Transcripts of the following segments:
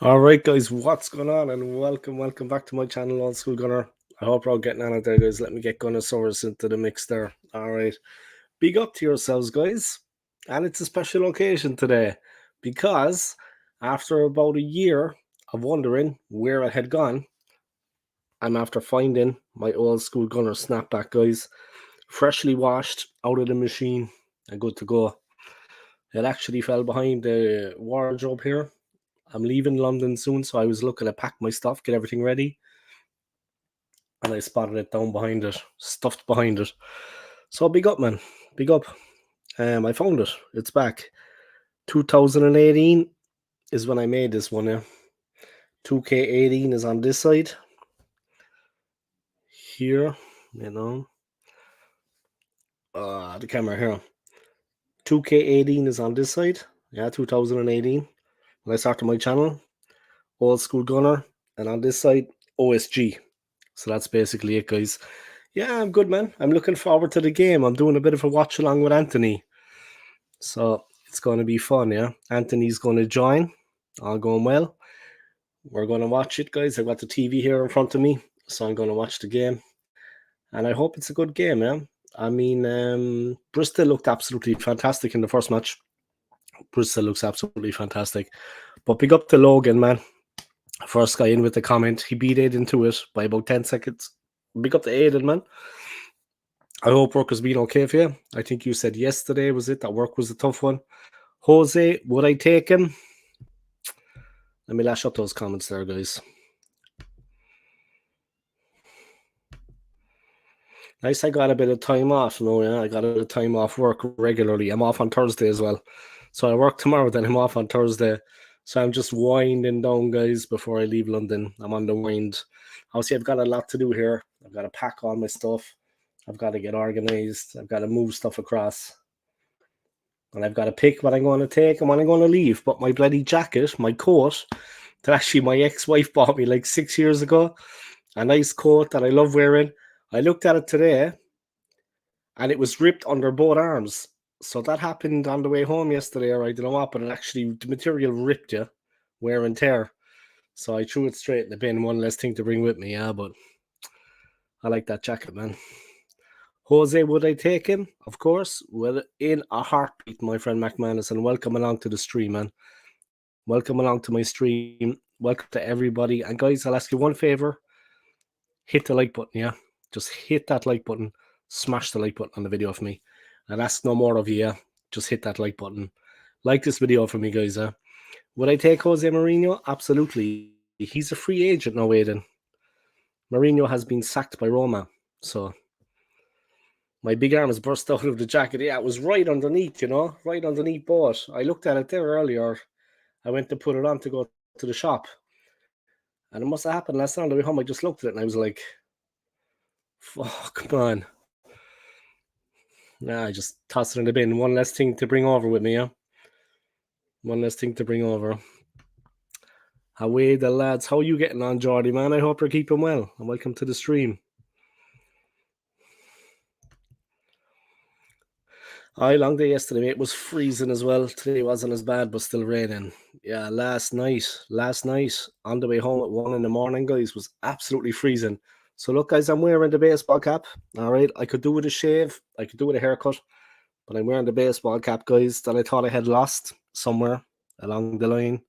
All right, guys, what's going on? And welcome back to my channel, Old School Gunner. I hope you're all getting on it there, guys. Let me get Gunnosaurus into the mix there. All right, big up to yourselves, guys. And it's a special occasion today because after about a year of wondering where I had gone, I'm after finding my Old School Gunner snapback, guys. Freshly washed out of the machine and good to go. It actually fell behind the wardrobe here. I'm leaving London soon, so I was looking to pack my stuff, get everything ready, and I spotted it down behind it, stuffed behind it. So big up, man, big up. I found it. It's back. 2018 is when I made this one. Yeah, 2K18 is on this side. Here, the camera here. 2K18 is on this side. Yeah, 2018. When I started my channel, Old School Gunner, and on this side, OSG. So that's basically it, guys. Yeah, I'm good, man. I'm looking forward to the game. I'm doing a bit of a watch along with Anthony. So it's going to be fun, yeah? Anthony's going to join. All going well. We're going to watch it, guys. I've got the TV here in front of me, so I'm going to watch the game. And I hope it's a good game, yeah? I mean, Bristol looked absolutely fantastic in the first match. Bristol looks absolutely fantastic. But big up to Logan, man. First guy in with the comment. He beat Aiden to it by about 10 seconds. Big up to Aiden, man. I hope work has been okay for you. I think you said yesterday, was it, that work was a tough one. Jose, would I take him? Let me lash up those comments there, guys. Nice, I got a bit of time off. No, yeah, I got a bit of time off work regularly. I'm off on Thursday as well. So I work tomorrow, then I'm off on Thursday. So I'm just winding down, guys, before I leave London. I'm on the wind. Obviously, I've got a lot to do here. I've got to pack all my stuff. I've got to get organized. I've got to move stuff across. And I've got to pick what I'm going to take and what I'm going to leave. But my bloody jacket, my coat, that actually my ex-wife bought me like 6 years ago, a nice coat that I love wearing. I looked at it today, and it was ripped under both arms. So that happened on the way home yesterday, or I don't know what, but it actually, the material ripped, you, wear and tear. So I threw it straight in the bin, one less thing to bring with me, yeah, but I like that jacket, man. Jose, would I take him? Of course. Well, in a heartbeat, my friend McManus, and welcome along to the stream, man. Welcome along to my stream. Welcome to everybody. And guys, I'll ask you one favor. Hit the like button, yeah? Just hit that like button. Smash the like button on the video for me. I'll ask no more of you, yeah? Just hit that like button. Like this video for me, guys, yeah? Would I take Jose Mourinho? Absolutely. He's a free agent now, Aiden. Mourinho has been sacked by Roma, so... My big arms burst out of the jacket. Yeah, it was right underneath, right underneath both. I looked at it there earlier. I went to put it on to go to the shop. And it must have happened last night on the way home. I just looked at it and I was like, fuck, man. Nah, I just tossed it in the bin. One less thing to bring over with me, yeah? One less thing to bring over. Away the lads. How are you getting on, Jordy, man? I hope you're keeping well. And welcome to the stream. Long day yesterday, mate. It was freezing as well. Today wasn't as bad, but still raining. Yeah, last night on the way home at 1 a.m, guys, was absolutely freezing. So look, guys, I'm wearing the baseball cap. All right, I could do with a shave, I could do with a haircut, but I'm wearing the baseball cap, guys, that I thought I had lost somewhere along the line,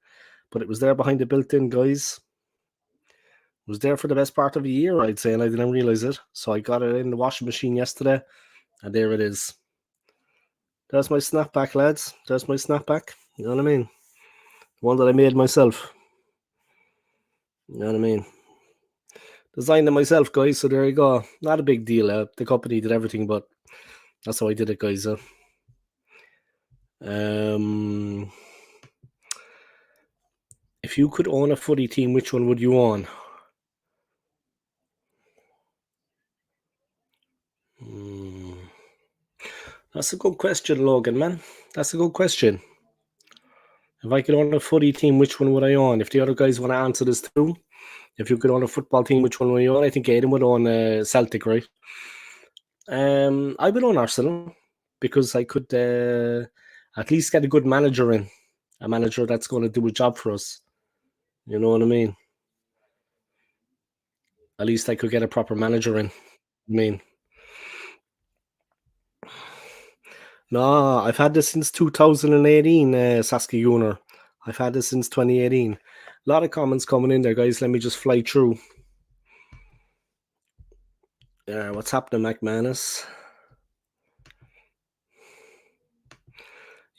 but it was there behind the built-in, guys. It was there for the best part of a year, I'd say, and I didn't realize it. So I got it in the washing machine yesterday, and there it is. There's my snapback, lads. There's my snapback. You know what I mean? One that I made myself. You know what I mean? Designed it myself, guys. So there you go. Not a big deal. The company did everything, but that's how I did it, guys. If you could own a footy team, which one would you own? That's a good question, Logan, man. That's a good question. If I could own a footy team, which one would I own? If the other guys want to answer this too, if you could own a football team, which one would you own? I think Aiden would own Celtic, right? I would own Arsenal because I could at least get a good manager in, a manager that's going to do a job for us. You know what I mean? At least I could get a proper manager in. I mean, no, I've had this since 2018, Saskia Gunnar. I've had this since 2018. A lot of comments coming in there, guys. Let me just fly through. What's happening, McManus?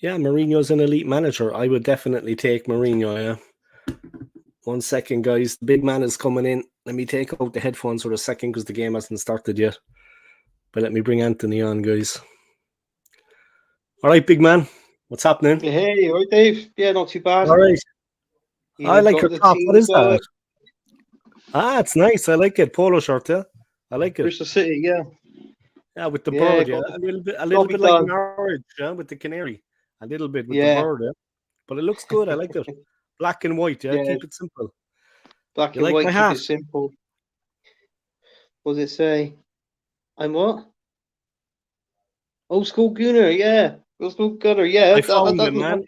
Yeah, Mourinho's an elite manager. I would definitely take Mourinho, yeah. 1 second, guys. The big man is coming in. Let me take out the headphones for a second because the game hasn't started yet. But let me bring Anthony on, guys. All right, big man. What's happening? Hey, all right, Dave. Yeah, not too bad. All right. I like your top. What is well, that? It's nice. I like it. Polo shirt, yeah. I like it. Bristol City, yeah. Yeah, with the bird, yeah. A little bit like Norwich, yeah, with the canary. A little bit with the bird, yeah. But it looks good. I like it. Black and white, yeah. Keep it simple. Black and white, keep it simple. What does it say? I'm what? Old school Gunner, yeah. Old school Gunner, yeah. I found it, man.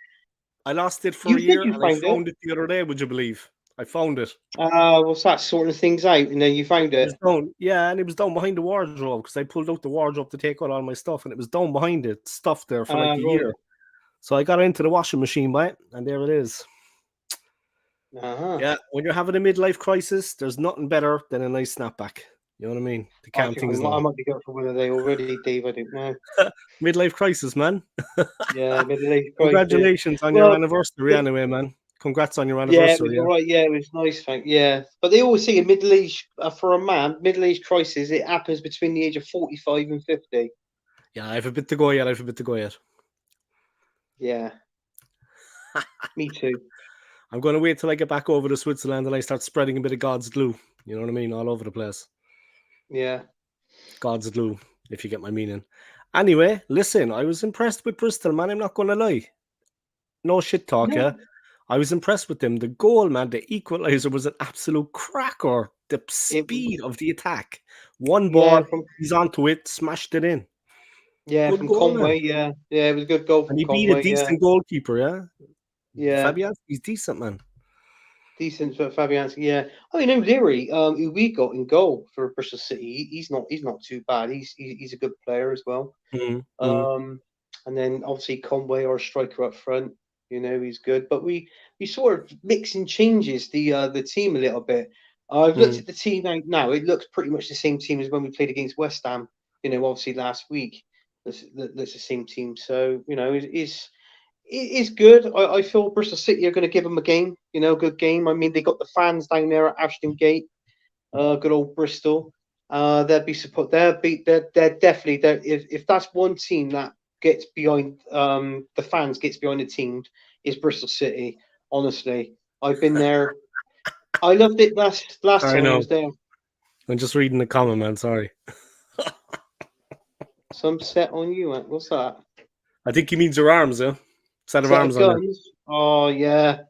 I lost it for a year and I found it the other day, would you believe? I found it. What's that? Sorting things out and then you found it? And it was down behind the wardrobe because I pulled out the wardrobe to take out all my stuff and it was down behind it, stuffed there for like a year. So I got into the washing machine, right? And there it is. Yeah, when you're having a midlife crisis, there's nothing better than a nice snapback. You know what I mean? To calm things down. I might be going for one of they already, Dave. I don't know. Midlife crisis, man. Yeah, midlife crisis. Congratulations on your anniversary, anyway, man. Congrats on your anniversary. Yeah, it was all right. Yeah, it was nice, thank. Yeah, but they always say a middle age for a man, middle age crisis. It happens between the age of 45 and 50. Yeah, I have a bit to go yet. Yeah, me too. I'm going to wait till I get back over to Switzerland and I start spreading a bit of God's glue. You know what I mean? All over the place. Yeah. God's glue, if you get my meaning. Anyway, listen, I was impressed with Bristol, man. I'm not going to lie. No shit talk, yeah. I was impressed with them. The goal, man, the equaliser was an absolute cracker. The speed of the attack. One ball, he's onto it, smashed it in. Yeah, good from goal, Conway, man. Yeah, it was a good goal from Conway. And he beat a decent goalkeeper, yeah? Yeah. Fabianski's decent, man. Decent for Fabianski, yeah. I mean, O'Leary, who we got in goal for Bristol City, he's not too bad. He's a good player as well. Mm-hmm. And then obviously Conway, our striker up front, you know, he's good. But we sort of mix and changes the team a little bit. I've looked at the team now. It looks pretty much the same team as when we played against West Ham. You know, obviously last week. That's the same team. So you know, it's good. I feel Bristol City are going to give them a game. You know, a good game. I mean, they got the fans down there at Ashton Gate. Good old Bristol. They'll be support. They're definitely. If that's one team that gets behind the fans, gets behind the team, is Bristol City. Honestly, I've been there. I loved it last time I was there. I'm just reading the comment, man. Sorry. Some set on you, man. What's that? I think he means your arms, yeah. Set of arms on it. Oh yeah.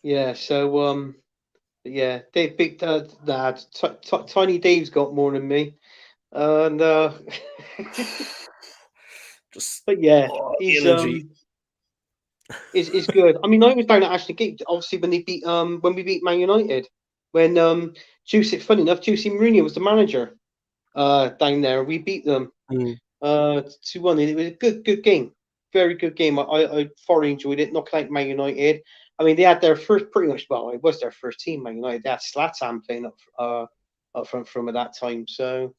Yeah. So yeah, Dave, big dad, Tiny Dave's got more than me, and just. But yeah, he's is good. I mean, I was down at Ashton Gate, obviously when we beat Man United, when funny enough, Jose Mourinho was the manager down there. We beat them 2-1. It was a good game, very good game. I thoroughly enjoyed it. Knocking out Man United. I mean, they had their first, pretty much. Well, it was their first team, Man United. They had Zlatan playing up front from at that time. So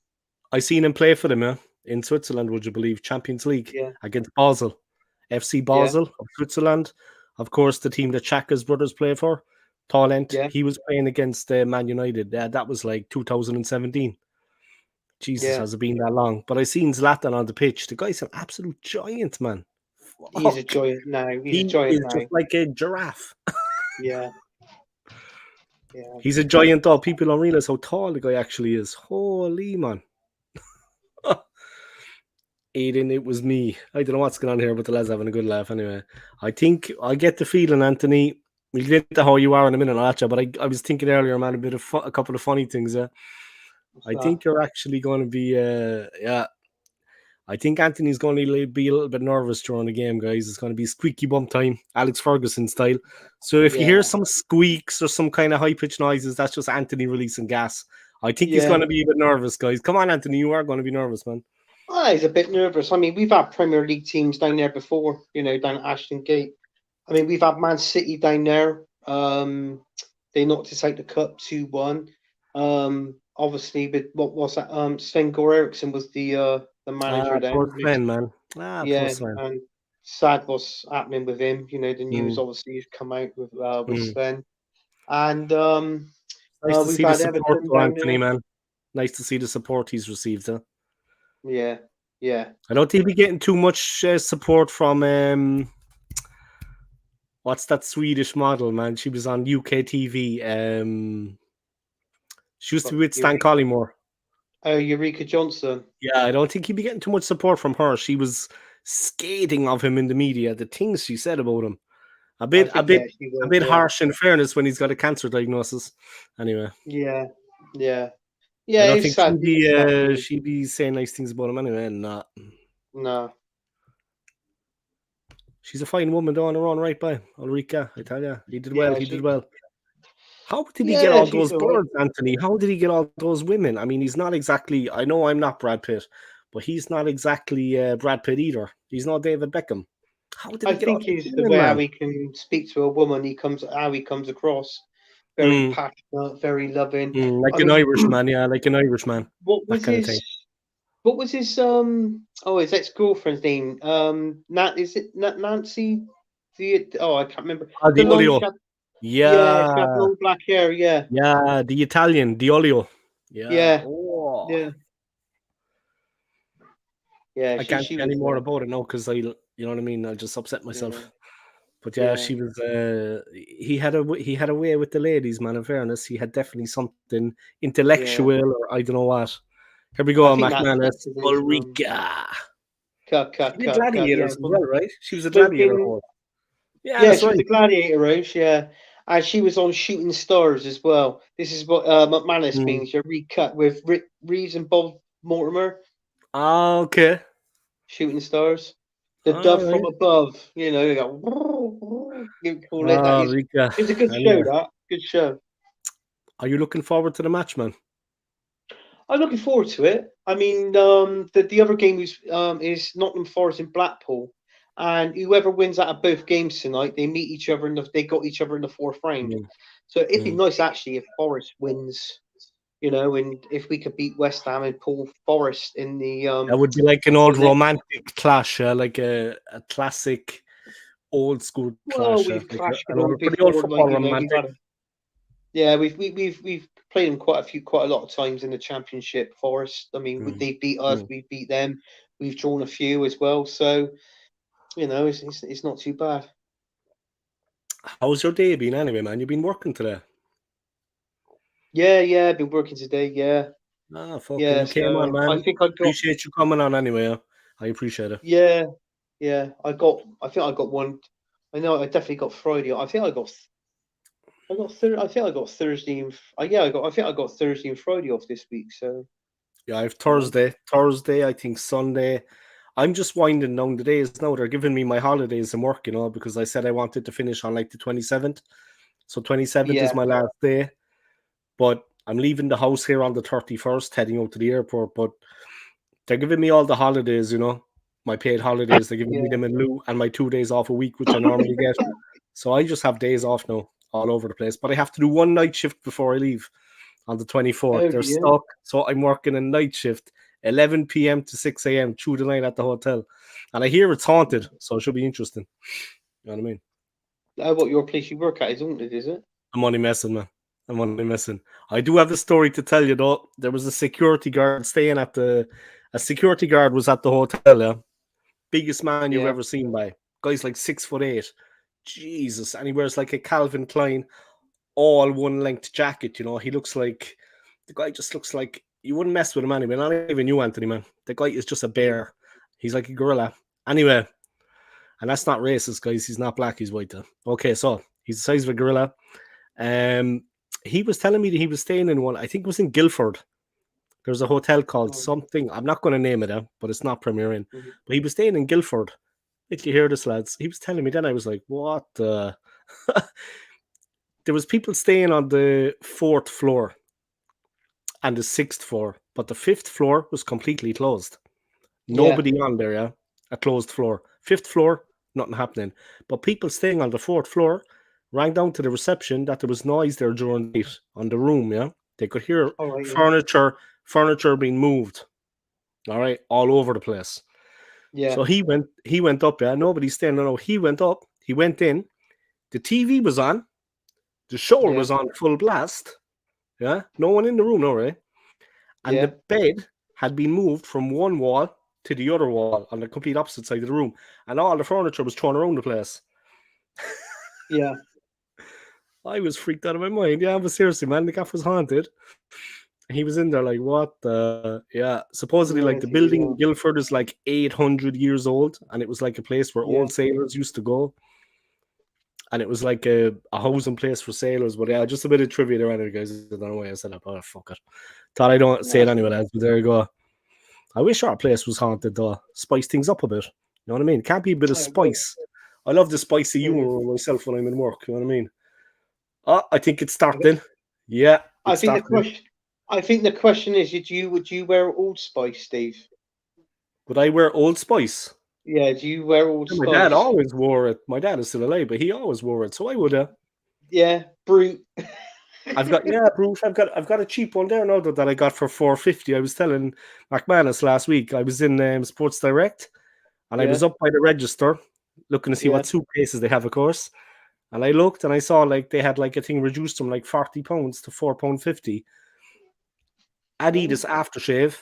I seen him play for them, yeah, in Switzerland. Would you believe Champions League against Basel, FC Basel of Switzerland? Of course, the team that Xhaka's brothers play for, Talent. He was playing against Man United. That was like 2017. Jesus, has it been that long? But I seen Zlatan on the pitch. The guy's an absolute giant, man. He's a giant now. He's a giant now. Just like a giraffe. Yeah. He's a giant dog. People don't realize how tall the guy actually is. Holy man. Aiden, it was me. I don't know what's going on here, but the lads having a good laugh anyway. I think I get the feeling, Anthony. We'll get to how you are in a minute, Archer, but I was thinking earlier, man, a couple of funny things. I think you're actually going to be, I think Anthony's going to be a little bit nervous during the game, guys. It's going to be squeaky bum time, Alex Ferguson style. So if you hear some squeaks or some kind of high-pitched noises, that's just Anthony releasing gas. I think he's going to be a bit nervous, guys. Come on, Anthony, you are going to be nervous, man. He's a bit nervous. I mean, we've had Premier League teams down there before, down at Ashton Gate. I mean, we've had Man City down there. They knocked us out the cup 2-1. Obviously, with what was that? Sven Goran Eriksson was the manager then. Poor Sven, man. Poor Sven. And sad what's happening with him. The news obviously has come out with Sven. And nice to see the support for Anthony, man. Nice to see the support he's received, huh? Yeah. I don't think we're getting too much support from what's that Swedish model, man? She was on UK TV. She used to be with Stan Collymore. Oh, Eureka Johnson. Yeah, I don't think he'd be getting too much support from her. She was scathing of him in the media. The things she said about him, a bit harsh. In fairness, when he's got a cancer diagnosis. Anyway. Yeah. I don't think she'd be saying nice things about him anyway. No. She's a fine woman, though, on her own right by Ulrika. I tell you, he did well. He did well. How did he get all those birds, Anthony? How did he get all those women? I mean, he's not exactly. I know I'm not Brad Pitt, but he's not exactly Brad Pitt either. He's not David Beckham. How did he get all those he's women, the way how he can speak to a woman. How he comes across. Very passionate, very loving, like an Irishman. Yeah, like an Irishman. What was his? What was his? His ex-girlfriend's name. Is it Nancy? I can't remember. Di Olio. Yeah, she had long black hair. Yeah, the Italian Di Olio. Yeah. I can't say any more about it now because you know what I mean. I'll just upset myself. Yeah. But she was. He had a way with the ladies, man. In fairness, he had definitely something intellectual, or I don't know what. Here we go, McManus, Ulrika. Gladiators as well, right? She was a gladiator. Yeah, she was a gladiator Rose, yeah. And she was on Shooting Stars as well. This is what McManus means. You're recut with Reeves and Bob Mortimer. Okay. Shooting Stars. The dove from above. You go. It's a good show, that. Good show. Are you looking forward to the match, man? I'm looking forward to it. I mean, the other game is Nottingham Forest in Blackpool. And whoever wins out of both games tonight, they meet each other they got each other in the fourth round. So it'd be nice actually if Forest wins, and if we could beat West Ham and pull Forest in the that would be like an old romantic clash, like a classic old school clash. We've clashed pretty old football romantic. We've played them quite a lot of times in the Championship. Forest. I mean, they beat us, we beat them. We've drawn a few as well, so. It's not too bad. How's your day been anyway, man? You've been working today? Yeah, I've been working today, yeah. You came on, man. I appreciate you coming on anyway. I appreciate it. Yeah. I think I got one. I know I definitely got Friday. I think I got Thursday. I got Thursday and Friday off this week. So yeah, I have Thursday. I think Sunday. I'm just winding down the days now. They're giving me my holidays and work, because I said I wanted to finish on like the 27th. So 27th is my last day. But I'm leaving the house here on the 31st, heading out to the airport. But they're giving me all the holidays, my paid holidays. They're giving me them in lieu and my 2 days off a week, which I normally get. So I just have days off now all over the place. But I have to do one night shift before I leave on the 24th. They're stuck. So I'm working a night shift. 11 p.m. to 6 a.m. through the night at the hotel. And I hear it's haunted, so it should be interesting. You know what I mean? What your place you work at is haunted, is it? I'm only messing, man. I do have a story to tell you, though. There was a security guard a security guard was at the hotel, yeah? Biggest man you've ever seen by. Guy's like 6'8". Jesus. And he wears like a Calvin Klein all one-length jacket, He looks like... The guy just looks like... You wouldn't mess with him anyway. Not even you, Anthony, man. The guy is just a bear. He's like a gorilla. Anyway, and that's not racist, guys. He's not black. He's white. Though. Okay, so he's the size of a gorilla. He was telling me that he was staying in one. I think it was in Guildford. There's a hotel called Oh, something. I'm not going to name it, but it's not Premier Inn. mhm. But he was staying in Guildford. Did you hear this, lads? He was telling me. Then I was like, "What the?" There was people staying on the 4th floor and the 6th floor, but the 5th floor was completely closed. Yeah. Nobody on there, yeah. A closed floor. 5th floor, nothing happening. But people staying on the 4th floor rang down to the reception that there was noise there during the night on the room, yeah. They could hear All right. Yeah. furniture being moved, all right, all over the place. Yeah. So he went up, yeah. Nobody's staying. No, he went up, he went in, the TV was on, the shower Yeah. was on full blast, yeah. No one in the room, no, right? And the Yeah. bed had been moved from one wall to the other wall on the complete opposite side of the room, and all the furniture was thrown around the place. Yeah. I was freaked out of my mind. Yeah, but seriously, man, the gaff was haunted. He was in there like, what the? Yeah, supposedly, like, the building in Guildford is like 800 years old, and it was like a place where Yeah. old sailors used to go. And it was like a housing place for sailors. But yeah, just a bit of trivia there, anyway, guys. I don't know why I said that, but fuck it. Thought I don't say it That's anyway, good. lads, but there you go. I wish our place was haunted though. Spice things up a bit. You know what I mean? Can't be a bit of I agree. spice. I love the spicy Mhm. humor myself when I'm in work. You know what I mean? Oh, I think it's I think starting. Yeah, I it's think the starting. question. I think the question is: would you wear Old Spice, Steve? Would I wear Old Spice? Yeah. Do you wear Old Yeah, my dad Spice? always wore it. My dad is still alive, but he always wore it. So I would. Yeah. Brute. I've got Bruce. I've got a cheap one there now that I got for 450. I was telling McManus last week. I was in Sports Direct, and I Yeah. was up by the register looking to see Yeah. what suitcases they have, of course. And I looked and I saw like they had like a thing reduced from like £40 to £4.50. Oh, Adidas aftershave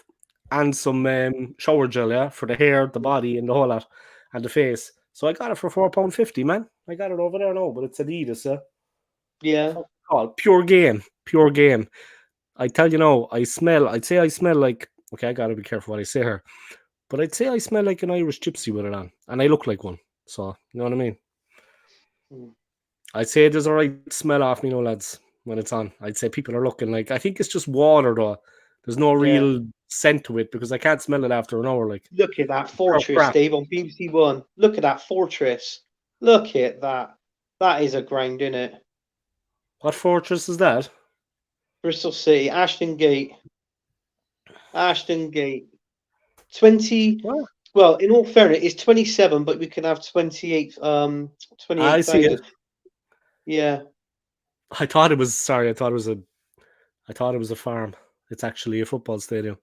and some shower gel, yeah, for the hair, the body, and the whole lot, and the face. So I got it for £4.50, man. I got it over there now, but it's Adidas, yeah. yeah. Fuck all. Pure game. Pure game. I tell you now, I'd say I smell like, okay, I gotta be careful what I say here, but I'd say I smell like an Irish gypsy with it on, and I look like one. So, you know what I mean? Mm. I'd say there's a right smell off me, no lads, when it's on. I'd say people are looking like, I think it's just water though. There's no Yeah. real scent to it because I can't smell it after an hour. Like, Look at that pure fortress, crap. Steve, on BBC One. Look at that fortress. Look at that. That is a grind, isn't it? What fortress is that? Bristol City, Ashton Gate. Ashton Gate. 20. What? Well, in all fairness, it's 27, but we can have 28, I see it. 28,000. Yeah, I thought it was. Sorry, I thought it was a farm. It's actually a football stadium.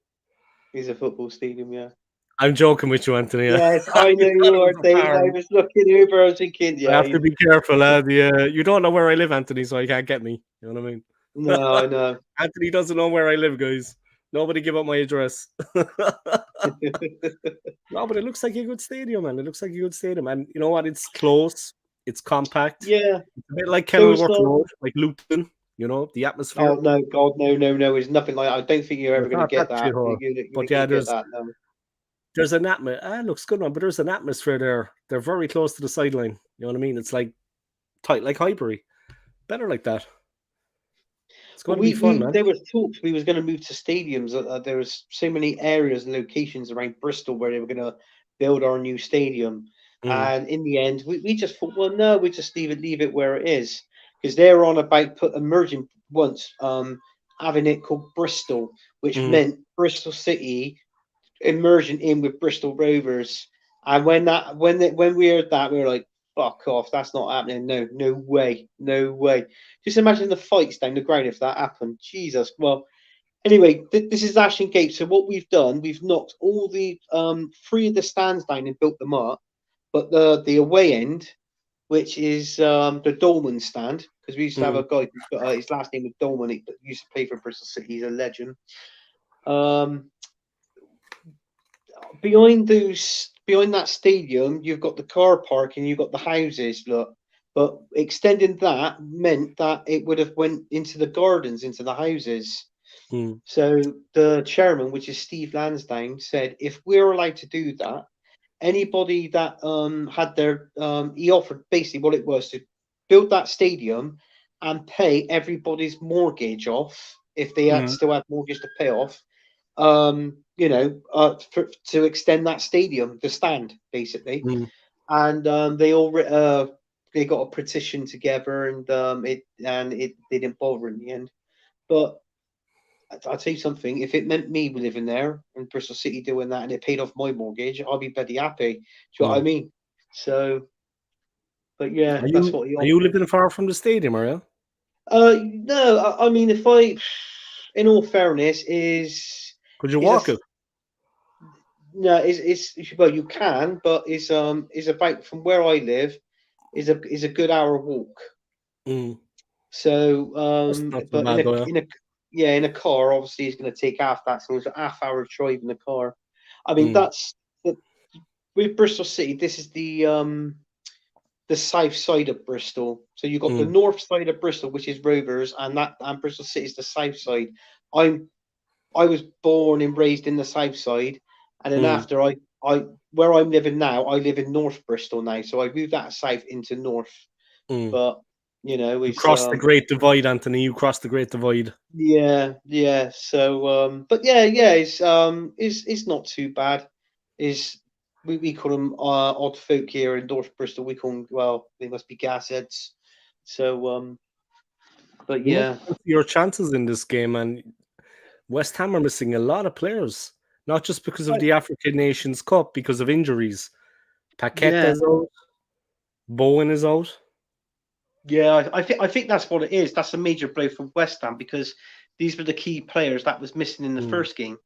it's a football stadium, yeah. I'm joking with you, Anthony. I Yes, thought I know you it are, was a Dave. I farm. was looking over, I was thinking, I yeah, have to be careful, lad. Yeah, you don't know where I live, Anthony, so you can't get me. You know what I mean? no, I know. Anthony doesn't know where I live, guys. Nobody give up my address. No, but it looks like a good stadium, man. It looks like a good stadium. And you know what? It's close, it's compact. Yeah, It's a bit like there was Kenilworth Road, like Luton, the oh atmosphere. no, God, no, no, no, it's nothing like that. I don't think you're ever It's going to not get that that. shithole. You're But not going yeah, to get there's that, no. there's an atmosphere. It looks good, man, but there's an atmosphere there. They're very close to the sideline. You know what I mean? It's like tight, like Highbury. Better like that. It's Well, going to be fun, man. there was talks we was going to move to stadiums. There was so many areas and locations around Bristol where they were going to build our new stadium, Mm, and in the end, we just thought, well, no, we just leave it where it is, because they're on about emerging once, having it called Bristol, which mm, meant Bristol City immersion in with Bristol Rovers. And when we heard that, we were like, "Fuck off! That's not happening. No, no way, no way." Just imagine the fights down the ground if that happened. Jesus. Well, anyway, this is Ashton Gate. So what we've done, we've knocked all the three of the stands down and built them up, but the away end, which is the Dolman stand, because we used to have mm, a guy. His last name was Dolman. He used to play for Bristol City. He's a legend. Um, behind that stadium, you've got the car park and you've got the houses. Look, but extending that meant that it would have went into the gardens, into the houses. mm, So the chairman, which is Steve Lansdowne, said if we're allowed to do that, anybody that had their he offered basically what it was to build that stadium and pay everybody's mortgage off if they had mm. still had mortgage to pay off, to extend that stadium, the stand, basically. Mm. And they got a petition together, and it didn't bother in the end. But I'll tell you something: if it meant me living there in Bristol City doing that, and it paid off my mortgage, I'll be bloody happy. Do you know what I Mm. mean? So, but yeah, Are that's you what he are you offered. living far from the stadium, are you? No, I mean, in all fairness, Could you is a walk it? no, it's well, you can, but is about from where I live is a good hour walk. Mm. So, That's not so but bad though. Yeah. in a car, obviously, it's going to take half that. So it's a half hour drive in the car. I mean, Mm. that's the with Bristol City. This is the south side of Bristol. So you've got the Mm. north side of Bristol, which is Rovers, and Bristol City is the south side. I'm I was born and raised in the south side, and then Mm. after I where I'm living now, I live in North Bristol now. So I moved out of south into north. Mm. But You it's crossed the Great Divide, Anthony. You crossed the Great Divide. yeah. So but yeah, it's not too bad. Is we call them odd folk here in North Bristol. We call them, well, they must be gas heads. So but You must yeah, fancy your chances in this game, and West Ham are missing a lot of players, not just because of I, the African Nations Cup, because of injuries. yeah. Paqueta's out, Bowen is out. Yeah, I think that's what it is. That's a major blow for West Ham because these were the key players that was missing in the Mm. first game,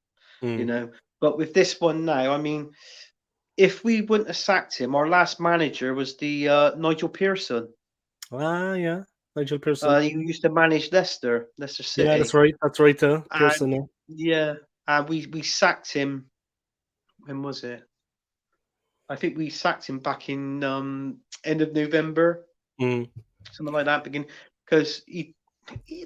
you Mm. know. But with this one now, I mean, if we wouldn't have sacked him, our last manager was the Nigel Pearson. Ah, yeah, Nigel Pearson. He used to manage Leicester Yeah, that's City, right. That's right. and Pearson. Yeah. yeah, and we sacked him. When was it? I think we sacked him back in end of November, Mm. something like that. Begin because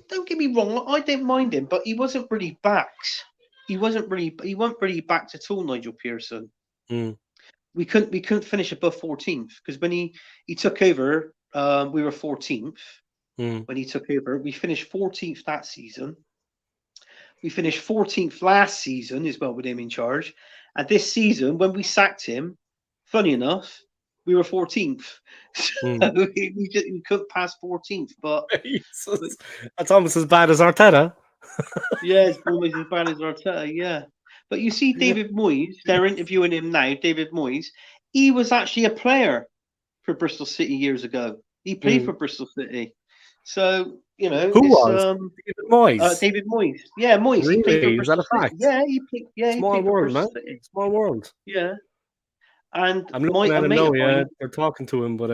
don't get me wrong, I didn't mind him, but he wasn't really backed. He wasn't really backed at all. Nigel Pearson. Mm. We couldn't finish above 14th because when he took over, we were 14th. Mm. When he took over, we finished 14th that season. We finished 14th last season as well with him in charge. And this season, when we sacked him, funny enough, we were 14th. Mm. So we couldn't pass 14th. But Jesus. That's almost as bad as Arteta. yeah, it's almost as bad as Arteta. Yeah, but you see, Yeah. David Moyes, they're interviewing him now. David Moyes, he was actually a player for Bristol City years ago. He played for Mm. Bristol City, so Who it's was? David Moyes. David Moyes. Yeah, Moyes. He played for Really? Is that Bristol a City. fact? Yeah, he played. Yeah, he Small played for world, Bristol man. City. Small world. Yeah, and I'm looking a at him mate now. of Yeah, mine. they're talking to him, but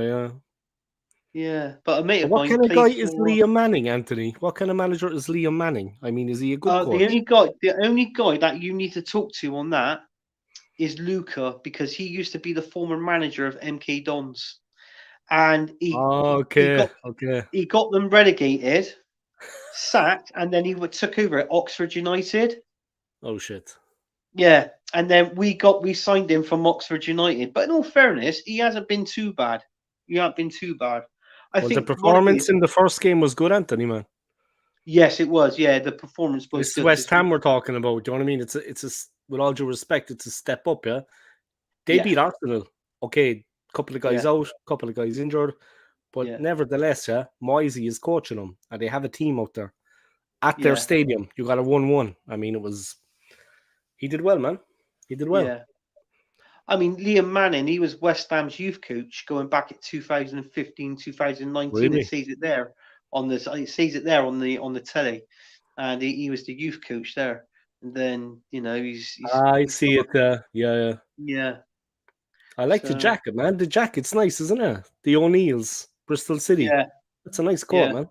Yeah, but a mate of what mine kind of played guy is for. Liam Manning, Anthony? What kind of manager is Liam Manning? I mean, is he a good coach? The only guy that you need to talk to on that is Luca because he used to be the former manager of MK Dons, and Okay, okay. he got them relegated, sacked, and then took over at Oxford United. Oh shit. Yeah, and then we signed him from Oxford United. But in all fairness, he hasn't been too bad. He hasn't been too bad. I Well, the think what it performance is. in the first game was good, Anthony, man. Yes, it was. Yeah, the performance was This is good West because Ham we're talking about. Do you know what I mean? With all due respect, it's a step up, yeah. They yeah, beat Arsenal. Okay, couple of guys yeah, out, couple of guys injured, but yeah, nevertheless, yeah, Moisey is coaching them, and they have a team out there at their yeah, stadium. You got a 1-1. I mean, he did well, man. He did well. yeah. I mean, Liam Manning, he was West Ham's youth coach going back at 2015, 2019. It Really? says it there it says it there on the telly, and he was the youth coach there. And then I he's see gone. it. Yeah, yeah. Yeah. I like the So jacket, man. The jacket's nice, isn't it? The O'Neills, Bristol City. yeah, That's a nice coat, yeah, man.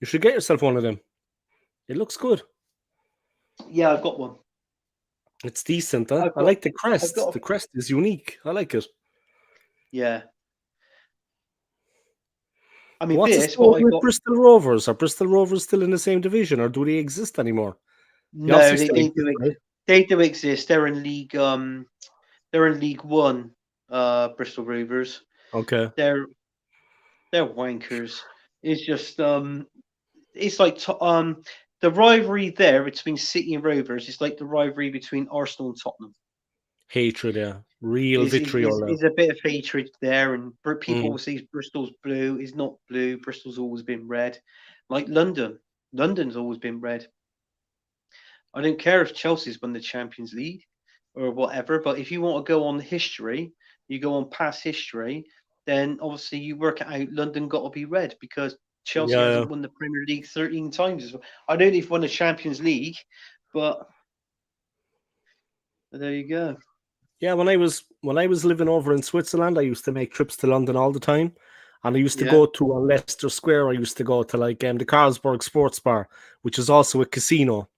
You should get yourself one of them. It looks good. yeah. I've got one. It's decent, huh? I've I got like the I've crest. got The crest is unique. I like it. yeah. I mean What's the this story what I with got. Bristol Rovers? Are Bristol Rovers still in the same division, or do they exist anymore? They No, obviously still exist, right? they do exist. They're in League One. Bristol Rovers. Okay. They're they're wankers. It's just it's like the rivalry there between City and Rovers is like the rivalry between Arsenal and Tottenham. Hatred, yeah. Real vitriol there. Is a bit of hatred there, and people Mm. will say Bristol's blue. Is not blue. Bristol's always been red. Like London, London's always been red. I don't care if Chelsea's won the Champions League or whatever, but if you want to go on history, you go on past history, then obviously you work it out. London got to be red because Chelsea Yeah, hasn't won the Premier League 13 times. I know they've won the Champions League, but there you go. yeah. When I was living over in Switzerland, I used to make trips to London all the time, and I used to Yeah, go to on Leicester Square. I used to go to like the Carlsberg Sports Bar, which is also a casino.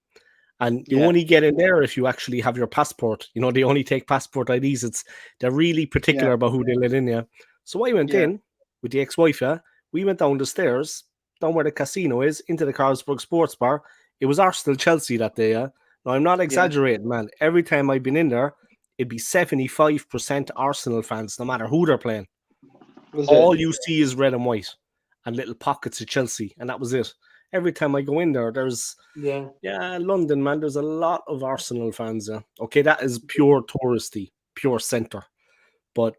And you yeah, only get in there if you actually have your passport. You know, they only take passport IDs. They're really yeah, particular about who they let in, yeah. So I went yeah, in with the ex-wife, yeah. We went down the stairs, down where the casino is, into the Carlsberg Sports Bar. It was Arsenal Chelsea that day, yeah. Now I'm not yeah. exaggerating, man. Every time I've been in there, it'd be 75% Arsenal fans, no matter who they're playing. Was it? All you see is red and white and little pockets of Chelsea, and that was it. Every time I go in there, there's Yeah, London, man. There's a lot of Arsenal fans. Yeah. Okay, that is pure touristy, pure centre. But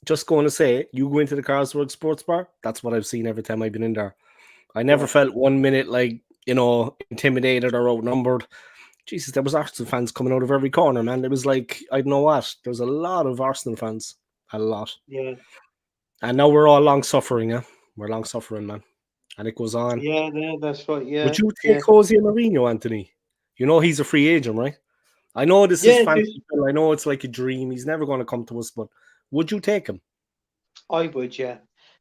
just going to say, you go into the Carlsberg Sports Bar, that's what I've seen every time I've been in there. I never yeah, felt 1 minute like, intimidated or outnumbered. Jesus, there was Arsenal fans coming out of every corner, man. It was like, I don't know what. There's a lot of Arsenal fans. A lot. yeah, And now we're all long suffering, yeah. We're long suffering, man. And it goes on. yeah. Yeah, that's right. Would Yeah, you take yeah, Jose Mourinho, Anthony? You know he's a free agent, right? I know this is yeah. Just fanciful. I know it's like a dream. He's never going to come to us, but would you take him? I would, yeah,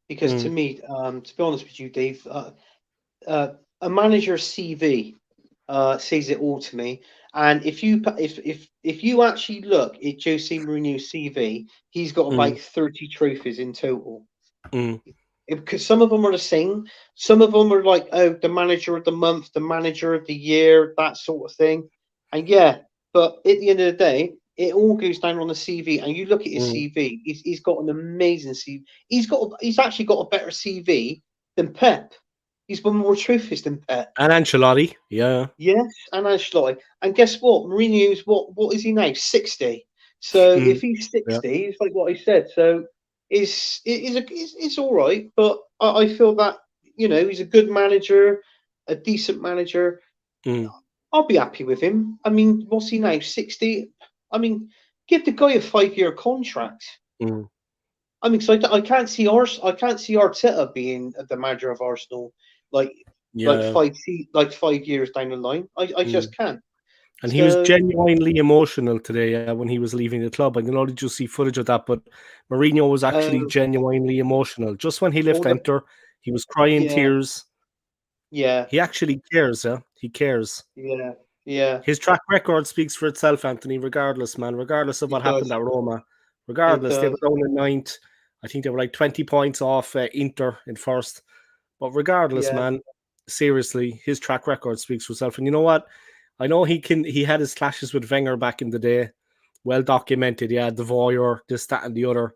because to Mm, me, to be honest with you, Dave, a manager's CV says it all to me. And if you actually look at Jose Mourinho's CV, he's got mm, about 30 trophies in total. mm, Because some of them are the same. Some of them are like, oh, the manager of the month, the manager of the year, that sort of thing. And yeah, but at the end of the day, it all goes down on the CV. And you look at his mm. CV; he's got an amazing CV. He's actually got a better CV than Pep. He's won more trophies than Pep. And Ancelotti, yeah. Yes, and Ancelotti. And guess what? Mourinho's what is he now? 60. So Mm, if he's yeah. 60, it's like what I said. So it's all right, but I feel that he's a good manager, a decent manager. Mm, I'll be happy with him. I mean, what's he now? 60. I mean, give the guy a 5-year contract. mm. I mean, so I can't see I can't see Arteta being the manager of Arsenal like Yeah. 5 years down the line. I Mm. just can't. And he was So genuinely emotional today when he was leaving the club. I don't know did you see footage of that, but Mourinho was actually uh, genuinely emotional. Just when he left all the enter, he was crying yeah, tears. yeah, He actually cares, yeah. He cares. yeah, yeah. His track record speaks for itself, Anthony, regardless, man. Regardless of what It happened does. at Roma. It Regardless, they were does. down in ninth. I think they were like 20 points off Inter in first. But regardless, Yeah. man, seriously, his track record speaks for itself. And you know what? I know he had his clashes with Wenger back in the day. Well documented, yeah, the voyeur, this, that, and the other.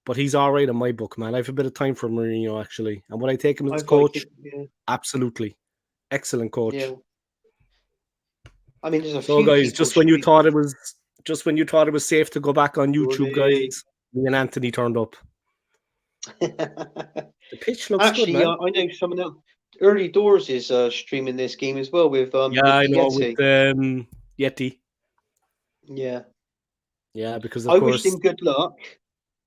But he's all right in my book, man. I have a bit of time for Mourinho, actually. And would I take him as I'd like coach? it. Yeah. Absolutely. Excellent coach. Yeah. I mean, there's a So, few guys, people just when you thought it was safe to go back on YouTube, surely. guys, me and Anthony turned up. The pitch looks good, Actually, man. I know some of the early doors is streaming this game as well Yeah, with I the know with Yeti. Yeti. Yeah. Yeah, because of I wished course, him good luck.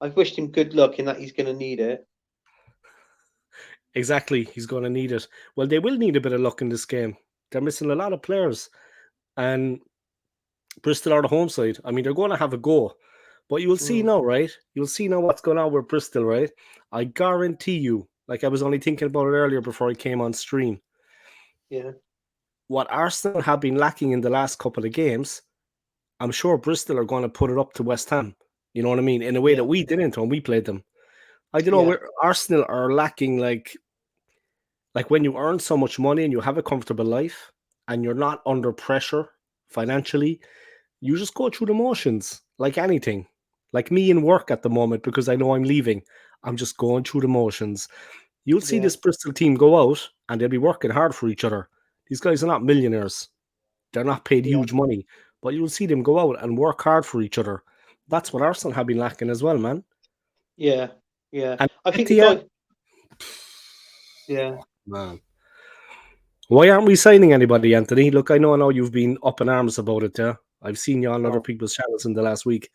I've wished him good luck in that he's going to need it. exactly, he's going to need it. Well, they will need a bit of luck in this game. They're missing a lot of players, and Bristol are the home side. I mean, they're going to have a go, but you will see Mm, now, right? You'll see now what's going on with Bristol, right? I guarantee you. Like I was only thinking about it earlier before I came on stream. yeah. What Arsenal have been lacking in the last couple of games, I'm sure Bristol are going to put it up to West Ham. You know what I mean? In a way Yeah. that we didn't when we played them. I don't know Yeah. where Arsenal are lacking like when you earn so much money and you have a comfortable life and you're not under pressure financially, you just go through the motions like anything. Like me in work at the moment because I know I'm leaving. I'm just going through the motions. You'll see Yeah. this Bristol team go out and they'll be working hard for each other. These guys are not millionaires. They're not paid huge money, but you'll see them go out and work hard for each other. That's what Arsenal have been lacking as well, man. Yeah, yeah. And I think the Etihad, guy. Yeah. man. Why aren't we signing anybody, Anthony? Look, I know you've been up in arms about it, yeah. I've seen you on other Oh, people's channels in the last week.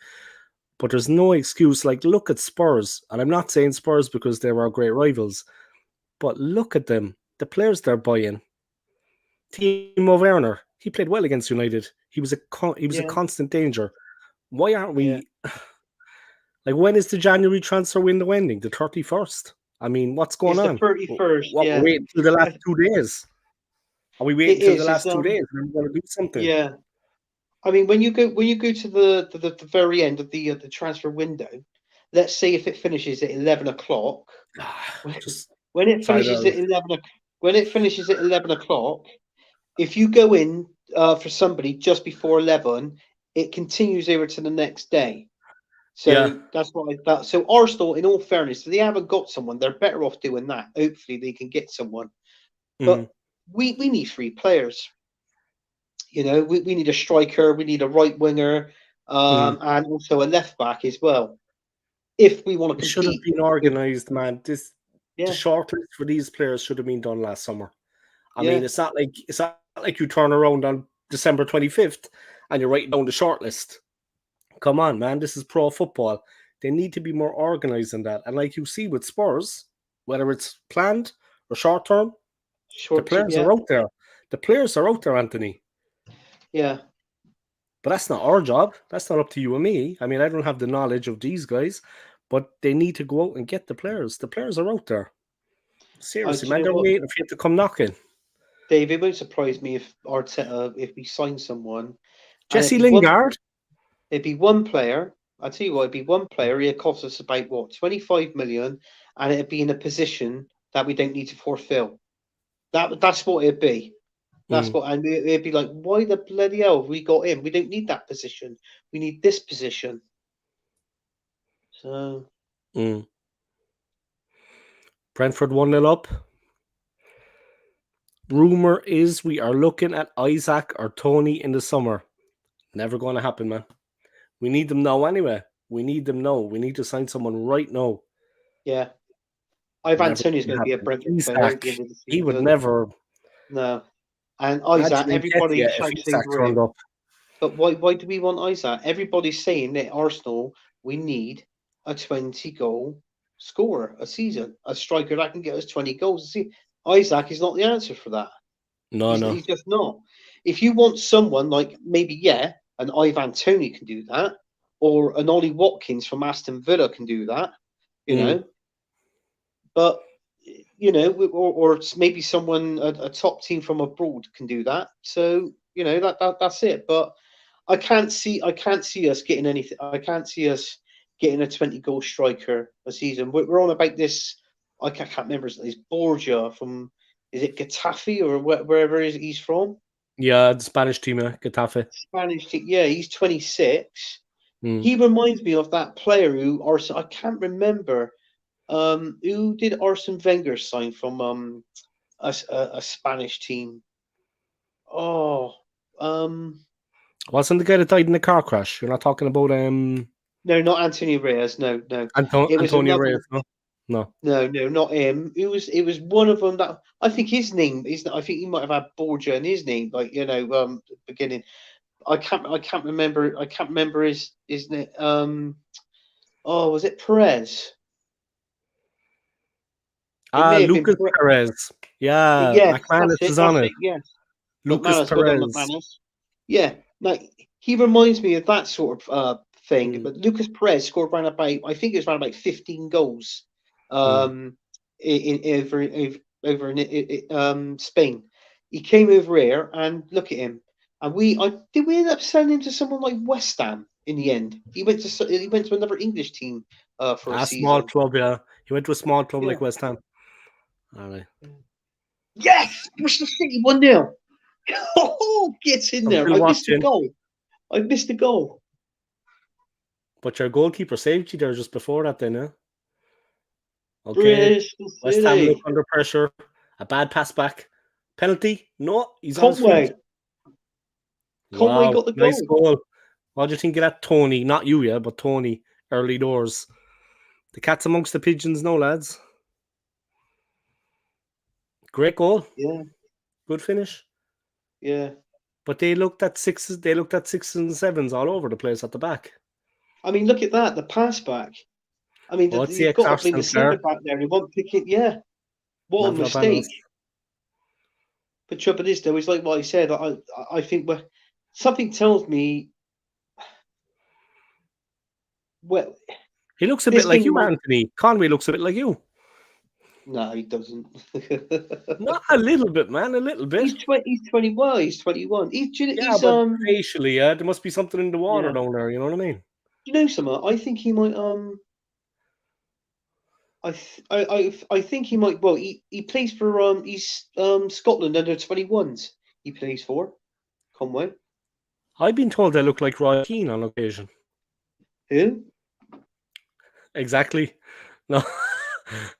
But there's no excuse. Like, look at Spurs. And I'm not saying Spurs because they were great rivals. But look at them. The players they're buying. Timo Werner. He played well against United. He was a yeah, constant danger. Why aren't yeah. we... Like, when is the January transfer window ending? The 31st? I mean, what's going It's the on? 31st. What, we're Yeah, waiting till the last 2 days? Are we waiting it till the is. It's last 2 days? We're going to do something. yeah. I mean, when you go to the very end of the transfer window, let's say if it finishes at 11 o'clock, Just when it sorry, finishes at 11 o'clock, if you go in for somebody just before 11, it continues over to the next day. yeah. So that's what I thought. So Arsenal, in all fairness, if they haven't got someone, they're better off doing that. Hopefully, they can get someone. Mm. But we need 3 players. You know, we need a striker, we need a right winger, and also a left back as well. If we want to It should have compete been with, organised, man. The yeah, shortlist for these players should have been done last summer. I yeah, mean, it's not like you turn around on December 25th and you're writing down the shortlist. Come on, man. This is pro football. They need to be more organised than that. And like you see with Spurs, whether it's planned or short term, the short term, players yeah, are out there. The players are out there, Anthony. yeah. But that's not our job. That's not up to you and me. I mean, I don't have the knowledge of these guys, but they need to go out and get the players. The players are out there. Seriously, Do you man, know they're what, waiting for you to come knocking. Dave? It won't surprise me if Arteta, if we sign someone, and Jesse Lingard. it'd be one player. I tell you what, it'd be one player. He'd cost us about what 25 million, and it'd be in a position that we don't need to fulfill. That's what it'd be. That's Mm, what, and it'd be like, why the bloody hell have we got him? We don't need that position. We need this position. So mm. Brentford 1-0 up. Rumour is we are looking at Isaac or Tony in the summer. Never going to happen, man. We need them now anyway. We need them now. We need to sign someone right now. yeah, Ivan Never Toney's going going to to be a happen. Brentford player at Isaac, the end of the he would season. never. No, and Isaac, Imagine everybody Nketiah if shouts Isaac over turned him. up. But why do we want Isaac? Everybody's saying that Arsenal, we need a 20-goal scorer a season, a striker that can get us 20 goals a season. Isaac is not the answer for that. No, no. He's just not. If you want someone like maybe, an Ivan Toney can do that, or an Ollie Watkins from Aston Villa can do that, you Mm. know. But or maybe someone a top team from abroad can do that. So that's it. But I can't see us getting anything. I can't see us getting a 20-goal striker a season. We're on about this. I can't remember. It's Borgia from. Is it Getafe or wherever he's from? Yeah, the Spanish team, Getafe. Spanish team. Yeah, he's 26. Mm. He reminds me of that player who I can't remember. Who did Arsene Wenger sign from a Spanish team? Oh, Wasn't the guy that died in the car crash? You're not talking about no, not Antonio Reyes. No, no, it was Antonio another. Reyes, no? No. No, no, not him. It was one of them that I think his name is. I think he might have had Borgia in his name, like beginning. I can't remember. I can't remember his name. Oh, was it Perez? It may have been. Lucas Perez. Yeah, Yes, McManus that's it. is on That's it. it. Yes, Lucas McManus. Well done, Perez. McManus. Yeah, like he reminds me of that sort of thing. Mm, But Lucas Perez scored around about, I think it was around about 15 goals, mm. over in Spain. He came over here and look at him. And did we end up selling him to someone like West Ham in the end? He went to another English team for a A small season. club, yeah. He went to a small club Yeah. like West Ham. All right. Yes, Bristol City 1-0. Oh, gets in I'm there. still I missed the watching, goal. I missed the goal. but your goalkeeper saved you there just before that, then, yeah? Okay. Bristol West Ham look City. under pressure. A bad pass back. Penalty? No, he's on his feet. Conway. Conway Wow, got the nice goal. goal. What do you think of that, Tony? Not you, yeah, but Tony, early doors. The cat's amongst the pigeons now, lads. Great goal. Yeah, Good finish. yeah. But they looked at sixes. They looked at sixes and sevens all over the place at the back. I mean, look at that. The pass back. I mean, Oh, it's the you've got. I mean, the ex-Arsenal centre player. back there. He won't pick it. Yeah. What a Mavropanos. mistake. But trouble is, though, it's like what I said. I think something tells me. Well, He looks a bit this like thing you, might. Anthony. Conway looks a bit like you. No, he doesn't. Not a little bit, man. A little bit. He's 20. He's 21. He's . Yeah, but facially, yeah, there must be something in the water Yeah. down there. You know what I mean? You know, something. I think he might. I think he might. Well, he plays for he's Scotland under 21s. He plays for Conway. I've been told I look like Roy Keane on occasion. Who? Exactly. No,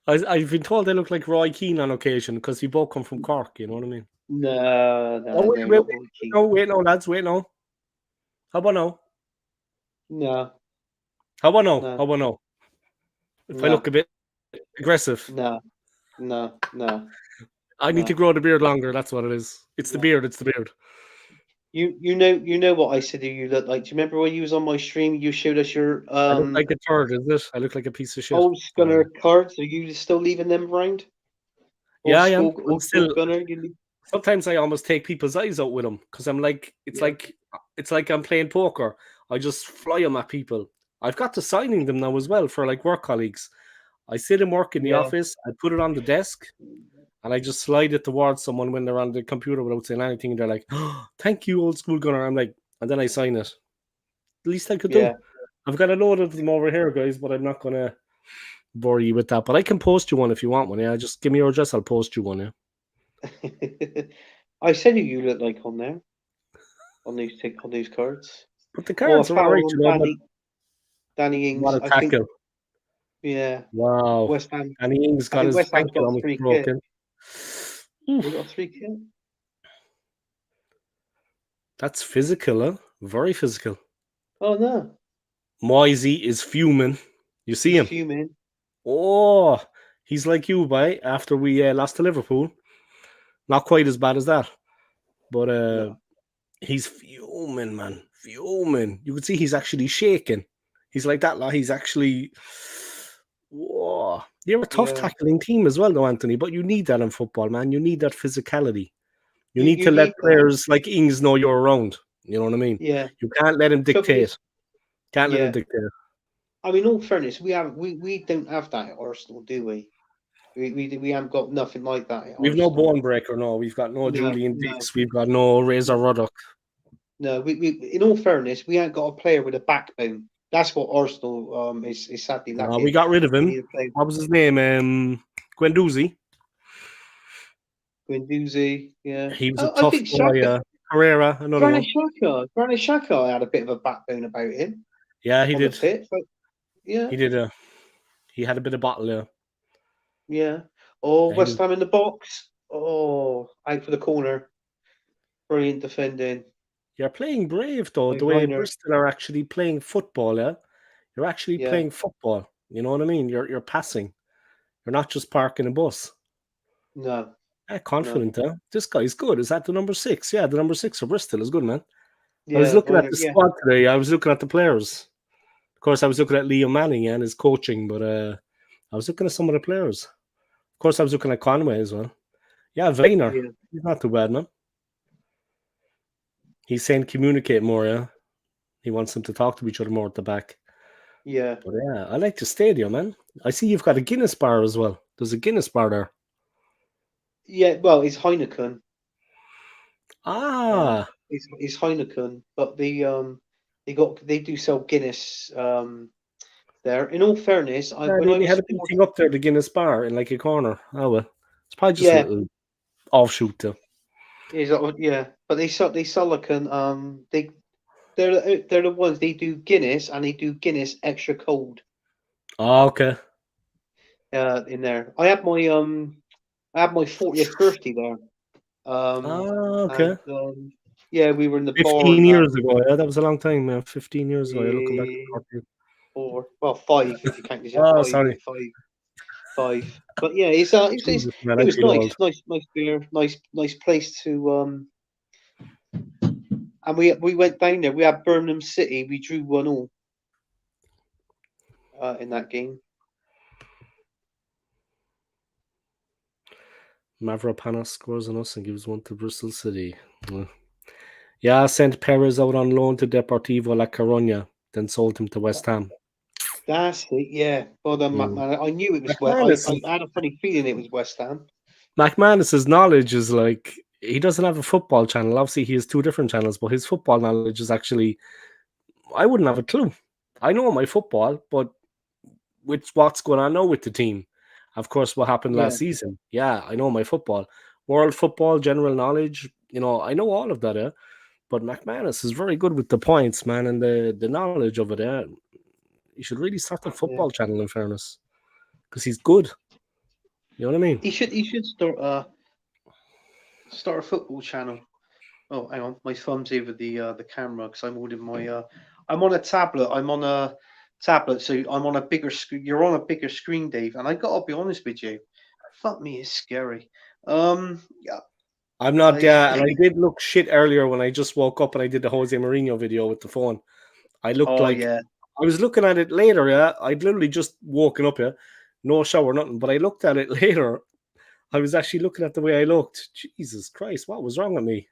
I've been told I look like Roy Keane on occasion because we both come from Cork. You know what I mean? No, Oh, no, no, not Roy Keane. wait, no, lads, wait, no. How about now? No, How about now? no, How about now? If I no, look a bit aggressive, no, no, no, I need to no, grow the beard longer. That's what it is. It's the no. beard. It's the beard. You know what I said you look like. Do you remember when you was on my stream? You showed us your I look like a turd, is it? I look like a piece of shit. old Gunner cards. Are you still leaving them around? Yeah, I am. Old school Gunner. Sometimes I almost take people's eyes out with them because I'm like, it's like I'm playing poker. I just fly them at people. I've got to signing them now as well for like work colleagues. I sit and work in the office. I put it on the desk, and I just slide it towards someone when they're on the computer without saying anything. And they're like, oh, "Thank you, old school Gunner." I'm like, and then I sign it. The least I could do. I've got a load of them over here, guys, but I'm not gonna bore you with that. But I can post you one if you want one. Yeah, just give me your address. I'll post you one. Yeah. I said who you look like on there on these cards. But the cards are alright, you know. Danny Ings, What a I tackle! think. Yeah. Wow. West Ham. Danny Ings got his West Ham ankle got almost 3 broken. They got 3 kit. That's physical, huh? Very physical. Oh no. Moisey is fuming. You see him? Fuming. Oh, he's like you, boy. After we lost to Liverpool, not quite as bad as that, but No. he's fuming, man, fuming. You can see he's actually shaking. He's like that. He's actually. Whoa. You're a tough tackling team as well, though, Anthony. But you need that in football, man. You need that physicality. You need to let players like Ings know you're around. You know what I mean? Yeah. You can't let him dictate. Can't let him dictate. I mean, all fairness, we don't have that at Arsenal, do we? We haven't got nothing like that at We've no Arsenal. bone breaker, no. We've got no Julian Dix. We've got no Razor Ruddock. No, we in all fairness, we ain't got a player with a backbone. That's what Arsenal is sadly lacking. We got rid of him. What was his name? Guendouzi. Guendouzi, yeah. He was a tough boy. Herrera, another one. Granit Xhaka had a bit of a backbone about him. Yeah, he did. Yeah, he did. He had a bit of battle there. Yeah. Oh, West Ham in the box. Oh, out for the corner. Brilliant defending. You're playing brave, though, the way Bristol are actually playing football, yeah? You're actually playing football. You know what I mean? You're passing. You're not just parking a bus. No. Yeah, confident, huh? This guy's good. Is that the number 6? Yeah, the number 6 for Bristol is good, man. Yeah, I was looking at the squad today. I was looking at the players. Of course, I was looking at Liam Manning and his coaching, but I was looking at some of the players. Of course, I was looking at Conway as well. Yeah, Vayner. Yeah. He's not too bad, man. He's saying communicate more, yeah? He wants them to talk to each other more at the back. Yeah. But yeah, I like the stadium, man. I see you've got a Guinness bar as well. There's a Guinness bar there. Yeah, well, it's Heineken. Ah. It's Heineken, but they do sell Guinness there. In all fairness, they had a big thing up there, the Guinness bar in like a corner. Oh well. It's probably just a little offshoot though. Yeah, but they sell like they're the ones, they do Guinness and they do Guinness extra cold. Oh, okay. In there. I had my 40th birthday there. Okay. And yeah, we were in the bar 15 and that. years ago, yeah, that was a long time, man. 15 years ago, you're looking back Eh, at 14. or well, five if you count this year. Oh, Five, sorry. five. But yeah, Jesus, man, it I was feel old. nice beer, nice place to. And we went down there. We had Birmingham City. We drew 1-1 in that game. Mavropanos scores on us and gives one to Bristol City. Yeah, sent Perez out on loan to Deportivo La Coruña, then sold him to West Ham. That's it. Yeah. Well done, McMahon. I knew it was West. McManus, I had a funny feeling it was West Ham. McManus's knowledge is like, he doesn't have a football channel. Obviously, he has two different channels, but his football knowledge is actually, I wouldn't have a clue. I know my football, but with what's going on now with the team, of course, what happened Yeah. last season. Yeah, I know my football. World football, general knowledge, I know all of that, But McManus is very good with the points, man, and the knowledge of it, He should really start the Yeah. football channel, in fairness, because he's good. You know what I mean? He should start a football channel. Oh, hang on, my thumb's over the camera because I'm holding my I'm on a tablet. I'm on a tablet, so I'm on a bigger screen. You're on a bigger screen, Dave. And I gotta be honest with you, fuck me, it's scary. Yeah, I'm not, and I it, did look shit earlier when I just woke up and I did the Jose Mourinho video with the phone. I looked oh like, yeah, I was looking at it later, I'd literally just woken up, no shower, nothing, but I looked at it later. I was actually looking at the way I looked. Jesus Christ, what was wrong with me?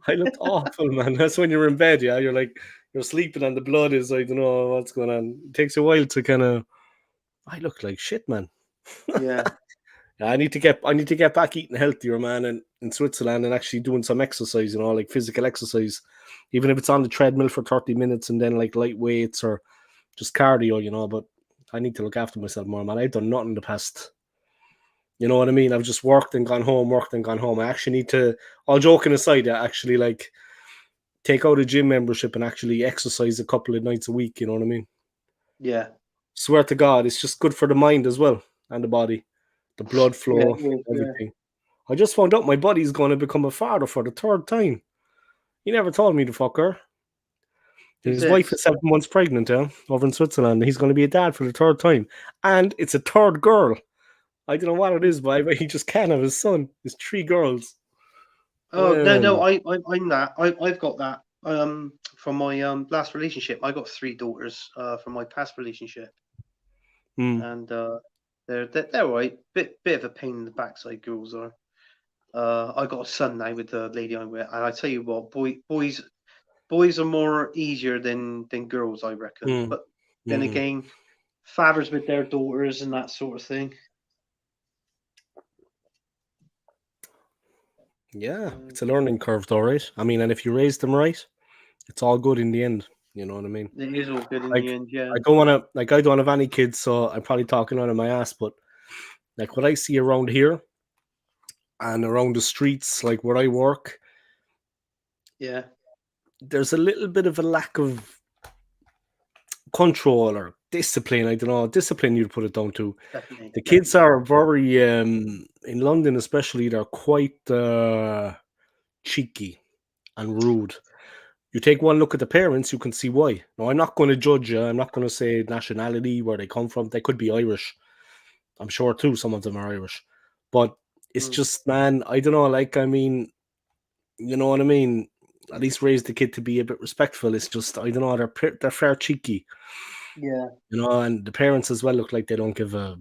I looked awful, man. That's when you're in bed, you're like, you're sleeping and the blood is, I don't know what's going on. It takes a while to kind of, I look like shit, man. yeah, I need to get back eating healthier, man, and in Switzerland and actually doing some exercise, like physical exercise, even if it's on the treadmill for 30 minutes and then like light weights or just cardio, but I need to look after myself more, man. I've done nothing in the past. You know what I mean? I've just worked and gone home. I actually need to, all joking aside, I actually like take out a gym membership and actually exercise a couple of nights a week, you know what I mean? yeah, Swear to God, it's just good for the mind as well and the body, the blood yeah, flow, everything. I just found out my buddy's going to become a father for the third time. He never told me, the fucker. Who's His wife this? is 7 months pregnant, over in Switzerland. He's going to be a dad for the third time. And it's a third girl. I don't know what it is, but he just can't have his son. There's 3 girls. Oh no, I'm that. I've got that. From my last relationship, I got 3 daughters. From my past relationship, and they're all right. Bit of a pain in the backside. Girls are. I got a son now with the lady I'm with, and I tell you what, boys are more easier than girls, I reckon. But then again, fathers with their daughters and that sort of thing. Yeah, it's a learning curve, though, right? I mean, and if you raise them right, it's all good in the end. You know what I mean? It is all good in Like, the end, yeah. I don't have any kids, so I'm probably talking out of my ass. But like what I see around here and around the streets, like where I work, Yeah, there's a little bit of a lack of control or discipline. I don't know, discipline you'd put it down to. definitely. The kids are very, in London especially, they're quite cheeky and rude. You take one look at the parents, you can see why. Now, I'm not going to judge you. I'm not going to say nationality, where they come from. They could be Irish. I'm sure, too, some of them are Irish. But it's just, man, I don't know. Like, I mean, you know what I mean? At least raise the kid to be a bit respectful. It's just, I don't know, they're fair cheeky. Yeah, And the parents as well look like they don't give a...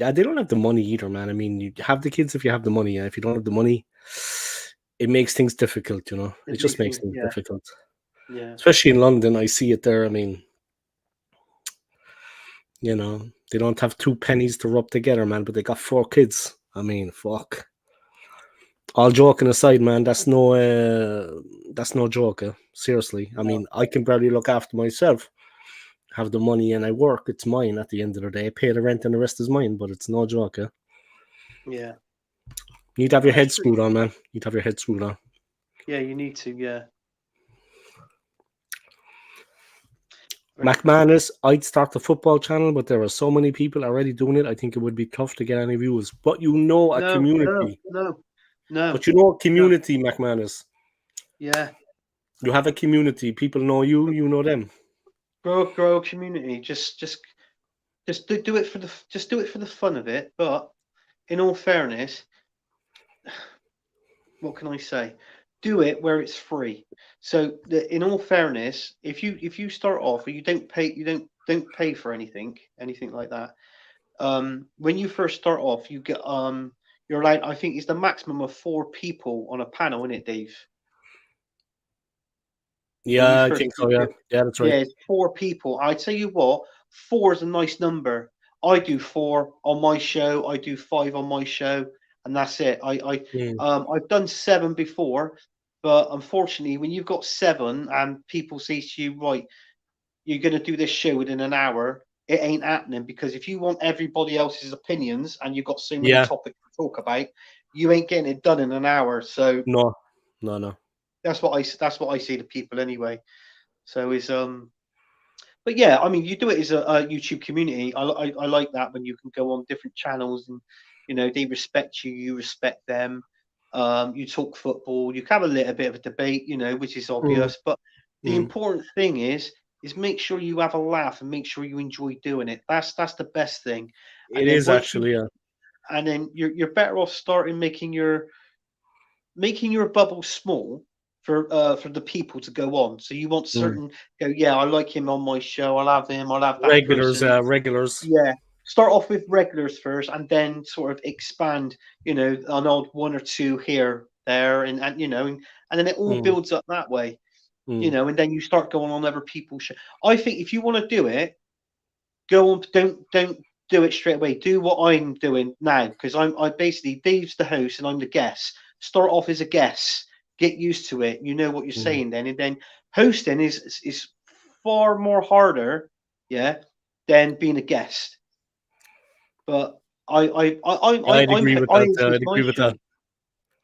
Yeah, they don't have the money either, man. I mean, you have the kids if you have the money. If you don't have the money, it makes things difficult, It just makes things difficult. Yeah. Especially in London, I see it there. I mean, they don't have 2 pennies to rub together, man, but they got 4 kids. I mean, fuck. All joking aside, man, that's no joke. Seriously. I mean, I can barely look after myself. Have the money and I work. It's mine at the end of the day. I pay the rent and the rest is mine, but it's no joke. Yeah. You need to have your head screwed on, man. You need to have your head screwed on. Yeah, you need to, yeah. McManus, I'd start the football channel, but there are so many people already doing it. I think it would be tough to get any views. But a community. No. No. But you know, community, McManus. Yeah. You have a community. People know you. You know them. Grow a community. Just do it for the fun of it. But in all fairness, what can I say? Do it where it's free. So in all fairness, if you start off and you don't pay for anything like that. When you first start off, you get you're allowed. I think it's the maximum of 4 people on a panel, isn't it, Dave? When you Yeah, I first, think so. Yeah, yeah, that's right. yeah, it's 4 people. I tell you what, 4 is a nice number. I do 4 on my show. I do 5 on my show, and that's it. Mm. I've done 7 before, but unfortunately, when you've got 7 and people say to you, right, you're going to do this show within an hour, it ain't happening, because if you want everybody else's opinions and you've got so many Yeah. topics to talk about, you ain't getting it done in an hour. So No, no. that's what I say to people anyway. So is but yeah, I mean, you do it as a YouTube community. I like that when you can go on different channels and they respect you, you respect them. You talk football, you can have a little bit of a debate, which is Mm, obvious. But the mm. important thing is make sure you have a laugh and make sure you enjoy doing it. That's the best thing. And It then is once you actually, yeah. and then you're better off starting making your bubble small for the people to go on. So you want Mm. certain go, yeah, I like him on my show. I'll have him. I'll have that Regulars, person. regulars. Yeah, start off with regulars first, and then sort of expand. An odd 1 or 2 here, there, and then it all Mm, builds up that way. mm. And then you start going on other people's show. I think if you want to do it, go on. Don't do it straight away. Do what I'm doing now, because I basically Dave's the host and I'm the guest. Start off as a guest, get used to it. You know what you're Mm. saying then, and then hosting is far more harder, yeah, than being a guest. But I'd agree with I that. host I'd my agree with show. that.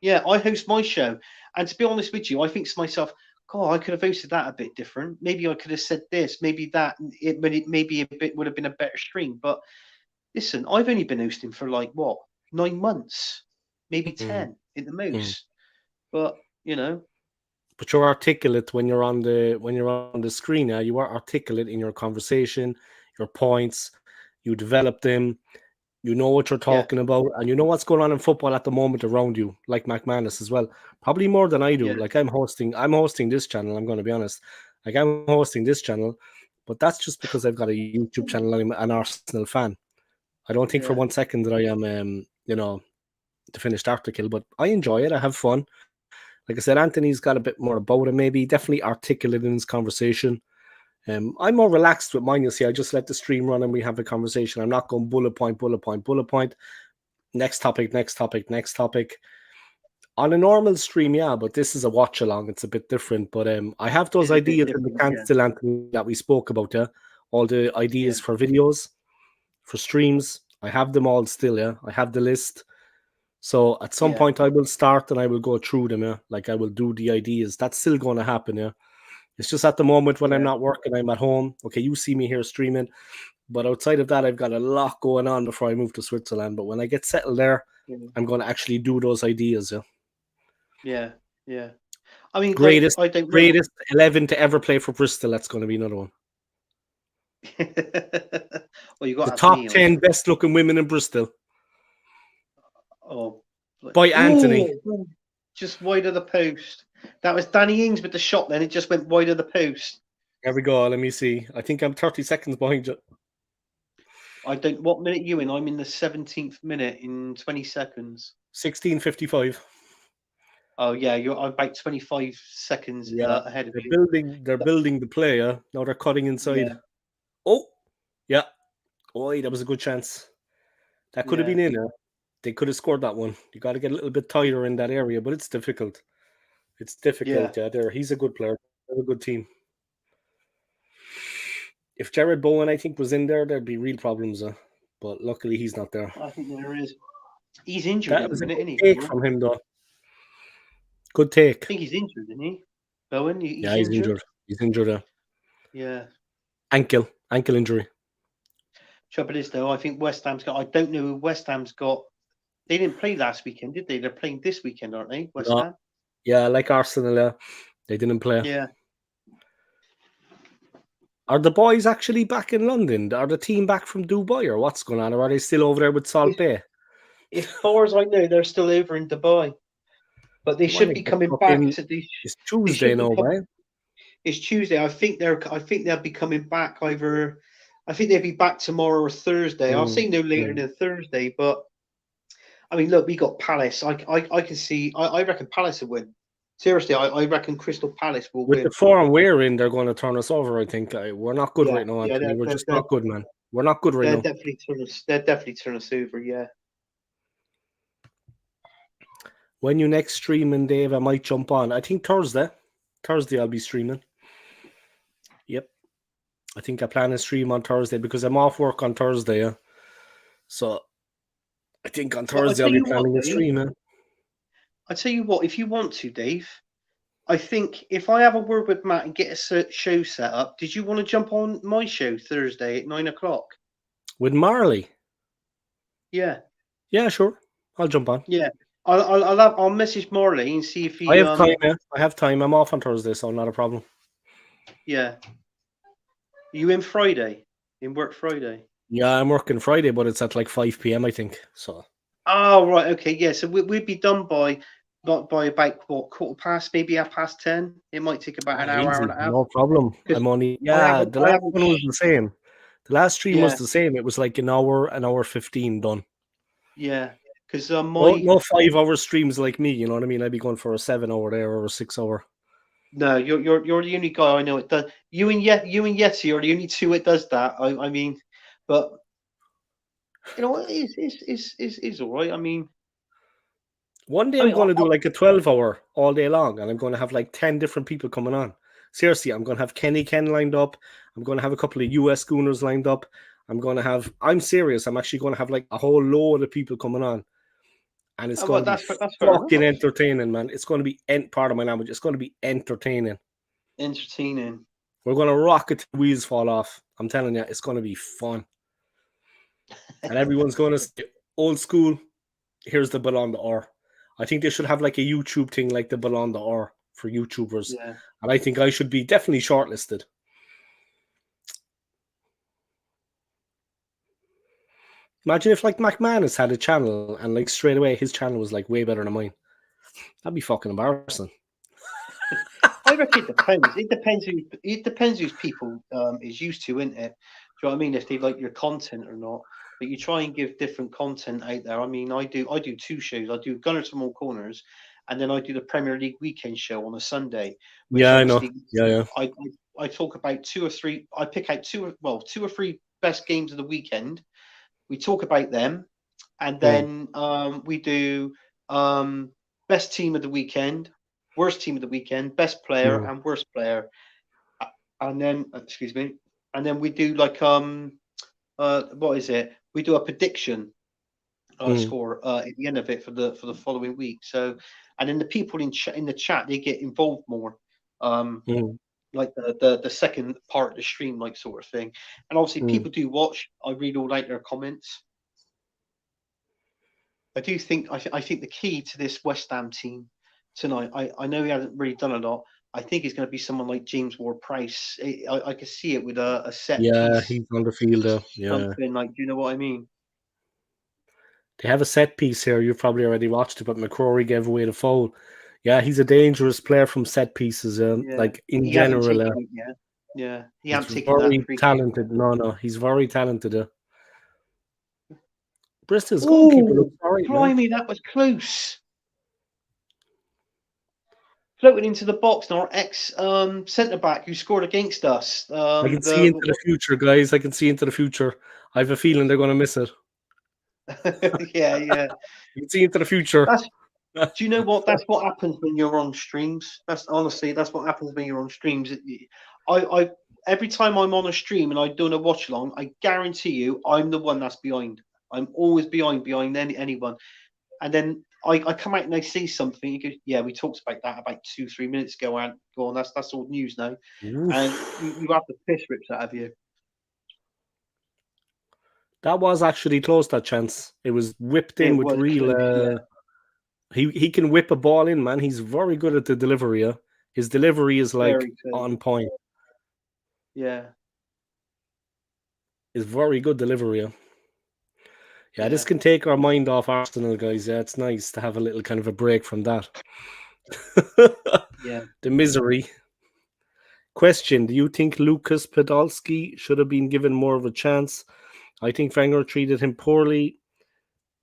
Yeah, I host my show, and to be honest with you, I think to myself, God, I could have hosted that a bit different. Maybe I could have said this, maybe that. Maybe a bit would have been a better stream. But listen, I've only been hosting for like what 9 months, maybe Mm, 10 at the mm. most. But But you're articulate when you're on the screen. Now you are articulate in your conversation, your points. You develop them. You know what you're yeah, talking about, and you know what's going on in football at the moment around you, like McManus as well. Probably more than I do. yeah, Like I'm hosting this channel. I'm going to be honest. Like I'm hosting this channel, but that's just because I've got a YouTube channel. I'm an Arsenal fan. I don't think for yeah, 1 second that I am, the finished article, but I enjoy it. I have fun. Like I said, Anthony's got a bit more about it. Maybe definitely articulate in his conversation. I'm more relaxed with mine. You see, I just let the stream run and we have a conversation. I'm not going bullet point, bullet point, bullet point. Next topic, next topic, next topic. On a normal stream, yeah, but this is a watch along. It's a bit different. But I have those it's a bit ideas in the different. can Yeah, still, Anthony, that we spoke about. Yeah, all the yeah, ideas for videos, for streams. I have them all still. Yeah, I have the list. So at some yeah, point, I will start and I will go through them. Yeah, like I will do the ideas. That's still going to happen. Yeah, it's just at the moment when I'm yeah. not working, I'm at home. Okay, you see me here streaming. But outside of that, I've got a lot going on before I move to Switzerland. But when I get settled there, Yeah, I'm going to actually do those ideas. Yeah. yeah, yeah. I mean, like, Greatest, I don't know. greatest 11 to ever play for Bristol. That's going to be another one. Well, you got The to have top me on 10 there. best looking women in Bristol Oh, by Anthony. just wide of the post. That was Danny Ings with the shot. Then it just went wide of the post. There we go. Let me see. I think I'm 30 seconds behind you. I don't. What minute you in? I'm in the 17th minute in 20 seconds. 16:55. Oh yeah, you're about 25 seconds Yeah. ahead of They're you. building. They're building the play. Yeah. Now they're cutting inside. Yeah, Oh, yeah. Oh, that was a good chance. That could have yeah, been in. They could have scored that one. You got to get a little bit tighter in that area, but it's difficult. It's yeah. difficult. Yeah, there. He's a good player. They have a good team. If Jared Bowen, I think, was in there, there'd be real problems. But luckily, he's not there. I think there is. He's injured That at the was a minute, good isn't he? take Bowen? from him, though. Good take. I think he's injured, isn't he? Bowen, Yeah, he's he's injured. injured. He's injured. Yeah. Ankle injury. Trouble is, though, I think West Ham's got. I don't know who West Ham's got They didn't play last weekend, did they? They're playing this weekend, aren't they? West No, Ham. yeah, like Arsenal, they didn't play. Yeah. Are the boys actually back in London? Are the team back from Dubai, or what's going on? Or are they still over there with Salt Bay? As far as I know, they're still over in Dubai, but they Well, should be coming back. it's They Tuesday should be now, right? It's Tuesday. I think they'll be coming back either. I think they'll be back tomorrow or Thursday. I'll say no later than Thursday. But I mean, look, we got Palace. I can see. I reckon Palace will win. Seriously, I reckon Crystal Palace will With win. the form we're in, they're going to turn us over. I think we're not good right now, Anthony. We're just not good, man. We're not good right now. They'll definitely turn us over. Yeah. When you next streaming, Dave, I might jump on. I think Thursday. Thursday I'll be streaming. Yep. I think I plan to stream on Thursday because I'm off work on Thursday. Yeah? So I think on Thursday I'll be planning a stream. I tell you what, if you want to, Dave, I think if I have a word with Matt and get a show set up, did you want to jump on my show Thursday at 9:00? With Marley? Yeah. Yeah, sure. I'll jump on. Yeah. I'll message Marley and see if he. I have time. Yeah. I have time. I'm off on Thursday, so not a problem. Yeah. You in Friday? In work Friday? Yeah, I'm working Friday, but it's at like 5 p.m. I think. So. Oh right, okay, yeah. So we'd be done by about what, 10:15, maybe 10:30. It might take about an hour and a half. No problem. I'm only the last one was the same. The last stream was the same. It was like an hour 15 done. Yeah, because no 5-hour streams like me. You know what I mean? I'd be going for a 7-hour there or a 6-hour. No, you're the only guy I know it does. You and Yeti are the only two it does that. I mean, but you know what? It's all right. I mean, one day I'm going to do like a 12-hour all day long, and I'm going to have like 10 different people coming on. Seriously, I'm going to have Kenny Ken lined up. I'm going to have a couple of US schooners lined up. I'm serious. I'm actually going to have like a whole load of people coming on. And it's going to be fucking entertaining, man. It's going to be part of my language. It's going to be entertaining. Entertaining. We're going to rock it till the wheels fall off. I'm telling you, it's going to be fun. And everyone's going to say, old school, here's the Ballon d'Or. I think they should have like a YouTube thing like the Ballon d'Or for YouTubers. Yeah. And I think I should be definitely shortlisted. Imagine if like McManus had a channel and like straight away his channel was like way better than mine. That'd be fucking embarrassing. I reckon it depends. It depends who's people is used to, isn't it? Do you know what I mean? If they like your content or not. But you try and give different content out there. I mean, I do 2 shows. I do Gunners from All Corners, and then I do the Premier League weekend show on a Sunday. Yeah, I know. Yeah. I talk about 2 or 3. I pick out 2 or 3 best games of the weekend. We talk about them, and then we do best team of the weekend, worst team of the weekend, best player, and worst player. And then, and then we do like what is it? We do a prediction score at the end of it for the following week. So, and then the people in the chat, they get involved more. Like the second part of the stream, like sort of thing. And obviously people do watch. I read all out their comments. I do think I think the key to this West Ham team tonight, I know he hasn't really done a lot. I think it's going to be someone like James Ward-Prowse. I can see it with a set piece. Yeah, he's on the field. Yeah. Something like, do you know what I mean? They have a set piece here. You've probably already watched it, but McCrory gave away the foul. Yeah, he's a dangerous player from set pieces. Like in general. Yeah, he he's hasn't taken very that talented. No, he's very talented. Bristol's goalkeeper looks all right, blimey, that was close. Floating into the box, and our ex centre back who scored against us. I can see into the future, guys. I can see into the future. I have a feeling they're going to miss it. yeah. You can see into the future. Do you know what? That's what happens when you're on streams. That's what happens when you're on streams. I every time I'm on a stream and I'm doing a watch along, I guarantee you, I'm the one that's behind. I'm always behind anyone. And then I come out and I see something. You go, yeah, we talked about that about 2-3 minutes ago. And go on, that's all news now. Oof. And you have the piss rips out of you. That was actually close, that chance. It was whipped in It with was real. close, yeah. He can whip a ball in, man. He's very good at the delivery. Yeah? His delivery is like Very close. on point. Yeah, It's very good delivery. Yeah? Yeah, this yeah, can take our mind off Arsenal, guys. Yeah, it's nice to have a little kind of a break from that. yeah. The misery. Question: do you think Lucas Podolski should have been given more of a chance? I think Wenger treated him poorly.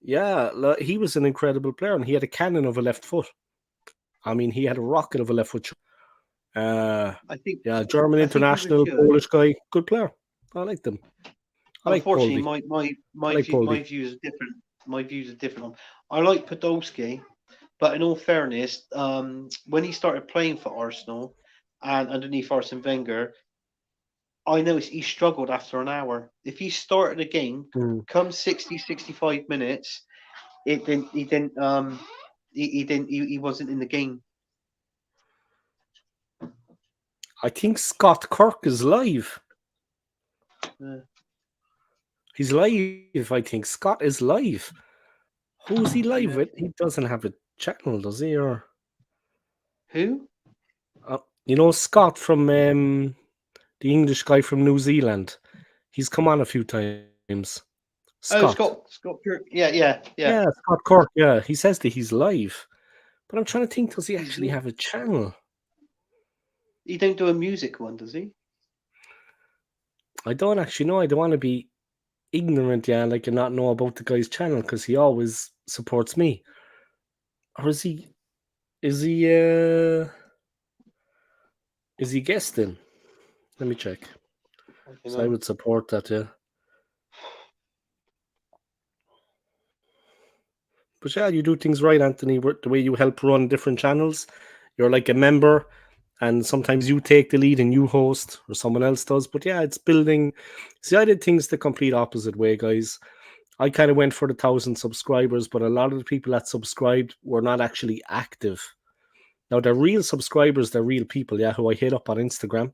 Yeah, he was an incredible player, and he had a cannon of a left foot. I mean, he had a rocket of a left foot. Uh, I think yeah, German I think he was international, good. Polish guy, good player. I liked him. I like Unfortunately, Poldy. my I like view my Poldy. views are different. My views are different. I like Podolski, but in all fairness, when he started playing for Arsenal and underneath Arsene Wenger, I noticed he struggled after an hour. If he started a game, Mm. come 60, 65 minutes, he wasn't in the game. I think Scott Kirk is live. Uh, He's live. I think Scott is live. Who's he live yeah. with? He doesn't have a channel, does he? Or Who? Scott from the English guy from New Zealand. He's come on a few times. Scott. Oh, Scott Kirk. Yeah, yeah, Yeah, yeah. Scott Kirk. Yeah, he says that he's live. But I'm trying to think, does he He's actually not. have a channel? He don't do a music one, does he? I don't actually know. I don't want to be ignorant, yeah, like and not know about the guy's channel because he always supports me. Or is he? Is he? Is he guesting? Let me check. I don't So I know. would support that, yeah. But yeah, you do things right, Anthony. The way you help run different channels, you're like a member, and sometimes you take the lead and you host, or someone else does. But yeah, it's building. See, I did things the complete opposite way, guys. I kind of went for the 1,000 subscribers, but a lot of the people that subscribed were not actually active. Now they're real subscribers, they're real people, yeah, who I hit up on Instagram.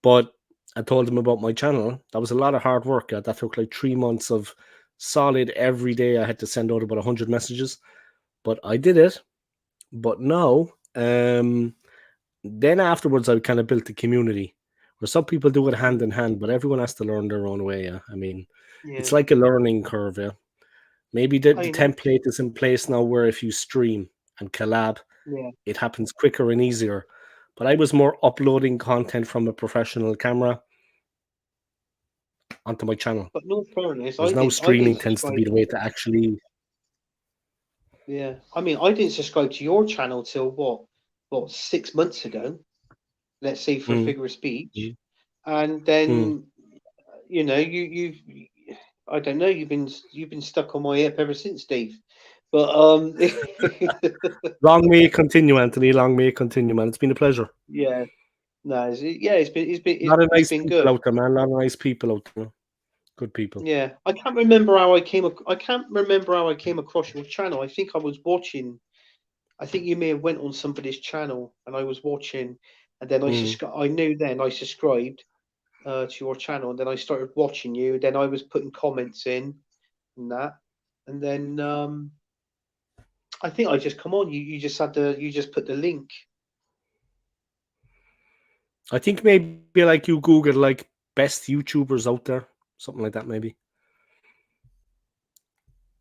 But I told them about my channel. That was a lot of hard work. Yeah. That took like 3 months of solid every day. I had to send out about 100 messages, but I did it. But now, then afterwards, I kind of built a community where some people do it hand in hand, but everyone has to learn their own way. Yeah. I mean, it's Yeah, like a learning curve. Yeah. Maybe the I know. template is in place now where if you stream and collab, Yeah, it happens quicker and easier. But I was more uploading content from a professional camera onto my channel. but no fairness, Whereas now I didn't streaming tends to subscribe. be the way to actually. Yeah, I mean, I didn't subscribe to your channel till what 6 months ago. Let's say for Mm, figure of speech, mm, and mm. then you I don't know, you've been stuck on my hip ever since, Dave. But Long may it continue, Anthony. Long may it continue, man. It's been a pleasure. yeah, no, yeah, A lot of it's nice been people good. out there, man. A lot of nice people out there. Good people. Yeah, I can't remember how I can't remember how I came across your channel. I think I was watching. I think you may have went on somebody's channel, and I was watching, and then Mm. I knew then I subscribed to your channel, and then I started watching you. Then I was putting comments in and that, and then I think I just come on. You just put the link. I think maybe like you Google like best YouTubers out there, something like that. Maybe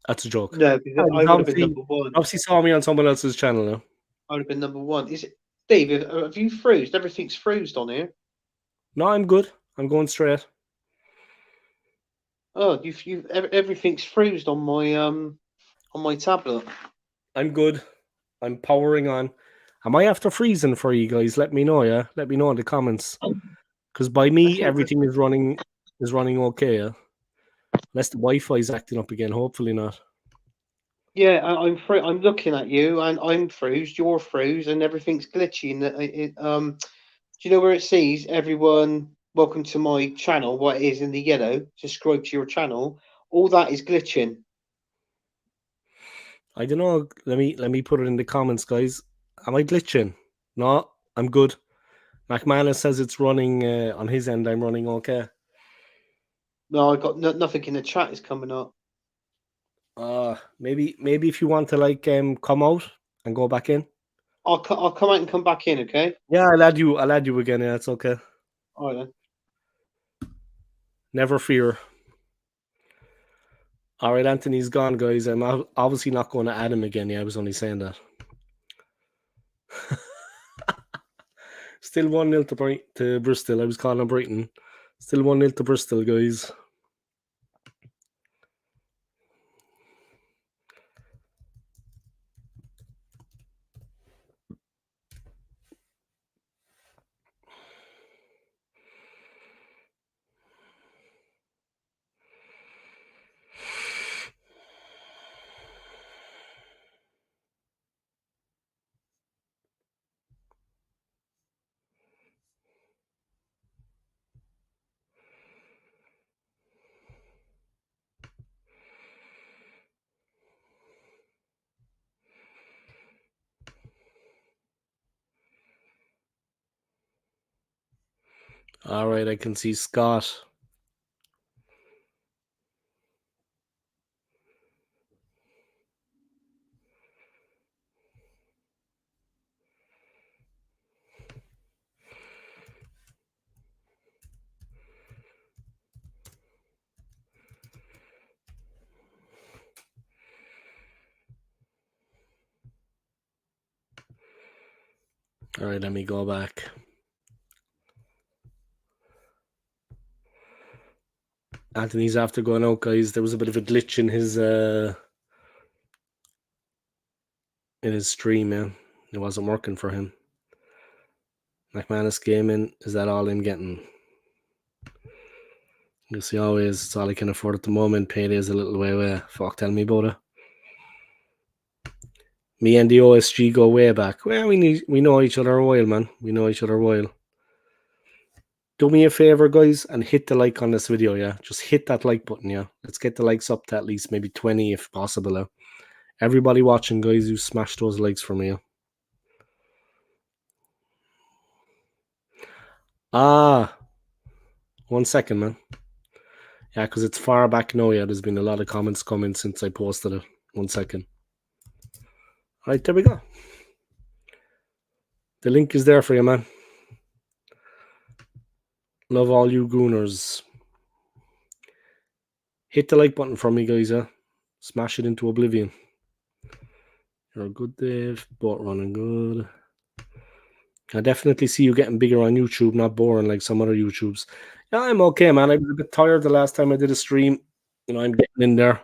that's a joke. No, Oh, because you I would have been obviously number one. obviously saw me on someone else's channel now. I would have been number one. Is it David? Have you froze? Everything's froze on here. No, I'm good. I'm going straight. Oh, everything's froze on my tablet. I'm good. I'm powering on. Am I after freezing for you guys? Let me know, yeah. Let me know in the comments. Because by I me, think that everything is running okay, yeah. Unless the Wi-Fi is acting up again. Hopefully not. yeah, I'm looking at you, and I'm froze. You're froze, and everything's glitchy. And do you know where it says everyone? Welcome to my channel. What it is in the yellow? Subscribe to your channel. All that is glitching. I don't know. Let me put it in the comments, guys. Am I glitching? No, I'm good. McManus says it's running on his end. I'm running okay. No, I got nothing in the chat is coming up. Maybe if you want to like come out and go back in. I'll come out and come back in, okay? Yeah, I'll add you again. Yeah, it's okay. All right then. Never fear. All right, Anthony's gone, guys. I'm obviously not going to add him again. Yeah, I was only saying that. Still 1-0 to Bristol. I was calling Brighton. Still 1-0 to Bristol, guys. All right, I can see Scott. All right, let me go back. Anthony's after going out, guys. There was a bit of a glitch in his stream, man. It wasn't working for him. McManus gaming, is that all I'm getting? You see, always it's all I can afford at the moment. Payday's a little way away. Fuck, tell me about it. Me and the OSG go way back. Well, we know each other a while, man. We know each other a while. Do me a favor, guys, and hit the like on this video, yeah? Just hit that like button, yeah? Let's get the likes up to at least maybe 20 if possible, yeah? Everybody watching, guys, you smash those likes for me, yeah? 1 second, man. Yeah, because it's far back now, yeah. There's been a lot of comments coming since I posted it. 1 second. All right, there we go. The link is there for you, man. Love all you gooners. Hit the like button for me, guys, yeah? Smash it into oblivion. You're good, Dave. Boat running good. I definitely see you getting bigger on YouTube, not boring like some other YouTubes. Yeah, I'm okay, man. I was a bit tired the last time I did a stream. You know, I'm getting in there.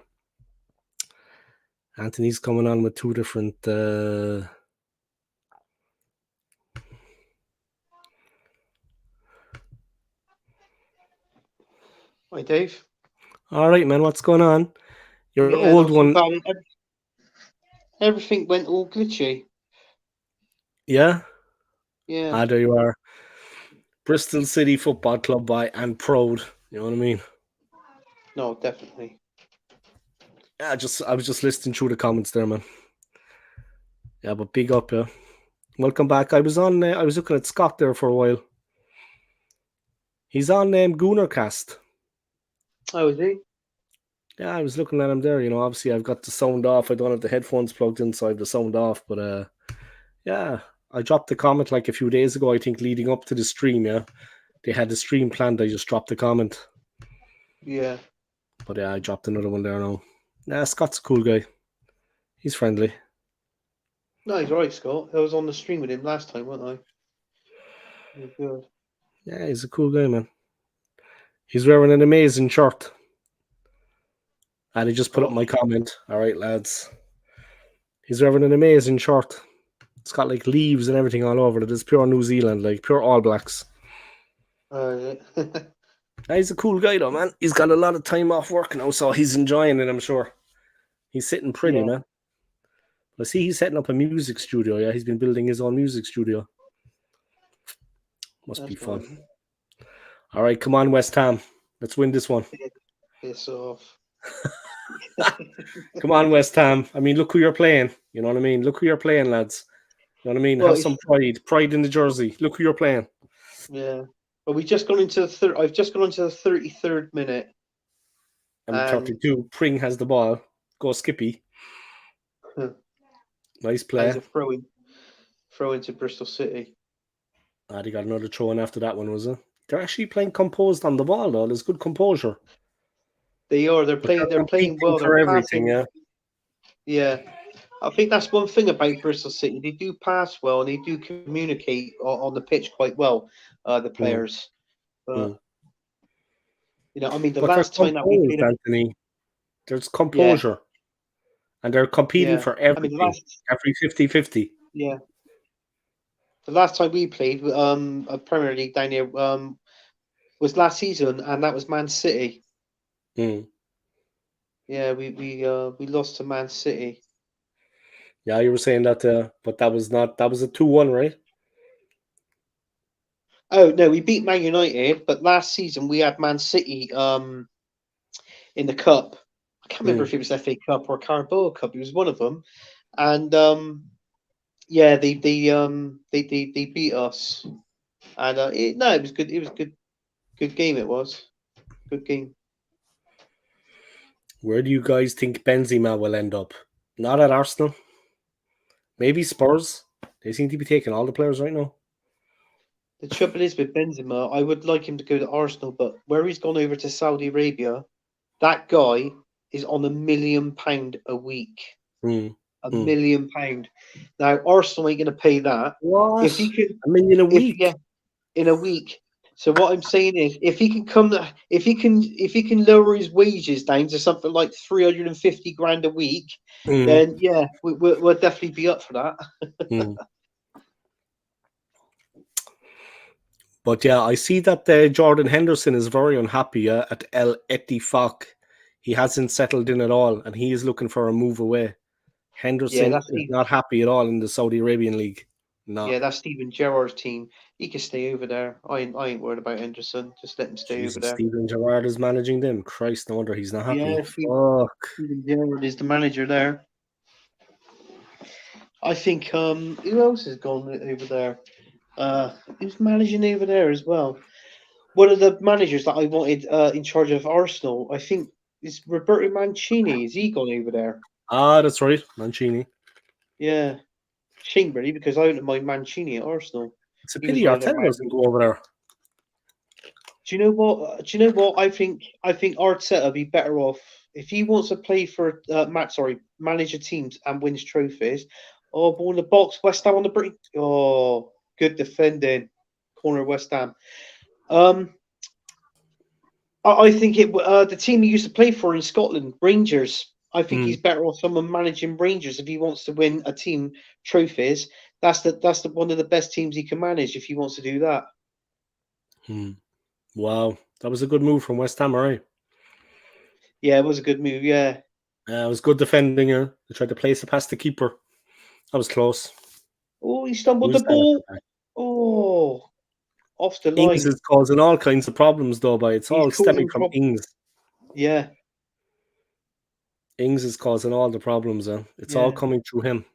Anthony's coming on with 2 different... Hi, Dave. All right, man. What's going on? Your Yeah, old one... Everything went all glitchy. Yeah? Yeah. There you are. Bristol City Football Club by and proud. You know what I mean? No, definitely. Yeah, I was just listening through the comments there, man. Yeah, but big up, yeah. Welcome back. I was looking at Scott there for a while. He's on Goonercast. Oh, is he? Yeah, I was looking at him there. You know, obviously I've got the sound off. I don't have the headphones plugged in, so I have the sound off. But yeah, I dropped the comment like a few days ago. I think leading up to the stream. Yeah, they had the stream planned. I just dropped the comment. Yeah. But yeah, I dropped another one there now. Nah, Scott's a cool guy. He's friendly. No, he's right, Scott. I was on the stream with him last time, wasn't I? He was good. Yeah, he's a cool guy, man. He's wearing an amazing shirt. And he just put up my comment. All right, lads. He's wearing an amazing shirt. It's got like leaves and everything all over it. It's pure New Zealand, like pure All Blacks. Yeah. He's a cool guy though, man. He's got a lot of time off work now, so he's enjoying it, I'm sure. He's sitting pretty, man. I see he's setting up a music studio, yeah. He's been building his own music studio. Must be fun. Nice. All right, come on, West Ham. Let's win this one. Piss off. Come on, West Ham. I mean, look who you're playing. You know what I mean? Look who you're playing, lads. You know what I mean? Well, have some pride. Pride in the jersey. Look who you're playing. Yeah. Well, we've just gone into I've just gone into the 33rd minute. I'm 32. Pring has the ball. Go Skippy. Nice play. He's a throw into Bristol City. They got another throw in after that one, was it? They're actually playing composed on the ball, though. There's good composure. They are. They're playing well. For They're everything, passing. Yeah. I think that's one thing about Bristol City. They do pass well and they do communicate on the pitch quite well, the players. But I mean, the last time that we played, Anthony, there's composure, and they're competing for everything. Every 50-50. Yeah. The last time we played, a Premier League down here, was last season, and that was Man City. Yeah, we lost to Man City. Yeah, you were saying that, but that was a 2-1, right? Oh no, we beat Man United, but last season we had Man City in the cup. I can't remember if it was FA Cup or Carabao Cup. It was one of them, and yeah, they beat us, and it was good. It was good game. It was good game. Where do you guys think Benzema will end up? Not at Arsenal. Maybe Spurs. They seem to be taking all the players right now. The trouble is with Benzema, I would like him to go to Arsenal, but where he's gone over to Saudi Arabia, that guy is on £1 million a week. £1 million. Now Arsenal ain't going to pay that. What? If he could, $1 million a week? In a week. So what I'm saying is, if he can lower his wages down to something like 350 grand a week, then yeah, we'll definitely be up for that. But yeah, I see that Jordan Henderson is very unhappy at El Ettifaq. He hasn't settled in at all, and he is looking for a move away. Henderson is not happy at all in the Saudi Arabian League. No. Yeah, that's Steven Gerrard's team. He can stay over there. I ain't worried about Henderson. Just let him stay over there. Steven Gerrard is managing them. Christ, no wonder he's not happy. Yeah, Steven Gerrard is the manager there. I think who else has gone over there? Who's managing over there as well? One of the managers that I wanted in charge of Arsenal, I think, is Roberto Mancini. Is he gone over there? That's right, Mancini. Yeah. Shame, really, because I wouldn't mind Mancini at Arsenal. It's a pity Arteta doesn't go over there. Do you know what? I think Arteta would be better off if he wants to play for manage a teams and wins trophies. Oh, ball in the box, West Ham on the brink. Oh, good defending, corner West Ham. I think the team he used to play for in Scotland, Rangers. I think he's better off someone managing Rangers if he wants to win a team trophies. That's the one of the best teams he can manage if he wants to do that. Wow, that was a good move from West Ham, all right? Yeah, it was a good move. Yeah, it was good defending. They tried to place it past the keeper. That was close. Oh, he stumbled the ball. Oh, off the line. Ings is causing all kinds of problems, though, but it's all stemming from Ings. Yeah. Ings is causing all the problems. It's all coming through him.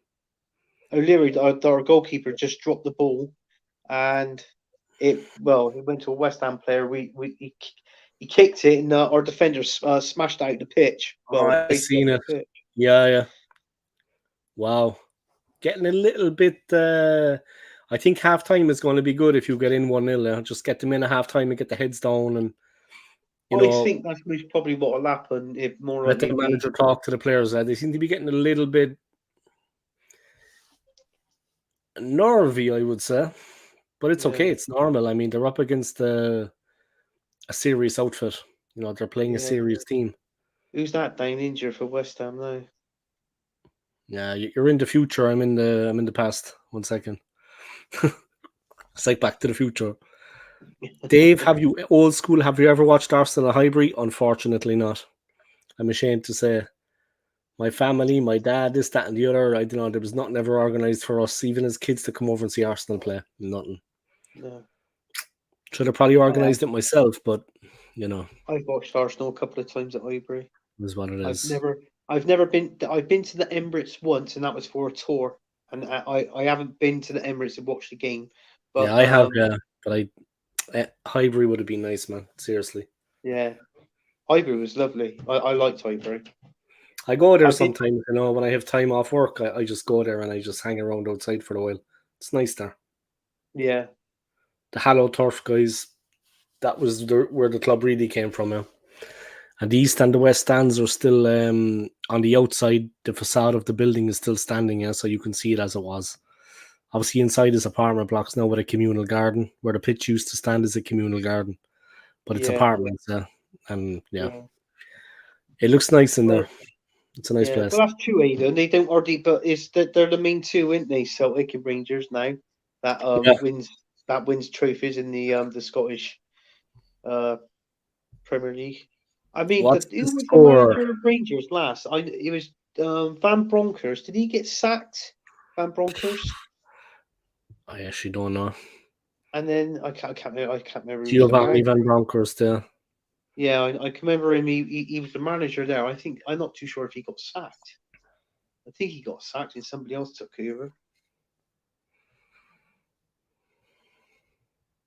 O'Leary, our goalkeeper, just dropped the ball, and it went to a West Ham player. He kicked it, and our defender smashed out the pitch. I've seen it. Yeah. Wow. Getting a little bit. I think halftime is going to be good if you get in 1-0. Just get them in at halftime and get the heads down, and I think that's probably what will happen. If more let the manager talk to the players. They seem to be getting a little bit nervy, I would say, but it's okay. It's normal. I mean, they're up against a serious outfit. They're playing a serious team. Who's that down injured for West Ham now? Yeah, you're in the future. I'm in the past. 1 second. It's like Back to the Future. Dave, have you ever watched Arsenal Highbury? Unfortunately not. I'm ashamed to say. My family, my dad, this, that, and the other, I don't know, there was nothing ever organised for us, even as kids, to come over and see Arsenal play. Nothing. No. Should have probably organised it myself, but, I've watched Arsenal a couple of times at Highbury. Is what it is. I've been to the Emirates once, and that was for a tour. And I haven't been to the Emirates and watched the game. But, I have, but Highbury would have been nice, man. Seriously. Yeah. Highbury was lovely. I liked Highbury. I go there I did. sometimes, when I have time off work, I just go there and I just hang around outside for a while. It's nice there. Yeah, The Hallow Turf guys, that was where the club really came from, yeah. And the east and the west stands are still on the outside. The facade of the building is still standing, yeah, so you can see it as it was. Obviously, inside is apartment blocks now with a communal garden. Where the pitch used to stand is a communal garden, but it's yeah, apartments, yeah. And yeah, yeah. it looks nice in there. Well, It's a nice yeah. place. Well, that's true, Aidan. They don't already, but it's that they're the main two, aren't they? Celtic and Rangers now. That Yeah. wins trophies in the Scottish uh Premier League. I mean, What's but the who was the score? manager of Rangers last? It was Van Bronckhorst. Did he get sacked? Van Bronckhorst, I actually don't know. and then I can't remember who was the Giovanni manager. Van Bronckhorst, yeah. Yeah, I can remember him. He was the manager there. I think I'm not too sure if he got sacked. I think he got sacked and somebody else took over.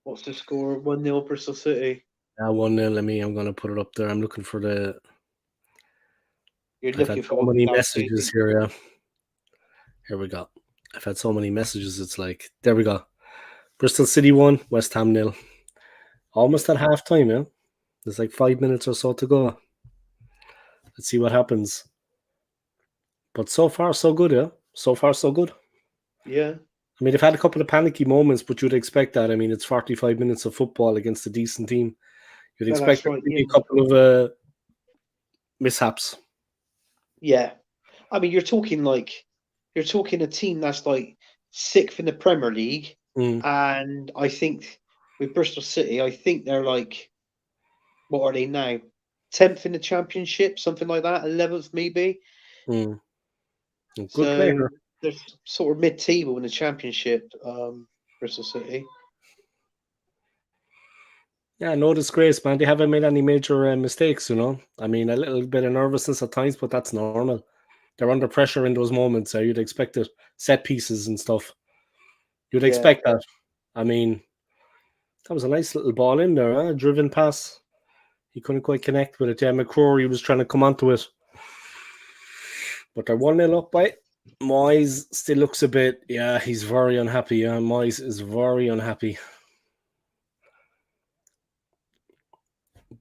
What's the score? 1-0 Bristol City. 1-0. I'm going to put it up there. I'm looking for the. You're I've had looking for so what many that messages Aidan. here, yeah. Here we go. I've had so many messages. It's like, there we go. Bristol City 1, West Ham 0. Almost at half time, yeah. There's like 5 minutes or so to go. Let's see what happens. But so far, so good, yeah. So far, so good. Yeah, I mean, they've had a couple of panicky moments, but you'd expect that. I mean, it's 45 minutes of football against a decent team. You'd no, expect that's there right. to be Yeah, a couple of mishaps. yeah. I mean, you're talking a team that's like sixth in the Premier League, Mm, and I think with Bristol City, I think they're like, what are they now? 10th in the Championship, something like that. 11th maybe. mm. Good So player. they're sort of mid-table in the Championship. Bristol City. Yeah, no disgrace, man. They haven't made any major mistakes, I mean, a little bit of nervousness at times, but that's normal. They're under pressure in those moments. So you'd expect it. Set pieces and stuff. You'd Yeah, expect that. I mean, that was a nice little ball in there, huh? Driven pass. He couldn't quite connect with it. Yeah, McCrory was trying to come onto it. But they're 1-0 up by. Moyes still looks a bit, yeah, he's very unhappy. Yeah, Moyes is very unhappy.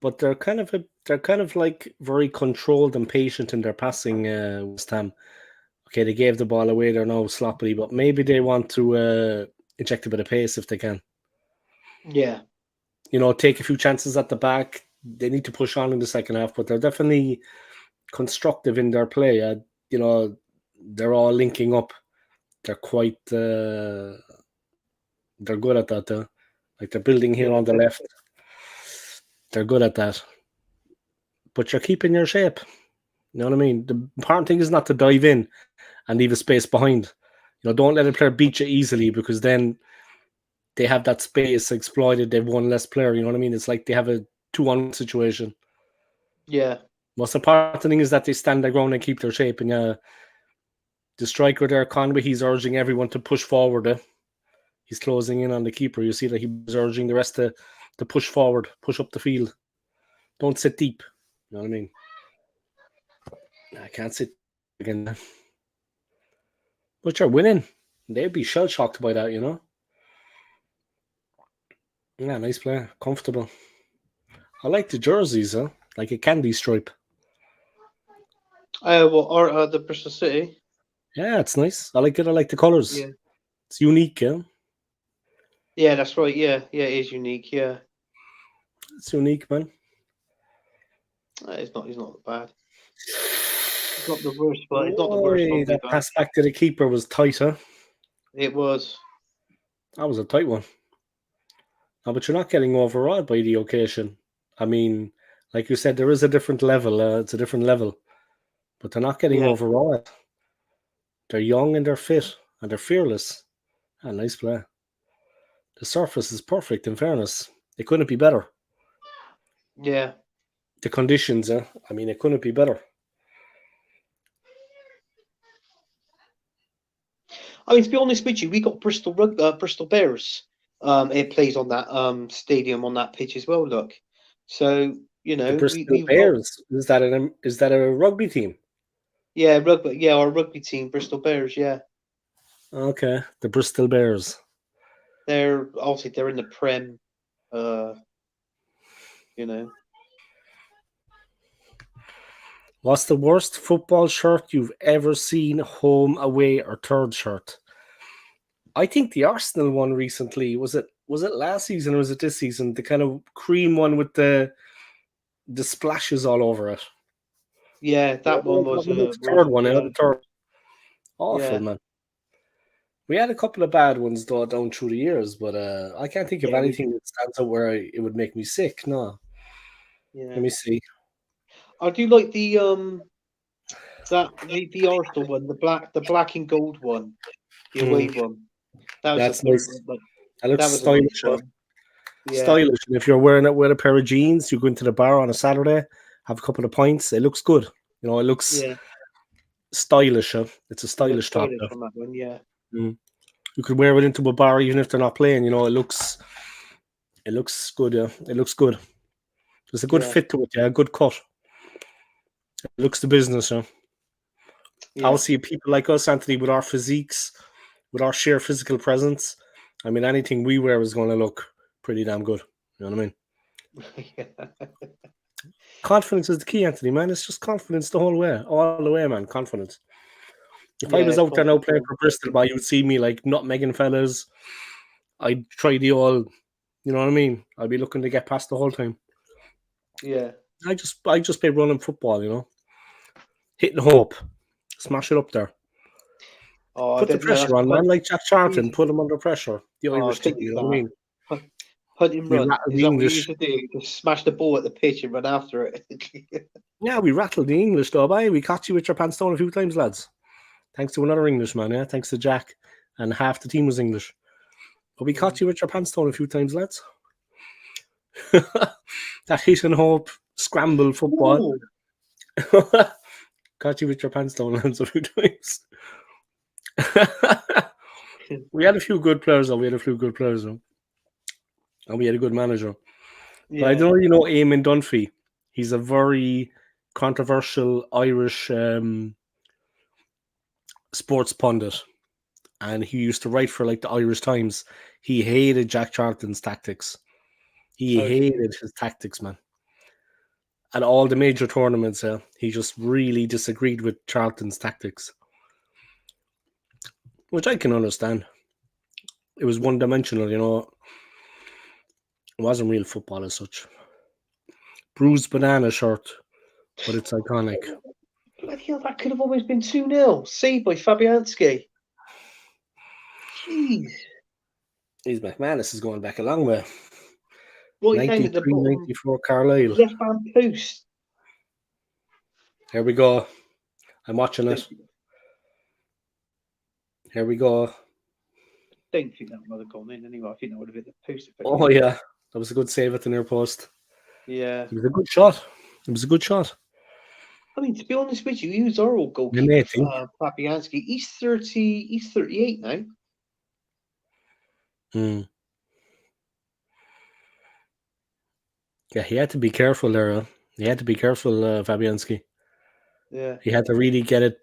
But they're kind of like very controlled and patient in their passing, West Ham. Okay, they gave the ball away, they're now sloppy, but maybe they want to inject a bit of pace if they can. yeah, Take a few chances at the back. They need to push on in the second half, but they're definitely constructive in their play. They're all linking up. They're quite. They're good at that. Like they're building here yeah, on the left. They're good at that. But you're keeping your shape. You know what I mean? The important thing is not to dive in and leave a space behind. Don't let a player beat you easily because then they have that space exploited. They've one less player. You know what I mean? It's like they have a 2-on situation. yeah, Most important thing is that they stand their ground and keep their shape. And the striker there, Conway, he's urging everyone to push forward. He's closing in on the keeper. You see that he's urging the rest to push forward, push up the field. Don't sit deep. You know what I mean? I can't sit again. But you're winning. They'd be shell shocked by that. Yeah, nice player. Comfortable. I like the jerseys, like a candy stripe. well, the Bristol City. Yeah, it's nice. I like it. I like the colours. Yeah, It's unique, yeah. yeah, that's right. Yeah, yeah, it is unique. Yeah, It's unique, man. it's not bad. It's not the worst, but it's not the worst Boy, one we've that had. pass back to the keeper was tight, huh? It was. That was a tight one. No, but you're not getting overawed by the occasion. I mean, like you said, there is a different level. It's a different level. But they're not getting Yeah, overawed. They're young and they're fit and they're fearless. Nice play. The surface is perfect, in fairness. It couldn't be better. yeah. The conditions, I mean, it couldn't be better. I mean, to be honest with you, we got Bristol Bears. It plays on that stadium on that pitch as well. Look, so The Bristol we've got Bears. Is that a rugby team? our rugby team, Bristol Bears. Yeah, Okay, the Bristol Bears. they're in the Prem. Uh, you know, What's the worst football shirt you've ever seen, home, away, or third shirt? I think the Arsenal one recently was it last season or was it this season? The kind of cream one with the splashes all over it. yeah, that one The third wasn't. one, the third. Awful, Yeah, man. We had a couple of bad ones though down through the years, but I can't think of yeah, we anything that stands out where it would make me sick. No, let yeah. me see. I do like the Arsenal one, the black and gold one, the away Mm, one. That was a that's very nice. like That looks that was a nice stylish. one. Yeah, Stylish. And if you're wearing it with a pair of jeans, you go into the bar on a Saturday, have a couple of pints. It looks good. It looks yeah. stylish. It's a It looks stylish top. stylish on that one. Yeah, Mm. You could wear it into a bar even if they're not playing. It looks good. Yeah, it looks good. There's a good yeah, fit to it. Yeah, a good cut. It looks the business. Yeah. yeah. Obviously, people like us, Anthony, with our physiques, with our sheer physical presence, I mean, anything we wear is going to look pretty damn good. You know what I mean? Yeah. Confidence is the key, Anthony, man. It's just confidence the whole way, all the way, man. Confidence. If I Yeah, was out there now playing confident. for Bristol, you would see me like nutmegging fellas. I'd try the all, you know what I mean? I'd be looking to get past the whole time. Yeah. I just play running football, hitting hope, smash it up there, Oh, I put the don't know. pressure That's on, man. Like Jack Charlton, he's, put him under pressure. The oh, I Irish team, couldn't do you know what I that. mean? Hunt, hunt and We run. rattled Is the that what you English. used to do? Just smash the ball at the pitch and run after it. Yeah, we rattled the English, though, boy. We caught you with your pants down a few times, lads. Thanks to another Englishman, yeah. Thanks to Jack, and half the team was English. But we caught Mm. you with your pants down a few times, lads. That hit and hope scramble football. Ooh. Caught you with your pants down, lads, a few times. We had a few good players, though. And we had a good manager. But I Yeah. don't know, Eamon Dunphy. He's a very controversial Irish sports pundit. And he used to write for like the Irish Times. He hated Jack Charlton's tactics. He Oh, did hated his tactics, man. At all the major tournaments, he just really disagreed with Charlton's tactics, which I can understand. It was one dimensional, It wasn't real football as such. Bruised banana shirt, but it's iconic. bloody hell, that could have always been 2-0. Saved by Fabianski. Jeez. He's McManus is going back a long way. Right down at the 93, bottom, 94 Carlisle. left hand post. Here we go. I'm watching Don't, it. Here we go. don't think that would have gone in anyway. I think that would have been the post. Oh, yeah. That was a good save at the near post. Yeah. It was a good shot. I mean, to be honest with you, he was our old goalkeeper, Amazing. Fabianski. He's 30. He's 38 now. Yeah, he had to be careful there. He had to be careful, Fabianski. Yeah. He had to really get it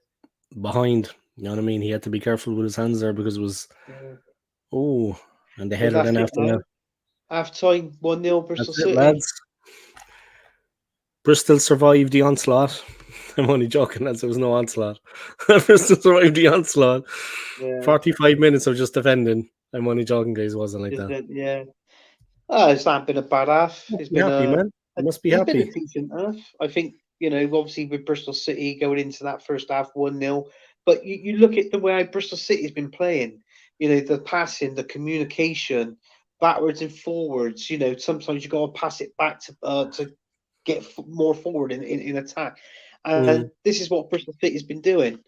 behind. You know what I mean? He had to be careful with his hands there because it was, and the Well, header that's then it after now. that. Half time, 1-0 Bristol That's it, City. lads. Bristol survived the onslaught. I'm only joking, lads. There was no onslaught. Bristol survived the onslaught. Yeah. 45 minutes of just defending. I'm only joking, guys. It wasn't like that. Yeah. It's not been a bad half. You It's must be been happy, man. You must be it's been a happy. decent half. I think, obviously with Bristol City going into that first half 1-0. But you look at the way Bristol City's been playing, the passing, the communication, backwards and forwards. Sometimes you got to pass it back to get more forward in attack. And this is what Bristol City's been doing,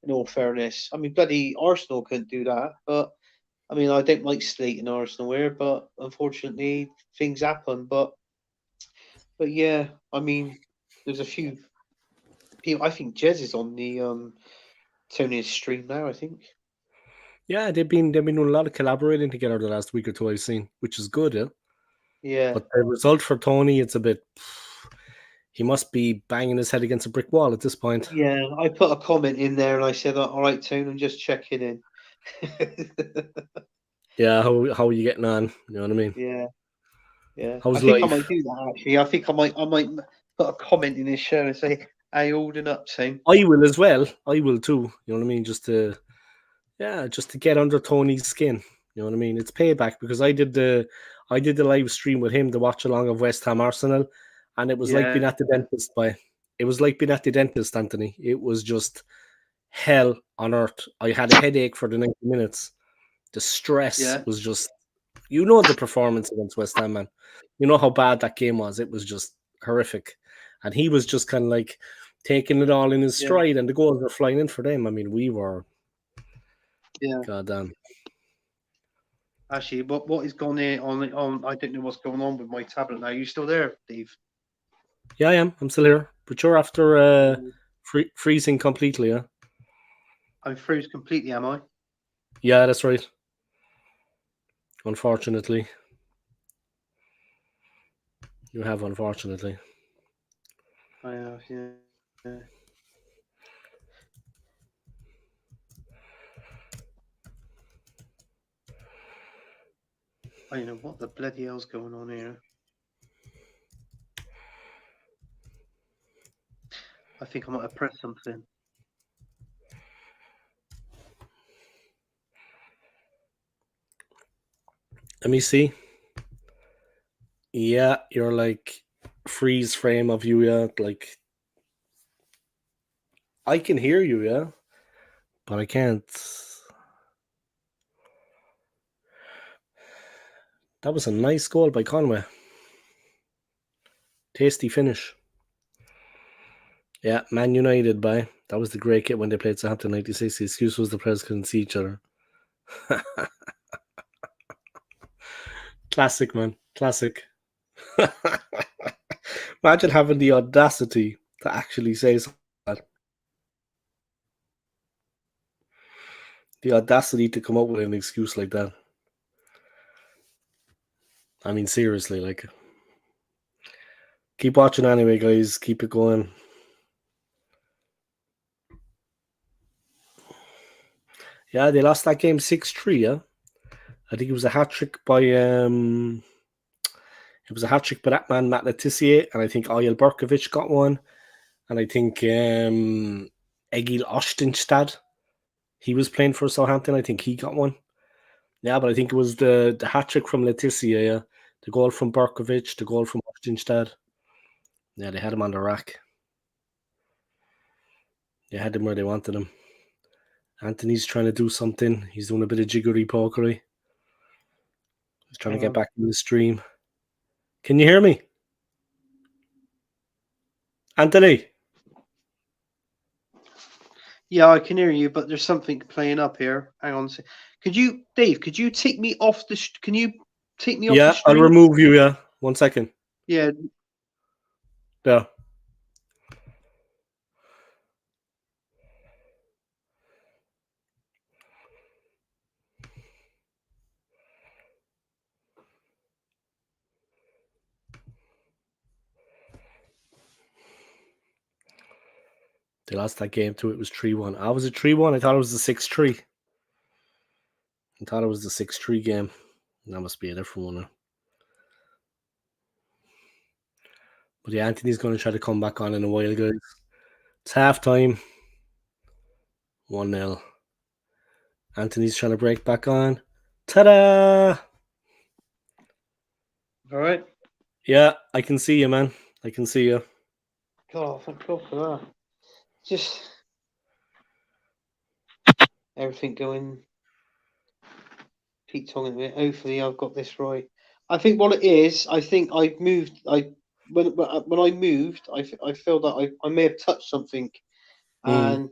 in all fairness. I mean, bloody Arsenal couldn't do that. But, I mean, I don't like slating Arsenal here, but unfortunately things happen. But yeah, I mean, there's a few people. I think Jez is on the Tony's stream now, I think. Yeah, they've been doing a lot of collaborating together the last week or two I've seen, which is good, yeah. Yeah. But the result for Tony, it's a bit. he must be banging his head against a brick wall at this point. Yeah, I put a comment in there and I said, "All right, Tone, I'm just checking in." Yeah, how are you getting on? You know what I mean? Yeah, yeah. I How's think I life? might do that actually. I think I might put a comment in this show and say, "How you holding up, Tone?" I will as well. I will too. You know what I mean? Just to get under Tony's skin. You know what I mean? It's payback because I did the live stream with him, the watch along of West Ham Arsenal, and it was like being Yeah, at the dentist. It was like being at the dentist, Anthony. It was just hell on earth. I had a headache for the 90 minutes. The stress yeah, was just, you know, the performance against West Ham, man. You know how bad that game was. It was just horrific. And he was just kind of like taking it all in his yeah, stride, and the goals were flying in for them. I mean, we were, yeah. goddamn. Actually, what is going on? I don't know what's going on with my tablet now. You still there, Dave? Yeah, I am. I'm still here. But you're after Mm. freezing completely, yeah? I'm froze completely, am I? Yeah, that's right. Unfortunately. You have, unfortunately. I have, yeah. Yeah. I don't know what the bloody hell's going on here. I think I might have pressed something. Let me see. Yeah, you're like freeze frame of you, yeah. Like, I can hear you, yeah, but I can't. That was a nice goal by Conway. Tasty finish. Yeah, Man United by. That was the great kit when they played Southampton 96. The excuse was the players couldn't see each other. Classic, man. Classic. Imagine having the audacity to actually say that. The audacity to come up with an excuse like that. I mean, seriously, like, keep watching anyway, guys. Keep it going. Yeah, they lost that game 6-3, yeah. I think it was a hat trick by that man, Matt Letitia, and I think Oyel Berkovic got one. And I think Egil Ostenstad, he was playing for Southampton. I think he got one. Yeah, but I think it was the hat trick from Letitia, yeah. The goal from Berkovic, the goal from Ostenstad. Yeah, they had him on the rack. They had him where they wanted him. Anthony's trying to do something. He's doing a bit of jiggery pokery. He's trying to Hang get on. back in the stream. Can you hear me? Anthony? Yeah, I can hear you, but there's something playing up here. Hang on. Dave? Could you take me off the? Can you take me off the Yeah, I'll stream? remove you, yeah. 1 second. Yeah. Yeah. They lost that game too. It was 3-1. I was a 3-1. I thought it was a 6-3. I thought it was the 6-3 game. That must be a different one. But yeah, Anthony's going to try to come back on in a while, guys. It's half time. 1-0. Anthony's trying to break back on. Ta-da! All right. Yeah, I can see you, man. I can see you. God, thank God for that. Just everything going. Keep talking a bit. Hopefully, I've got this right. I think what it is, I think I've moved. When I moved, I feel that I may have touched something, Mm. and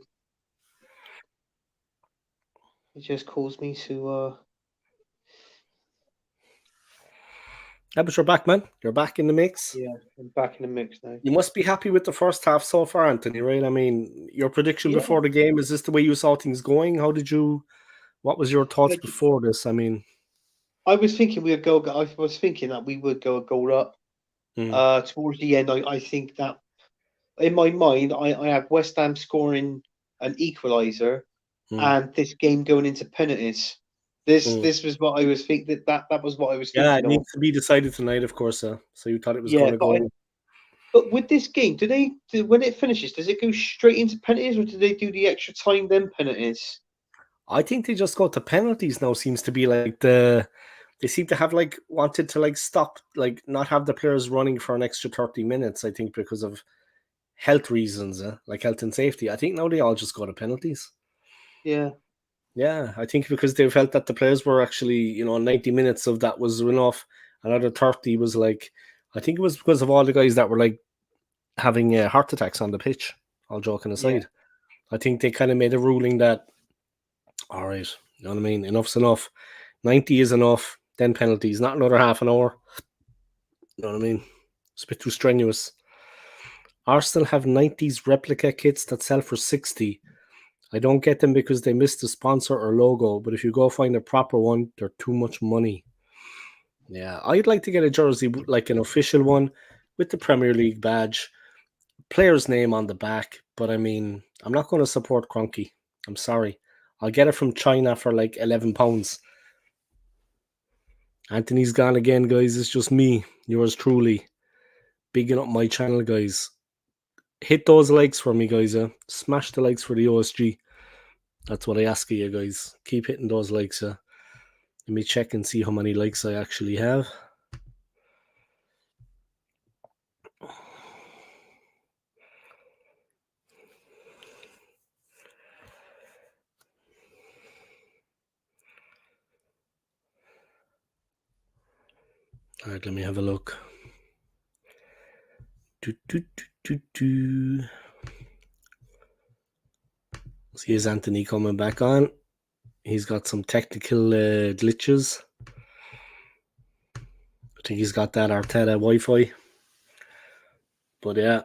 it just caused me to. Yeah, but you're back, man. You're back in the mix. Yeah, I'm back in the mix now. You must be happy with the first half so far, Anthony, right? I mean, your prediction Yeah, before the game, is this the way you saw things going? What was your thoughts before this? I mean, I was thinking we would go. I was thinking that we would go a goal up. mm, Towards the end, I think that in my mind, I have West Ham scoring an equaliser Mm. and this game going into penalties. This Mm. this was what I was thinking. That was what I was Yeah, it thinking of. needs to be decided tonight, of course. So you thought it was going Yeah, to go? but with this game, when it finishes, does it go straight into penalties, or do they do the extra time then penalties? I think they just go to penalties now. Seems to be like they seem to have like wanted to like stop, like not have the players running for an extra 30 minutes. I think because of health reasons, like health and safety. I think now they all just go to penalties. Yeah, Yeah, I think because they felt that the players were actually, 90 minutes of that was enough. Another 30 was like, I think it was because of all the guys that were like having heart attacks on the pitch. All joking yeah, aside, I think they kind of made a ruling that, all right, you know what I mean? Enough's enough. 90 is enough. Then penalties, not another half an hour. You know what I mean? It's a bit too strenuous. Arsenal have 90s replica kits that sell for 60. I don't get them because they missed the sponsor or logo, but if you go find a proper one, they're too much money. Yeah, I'd like to get a jersey, like an official one with the Premier League badge, player's name on the back. But I mean, I'm not going to support Cronky. I'm sorry. I'll get it from China for like £11. Anthony's gone again, guys. It's just me, yours truly, bigging up my channel, guys. Hit those likes for me, guys. Smash the likes for the OSG. That's what I ask of you, guys. Keep hitting those likes. Let me check and see how many likes I actually have. All right, let me have a look. See, is Anthony coming back on? He's got some technical glitches. I think he's got that Arteta Wi-Fi. But yeah,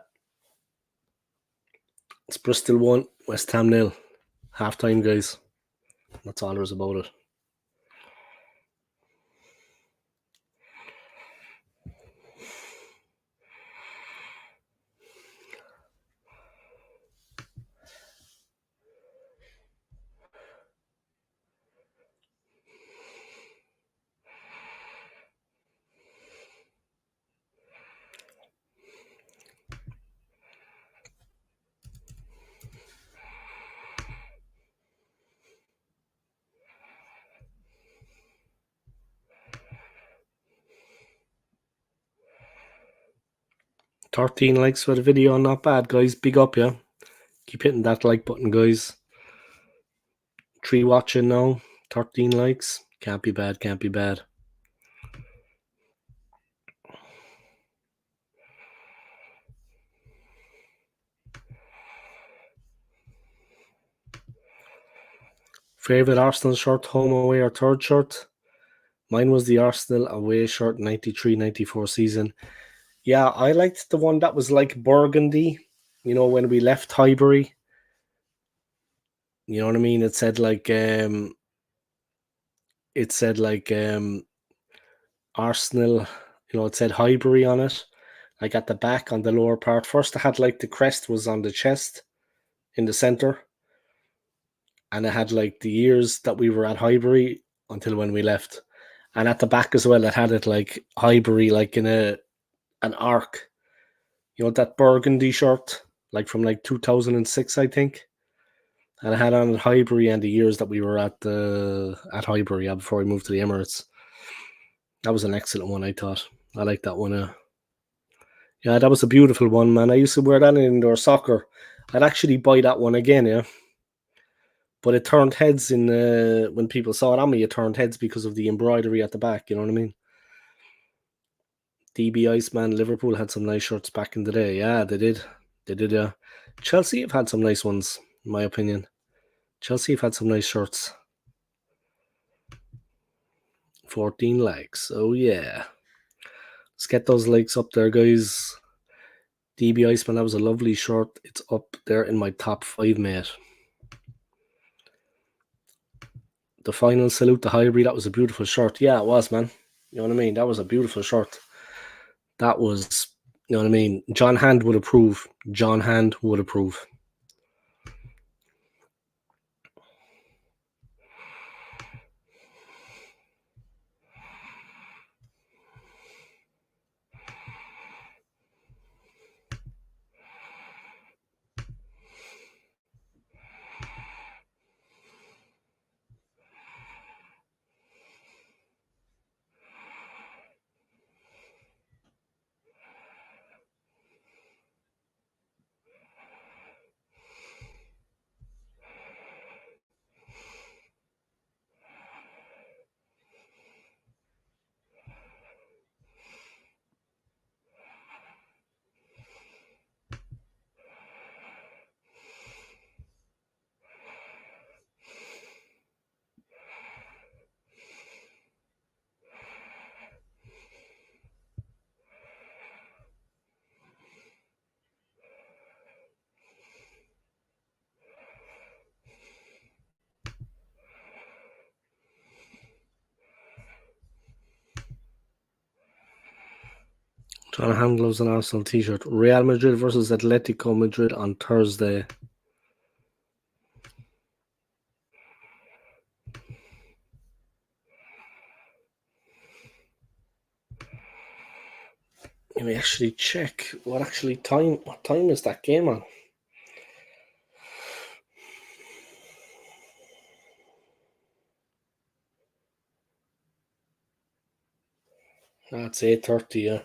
it's Bristol 1, West Ham 0. Half time, guys. That's all there is about it. $13 likes for the video, not bad, guys. Big up, yeah. Keep hitting that like button, guys. 3 watching now, 13 likes. Can't be bad, can't be bad. Favorite Arsenal shirt, home, away, or third shirt? Mine was the Arsenal away shirt, 93-94 season. Yeah, I liked the one that was like burgundy, when we left Highbury. You know what I mean? It said like Arsenal, it said Highbury on it. Like at the back on the lower part. First, I had like the crest was on the chest in the center, and it had like the years that we were at Highbury until when we left. And at the back as well, it had it like Highbury, like in an arc. That burgundy shirt, like from like 2006, I think. And I had on at Highbury and the years that we were at Highbury before we moved to the Emirates. That was an excellent one, I thought. I like that one. Yeah, that was a beautiful one, man. I used to wear that in indoor soccer. I'd actually buy that one again, yeah. But it turned heads when people saw it on me. It turned heads because of the embroidery at the back. You know what I mean? DB Iceman, Liverpool had some nice shirts back in the day. Yeah, they did. They did, yeah. Chelsea have had some nice ones, in my opinion. Chelsea have had some nice shirts. 14 likes. Oh, yeah. Let's get those likes up there, guys. DB Iceman, that was a lovely shirt. It's up there in my top 5, mate. The final salute to Highbury, that was a beautiful shirt. Yeah, it was, man. You know what I mean? That was a beautiful shirt. That was, You know what I mean? John Hand would approve. John Hand would approve. John Hand loves an Arsenal t-shirt. Real Madrid versus Atletico Madrid on Thursday. Let me actually check what time is that game on? It's 8:30, yeah.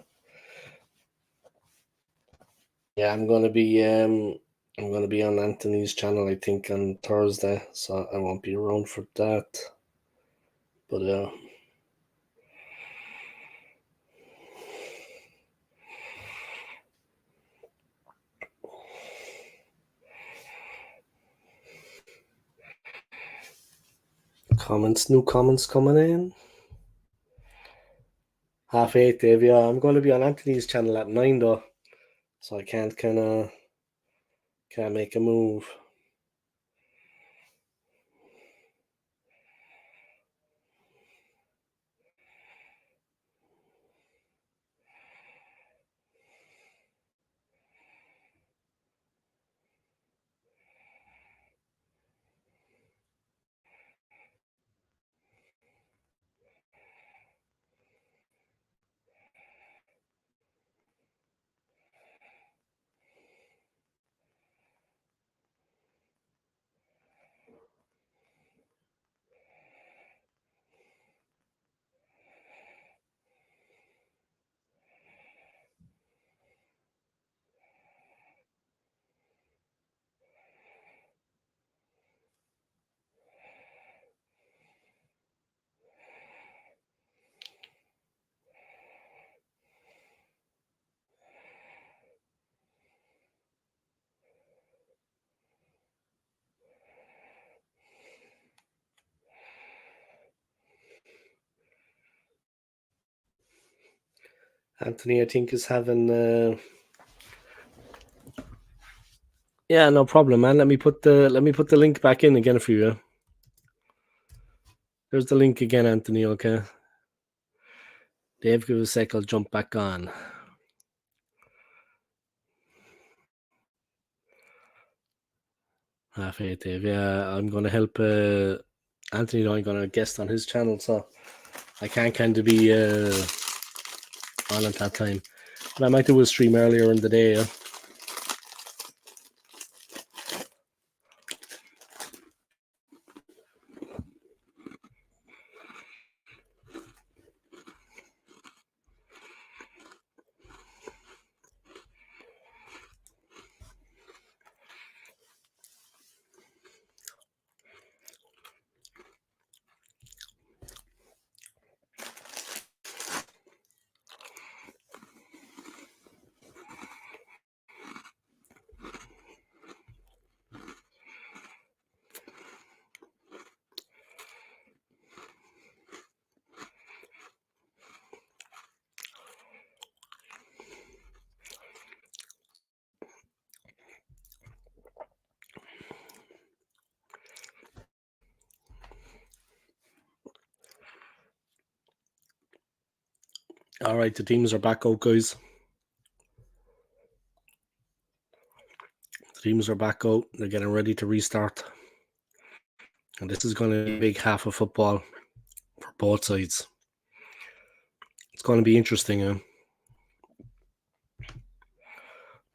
Yeah, I'm gonna be on Anthony's channel, I think, on Thursday, so I won't be around for that. But new comments coming in. 8:30, Dave. Yeah, I'm going to be on Anthony's channel at 9 though, so I can't make a move. Anthony, I think, is having. Yeah, no problem, man. Let me put the link back in again for you. There's the link again, Anthony. Okay. Dave, give a sec. I'll jump back on. Half 8, Dave. Yeah, I'm going to help Anthony. I'm going to guest on his channel, so I can't kind of be on at that time. But I might do a stream earlier in the day. Yeah? All right, the teams are back out, guys. Teams are back out. They're getting ready to restart. And this is going to be a big half of football for both sides. It's going to be interesting.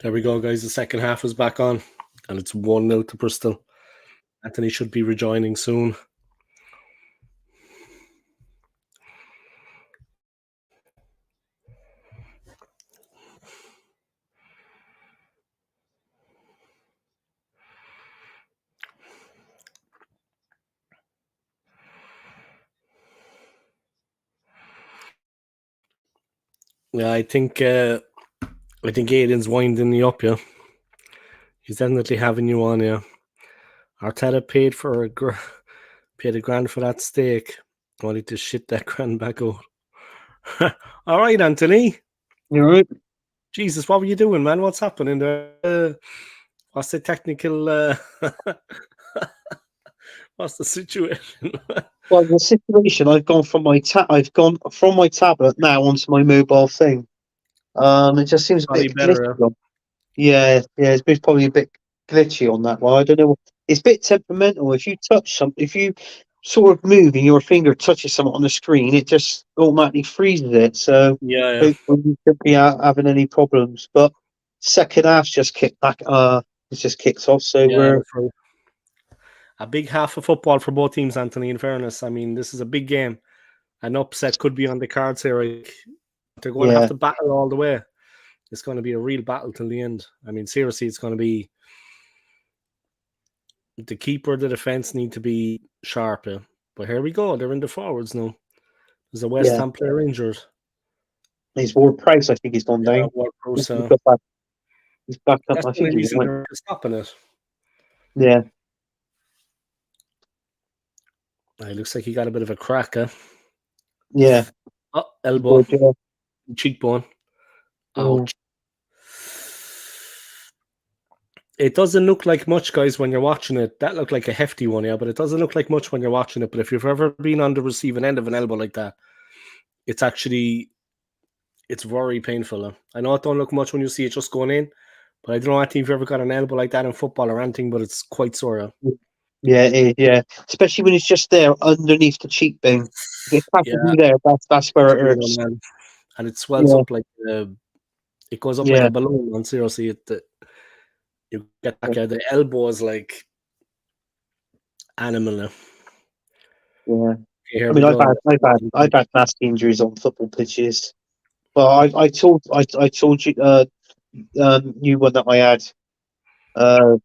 There we go, guys. The second half is back on. And it's 1-0 to Bristol. Anthony should be rejoining soon. Yeah, I think Aiden's winding me up, yeah. He's definitely having you on, yeah. Arteta paid a grand for that steak. Only to shit that grand back out. All right, Anthony. You right? Jesus, what were you doing, man? What's happening there? What's the technical? What's the situation? Well, the situation, I've gone from my tablet now onto my mobile thing. It just seems a Probably bit better. glitchy. It's probably a bit glitchy on that one. I don't know. It's a bit temperamental. If you touch something, if you sort of move and your finger touches something on the screen, it just automatically freezes it. So Yeah. hopefully you shouldn't be having any problems. But second half's just kicked back. It's just kicked off. So we're Right. A big half of football for both teams, Anthony, in fairness. I mean, this is a big game. An upset could be on the cards here. They're going to have to battle all the way. It's going to be a real battle till the end. I mean, seriously, it's going to be the keeper, the defense need to be sharp. Yeah. But here we go. They're in the forwards now. There's a West Ham player injured. He's Ward Price, I think he's gone down. Ward-Prowse, he's back up. that's I the think only he's reason they're stopping it. Yeah. It looks like he got a bit of a crack, huh? Yeah. Oh, elbow. Good, Cheekbone. Ouch. It doesn't look like much, guys, when you're watching it. That looked like a hefty one, yeah, but it doesn't look like much when you're watching it. But if you've ever been on the receiving end of an elbow like that, it's very painful. Huh? I know it don't look much when you see it just going in, but I don't know if you've ever got an elbow like that in football or anything, but it's quite sore. Huh? Yeah, it is, yeah. Especially when it's just there underneath the cheekbone. If it's practically there, that's where it hurts. Man. And it swells up like it goes up like a balloon. And seriously, you get back the elbow is like animal. Yeah. I mean, I've had nasty injuries on football pitches. But I told you you one that I had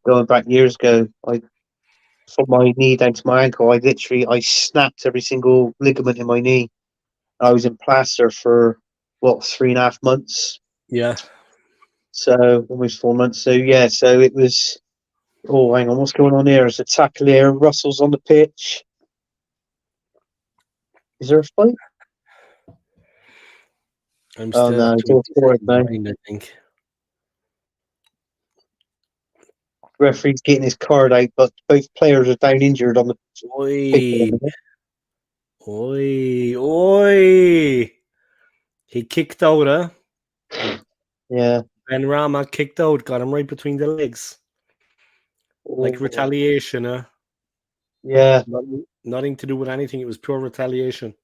going back years ago. From my knee down to my ankle, I snapped every single ligament in my knee. I was in plaster for 3.5 months. Yeah. So almost 4 months. So so it was. Oh, hang on, what's going on here? There's a tackle here. Russell's on the pitch. Is there a fight? I'm still no, it's all forward now. I think. Referee's getting his card out, but both players are down injured on the Oi. He kicked out, huh? Yeah. Benrahma kicked out, got him right between the legs. Like retaliation, huh? Yeah. Nothing to do with anything. It was pure retaliation.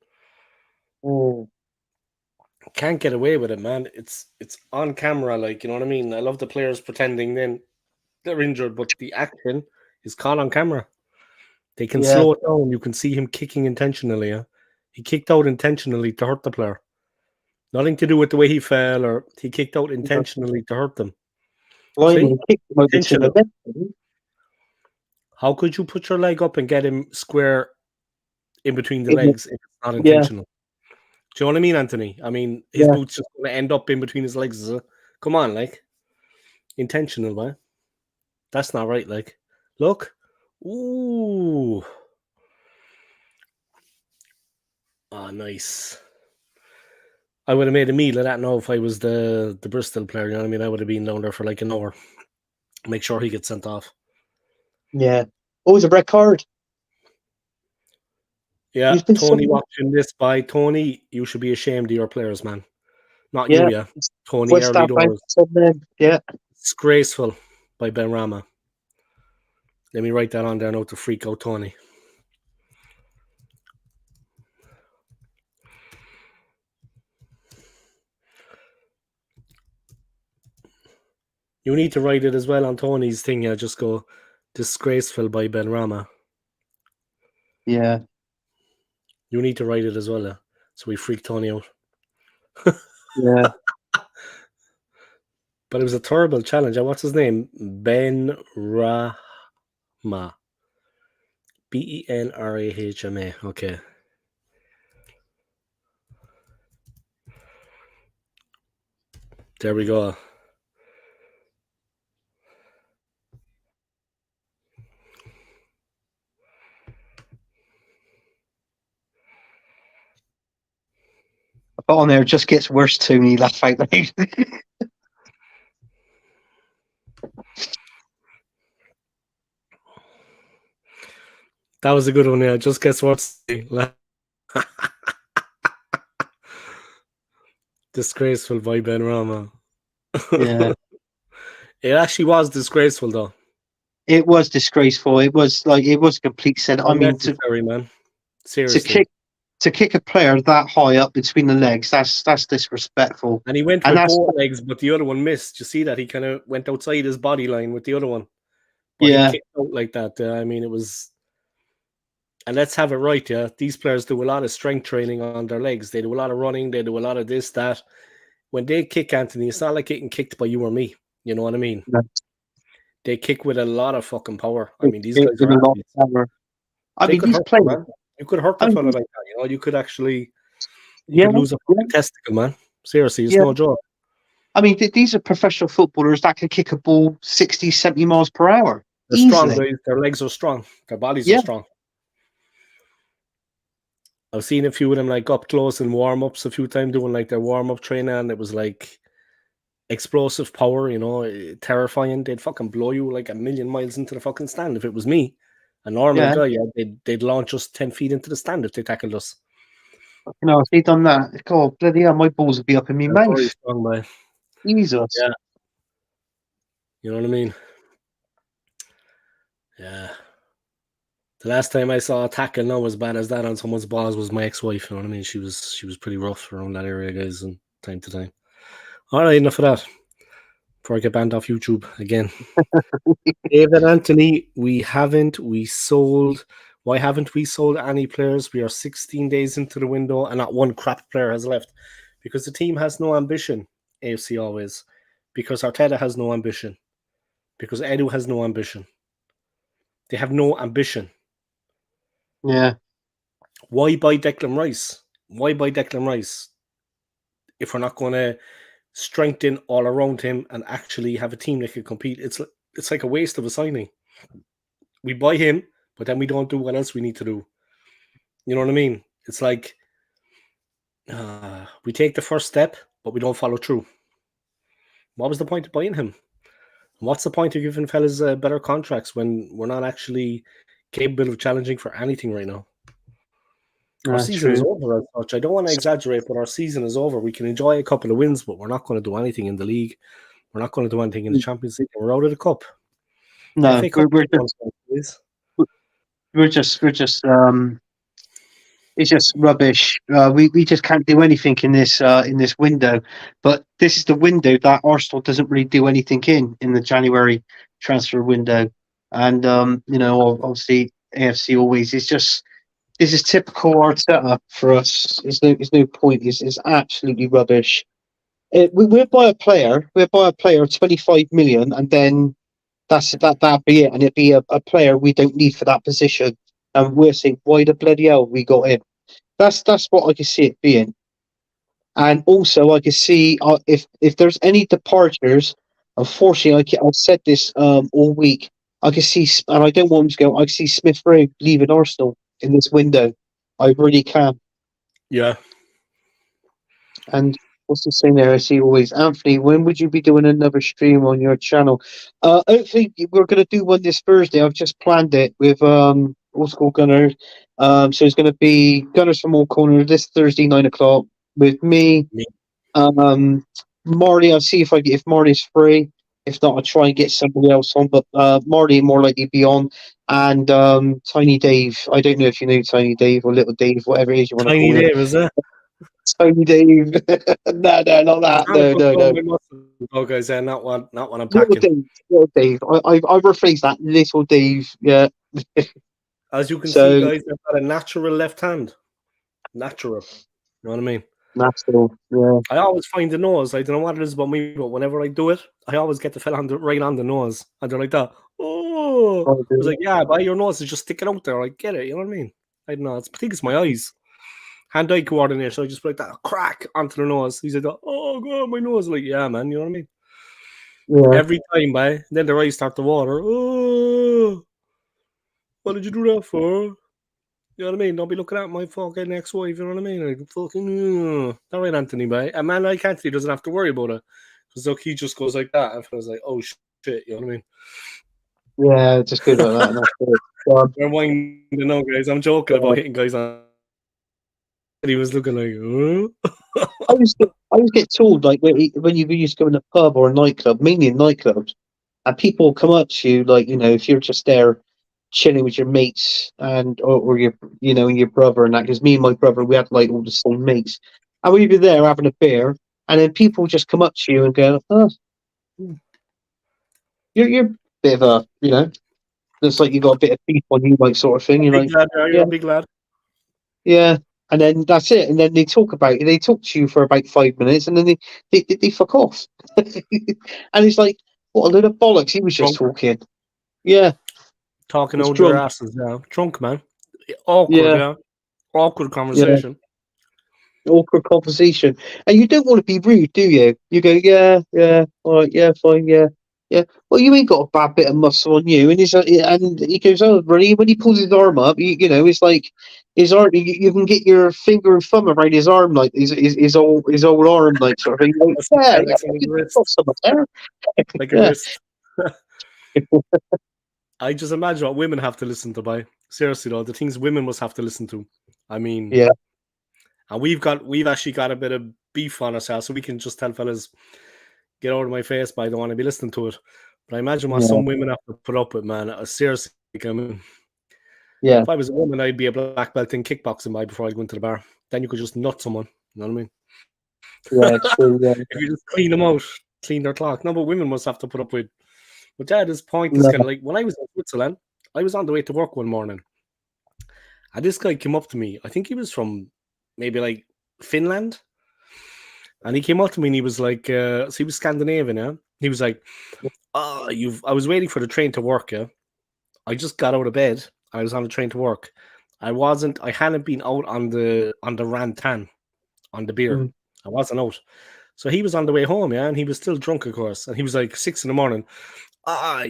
Oh. Can't get away with it, man. It's on camera, like, you know what I mean? I love the players pretending then they're injured, but the action is caught on camera. They can slow it down. You can see him kicking intentionally. Yeah? He kicked out intentionally to hurt the player. Nothing to do with the way he fell, or he kicked out intentionally to hurt them. He kicked him intentional. How could you put your leg up and get him square in between the legs if it's not intentional? Do you know what I mean, Anthony? I mean, his boot's just going to end up in between his legs. Come on, like. Intentional, man. That's not right, like. Look. Ooh. Oh, nice. I would have made a meal of that now if I was the Bristol player, you know what I mean? I would have been down there for like an hour. Make sure he gets sent off. Yeah. Oh, it's a red card. Yeah, Tony watching this by Tony, you should be ashamed of your players, man. Not you, yeah. Tony early doors. Yeah. Disgraceful by Benrahma. Let me write that on there now to freak out Tony. You need to write it as well on Tony's thing. Yeah, just go disgraceful by Ben Rama. Yeah. You need to write it as well, so we freak Tony out. Yeah. But it was a terrible challenge. What's his name? Ben Rama. Benrahma. Okay. There we go. But on there, it just gets worse too, and you laugh out loud. That was a good one, yeah. Just guess what? Disgraceful by Ben Rama. Yeah. It actually was disgraceful, though. It was disgraceful. It was a complete set. I mean, Unnecessary, man. Seriously. to kick a player that high up between the legs, that's disrespectful. And he went And with that's both legs, but the other one missed. You see that? He kind of went outside his body line with the other one. But yeah, he kicked out like that. I mean, it was. And let's have it right, yeah. These players do a lot of strength training on their legs. They do a lot of running. They do a lot of this, that. When they kick, Anthony, it's not like getting kicked by you or me. You know what I mean? no, They kick with a lot of fucking power. I mean, these it guys did are a lot athletes. of power. I They mean, could these hurt players. them, man. You could hurt the I mean, fella like that. You know, you could actually, you yeah, could lose a fucking testicle, man. Seriously, it's yeah. no joke. I mean, these are professional footballers that can kick a ball 60, 70 miles per hour. They're Easily. strong, guys. Their legs are strong. Their bodies Yeah. are strong. I've seen a few of them like up close in warm-ups a few times doing like their warm-up training, and it was like explosive power, you know, terrifying. They'd fucking blow you like a million miles into the fucking stand. If it was me, a normal Yeah. guy, yeah, they'd launch us 10 feet into the stand if they tackled us. You know, if they'd done that, God, bloody hell, my balls would be up in my They're mouth. very strong, man. Jesus. Yeah. You know what I mean? Yeah. The last time I saw a tackle now as bad as that on someone's balls was my ex-wife. You know what I mean? She was pretty rough around that area, guys, and time to time. All right, enough of that. Before I get banned off YouTube again. David Anthony, we sold. Why haven't we sold any players? We are 16 days into the window and not one crap player has left. Because the team has no ambition, AFC always. Because Arteta has no ambition. Because Edu has no ambition. They have no ambition. Yeah. Why buy Declan Rice? Why buy Declan Rice if we're not going to strengthen all around him and actually have a team that can compete? It's like a waste of a signing. We buy him, but then we don't do what else we need to do. You know what I mean? It's like we take the first step, but we don't follow through. What was the point of buying him? What's the point of giving fellas better contracts when we're not actually capable of challenging for anything right now? Our season is over as such. I don't want to exaggerate, but our season is over. We can enjoy a couple of wins, but we're not going to do anything in the league. We're not going to do anything in the Champions League. We're out of the cup. No, FA Cup we're just it's just rubbish. We just can't do anything in this window. But this is the window that Arsenal doesn't really do anything in the January transfer window. And you know, obviously AFC always is just this is typical Arteta for us. There's no point. It's absolutely rubbish. We'll buy a player. We'll buy a player 25 million, and then that'd be it. And it'd be a player we don't need for that position. And we're saying, why the bloody hell we got him? That's what I can see it being. And also, I can see if there's any departures. Unfortunately, I've said this all week. I can see, and I don't want him to go. I can see Smith Rowe leaving Arsenal in this window. I really can. Yeah. And what's the saying there? I see always, Anthony, when would you be doing another stream on your channel? Hopefully, we're going to do one this Thursday. I've just planned it with Old School Gunners. So it's going to be Gunners from All Corners this Thursday, 9 o'clock, with me. Marty, I'll see if Marty's free. If not, I'll try and get somebody else on. But Marty more likely to be on, and Tiny Dave. I don't know if you know Tiny Dave or Little Dave, whatever it is you want to Tiny call him. Dave, is it? Tiny Dave. No, not that. No. Oh, guys, not one I'm Little packing. Dave. Little Dave. I've rephrased that. Little Dave. Yeah. As you can see, So guys, I've got a natural left hand. Natural. You know what I mean? natural. Yeah. I always find the nose. I don't know what it is about me, but whenever I do it, I always get the fella right on the nose. And they're like that. Oh, I was like, yeah, but your nose is just sticking out there. I get it. You know what I mean? I don't know. I think it's my eyes. Hand-eye coordination. I just like that crack onto the nose. He's like, oh, God, my nose. Like, yeah, man. You know what I mean? Yeah. Every time, man. Then their eyes start to water. Oh, what did you do that for? You know what I mean? Don't be looking at my fucking ex-wife, you know what I mean? Like, fucking, all right, Anthony, mate. A man like Anthony doesn't have to worry about it. Because, look, he just goes like that. And I was like, oh, shit, you know what I mean? Yeah, just good like that. And that's it. We're winding now, guys. I'm joking about hitting guys on. He was looking like, I always get told, like, when you used to go in a pub or a nightclub, mainly in nightclubs, and people come up to you, like, if you're just there chilling with your mates and or your your brother and that, because me and my brother, we had like all the same mates, and we'd be there having a beer, and then people just come up to you and go, oh, you're a bit of a, it's like you got a bit of beef on you, like, sort of thing. You're like, lad, you're yeah, a big lad. yeah. And then that's it. And then they talk to you for about 5 minutes, and then they fuck off. And it's like, what a load of bollocks. He was just talking. Yeah. Talking It's out their drunk. asses, yeah. Drunk, man. Awkward, Yeah. yeah. Awkward Yeah. conversation. Awkward conversation. And you don't want to be rude, do you? You go, yeah, all right, yeah, fine, yeah. Yeah. Well, you ain't got a bad bit of muscle on you. And he goes, oh, really? When he pulls his arm up, it's like his arm. You can get your finger and thumb around his arm, like his whole arm, like, sort of thing. Like, yeah, Like some you've wrist. got some there. Like a Yeah. wrist. I just imagine what women have to listen to, by. Seriously, though, the things women must have to listen to. I mean, Yeah. And we've actually got a bit of beef on ourselves, so we can just tell fellas, get out of my face, but I don't want to be listening to it. But I imagine what some women have to put up with, man. Seriously, I mean, Yeah. if I was a woman, I'd be a black belt in kickboxing by before I go into the bar. Then you could just nut someone. You know what I mean? Yeah, true. Yeah. If you just clean them out, clean their clock. No, but women must have to put up with. But yeah, this point is No. kind of like when I was in Switzerland, I was on the way to work one morning, and this guy came up to me. I think he was from maybe like Finland. And he came up to me and he was like, so he was Scandinavian, yeah? He was like, oh, I was waiting for the train to work, yeah? I just got out of bed. I was on the train to work. I hadn't been out on the Rantan, on the beer. I wasn't out. So he was on the way home, yeah? And he was still drunk, of course. And he was like 6 a.m.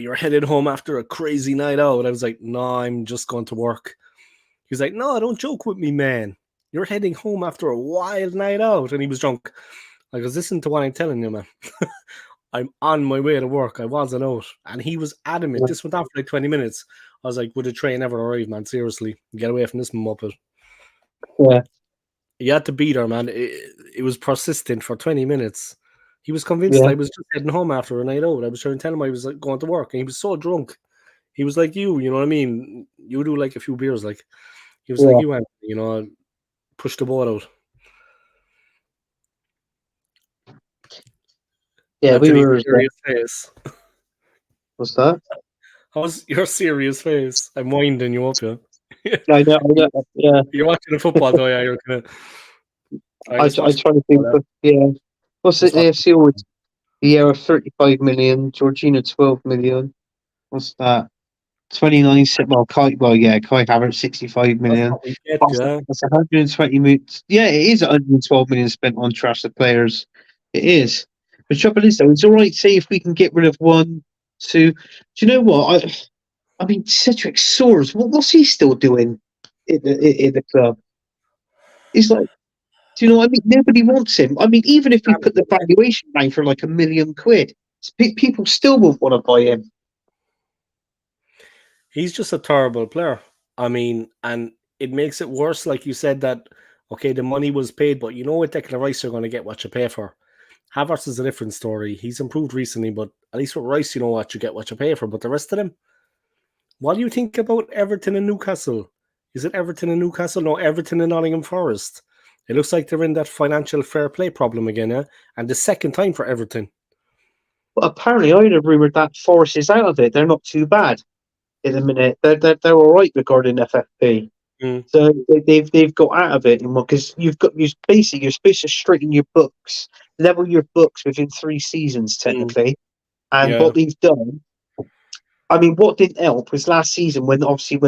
You're headed home after a crazy night out. I was like, no, I'm just going to work. He was like, no, don't joke with me, man. You're heading home after a wild night out. And he was drunk. I goes, listen to what I'm telling you, man. I'm on my way to work. I wasn't out. And he was adamant. This went on for like 20 minutes. I was like, would the train ever arrive, man? Seriously. Get away from this muppet. Yeah. You had to beat her, man. It was persistent for 20 minutes. He was convinced I was just heading home after a night out. I was trying to tell him I was like going to work. And he was so drunk. He was like you know what I mean? You do like a few beers, like. He was like you, Anthony, push the boat out. Yeah, Anthony, we were. serious face. What's that? How's your serious face? I'm winding you up, yeah. I know. Yeah. You're watching the football, though, yeah. You're gonna. I try to think. Yeah. What's it? AFC awards? Yeah, 35 million. Georgina 12 million. What's that? 29. Kai Havertz 65 million. That's 120 million. Yeah, it is 112 million spent on trash of players. It is. The trouble is, though, it's all right. Say if we can get rid of 1, 2. Do you know what? I mean, Cedric Soares. What's he still doing in the club? He's like, do you know what I mean? Nobody wants him. I mean, even if we put the valuation down for like £1 million, people still won't want to buy him. He's just a terrible player. I mean, and it makes it worse, like you said, that, okay, the money was paid, but you know what, Declan Rice are going to get what you pay for. Havertz is a different story. He's improved recently, but at least with Rice, you know what, you get what you pay for. But the rest of them, what do you think about Everton and Newcastle? Is it Everton and Newcastle? No, Everton and Nottingham Forest. It looks like they're in that financial fair play problem again, yeah? And the second time for Everton. But apparently, I heard a rumor that Forest is out of it. They're not too bad in the minute. They're all right regarding FFP. Mm. So they've got out of it because you're supposed to straighten your books, level your books within 3 seasons technically. And Yeah. what they've done, I mean, what didn't help was last season when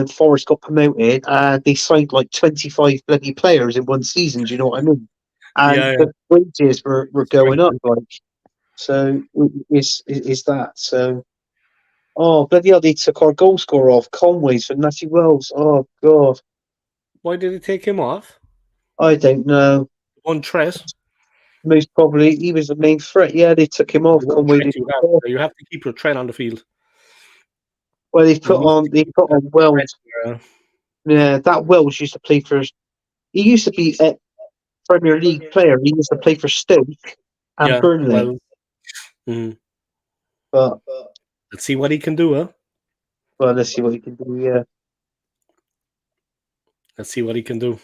Forest got promoted, they signed like 25 bloody players in one season. Do you know what I mean? And Yeah. the wages were going up, Right. like so. Is that so? Oh, bloody hell! They took our goal scorer off Conway's for Natty Wells. Oh God, Why did he take him off? I don't know. One threat. Most probably he was the main threat. Yeah, they took him off. One Conway threat did. you have to keep your threat on the field. Well, You need they put on threat. Wells. Yeah. Yeah, that Wells used to play for. He used to be a Premier League player. He used to play for Stoke and Yeah. Burnley. Well, But let's see what he can do, huh? well, let's see what he can do. Yeah, Let's see what he can do.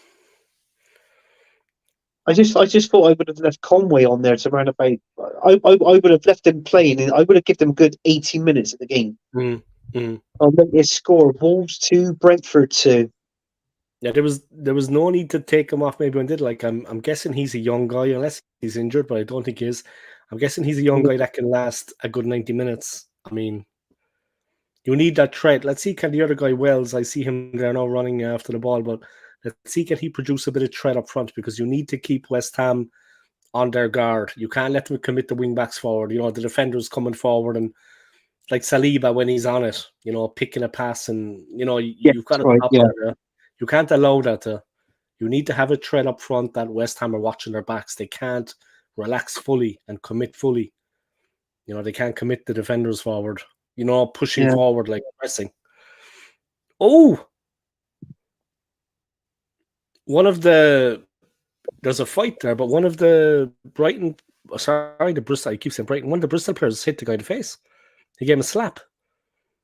I just thought I would have left Conway on there to round about. I would have left him playing, and I would have given him a good 80 minutes of the game. I'll make his score: Wolves 2, Brentford 2. Yeah, there was no need to take him off. Maybe one did. Like I'm guessing he's a young guy, unless he's injured, but I don't think he is. I'm guessing he's a young guy that can last a good 90 minutes. I mean, you need that threat. Let's see, can the other guy Wells? I see him there now running after the ball, but let's see, can he produce a bit of threat up front, because you need to keep West Ham on their guard. You can't let them commit the wing backs forward. You know, the defenders coming forward, and like Saliba when he's on it, you know, picking a pass, and you know, Yeah, you've got that's to right. stop Yeah, that. You can't allow that. You need to have a threat up front that West Ham are watching their backs. They can't relax fully and commit fully. You know, they can't commit the defenders forward. You know, pushing yeah. forward like pressing. Oh, there's a fight there, but one of the Brighton, sorry, the Bristol, I keep saying Brighton, one of the Bristol players hit the guy in the face. He gave him a slap.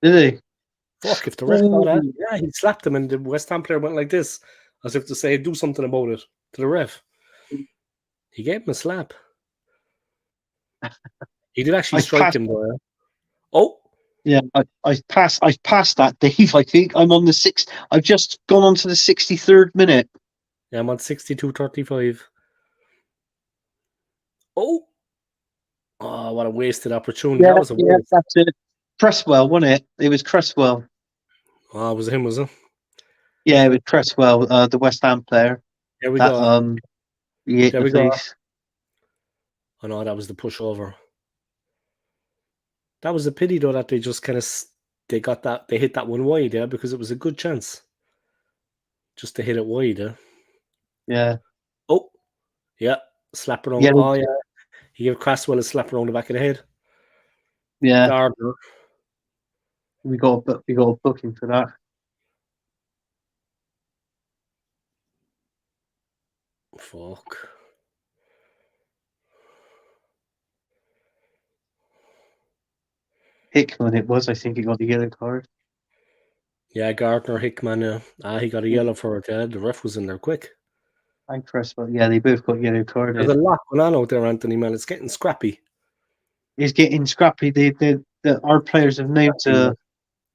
Did he? Fuck, if the ref saw that, yeah, he slapped him, and the West Ham player went like this, as if to say, do something about it to the ref. He gave him a slap. He did actually strike him, though. Yeah? Oh, yeah, I passed that, Dave. I think I'm on the 6th. I've just gone on to the 63rd minute. yeah, I'm on 62-35. Oh, what a wasted opportunity. Yeah, That was a yeah, waste. that's it. Cresswell, wasn't it? It was Cresswell. Oh, was it him, was it? Yeah, it was Cresswell, the West Ham player. There we That go. he hit There in we the go. face. Oh, no, that was the pushover. That was a pity, though, that they just kind of they hit that one wide, yeah, because it was a good chance just to hit it wide, yeah. Yeah. Oh, yeah, slap around. Yeah, Oh, yeah, he gave Cresswell a slap around the back of the head. yeah. Gardner. We got a booking for that. Fuck. Hickman, it was. I think he got the yellow card. Yeah, Gardner, Hickman, he got a yellow for it, yeah. The ref was in there quick. And Cresswell. Yeah, they both got yellow card. There's a lot going on out there, Anthony, man. It's getting scrappy. He's getting scrappy. Our players have known to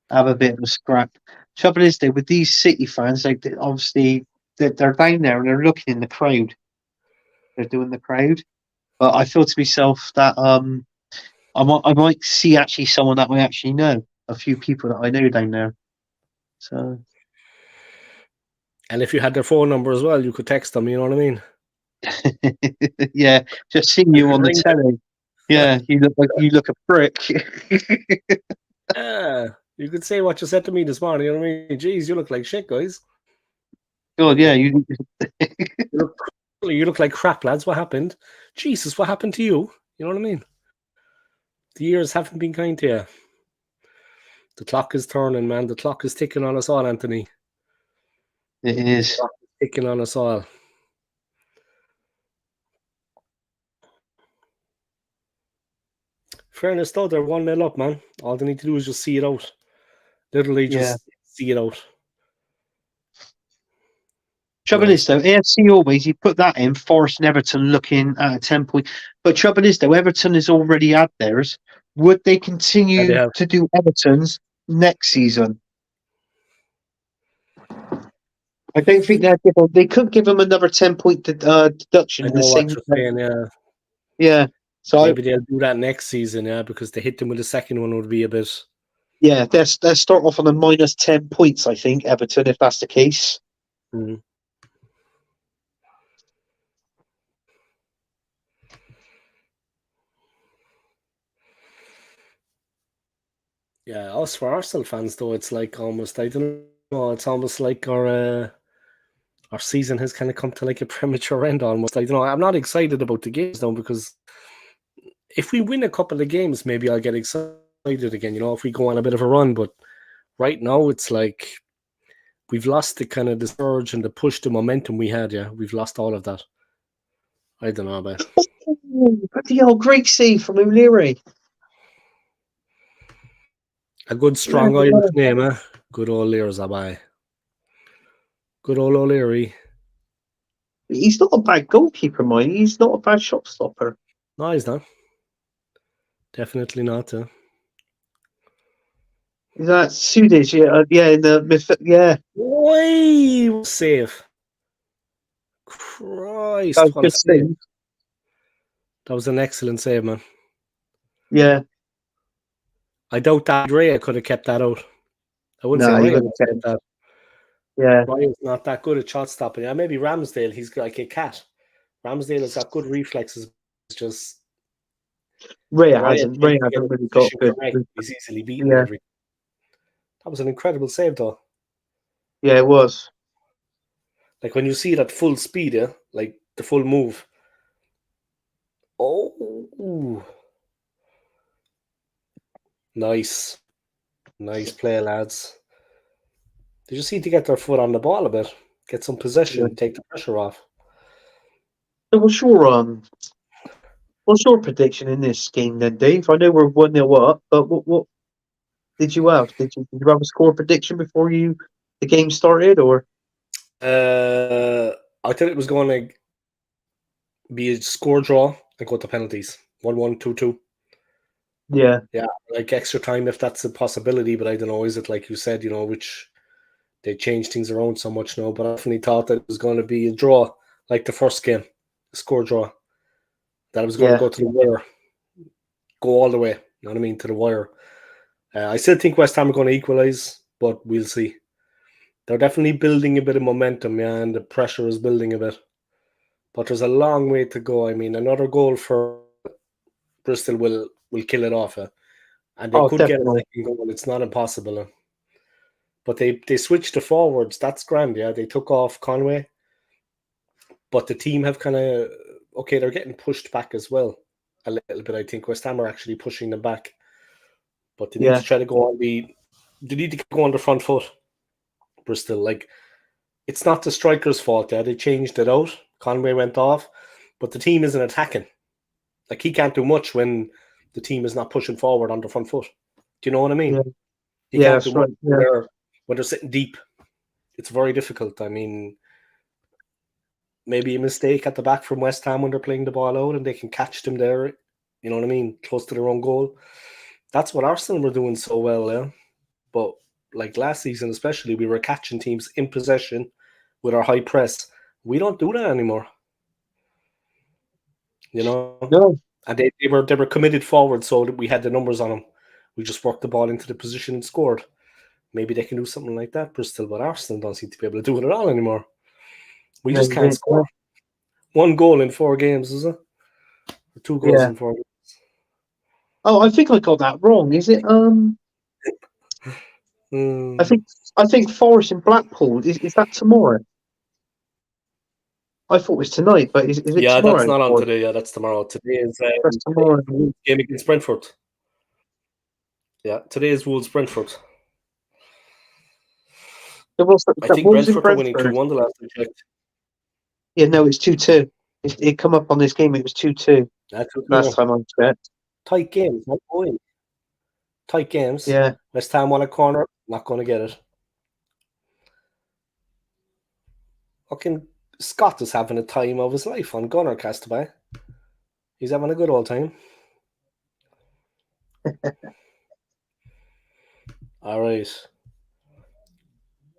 have a bit of a scrap. Trouble is, though, with these City fans, like obviously they're down there and they're looking in the crowd. They're doing the crowd, but I feel to myself that I might see actually someone that I actually know, a few people that I know down there. So, And if you had their phone number as well, you could text them, you know what I mean? yeah, just seeing You you could on the ring telly. Yeah, you look a prick. Yeah, you could say what you said to me this morning. You know what I mean? Jeez, you look like shit, guys. God, yeah, you. You look like crap, lads. What happened? Jesus, what happened to you? You know what I mean? The years haven't been kind to you. The clock is turning, man. The clock is ticking on us all, Anthony. It is. Ticking on us all. fairness though, they're 1-0 up, man. All they need to do is just see it out. Literally just see it out. Trouble is, though, AFC always, you put that in, Forest and Everton looking at a 10-point. But trouble is, though, Everton has already had theirs. Would they continue to do Everton's next season? I don't think they could give them another 10-point deduction in the same. Saying, yeah. So maybe they'll do that next season, because they hit them with the second one would be a bit. Yeah, they'll start off on a minus 10 points, I think, Everton, if that's the case. Mm. Yeah, us for Arsenal fans though, it's like almost, I don't know, it's almost like our season has kind of come to like a premature end almost. I don't know, I'm not excited about the games though, because if we win a couple of games, maybe I'll get excited again, if we go on a bit of a run. But right now, it's like we've lost the kind of the surge and the push, the momentum we had. Yeah, we've lost all of that. I don't know about. Bloody hell, great save from O'Leary. A good, strong Irish name, eh? Good old Learzabai. Good old O'Leary. He's not a bad goalkeeper, mind. He's not a bad shot stopper. No, he's not. Definitely not. Is that Sudage? Yeah, in the yeah. Way save. Christ, that was good save. That was an excellent save, man. Yeah. I doubt that Ray could have kept that out. I wouldn't say Ray would have kept that. Yeah. Ryan's not that good at shot stopping. Yeah, maybe Ramsdale, he's like a cat. Ramsdale has got good reflexes. It's just Ray hasn't really got good. He's easily beaten. Yeah. That was an incredible save, though. Yeah, it was. Like when you see it at full speed, like the full move. Oh, nice play, lads. They just need to get their foot on the ball a bit, get some possession, take the pressure off. So what's your prediction in this game then, Dave? I know we're 1-0 up, but what did you have? Did you have a score prediction before the game started, or? I thought it was going to be a score draw and go to penalties. 1-1, 2-2. Yeah, like extra time if that's a possibility, but I don't know. Is it like you said, which they change things around so much now? But I definitely thought that it was going to be a draw, like the first game, a score draw. That it was going to go to the wire, go all the way. You know what I mean, to the wire. I still think West Ham are going to equalise, but we'll see. They're definitely building a bit of momentum, and the pressure is building a bit. But there's a long way to go. I mean, another goal for Bristol will kill it off. And they could get a second goal. It's not impossible. But they switched to forwards. That's grand, yeah. They took off Conway. But the team have kind of, they're getting pushed back as well a little bit. I think West Ham are actually pushing them back. But they need to try to go on they need to go on the front foot, Bristol. Like, it's not the striker's fault, They changed it out. Conway went off. But the team isn't attacking. Like, he can't do much when the team is not pushing forward on the front foot. Do you know what I mean? He can't do much when they're sitting deep. It's very difficult. I mean, maybe a mistake at the back from West Ham when they're playing the ball out and they can catch them there, you know what I mean, close to their own goal. That's what Arsenal were doing so well, But like last season especially, we were catching teams in possession with our high press. We don't do that anymore. No. And they were committed forward, so that we had the numbers on them. We just worked the ball into the position and scored. Maybe they can do something like that, Bristol, but Arsenal don't seem to be able to do it at all anymore. We just can't score. 1 goal in 4 games, is it? Or 2 goals in 4 games. Oh, I think I got that wrong. Is it? I think Forest and Blackpool is that tomorrow? I thought it was tonight, but is it tomorrow? Yeah, that's not on today. Yeah, that's tomorrow. Today is tomorrow. Game against Brentford. Yeah, today is Wolves Brentford. I think Brentford are winning 2-1 the last I checked. Yeah, no, it's 2-2. It come up on this game. It was 2-2 last time I checked. Tight games, not going. Tight games. Yeah. West Ham won a corner, not going to get it. Fucking Scott is having a time of his life on Gunner Castaway. He's having a good old time. All right.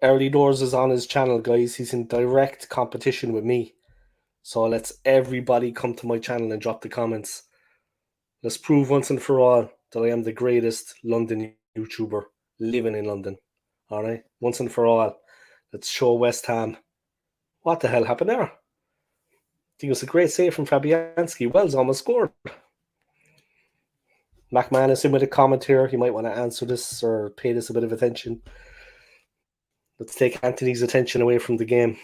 Early Doors is on his channel, guys. He's in direct competition with me. So let's everybody come to my channel and drop the comments. Let's prove once and for all that I am the greatest London YouTuber living in London. All right? Once and for all. Let's show West Ham. What the hell happened there? I think it was a great save from Fabianski. Wells almost scored. McMahon in with a comment here. He might want to answer this or pay this a bit of attention. Let's take Anthony's attention away from the game.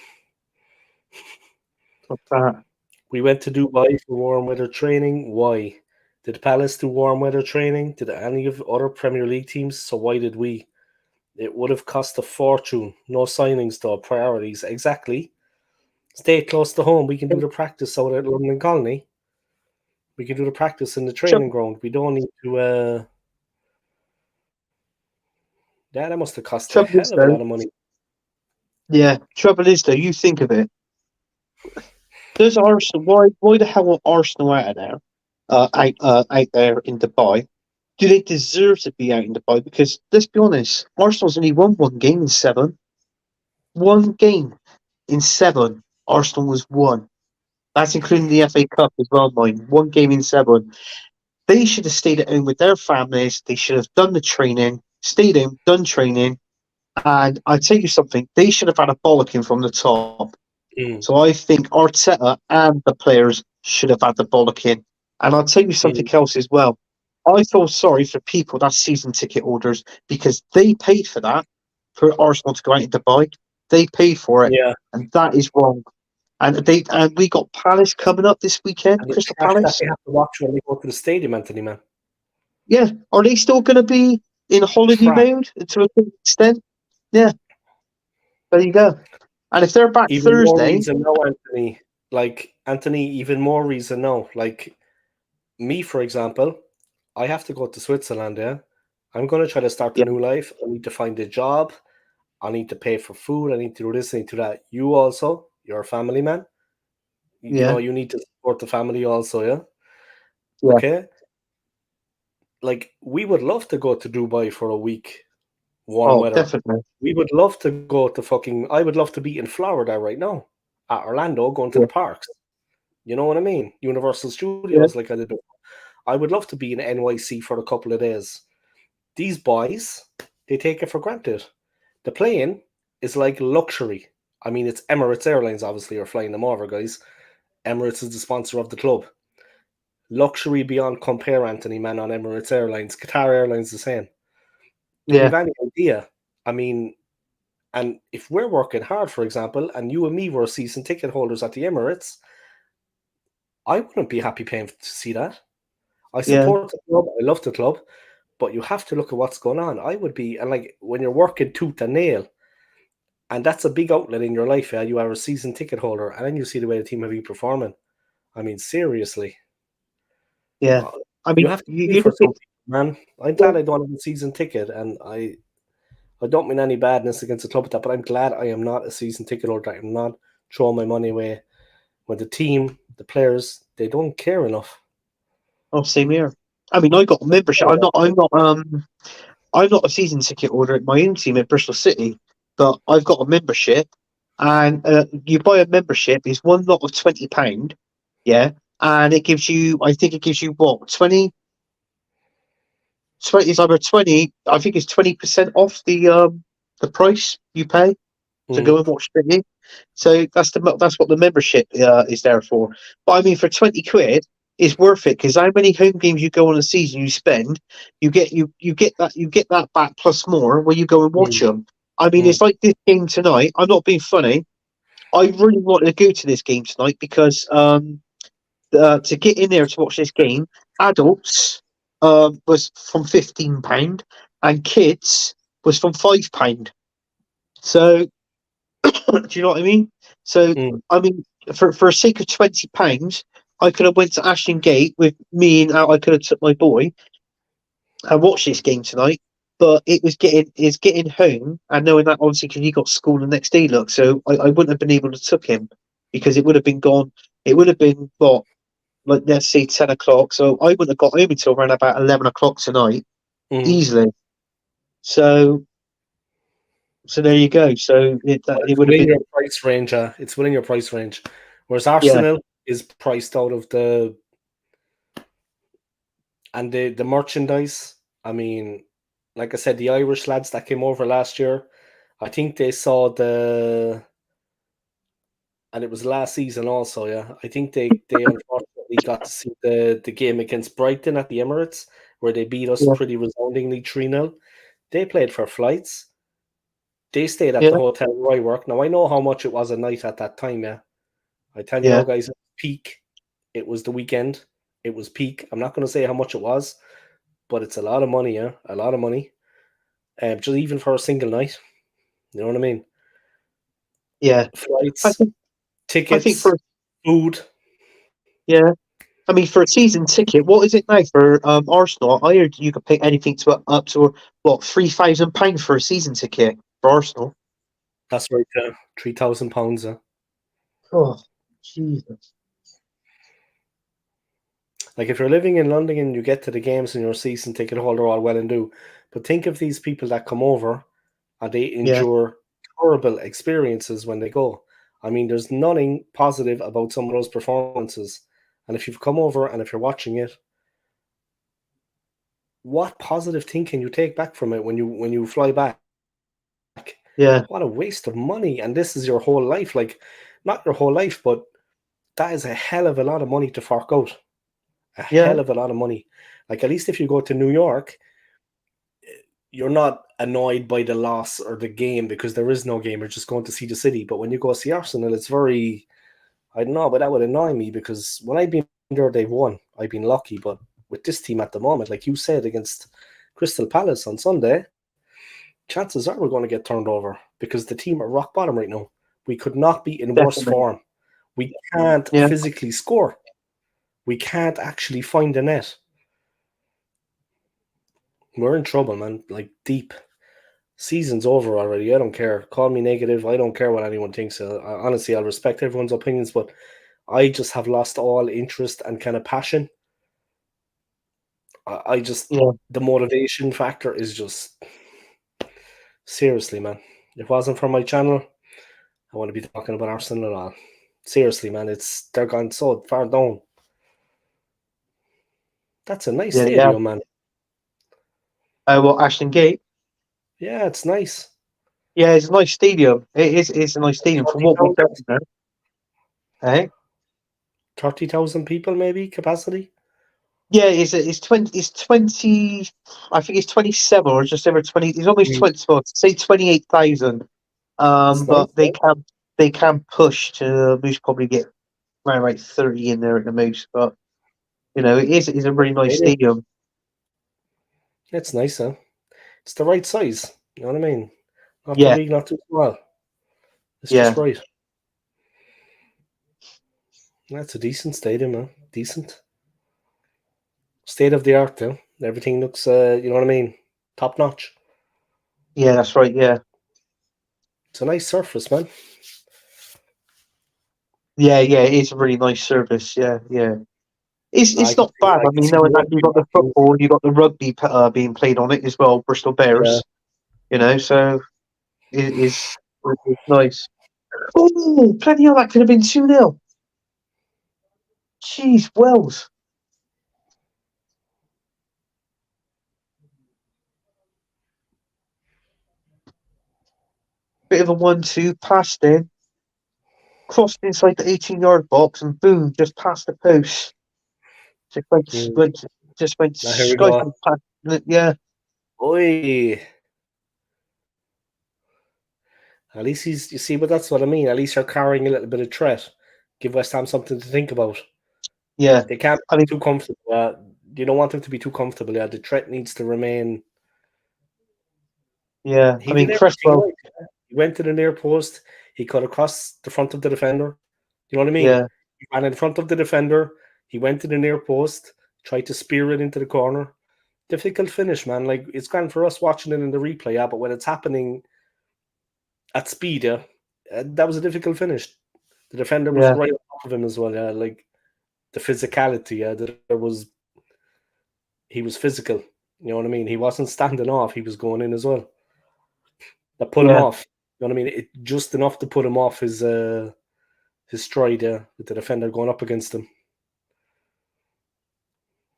What's that? We went to Dubai for warm weather training. Why? Did Palace do warm weather training? Did any of other Premier League teams? So why did we? It would have cost a fortune. No signings though. Priorities. Exactly. Stay close to home. We can do the practice out at London Colony. We can do the practice in the training ground. We don't need to... Yeah, that must have cost a hell of a lot of money. Yeah, trouble is though, you think of it. Does Arsenal? Why the hell are Arsenal out of there? Out there in Dubai? Do they deserve to be out in Dubai? Because let's be honest, Arsenal's only won one game in 7. One game in 7, Arsenal was won. That's including the FA Cup as well, mind. One game in 7. They should have stayed at home with their families. They should have done the training, stayed in, done training. And I tell you something, they should have had a bollocking from the top. So I think Arteta and the players should have had the bollocking. And I'll tell you something else as well. I feel sorry for people, that's season ticket holders, because they paid for that, for Arsenal to go out in Dubai. They paid for it, and that is wrong. And we got Palace coming up this weekend, and Crystal Palace. Palace. They have to watch when they go to the stadium, Anthony, man. Yeah, are they still going to be in holiday mode to a certain extent? Yeah, there you go. And if they're back even Thursday, more reason no, Anthony. Like Anthony, even more reason no. Like me, for example, I have to go to Switzerland. Yeah, I'm going to try to start a new life. I need to find a job. I need to pay for food. I need to do this. I need to do that. You also, you're a family man. You know, you need to support the family also. Yeah. Okay. Like we would love to go to Dubai for a week, warm weather. Definitely. We would love to go to I would love to be in Florida right now, at Orlando, going to the parks. You know what I mean? Universal Studios, like I did. I would love to be in NYC for a couple of days. These boys, they take it for granted. The plane is like luxury. I mean, it's Emirates Airlines, obviously, are flying them over, guys. Emirates is the sponsor of the club. Luxury beyond compare, Anthony, man, on Emirates Airlines. Qatar Airlines the same. Do you have any idea? I mean, and if we're working hard, for example, and you and me were season ticket holders at the Emirates, I wouldn't be happy paying to see that. I support the club. I love the club. But you have to look at what's going on. I would be, and like when you're working tooth and nail, and that's a big outlet in your life, yeah, you are a season ticket holder, and then you see the way the team have been performing. I mean, seriously. Yeah. I mean, you have to pay for something, man. I'm glad I don't have a season ticket, and I don't mean any badness against the club with that, but I'm glad I am not a season ticket holder. I'm not throwing my money away when the team, the players, they don't care enough. Oh, same here. I mean, I got a membership. I'm not a season ticket holder at my own team at Bristol City, but I've got a membership, and you buy a membership. It's one lot of £20, yeah, and it gives you. I think it gives you what 20. 20 is either 20. I think it's 20% off the price you pay to go and watch City. So that's what the membership is there for. But I mean, for £20, it's worth it because how many home games you go on a season you spend, you get that back plus more when you go and watch them. I mean, it's like this game tonight. I'm not being funny. I really wanted to go to this game tonight because to get in there to watch this game, adults was from £15 and kids was from £5. So do you know what I mean? So I mean, for a sake of £20, I could have went to Ashton Gate with me and I could have took my boy and watched this game tonight. But it was getting home and knowing that obviously because he got school the next day. Look, so I wouldn't have been able to took him because it would have been gone. It would have been what, like let's say 10 o'clock. So I wouldn't have got home until around about 11 o'clock tonight Mm. easily. So there you go. So it It's would have within been, your price range. It's within your price range. Whereas yeah, Arsenal is priced out of the merchandise. I mean, like I said, the Irish lads that came over last year, I think they saw and it was last season also. Yeah, I think they unfortunately got to see the game against Brighton at the Emirates where they beat us yeah, pretty resoundingly 3-0. They played for flights. They stayed at the yeah, hotel where I work. Now I know how much it was a night at that time. Yeah, I tell you now, yeah, guys, it was peak. It was the weekend. It was peak. I'm not going to say how much it was, but it's a lot of money. Yeah, a lot of money. Just even for a single night. You know what I mean? yeah. I Flights, think I think tickets, for food. yeah. I mean, for a season ticket, what is it now for Arsenal? I heard you could pay anything to up to what £3,000 for a season ticket for Arsenal. That's right. £3,000. Oh, Jesus! Like if you're living in London and you get to the games and you're a season ticket holder, all well and do. But think of these people that come over and they Yeah, endure horrible experiences when they go. I mean, there's nothing positive about some of those performances. And if you've come over and if you're watching it, what positive thing can you take back from it when you fly back? yeah, What a waste of money. And this is your whole life. Like, not your whole life, but that is a hell of a lot of money to fork out. A yeah, hell of a lot of money. Like, at least if you go to New York, you're not annoyed by the loss or the game because there is no game. You're just going to see the city. But when you go see Arsenal, it's very, I don't know, but that would annoy me because when I've been there, they've won. I've been lucky. But with this team at the moment, like you said, against Crystal Palace on Sunday, chances are we're going to get turned over because the team are rock bottom right now. We could not be in worse definitely. form. We can't Yeah, physically score. We can't actually find the net. We're in trouble, man. Like deep. Season's over already. I don't care. Call me negative. I don't care what anyone thinks. Honestly, I'll respect everyone's opinions, but I just have lost all interest and kind of passion. I just yeah, the motivation factor is just seriously, man. If it wasn't for my channel, I want to be talking about Arsenal at all. Seriously, man, they're gone so far down. That's a nice yeah, yeah. stadium, man. Well, Ashton Gate. Yeah, it's nice. Yeah, it's a nice stadium. It is. It's a nice stadium for what we've 30,000 done there. Eh? 30,000 people, maybe capacity. Yeah, it's 20. It's 20. I think it's 27 or just over 20. It's almost Mm. 20. Well, say 28,000. It's nice. But they can push to most probably get around like 30 in there at the most. But it is a really nice Stadium. stadium. It's nice, huh? It's the right size. You know what I mean? Not too Yeah, big, not too small. It's yeah, just right. That's a decent stadium, man. Decent. State of the art, though. Everything looks, you know what I mean? Top notch. yeah. That's right. Yeah, It's a nice surface, man. yeah, yeah. It is a really nice service. Yeah, yeah. I It's could not see, bad. I I could mean, see knowing the that you've rugby got the matches. football, you've got the rugby being played on it as well. Bristol Yeah. Bears. So it's nice. Oh, bloody hell! That could have been 2-0. Jeez, Wells. Bit of a 1-2 pass then. Crossed inside the 18-yard box and boom, just past the post. Just went, Mm. went just went Now here we go. skipping past it. Yeah, Oi. At least you see, but that's what I mean. At least you're carrying a little bit of threat. Give West Ham something to think about. yeah. They can't I be mean, too comfortable. You don't want them to be too comfortable. Yeah, the threat needs to remain. yeah. I He mean, did everything Cresswell. right. He went to the near post. He cut across the front of the defender. You know what I mean? Yeah, He ran in front of the defender. He went to the near post, tried to spear it into the corner. Difficult finish, man. Like, it's grand for us watching it in the replay, yeah, but when it's happening at speed, yeah, that was a difficult finish. The defender was Yeah. right on top of him as well, yeah. Like, the physicality, yeah, he was physical. You know what I mean? He wasn't standing off, he was going in as well. That put him Yeah. off. You know what I mean? It just enough to put him off his stride, yeah, with the defender going up against him.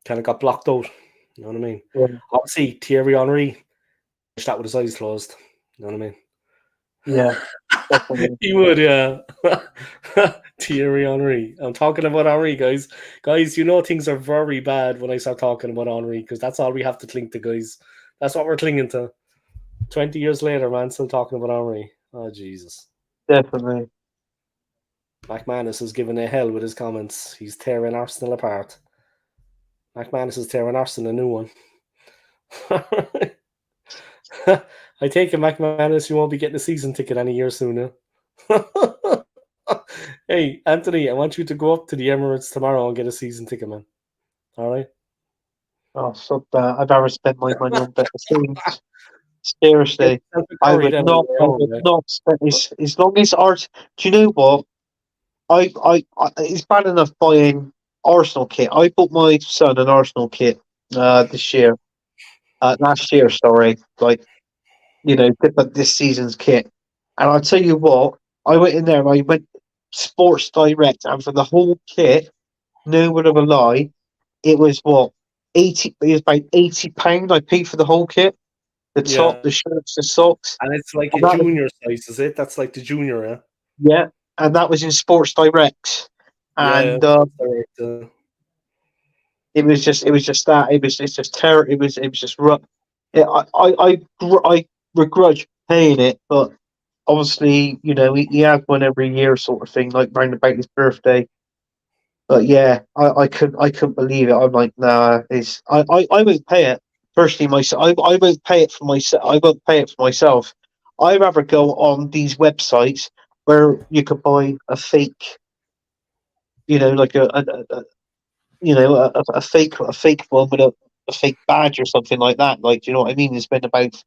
Kind of got blocked out. You know what I mean? Yeah. Obviously, Thierry Henry that with his eyes closed. You know what I mean? Yeah. Definitely. He would, yeah. Thierry Henry. I'm talking about Henry, guys. Guys, you know things are very bad when I start talking about Henry because that's all we have to cling to, guys. That's what we're clinging to. 20 years later, man, still talking about Henry. Oh, Jesus. Definitely. McManus is giving a hell with his comments. He's tearing Arsenal apart. McManus is tearing Arsenal a new one. I take it, McManus, you won't be getting a season ticket any year soon. Hey, Anthony, I want you to go up to the Emirates tomorrow and get a season ticket, man. All right? Oh, so bad. I'd rather spend my money on better things. Seriously, I would Then not. I would not spend as long as art. Do you know what? It's bad enough buying Arsenal kit. I bought my son an Arsenal kit this year. Last year, sorry. Like, but this season's kit. And I'll tell you what, I went in there and I went Sports Direct, and for the whole kit, no word of a lie, it was what 80. It was about £80. I paid for the whole kit, the top, the shirts, the socks, and it's like and a that was, junior size, is it? That's like the junior, yeah? yeah, and that was in Sports Direct, Yeah. and it was just that it's just terrible. It was just rough. Yeah, I begrudge paying it, but obviously, he had one every year, sort of thing, like round about his birthday. But yeah, I couldn't believe it. I'm like, nah, I won't pay it. Personally, myself, I won't pay it for myself. I won't pay it for myself. I'd rather go on these websites where you could buy a fake, like a fake one with a fake badge or something like that. Like, do you know what I mean? And spend about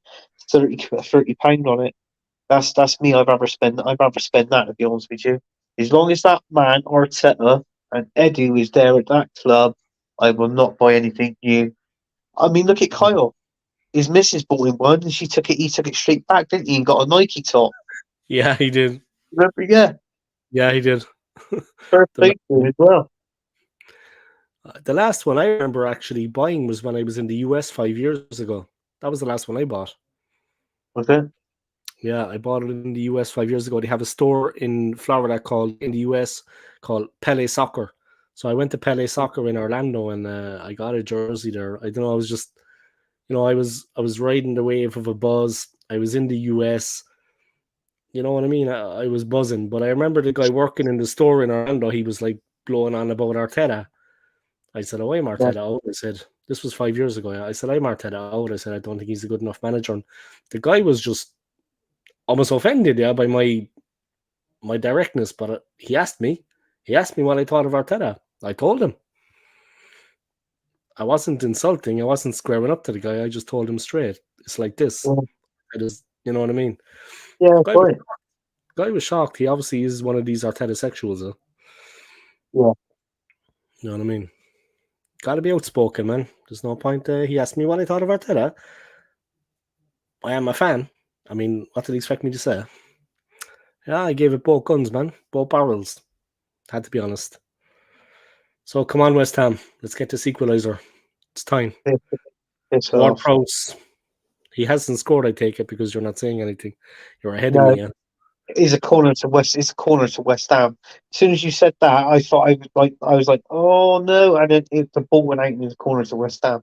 30 £30 on it. That's me. I'd rather spend that, to be honest with you. As long as that man Arteta and Edu is there at that club, I will not buy anything new. I mean, look at Kyle. His missus bought him one, and he took it straight back, didn't he? And got a Nike top. Yeah, he did. Remember? Yeah. Yeah, he did. Birthday as well. The last one I remember actually buying was when I was in the US 5 years ago. That was the last one I bought. Was it? Yeah, I bought it in the US 5 years ago. They have a store in Florida in the US called Pele Soccer. So I went to Pele Soccer in Orlando and I got a jersey there. I don't know. I was just, I was riding the wave of a buzz. I was in the US. You know what I mean? I was buzzing. But I remember the guy working in the store in Orlando. He was like blowing on about Arteta. I said, "Oh, I'm Arteta out." I said, "This was 5 years ago." I said, "I'm Arteta out." I said, "I don't think he's a good enough manager." And the guy was just almost offended, yeah, by my directness. But he asked me what I thought of Arteta. I told him. I wasn't insulting. I wasn't squaring up to the guy. I just told him straight. It's like this. Yeah, You know what I mean? yeah, quite. Guy was shocked. He obviously is one of these Arteta sexuals. Yeah. You know what I mean? Got to be outspoken, man. There's no point. He asked me what I thought of Arteta. I am a fan. I mean, what did he expect me to say? Yeah, I gave it both guns, man. Both barrels. Had to be honest. So come on, West Ham. Let's get this equaliser. It's time. It's Ward off. Prowse. He hasn't scored, I take it, because you're not saying anything. You're ahead of No, me, yeah? It's a corner to West Ham. As soon as you said that, I thought I was like, oh no, and the ball went out in the corner to West Ham.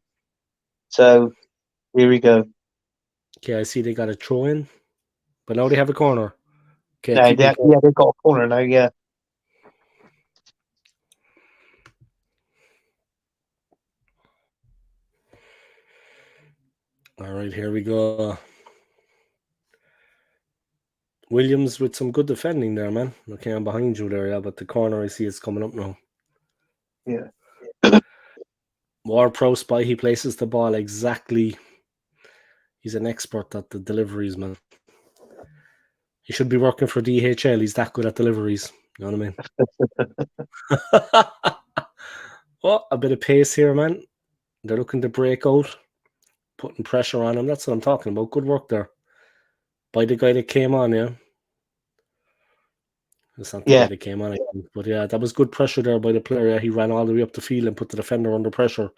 So here we go. Okay, I see they got a throw in, but now they have a corner. Okay, Yeah, they've got a corner now. Yeah, all right, here we go. Williams with some good defending there, man. Okay, I'm behind you there, yeah, but the corner I see is coming up now. yeah. Ward-Prowse by he places the ball exactly. He's an expert at the deliveries, man. He should be working for DHL. He's that good at deliveries. You know what I mean? Oh, a bit of pace here, man. They're looking to break out, putting pressure on him. That's what I'm talking about. Good work there by the guy that came on, yeah. It's not the guy that came on, but yeah, that was good pressure there by the player. Yeah, he ran all the way up the field and put the defender under pressure.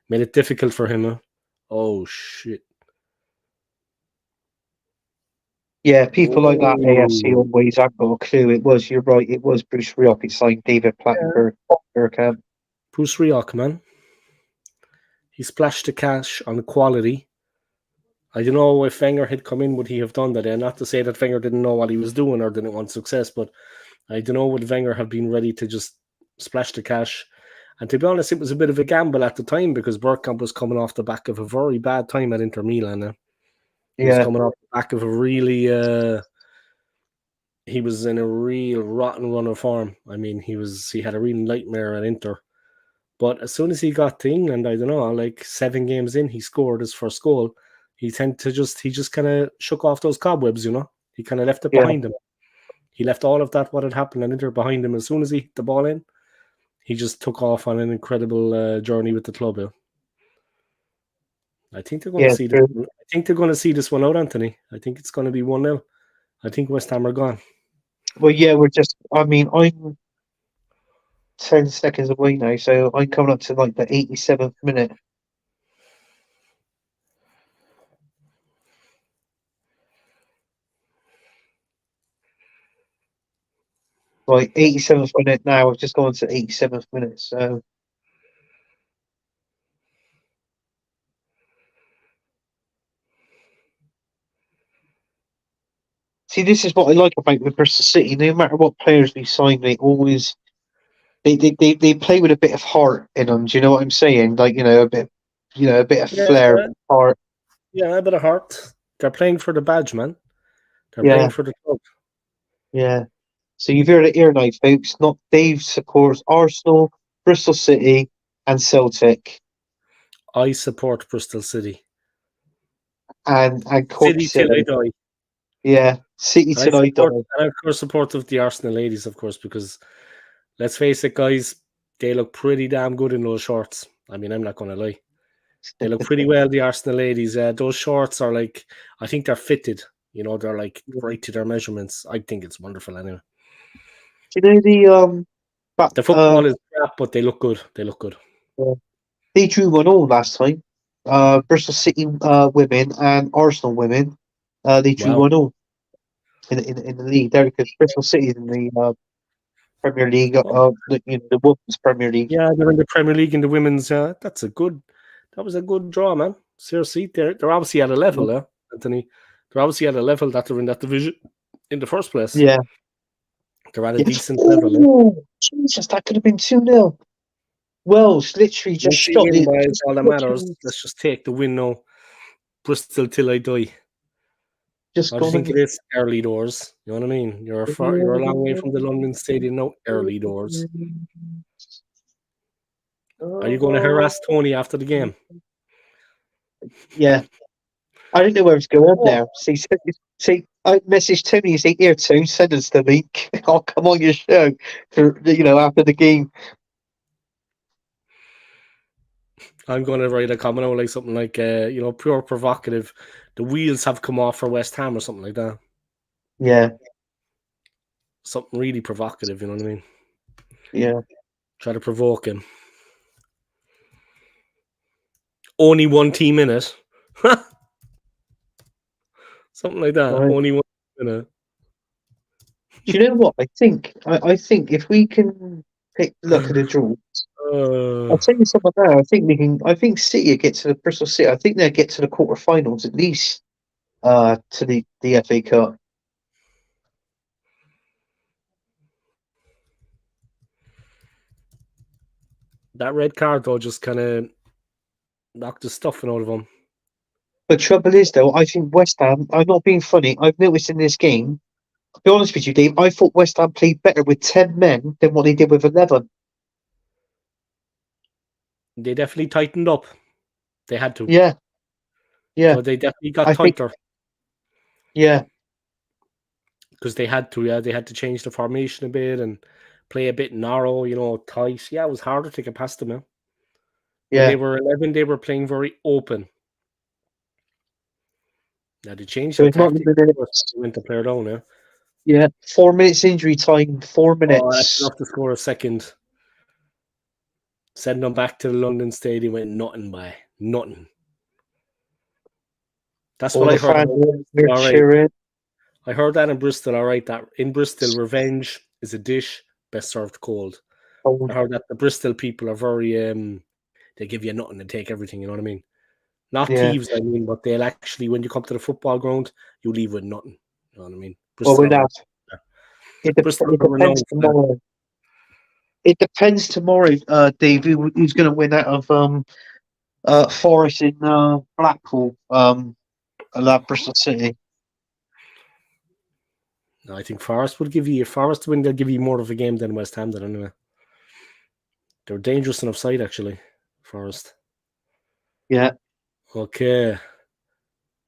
Made it difficult for him. Huh? Oh, shit. Yeah, people like that AFC always have got a clue. You're right, it was Bruce Rioch. It's like David Plattenberg. Bruce Rioch, man. He splashed the cash on quality. I don't know if Wenger had come in, would he have done that? And not to say that Wenger didn't know what he was doing or didn't want success, but I don't know, would Wenger have been ready to just splash the cash? And to be honest, it was a bit of a gamble at the time because Bergkamp was coming off the back of a very bad time at Inter Milan. He was coming off the back of a really... he was in a real rotten run of form. I mean, he had a real nightmare at Inter. But as soon as he got to England, I don't know, like 7 games in, he scored his first goal. He just kind of shook off those cobwebs, you know. He kind of left it behind him. He left all of that, what had happened at Inter, behind him. As soon as he hit the ball in, he just took off on an incredible journey with the club. Yeah. I think they're going to see this. I think they're going to see this one out, Anthony. I think it's going to be 1-0. I think West Ham are gone. Well, yeah, I'm 10 seconds away now, so I'm coming up to like the 87th minute. Right, 87th minute now. I've just gone to 87th minute, so... See, this is what I like about with Bristol City. No matter what players we sign, they always... They play with a bit of heart in them. Do you know what I'm saying? Like, a bit of flair, heart. Yeah, a bit of heart. They're playing for the badge, man. They're playing for the club. Yeah. So you've heard it here now, folks. Not Dave supports Arsenal, Bristol City, and Celtic. I support Bristol City. And Cork City till I die. Yeah, City till I die. And of course, supportive the Arsenal ladies, of course, because let's face it, guys, they look pretty damn good in those shorts. I mean, I'm not going to lie. They look pretty well, the Arsenal ladies. Those shorts are like, I think they're fitted. You know, they're like right to their measurements. I think it's wonderful anyway. Do you know the football is crap, but they look good. They look good. They drew 1-1 last time. Bristol City women and Arsenal women. They drew 1-0 in the league there because Bristol City is in the Premier League, the Women's Premier League. Yeah, they're in the Premier League in the women's. That was a good draw, man. Seriously, they're obviously at a level, Anthony. They're obviously at a level that they're in that division in the first place. Yeah. They're at a decent level. Jesus, that could have been 2-0. Wells literally just shot it. That's all that matters. Let's just take the win now. Bristol till I die. I think it is early doors. You know what I mean? You're a long way from the London Stadium now. Early doors. Are you going to harass Tony after the game? Yeah. I don't know where it's going there. See, I messaged Tony. He said, "Here, Tony, send us the link. I'll come on your show for after the game." I'm going to write a comment out like something like, pure provocative. The wheels have come off for West Ham or something like that. Yeah. Something really provocative, you know what I mean? Yeah. Try to provoke him. Only one team in it. Something like that. Right. Only one team in it. Do you know what? I think if we can look at the draws, I'll tell you something now. I think City get to the Bristol City. I think they'll get to the quarterfinals at least. To the FA Cup. That red card though just kind of knocked the stuffing out of them. But trouble is though, I think West Ham. I'm not being funny. I've noticed in this game. To be honest with you, Dave, I thought West Ham played better with 10 men than what they did with 11. They definitely tightened up. They had to. Yeah, yeah. So they definitely got I think, tighter yeah, because they had to. Yeah, they had to change the formation a bit and play a bit narrow. Tight. Yeah, it was harder to get past them. Yeah. When they yeah. were 11, they were playing very open. Now they changed So their it's not tactics. limited. They went to player down. Yeah. Yeah, 4 minutes injury time. 4 Oh, that's minutes. enough to score a second. Send them back to the London Stadium went nothing by nothing. That's All what I the heard fans about were Bristol. All right, cheering. I heard that in Bristol. All right, that in Bristol, revenge is a dish best served cold. Oh, I heard that the Bristol people are very they give you nothing and take everything. You know what I mean? Not yeah. thieves, I mean, but they'll actually, when you come to the football ground, you leave with nothing. You know what I mean? Well, Bristol with are that, Bristol it are depends renowned for that. tomorrow. It depends tomorrow, Dave, who's going to win out of Forest in Blackpool, Bristol City. I think Forest would give you Forest to win. They'll give you more of a game than West Ham. Did anyway. They're dangerous enough side actually. Forest. Yeah. Okay.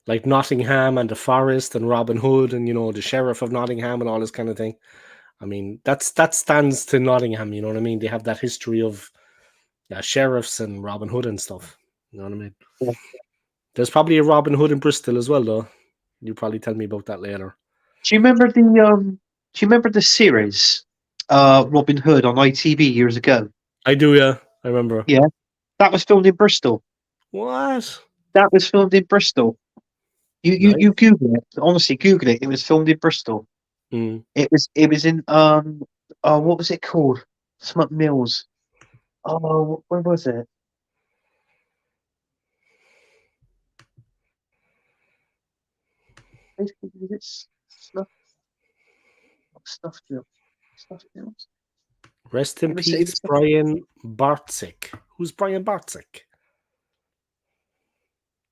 Like Nottingham and the Forest and Robin Hood and the Sheriff of Nottingham and all this kind of thing. I mean, that stands to Nottingham. You know what I mean? They have that history of sheriffs and Robin Hood and stuff. You know what I mean? Yeah. There's probably a Robin Hood in Bristol as well, though. You'll probably tell me about that later. Do you remember the series, Robin Hood on ITV years ago? I do, yeah. I remember. Yeah, that was filmed in Bristol. What? That was filmed in Bristol. You Nice. Google it. Honestly, Google it. It was filmed in Bristol. Mm. It was in what was it called? Smut Mills. Oh, where was it? Was it Stuff Mills? Stuff Mills. Rest in It peace, was Brian Bartzik. Who's Brian Bartzik?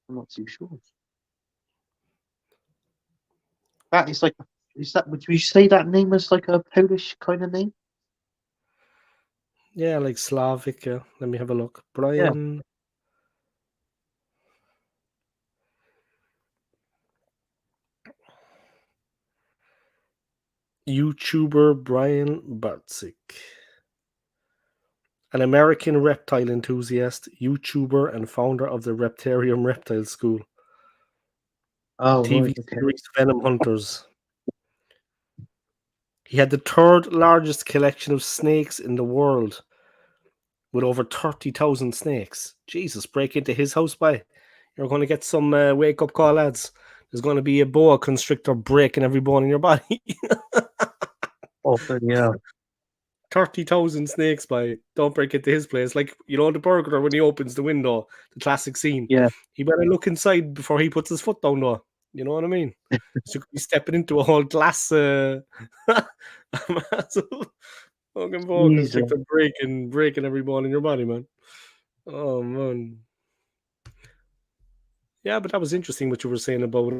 I'm not too sure. That is like, would you say that name is like a Polish kind of name? Yeah, like Slavic. Yeah. Let me have a look. Yeah. Brian. YouTuber Brian Bartzik. An American reptile enthusiast, YouTuber, and founder of the Reptarium Reptile School. Oh, TV right. Okay. series Venom Hunters. He had the third largest collection of snakes in the world with over 30,000 snakes. Jesus, break into his house by. You're going to get some wake up call, lads. There's going to be a boa constrictor breaking every bone in your body. Oh, yeah. 30,000 snakes by. Don't break into his place. Like, the burglar when he opens the window, the classic scene. Yeah. He better look inside before he puts his foot down, though. You know what I mean? So he's stepping into a whole glass massive fucking boa Jesus. constrictor breaking every bone in your body, man. Oh, man. Yeah, but that was interesting what you were saying about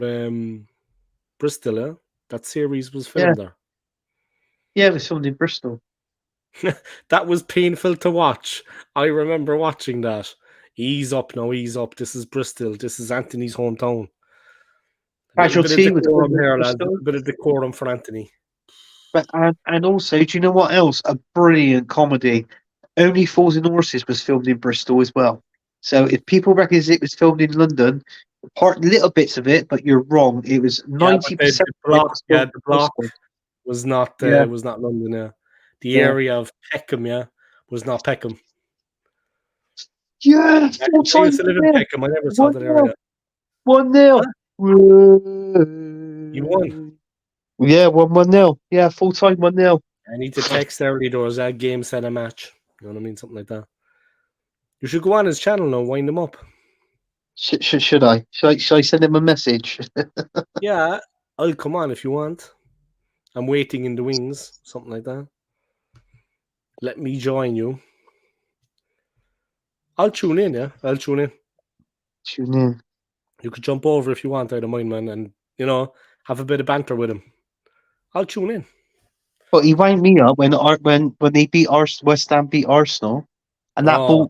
Bristol, eh? That series was Yeah. filmed there. Yeah, it was filmed in Bristol. That was painful to watch. I remember watching that. Ease up now, ease up. This is Bristol. This is Anthony's hometown. A little bit of Casualty was decorum filmed in here, lads. A Bristol. little bit of decorum for Anthony. But and also, do you know what else? A brilliant comedy. Only Fools and Horses was filmed in Bristol as well. So if people reckon it was filmed in London, little bits of it, but you're wrong. It was Yeah, but 90%. the block Bristol. was not Yeah. London. Yeah, the Yeah. area of Peckham, was not Peckham. Yeah, I full time. used to live in Peckham. I never saw that area. 1-0. Huh? You won. Yeah, 1-0. Yeah, full time 1-0. I need to text early doors. That game set a match. You know what I mean? Something like that. You should go on his channel now, wind him up. Should I? Should I send him a message? Yeah, I'll come on if you want. I'm waiting in the wings, something like that. Let me join you. I'll tune in, yeah. I'll tune in. Tune in. You could jump over if you want, I don't mind, man, and have a bit of banter with him. I'll tune in. But he wound me up when they beat West Ham beat Arsenal, and that ball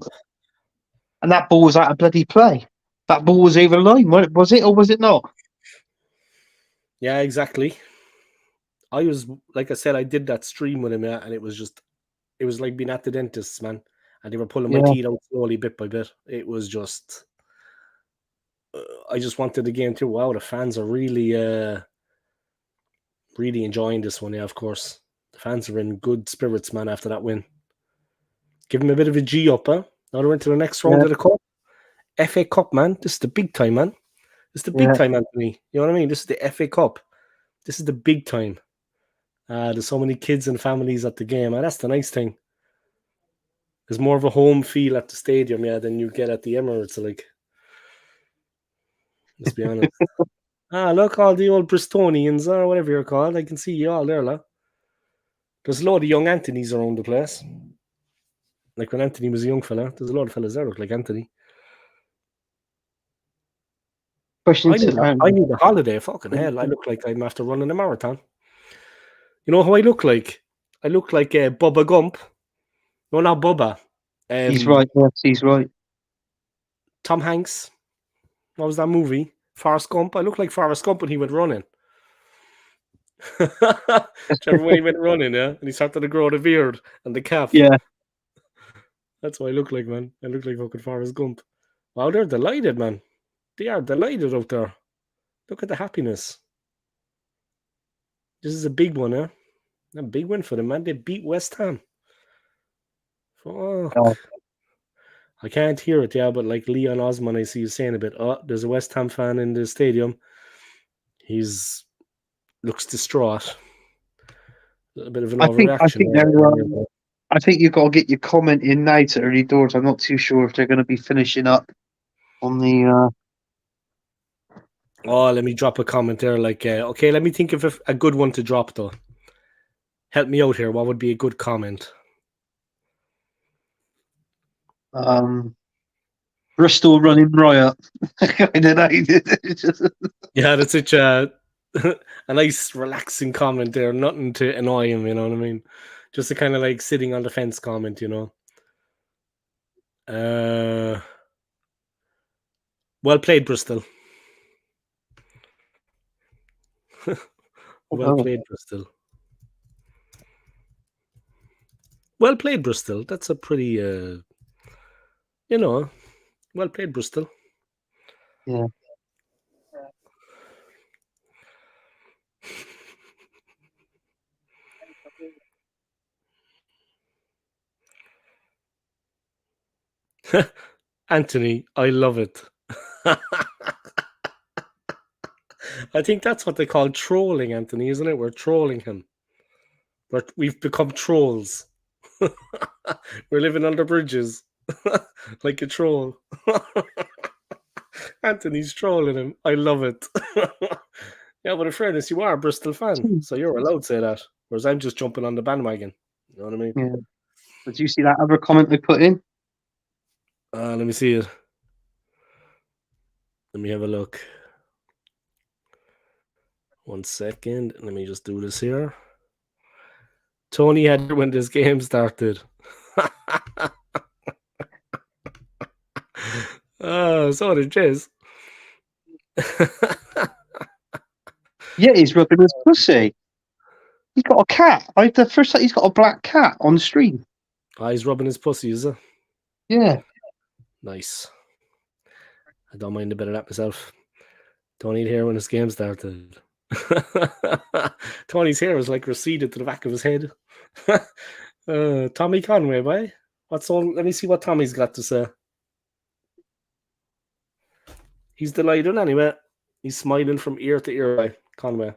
and that ball was out of bloody play. That ball was over the line. Was it or was it not? Yeah, exactly. I was, like I said, I did that stream with him, yeah, and it was like being at the dentist, man. And they were pulling my Yeah. teeth out slowly, bit by bit. It was just, I just wanted the game too. Wow, the fans are really enjoying this one. Yeah, of course, the fans are in good spirits, man. After that win, give them a bit of a G up, huh? Now they went to the next round of the cup, FA Cup, man. This is the big time, man. This is the big time, Anthony. You know what I mean? This is the FA Cup. This is the big time. There's so many kids and families at the game, and that's the nice thing. There's more of a home feel at the stadium, yeah, than you get at the Emirates. Like, let's be honest. Look, all the old Bristonians or whatever you're called. I can see you all there, lad. There's a lot of young Anthonys around the place. Like when Anthony was a young fella, there's a lot of fellas there look like Anthony. I need a holiday. Fucking hell, I look like I'm after running a marathon. You know who I look like? I look like Bubba Gump. No, not Bubba. He's right. Yes, he's right. Tom Hanks. What was that movie? Forrest Gump. I look like Forrest Gump when he went running. Whichever way he went running, yeah? And he started to grow the beard and the calf. Yeah. That's what I look like, man. I look like fucking Forrest Gump. Wow, they're delighted, man. They are delighted out there. Look at the happiness. This is a big one, eh? A big win for them, man. They beat West Ham. Fuck. Oh. I can't hear it, yeah, but like Leon Osman, I see you saying a bit. Oh, there's a West Ham fan in the stadium. He's looks distraught. A little bit of an overreaction. I think you've got to get your comment in now to early doors. I'm not too sure if they're going to be finishing up on the. Oh, let me drop a comment there. Like, okay, let me think of a good one to drop, though. Help me out here. What would be a good comment? Bristol running riot. I don't know. Yeah, that's such a nice, relaxing comment there. Nothing to annoy him, you know what I mean? Just a kind of like sitting on the fence comment, you know. Well played, Bristol. Well played, Bristol. Well played, Bristol. That's a pretty, well played, Bristol. Yeah. Anthony, I love it. I think that's what they call trolling, Anthony, isn't it? We're trolling him. We've become trolls. We're living under bridges like a troll. Anthony's trolling him. I love it. Yeah, but in fairness, you are a Bristol fan, so you're allowed to say that. Whereas I'm just jumping on the bandwagon. You know what I mean? Yeah. Did you see that other comment they put in? Let me see it. Let me have a look. 1 second. Let me just do this here. Tony had when this game started. So did Jez. Yeah, he's rubbing his pussy. He's got a cat. The first time he's got a black cat on the stream. He's rubbing his pussy, is it? Yeah. Nice. I don't mind a bit of that myself. Tony'd hair when this game started. Tony's hair was like receded to the back of his head. Tommy Conway, boy. Let me see what Tommy's got to say. He's delighted anyway. He's smiling from ear to ear, boy. Conway.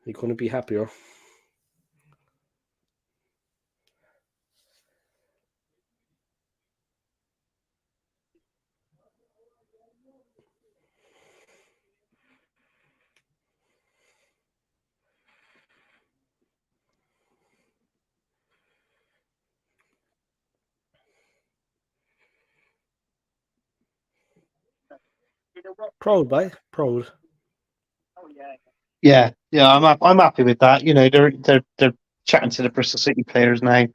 He couldn't be happier. Proud, boy. Proud. Yeah. I'm happy with that. You know, they're chatting to the Bristol City players now.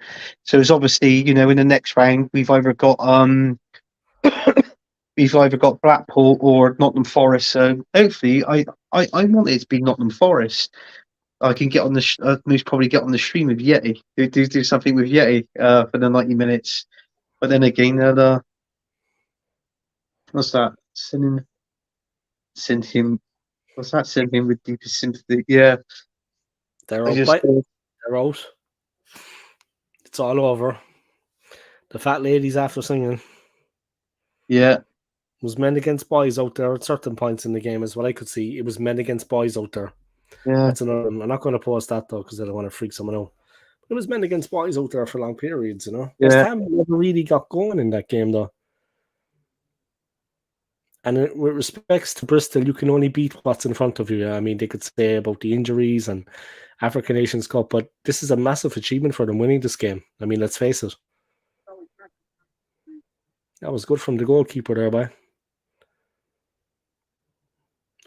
So it's obviously, in the next round we've either got Blackpool or Nottingham Forest. So hopefully, I want it to be Nottingham Forest. I can get on the most probably get on the stream with Yeti. Do something with Yeti for the 90 minutes. But then again, what's that? Send him. What's that? Send him with deepest sympathy. Yeah, They're I out, just. they're out. It's all over. The fat ladies after singing. Yeah. It was men against boys out there at certain points in the game, is what I could see. It was men against boys out there. Yeah. That's another one. I'm not going to post that though because I don't want to freak someone out. But it was men against boys out there for long periods, Yeah. West Ham never really got going in that game though. And with respects to Bristol, you can only beat what's in front of you. I mean, they could say about the injuries and African Nations Cup, but this is a massive achievement for them winning this game. I mean, let's face it. That was good from the goalkeeper there, boy.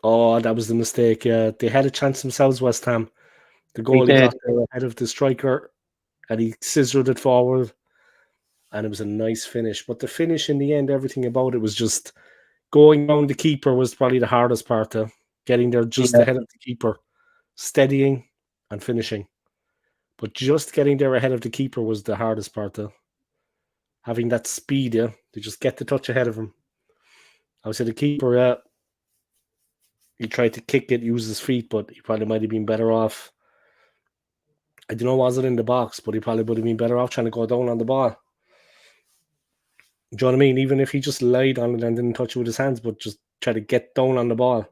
Oh, that was the mistake. Yeah, they had a chance themselves, West Ham. The goalie got there ahead of the striker, and he scissored it forward, and it was a nice finish. But the finish in the end, everything about it was just going around the keeper was probably the hardest part. Getting there just ahead of the keeper, steadying and finishing. But just getting there ahead of the keeper was the hardest part. Having that speed, to just get the touch ahead of him. I would say the keeper, he tried to kick it, use his feet, but he probably might have been better off. I don't know, was it in the box, but he probably would have been better off trying to go down on the ball. Do you know what I mean? Even if he just lied on it and didn't touch it with his hands, but just try to get down on the ball.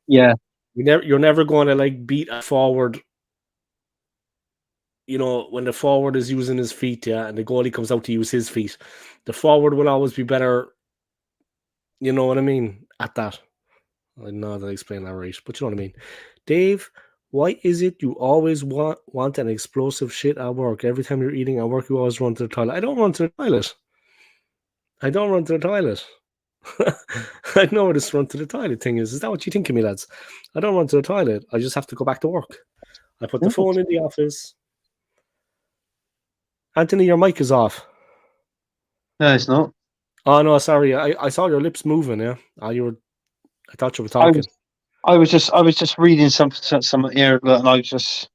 Yeah. You're never going to beat a forward. When the forward is using his feet, and the goalie comes out to use his feet, the forward will always be better. You know what I mean? At that. I don't know how to explain that right, but you know what I mean. Dave, why is it you always want an explosive shit at work? Every time you're eating at work, you always run to the toilet. I don't run to the toilet. I know where this run to the toilet thing is. Is that what you think of me, lads? I don't run to the toilet. I just have to go back to work. I put the phone in the office. Anthony, your mic is off. No, it's not. Oh no, sorry. I saw your lips moving. Yeah. I thought you were talking. I was just reading some here, and I was just.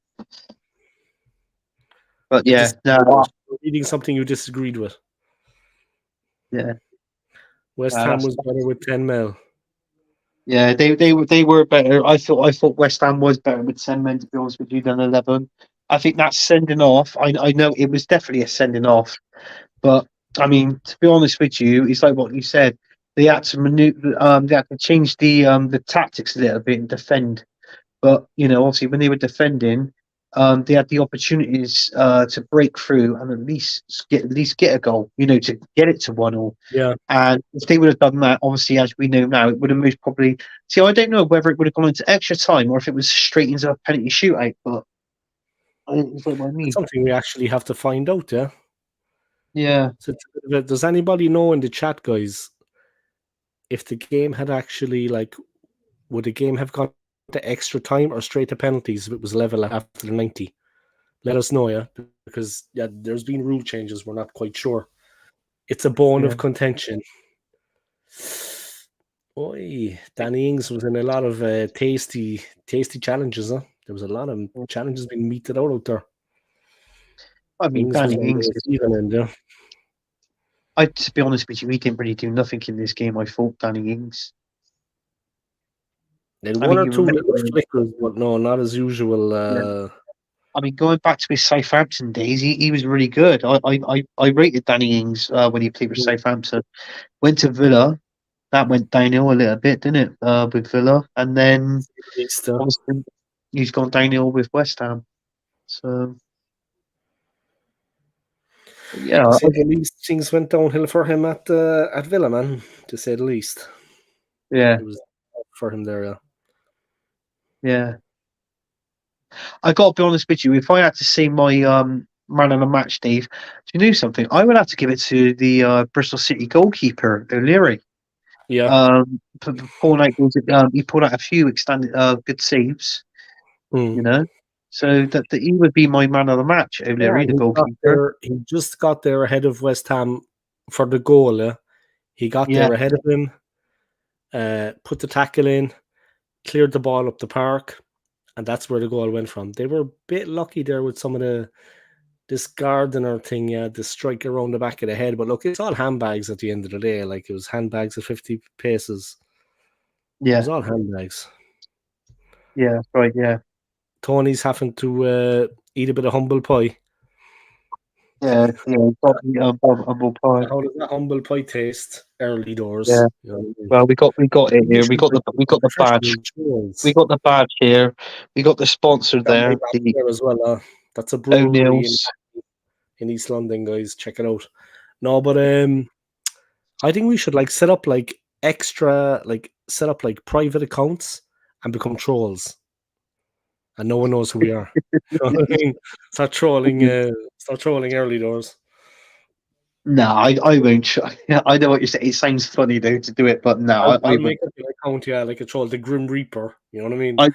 But yeah, reading something you disagreed with. Yeah. West Ham was better with 10 mil. Yeah, they were better. I thought West Ham was better with 10 men, to be honest with you, than 11. I think that's sending off. I know it was definitely a sending off, but I mean, to be honest with you, it's like what you said. They had to they had to change the tactics a little bit and defend. But obviously, when they were defending, they had the opportunities to break through and at least get a goal. To get it to 1-1. Yeah. And if they would have done that, obviously, as we know now, it would have most probably. See, I don't know whether it would have gone into extra time or if it was straight into a penalty shootout. But I think it's what I mean. It's something we actually have to find out. Yeah. Yeah. So, does anybody know in the chat, guys, if the game had actually would the game have gone to extra time or straight to penalties if it was level after the 90? Let us know, because there's been rule changes. We're not quite sure. It's a bone of contention. Oi, Danny Ings was in a lot of tasty challenges. There was a lot of challenges being meted out there. I mean, Danny Ings. To be honest with you, he didn't really do nothing in this game. I thought Danny Ings. They had one or two little flickers, but no, not as usual. I mean, going back to his Southampton days, he was really good. I rated Danny Ings when he played with Southampton. Went to Villa, that went downhill a little bit, didn't it? With Villa, and then obviously he's gone downhill with West Ham. So yeah, to say the least, things went downhill for him at Villa, man. To say the least, yeah, it was for him there. Yeah. I got to be honest with you. If I had to say my man of the match, Dave, do you know something? I would have to give it to the Bristol City goalkeeper, O'Leary. Yeah. He pulled out a few extended good saves. So that he would be my man of the match, O'Leary, the goalkeeper. He just got there ahead of West Ham for the goal. He got Yeah. there ahead of him, put the tackle in, cleared the ball up the park, and that's where the goal went from. They were a bit lucky there with some of this Gardiner thing, the strike around the back of the head. But look, it's all handbags at the end of the day. Like, it was handbags at 50 paces. It Yeah. was all handbags. Yeah. Right. Yeah. Tony's having to eat a bit of humble pie. Yeah. Yeah. Probably humble pie. How does that humble pie taste? Early doors. Yeah. You know what I mean? Well, we got it here. We got the badge. We got the badge here. We got the sponsor there. The there as well. That's a brewery O'Neill's. in East London, guys. Check it out. No, but I think we should set up private accounts and become trolls, and no one knows who we are. You know what I mean? Start trolling early doors. No, I won't. I know what you're saying. It sounds funny though to do it, but no, I'll make up an account, like a troll, the Grim Reaper. You know what I mean? I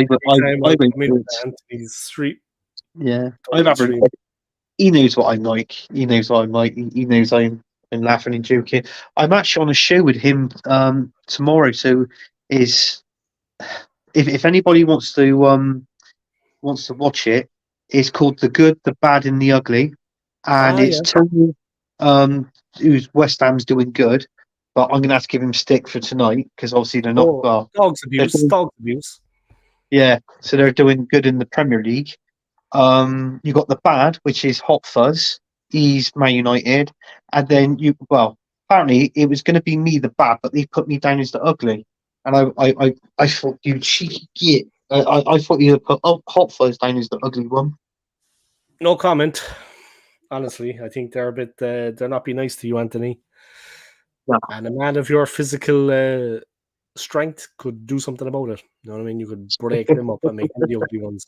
won't. Anthony's street. Yeah, he knows what I'm like. He knows what I'm like. He knows I'm laughing and joking. I'm actually on a show with him tomorrow. So if anybody wants to watch it, it's called The Good, the Bad, and the Ugly, and it's Tony, who's West Ham's doing good, but I'm gonna have to give him stick for tonight because obviously they're not well. Dogs abuse. Yeah, so they're doing good in the Premier League. You got the bad, which is Hot Fuzz. He's Man United, and then apparently it was going to be me the bad, but they put me down as the ugly, and I thought, you cheeky git. I thought you'd put Hot Fuzz down as the ugly one. No comment. Honestly, I think they're a bit. They're not being nice to you, Anthony. No. And a man of your physical strength could do something about it. You know what I mean? You could break them up and make them the ugly ones.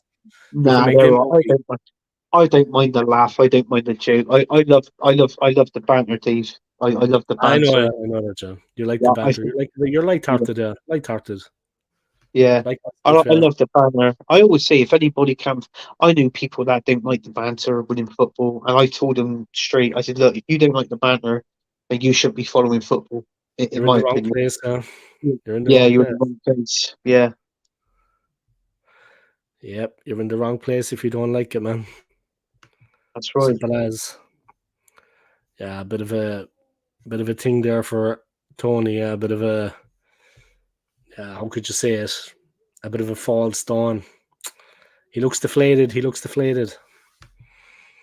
I don't mind the laugh. I don't mind the joke. I love the banter, Dave. I love the banter. I know that, John. You like the banter. You're light-hearted. Light-hearted. Yeah, I love the banter. I always say, if anybody can, I know people that don't like the banter within football, and I told them straight. I said, look, if you don't like the banter, then you shouldn't be following football. In my opinion, you're in the wrong place. Yeah. Yep, you're in the wrong place if you don't like it, man. That's right. Simple as. Yeah, a bit of a thing there for Tony. A bit of a, how could you say it? A bit of a false dawn. He looks deflated.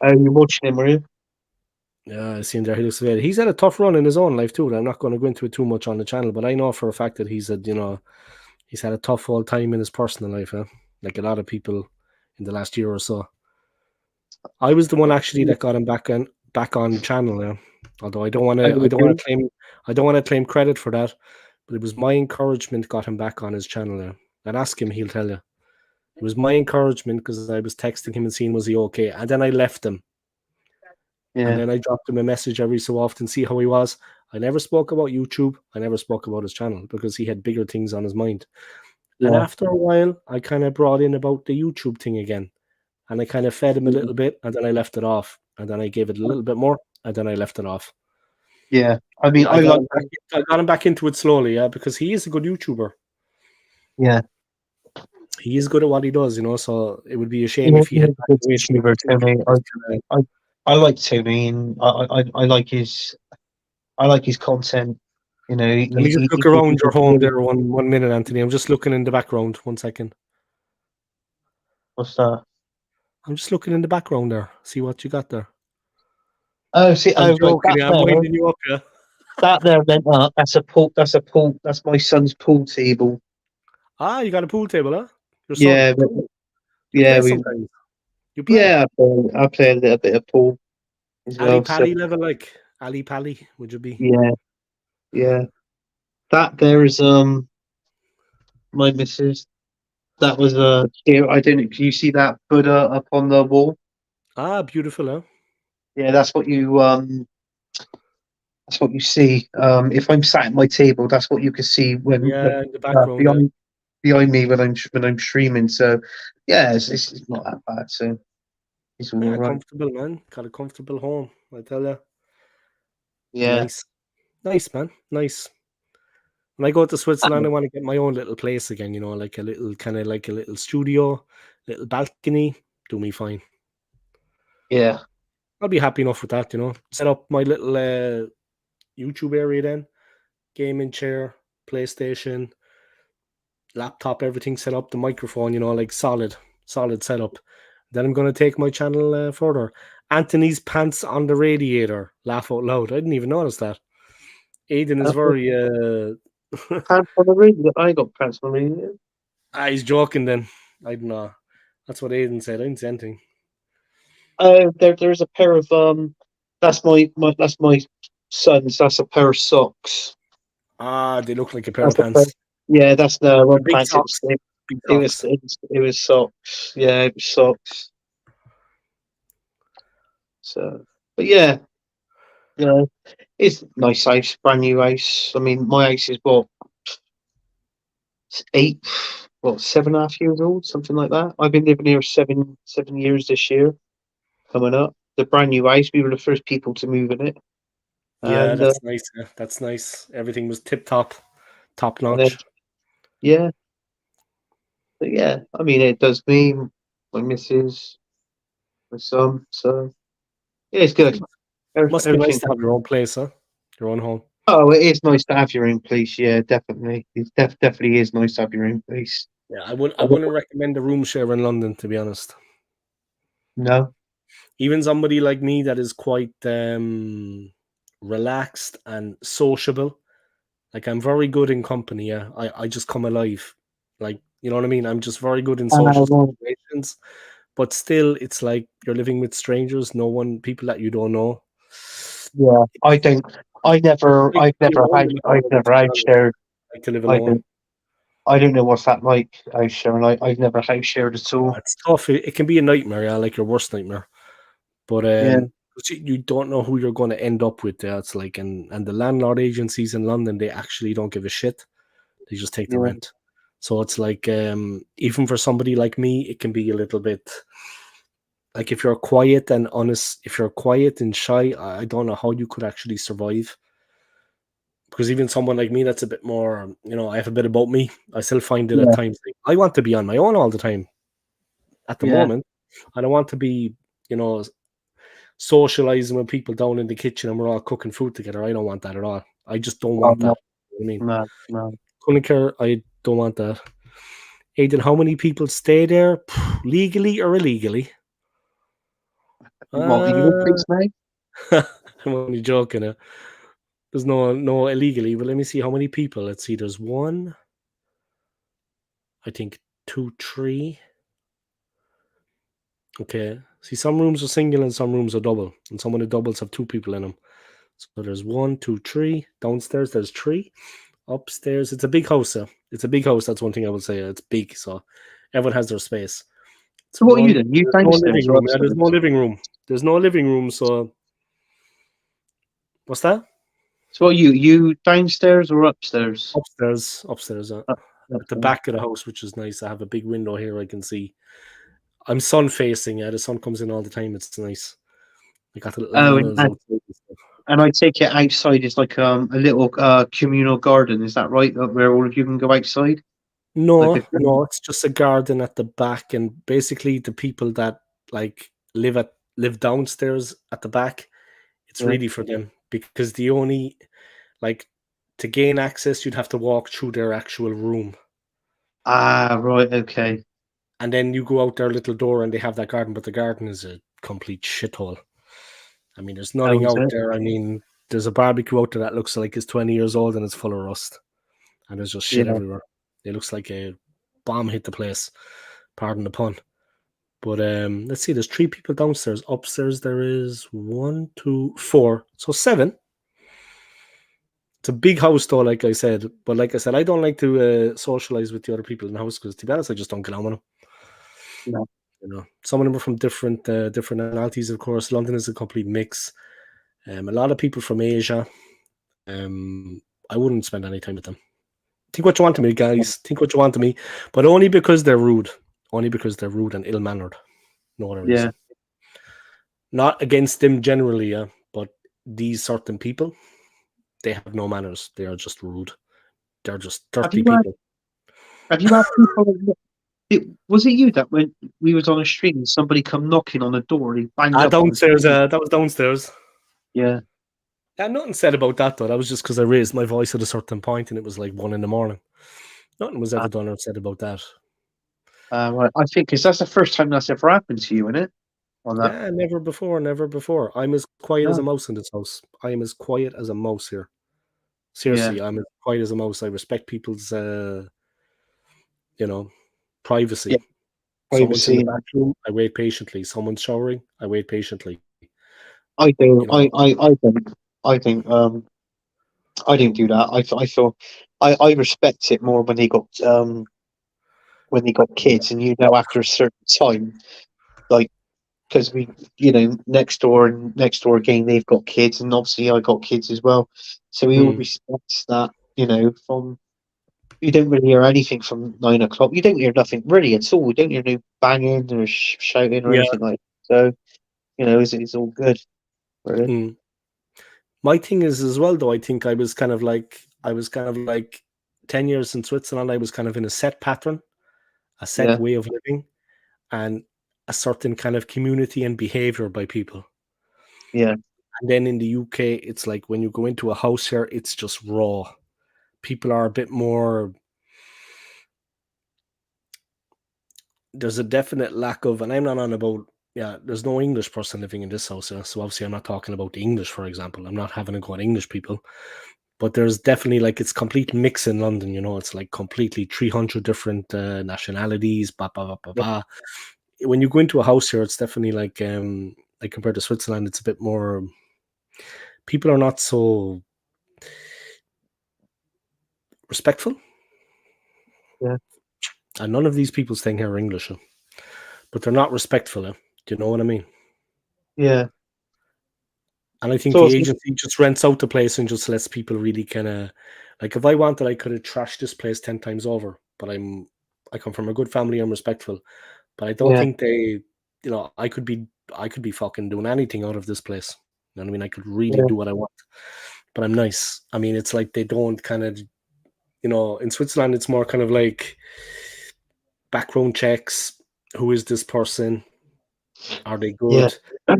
Oh, you're watching him, were you? Yeah, I seen there. He looks deflated. He's had a tough run in his own life too. I'm not going to go into it too much on the channel, but I know for a fact that he's had a tough old time in his personal life. Like a lot of people in the last year or so. I was the one actually that got him back on channel now. Although I don't want to claim credit for that, but it was my encouragement got him back on his channel now. And ask him, he'll tell you. It was my encouragement because I was texting him and seeing was he okay, and then I left him. Yeah. And then I dropped him a message every so often, see how he was. I never spoke about YouTube. I never spoke about his channel because he had bigger things on his mind. Yeah. And after a while, I kind of brought in about the YouTube thing again. And I kind of fed him a little bit, and then I left it off. And then I gave it a little bit more, and then I left it off. Yeah. I mean, I got him back into it slowly, because he is a good YouTuber. Yeah. He is good at what he does, so it would be a shame if he had a good YouTuber, Tony. I like Tony, and I like his content. Let me just look around your home there 1 minute, Anthony. I'm just looking in the background. 1 second. What's that? I'm just looking in the background there. See what you got there. Oh, see, I'm winding you up, yeah. That there went up. That's a pool. That's my son's pool table. Ah, you got a pool table, huh? Yeah, I play a little bit of pool. Ali Pally level, like Ali Pally, would you be? Yeah. That there is my missus. That was here. I don't know. Can you see that Buddha up on the wall? Ah, beautiful, huh? Yeah, that's what you see. If I'm sat at my table, that's what you can see when in the background. behind me when I'm streaming. So yeah, it's not that bad. So it's all right. Comfortable, man. Got a comfortable home, I tell you. Yeah. Nice. Nice, man. Nice. When I go to Switzerland, I want to get my own little place again, like a little kind of like a little studio, little balcony. Do me fine. Yeah. I'll be happy enough with that, Set up my little YouTube area then. Gaming chair, PlayStation, laptop, everything set up, the microphone, like solid setup. Then I'm going to take my channel further. Anthony's pants on the radiator. Laugh out loud. I didn't even notice that. Aiden is very... Pants on the radio. I got pants on the radio. he's joking then. I don't know. That's what Aiden said. I didn't say anything. There's a pair of that's my son's. That's a pair of socks. They look like a pair of pants. Yeah, that's the one Big pants. socks. It was socks. Yeah, it was socks. So, but yeah, it's a nice house, brand new house. I mean, my house is what 7.5 years old, something like that. I've been living here 7 years this year, coming up. The brand new house. We were the first people to move in it. Yeah, And, that's nice. That's nice. Everything was top notch. Yeah. But yeah, I mean, it does me, my missus, my son. So yeah, it's good. Must be nice to have your own place, huh? Your own home. Oh, it is nice to have your own place. Yeah, definitely. It definitely is nice to have your own place. Yeah, I wouldn't recommend a room share in London, to be honest. No. Even somebody like me that is quite relaxed and sociable. Like, I'm very good in company. Yeah, I just come alive. Like, you know what I mean? I'm just very good in social situations. But still, it's like you're living with strangers, people that you don't know. Yeah, I've never house shared. Like to live alone. I don't know what's that like, house sharing. I've never house shared at all. It's tough. It can be a nightmare, yeah, like your worst nightmare. But you don't know who you're going to end up with. It's like, and the landlord agencies in London, they actually don't give a shit. They just take the rent. So it's like, even for somebody like me, it can be a little bit like, if you're quiet and honest, if you're quiet and shy, I don't know how you could actually survive. Because even someone like me that's a bit more, I have a bit about me. I still find it at times. Like, I want to be on my own all the time. At the moment, I don't want to be, socializing with people down in the kitchen and we're all cooking food together. I don't want that at all. I just don't want that. I mean, no. Couldn't care. I don't want that. Aidan, how many people stay there legally or illegally? What, you please, mate? I'm only joking. There's no illegally, but let me see how many people. Let's see. There's 1, I think 2, 3. Okay. See, some rooms are single and some rooms are double, and some of the doubles have 2 people in them. So there's 1, 2, 3. Downstairs, there's 3. Upstairs, it's a big house. It's a big house. That's one thing I will say. It's big, so everyone has their space. So what are you doing? You downstairs or upstairs? There's no living room. There's no living room. So what's that? So what are you downstairs or upstairs? Upstairs. At the back of the house, which is nice. I have a big window here. I can see. I'm sun facing. Yeah, the sun comes in all the time. It's nice. I got the little animals outside and stuff. And I take it outside is like a little communal garden. Is that right? Where all of you can go outside? No, it's just a garden at the back, and basically the people that like live downstairs at the back, it's really for them, because the only to gain access, you'd have to walk through their actual room. Ah, right, okay. And then you go out their little door and they have that garden, but the garden is a complete shithole. I mean, there's nothing out there. I mean, there's a barbecue out there that looks like it's 20 years old and it's full of rust. And there's just shit everywhere. It looks like a bomb hit the place. Pardon the pun. But let's see, there's 3 people downstairs. Upstairs there is 1, 2, 4. So 7. It's a big house though, like I said. But like I said, I don't like to socialize with the other people in the house, because to be honest, I just don't get on with them. No. Some of them are from different nationalities, of course. London is a complete mix. A lot of people from Asia. I wouldn't spend any time with them. Think what you want to me, guys. Think what you want to me, but only because they're rude. Only because they're rude and ill-mannered. No other reason. Not against them generally, yeah, but these certain people, they have no manners. They are just rude. They're just dirty people. Have you had people? Was it you that when we was on a stream and somebody come knocking on the door and he banged up Downstairs. On the That was downstairs. yeah. Nothing said about that though. That was just because I raised my voice at a certain point and it was like 1 a.m. Nothing was ever done or said about that. Right. I think because that's the first time that's ever happened to you, isn't it? On that. Yeah, never before, never before. I'm as quiet as a mouse in this house. I am as quiet as a mouse here. Seriously, I'm as quiet as a mouse. I respect people's, privacy. Yeah. Someone's in the bathroom, I wait patiently. Someone's showering, I wait patiently. I do. You know? I think. I didn't do that. I feel. I respect it more when they got kids, and after a certain time, like because we next door again they've got kids, and obviously I got kids as well, so we all respect that. From you don't really hear anything from 9 o'clock. You don't hear nothing really at all. You don't hear no banging or shouting or anything like that. So it's all good. Really. My thing is as well, though. I think I was kind of like 10 years in Switzerland. I was kind of in a set pattern, a set way of living, and a certain kind of community and behavior by people. Yeah. And then in the UK, it's like when you go into a house here, it's just raw. People are a bit more. There's a definite lack of, and I'm not on about. Yeah, there's no English person living in this house, so obviously I'm not talking about the English, for example. I'm not having a go at English people, but there's definitely like it's complete mix in London. It's like completely 300 different nationalities. When you go into a house here, it's definitely like compared to Switzerland, it's a bit more. People are not so respectful. Yeah. And none of these people staying here are English, but they're not respectful. Do you know what I mean? Yeah. And I think the agency just rents out the place and just lets people really kind of like if I wanted, I could have trashed this place 10 times over. But I come from a good family. I'm respectful, but I don't think they, I could be fucking doing anything out of this place. You know what I mean? I could really do what I want, but I'm nice. I mean, it's like they don't kind of, in Switzerland, it's more kind of like background checks. Who is this person? Are they good? Yeah.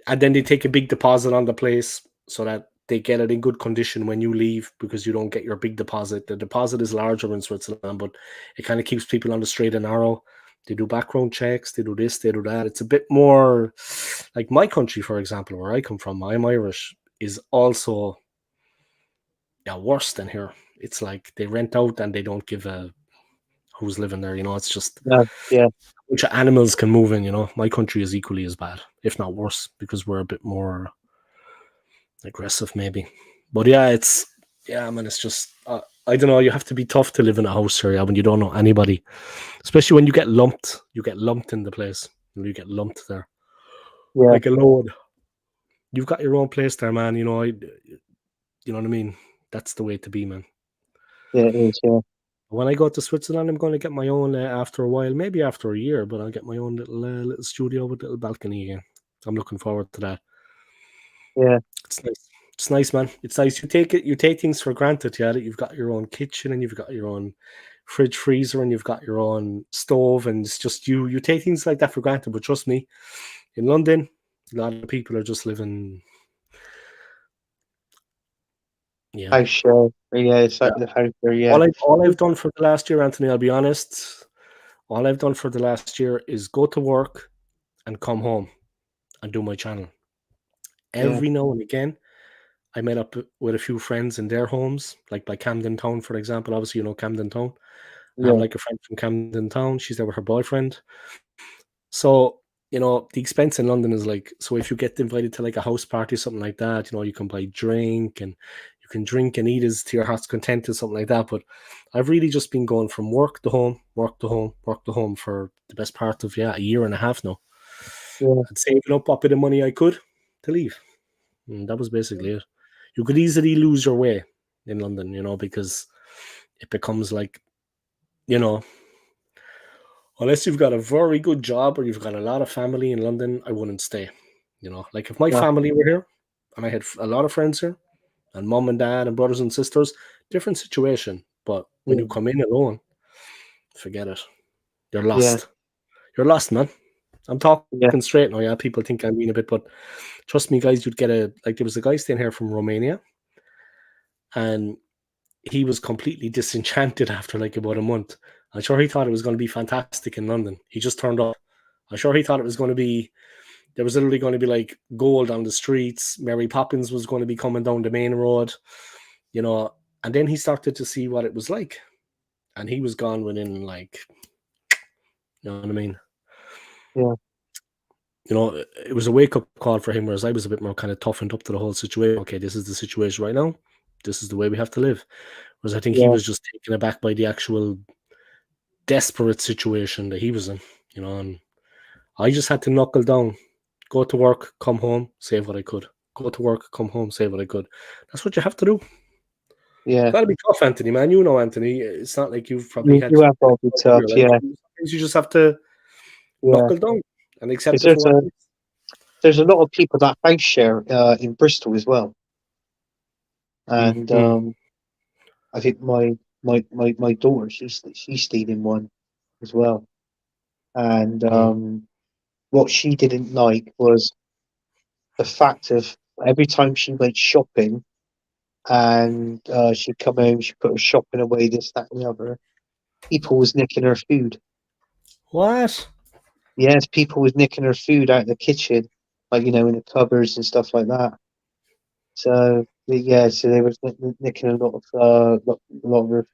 And then they take a big deposit on the place so that they get it in good condition when you leave because you don't get your big deposit. The deposit is larger in Switzerland, but it kind of keeps people on the straight and narrow. They do background checks, they do this, they do that. It's a bit more like my country, for example, where I come from, I'm Irish, is also worse than here. It's like they rent out and they don't give a who's living there. It's just which animals can move in. My country is equally as bad, if not worse, because we're a bit more aggressive, maybe. But it's man. It's just I don't know. You have to be tough to live in a house here when you don't know anybody, especially when you get lumped. You get lumped in the place. You get lumped there, like a load. You've got your own place there, man. You know what I mean. That's the way to be, man. Yeah, it is. Yeah. When I go to Switzerland, I'm going to get my own after a while, maybe after a year, but I'll get my own little studio with a little balcony again. I'm looking forward to that. Yeah, it's nice. It's nice, man. It's nice. You take things for granted, that you've got your own kitchen and you've got your own fridge, freezer, and you've got your own stove, and it's just you take things like that for granted. But trust me, in London, a lot of people are just living. Yeah. house share. Yeah, it's like the house share. Yeah. All I've done for the last year, Anthony, I'll be honest. All I've done for the last year is go to work and come home and do my channel. Every now and again, I met up with a few friends in their homes, like by Camden Town, for example. Obviously, Camden Town. I have like a friend from Camden Town. She's there with her boyfriend. So, the expense in London is like, so if you get invited to like a house party, something like that, you can buy drink and you can drink and eat as to your heart's content or something like that. But I've really just been going from work to home, work to home, work to home for the best part of, a year and a half now. Yeah. And saving up a bit of money I could to leave. And that was basically it. You could easily lose your way in London, because it becomes like, you know, unless you've got a very good job or you've got a lot of family in London, I wouldn't stay. You know, like if my Yeah. family were here and I had a lot of friends here and mom and dad and brothers and sisters, different situation. But when Yeah. you come in alone, forget it. You're Yeah. lost. You're lost, man. I'm talking Yeah. straight now. Yeah, people think I mean a bit, but trust me, guys, you'd get like there was a guy staying here from Romania, and he was completely disenchanted after like about a month. I'm sure he thought it was going to be fantastic in London. He just turned up. I'm sure he thought it was going to be. There was literally going to be like gold on the streets. Mary Poppins was going to be coming down the main road, you know. And then he started to see what it was like, and he was gone within like, you know what I mean. Yeah. You know, it was a wake-up call for him, whereas I was a bit more kind of toughened up to the whole situation. Okay, this is the situation right now. This is the way we have to live. Whereas I think he Yeah. was just taken aback by the actual desperate situation that he was in, you know, and I just had to knuckle down, go to work, come home, save what I could. Go to work, come home, save what I could. That's what you have to do. Yeah. Gotta be tough, Anthony, man. You know, Anthony. It's not like you've probably had You have all the in tough. your life. Yeah. Sometimes you just have to Yeah. knuckle down and accept Because it for what it is. there's a lot of people that house share in Bristol as well, and Mm-hmm. I think my daughter she stayed in one as well, and what she didn't like was the fact of every time she went shopping and she'd come home, she put her shopping away, this, that, and the other. People was nicking her food. What? Yes, people was nicking her food out of the kitchen, like in the cupboards and stuff like that. So yeah, so they were nicking a lot of her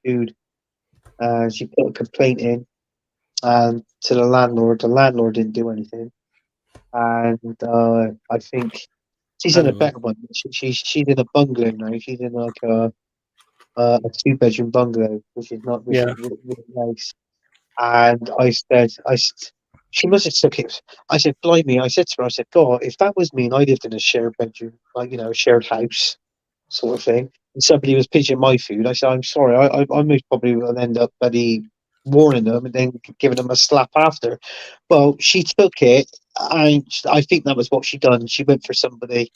food. She put a complaint in to the landlord. The landlord didn't do anything, and I think she's I in a don't know. better one. She's in a bungalow now. She's in like a 2-bedroom bungalow, which is Yeah. really nice. And she must have took it. I said, blimey, I said to her, I said, God, if that was me and I lived in a shared bedroom, like, a shared house sort of thing, and somebody was pigeon my food, I said, I'm sorry, I most probably will end up bloody warning them and then giving them a slap after. Well, she took it, and I think that was what she done. She went for somebody,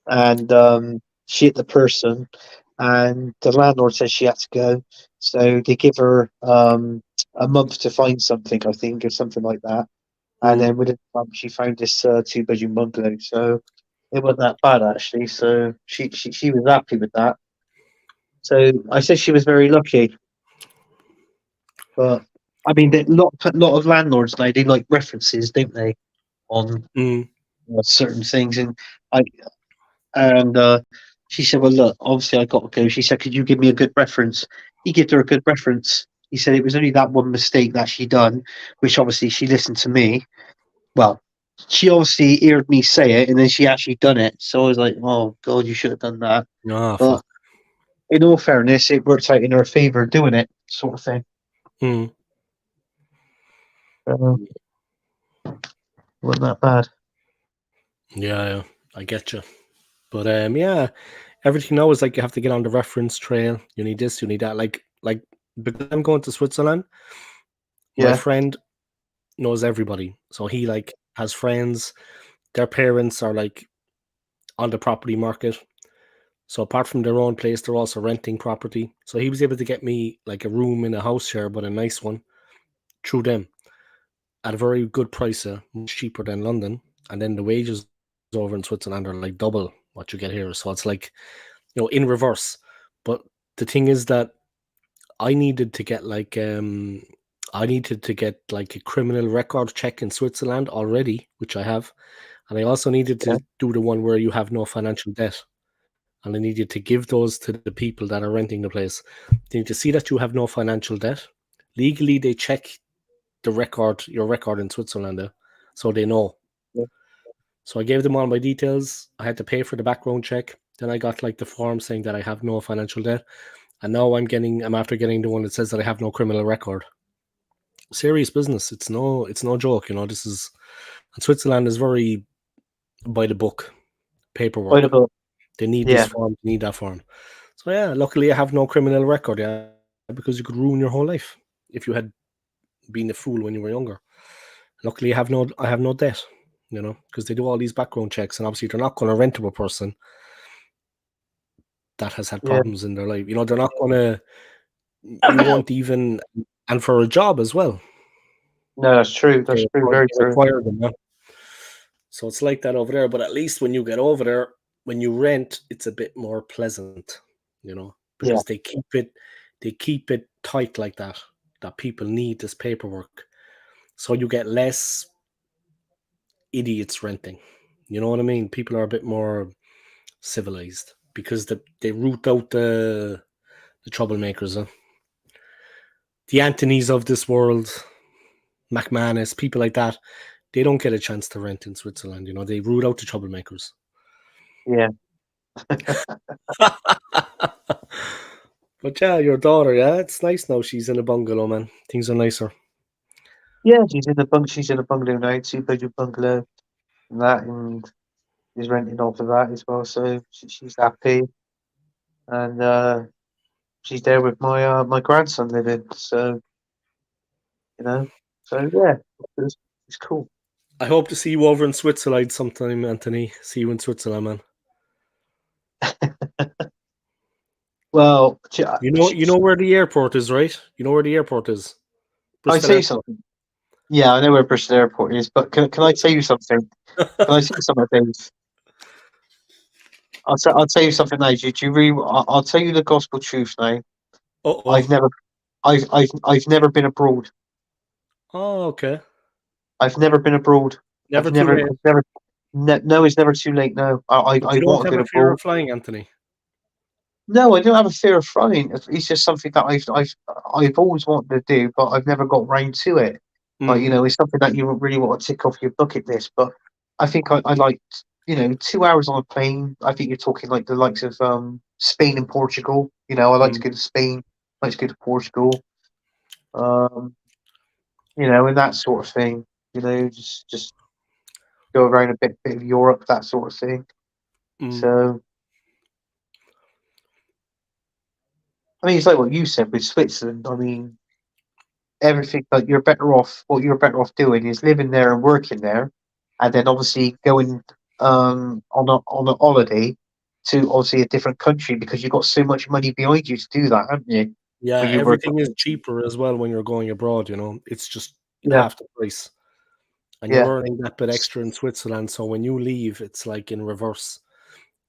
and she hit the person, and the landlord said she had to go. So they give her a month to find something, I think, or something like that. And Mm. then within a month, she found this 2-bedroom bungalow. So it wasn't that bad actually. So she was happy with that. So I said she was very lucky. But I mean, a lot of landlords now they like references, don't they, on Mm. certain things, and she said, "Well, look, obviously I got to go." She said, "Could you give me a good reference?" He gave her a good reference. He said it was only that one mistake that she done, which obviously she listened to me. Well, she obviously heard me say it, and then she actually done it. So I was like, "Oh God, you should have done that." Ah, But fuck. in all fairness, it worked out in her favor doing it, sort of thing. Mm. Wasn't that bad? Yeah, I get you. But yeah, everything now is like you have to get on the reference trail. You need this, you need that. Like because I'm going to Switzerland, my Yeah, friend knows everybody. So he like has friends, their parents are like on the property market. So apart from their own place, they're also renting property. So he was able to get me like a room in a house here, but a nice one through them at a very good price, much cheaper than London. And then the wages over in Switzerland are like double what you get here. So it's like, in reverse. But the thing is that I needed to get like a criminal record check in Switzerland already, which I have. And I also needed yeah, to do the one where you have no financial debt. And I needed to give those to the people that are renting the place. They need to see that you have no financial debt. Legally, they check your record in Switzerland, so they know. yeah. So I gave them all my details. I had to pay for the background check. Then I got like the form saying that I have no financial debt. And now I'm after getting the one that says that I have no criminal record. Serious business. It's no joke. This is, and Switzerland is very by the book Quite a paperwork. bit. They need this Yeah, form, they need that form. So yeah, luckily I have no criminal record. Yeah, because you could ruin your whole life if you had been a fool when you were younger. Luckily, I have no debt, because they do all these background checks, and obviously they're not going to rent to a person that has had Yeah. problems in their life. They're not going to. You won't even, and for a job as well. No, that's true. That's true. Very They true. require them. Yeah. So it's like that over there. But at least when you get over there, when you rent, it's a bit more pleasant, because they keep it tight like that. That people need this paperwork, so you get less idiots renting. You know what I mean? People are a bit more civilized because they root out the troublemakers, the Anthonys of this world, McManus, people like that. They don't get a chance to rent in Switzerland. They root out the troublemakers. Yeah. But yeah, your daughter, it's nice now. She's in a bungalow, man. Things are nicer. Yeah, she's in a bungalow now, 2-bedroom bungalow, and that, and is renting off of that as well. So she's happy, and she's there with my grandson living. So so yeah, it's cool. I hope to see you over in Switzerland sometime, Anthony. See you in Switzerland, man. Well, You know where the airport is, right? You know where the airport is. I Bristol tell you Airport. something. Yeah, I know where Bristol Airport is, but can I tell you something? Can I tell you something, Dave? I'll tell you something now. Do you really? I'll tell you the gospel truth now. I've Uh-oh. never, I've never been abroad. Oh, okay. I've never been abroad. Never too late. No, it's never too late. No, I But you don't want to have go a fear abroad. of flying, Anthony. No, I don't have a fear of flying. It's just something that I've always wanted to do, but I've never got round to it. Like, Mm. it's something that you really want to tick off your bucket list. But I think I like 2 hours on a plane. I think you're talking like the likes of Spain and Portugal. I like to Mm. go to Spain. I like to go to Portugal. Um, and that sort of thing. Just go around a bit of Europe, that sort of thing. Mm. So, I mean, it's like what you said with Switzerland. I mean, everything, but you're better off. What you're better off doing is living there and working there, and then obviously going on a holiday to obviously a different country because you've got so much money behind you to do that, haven't you? Yeah, When you work, everything is cheaper as well when you're going abroad, It's just yeah, half the price. And you're yeah, earning that bit extra in Switzerland. So when you leave, it's like in reverse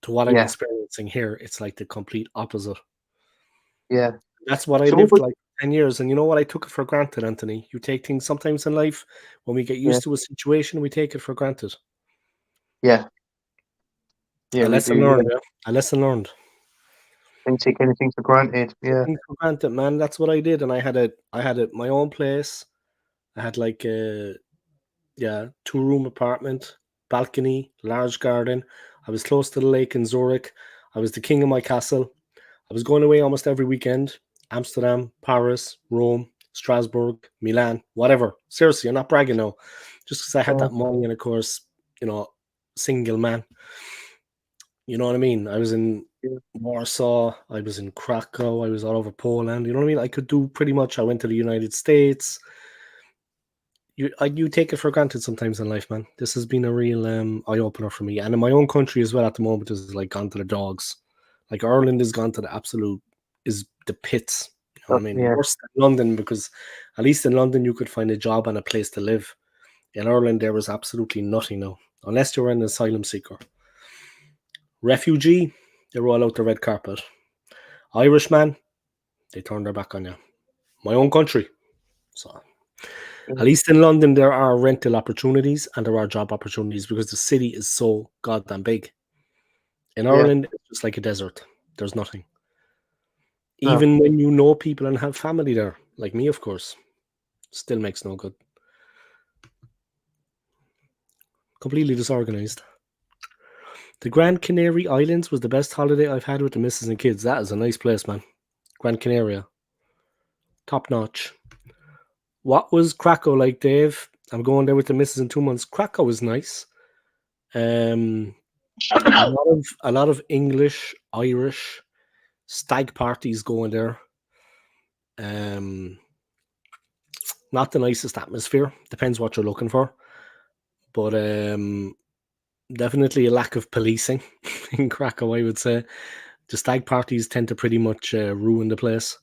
to what I'm yeah, experiencing here. It's like the complete opposite. yeah. That's what I So what lived would, like 10 years. And you know what? I took it for granted, Anthony. You take things sometimes in life, when we get yeah, used to a situation, we take it for granted. yeah, yeah, A we lesson do. learned, Yeah, yeah. A lesson learned. don't take anything for granted. Yeah, Things for granted, man. That's what I did. And I had my own place. I had like a 2-room apartment, balcony, large garden. I was close to the lake in Zurich. I was the king of my castle. I was going away almost every weekend. Amsterdam, Paris, Rome, Strasbourg, Milan, whatever. Seriously, I'm not bragging now. Just because I had uh, that money and, of course, single man. You know what I mean? I was in yeah, Warsaw. I was in Krakow. I was all over Poland. You know what I mean? I could do pretty much. I went to the United States. You take it for granted sometimes in life, man. This has been a real eye opener for me, and in my own country as well. At the moment, is like gone to the dogs. Like Ireland has gone to the absolute is the pits. You know what I mean? yeah, Worse than London, because at least in London you could find a job and a place to live. In Ireland, there was absolutely nothing now, unless you were an asylum seeker, refugee. They roll out the red carpet. Irishman, they turn their back on you. My own country, so. yeah, At least in London, there are rental opportunities and there are job opportunities because the city is so goddamn big. In yeah. Ireland, it's just like a desert. There's nothing. No, Even when you know people and have family there, like me, of course, still makes no good. Completely disorganized. The Gran Canary Islands was the best holiday I've had with the missus and kids. That is a nice place, man. Gran Canaria. Top notch. What was Krakow like, Dave? I'm going there with the missus in 2 months. Krakow is nice. Um, a lot of English, Irish stag parties going there. Not the nicest atmosphere. Depends what you're looking for, but definitely a lack of policing in Krakow, I would say. The stag parties tend to pretty much ruin the place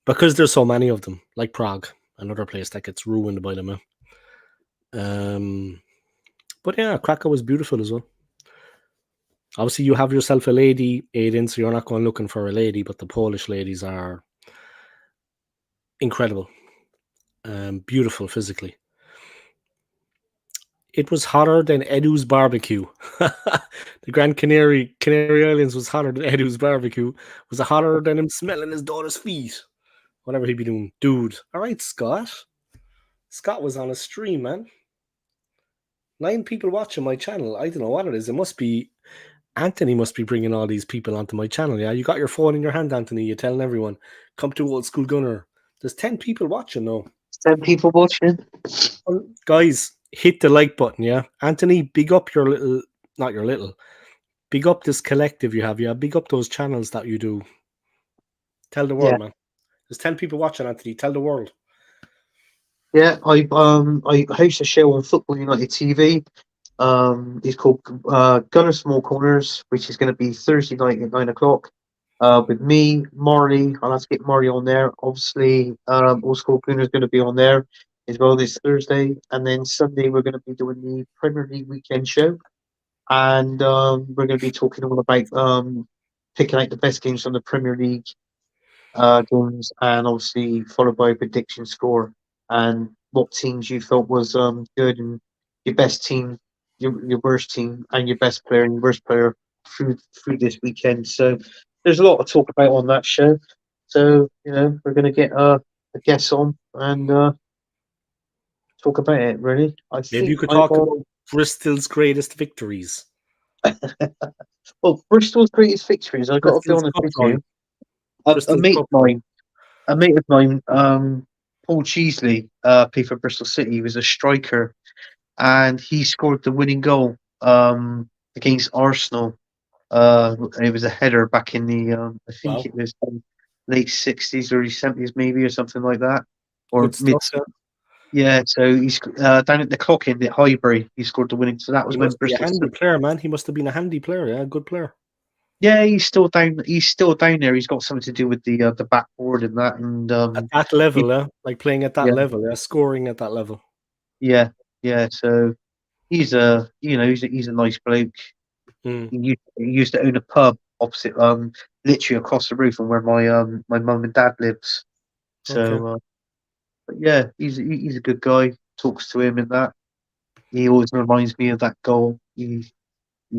because there's so many of them, like Prague, another place that gets ruined by them. But yeah, Krakow is beautiful as well. Obviously, you have yourself a lady, Aiden, so you're not going looking for a lady, but the Polish ladies are incredible, beautiful physically. It was hotter than Edu's barbecue. The Canary Islands was hotter than Edu's barbecue. Was it hotter than him smelling his daughter's feet? Whatever he be doing. Dude. All right, Scott. Scott was on a stream, man. 9 people watching my channel. I don't know what it is. It must be Anthony must be bringing all these people onto my channel. Yeah, you got your phone in your hand, Anthony. You're telling everyone, come to Old School Gunner. There's 10 people watching now. 10 people watching. Guys, hit the like button, yeah? Anthony, big up your little, not your little, big up this collective you have, yeah? Big up those channels that you do. Tell the world, man. There's 10 people watching, Anthony. Tell the world. Yeah, I host a show on Football United TV. It's called Gunner Small Corners, which is going to be Thursday night at 9 o'clock. With me, Marley. I'll have to get Marley on there. Obviously, Old School Gunner is going to be on there as well this Thursday, and then Sunday we're going to be doing the Premier League weekend show, and we're going to be talking all about picking out the best games from the Premier League games, and obviously followed by a prediction score and what teams you thought was good, and your best team, your worst team, and your best player and your worst player through this weekend. So there's a lot to talk about on that show. So we're going to get a guest on and talk about it. Really, Maybe you could talk about Bristol's greatest victories. Well, Bristol's greatest victories. I got to be honest with you. A mate of mine, Paul Cheesley, played for Bristol City. He was a striker, and he scored the winning goal against Arsenal. It was a header back in the I think it was late 60s, early 70s, maybe, or something like that, or mid. Yeah, so he's down at the clock end at Highbury. He scored the winning. So that was when Bristol. A handy player, man. He must have been a handy player. Yeah, good player. Yeah, he's still down. He's still down there. He's got something to do with the backboard and that. And at that level, like playing at that level, scoring at that level. Yeah. So he's a he's a nice bloke. He used to own a pub opposite, literally across the roof from where my mum and dad lives. So, but yeah, he's a good guy. Talks to him and that. He always reminds me of that goal he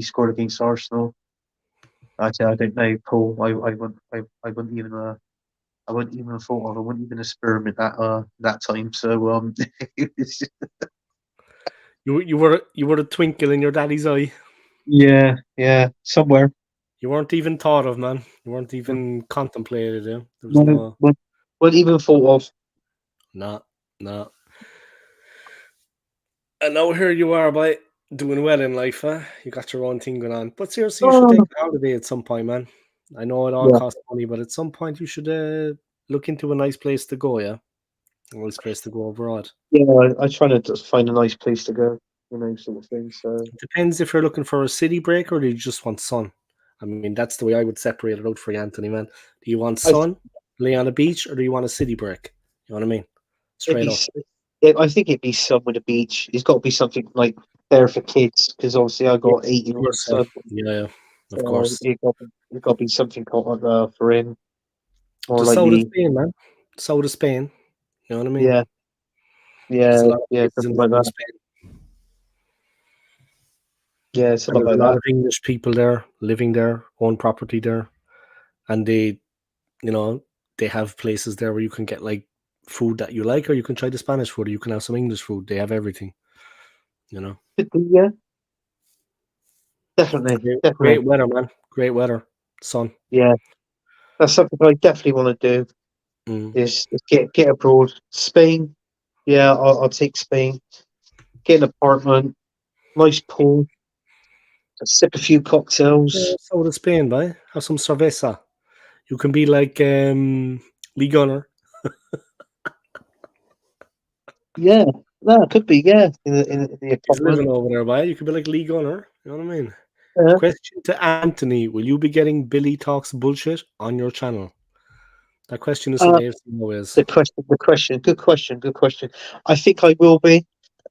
scored against Arsenal. I don't know, Paul. I wouldn't even I wouldn't even have thought of. I wouldn't even experiment that time. So you were a twinkle in your daddy's eye. Yeah, somewhere. You weren't even thought of, man. You weren't even contemplated. Yeah, there was weren't even thought of. No. And now here you are, boy, doing well in life, huh? You got your own thing going on. But seriously, you should take a holiday at some point, man. I know it all costs money, but at some point you should look into a nice place to go, yeah? A nice place to go abroad. Yeah, I try to just find a nice place to go, sort of thing. So it depends if you're looking for a city break or do you just want sun. I mean, that's the way I would separate it out for you, Anthony, man. Do you want sun, lay on a beach, or do you want a city break? You know what I mean? Straight up. I think it'd be sun with a beach. It's got to be something like there for kids, because obviously I got 8-year-old son. Yeah, of course. It's got to be something called for him. Or like south of Spain, man. South of Spain. You know what I mean? Yeah, something like that. Spain. Yeah, something like that. A lot of English people there, living there, own property there, and they have places there where you can get like food that you like, or you can try the Spanish food, or you can have some English food. They have everything, Yeah, definitely. Great weather, man. Great weather, sun. Yeah, that's something I definitely want to do. Is get abroad. Spain. Yeah, I'll take Spain. Get an apartment, nice pool, sip a few cocktails. South of Spain, boy. Have some cerveza. You can be like Lee Gunner. Yeah, no, it could be. Yeah, in the He's apartment. living over there, by you could be like Lee Gunner. You know what I mean? Yeah. Question to Anthony: will you be getting Billy Talks bullshit on your channel? That question is from Uh, AFC always. good question. I think I will be.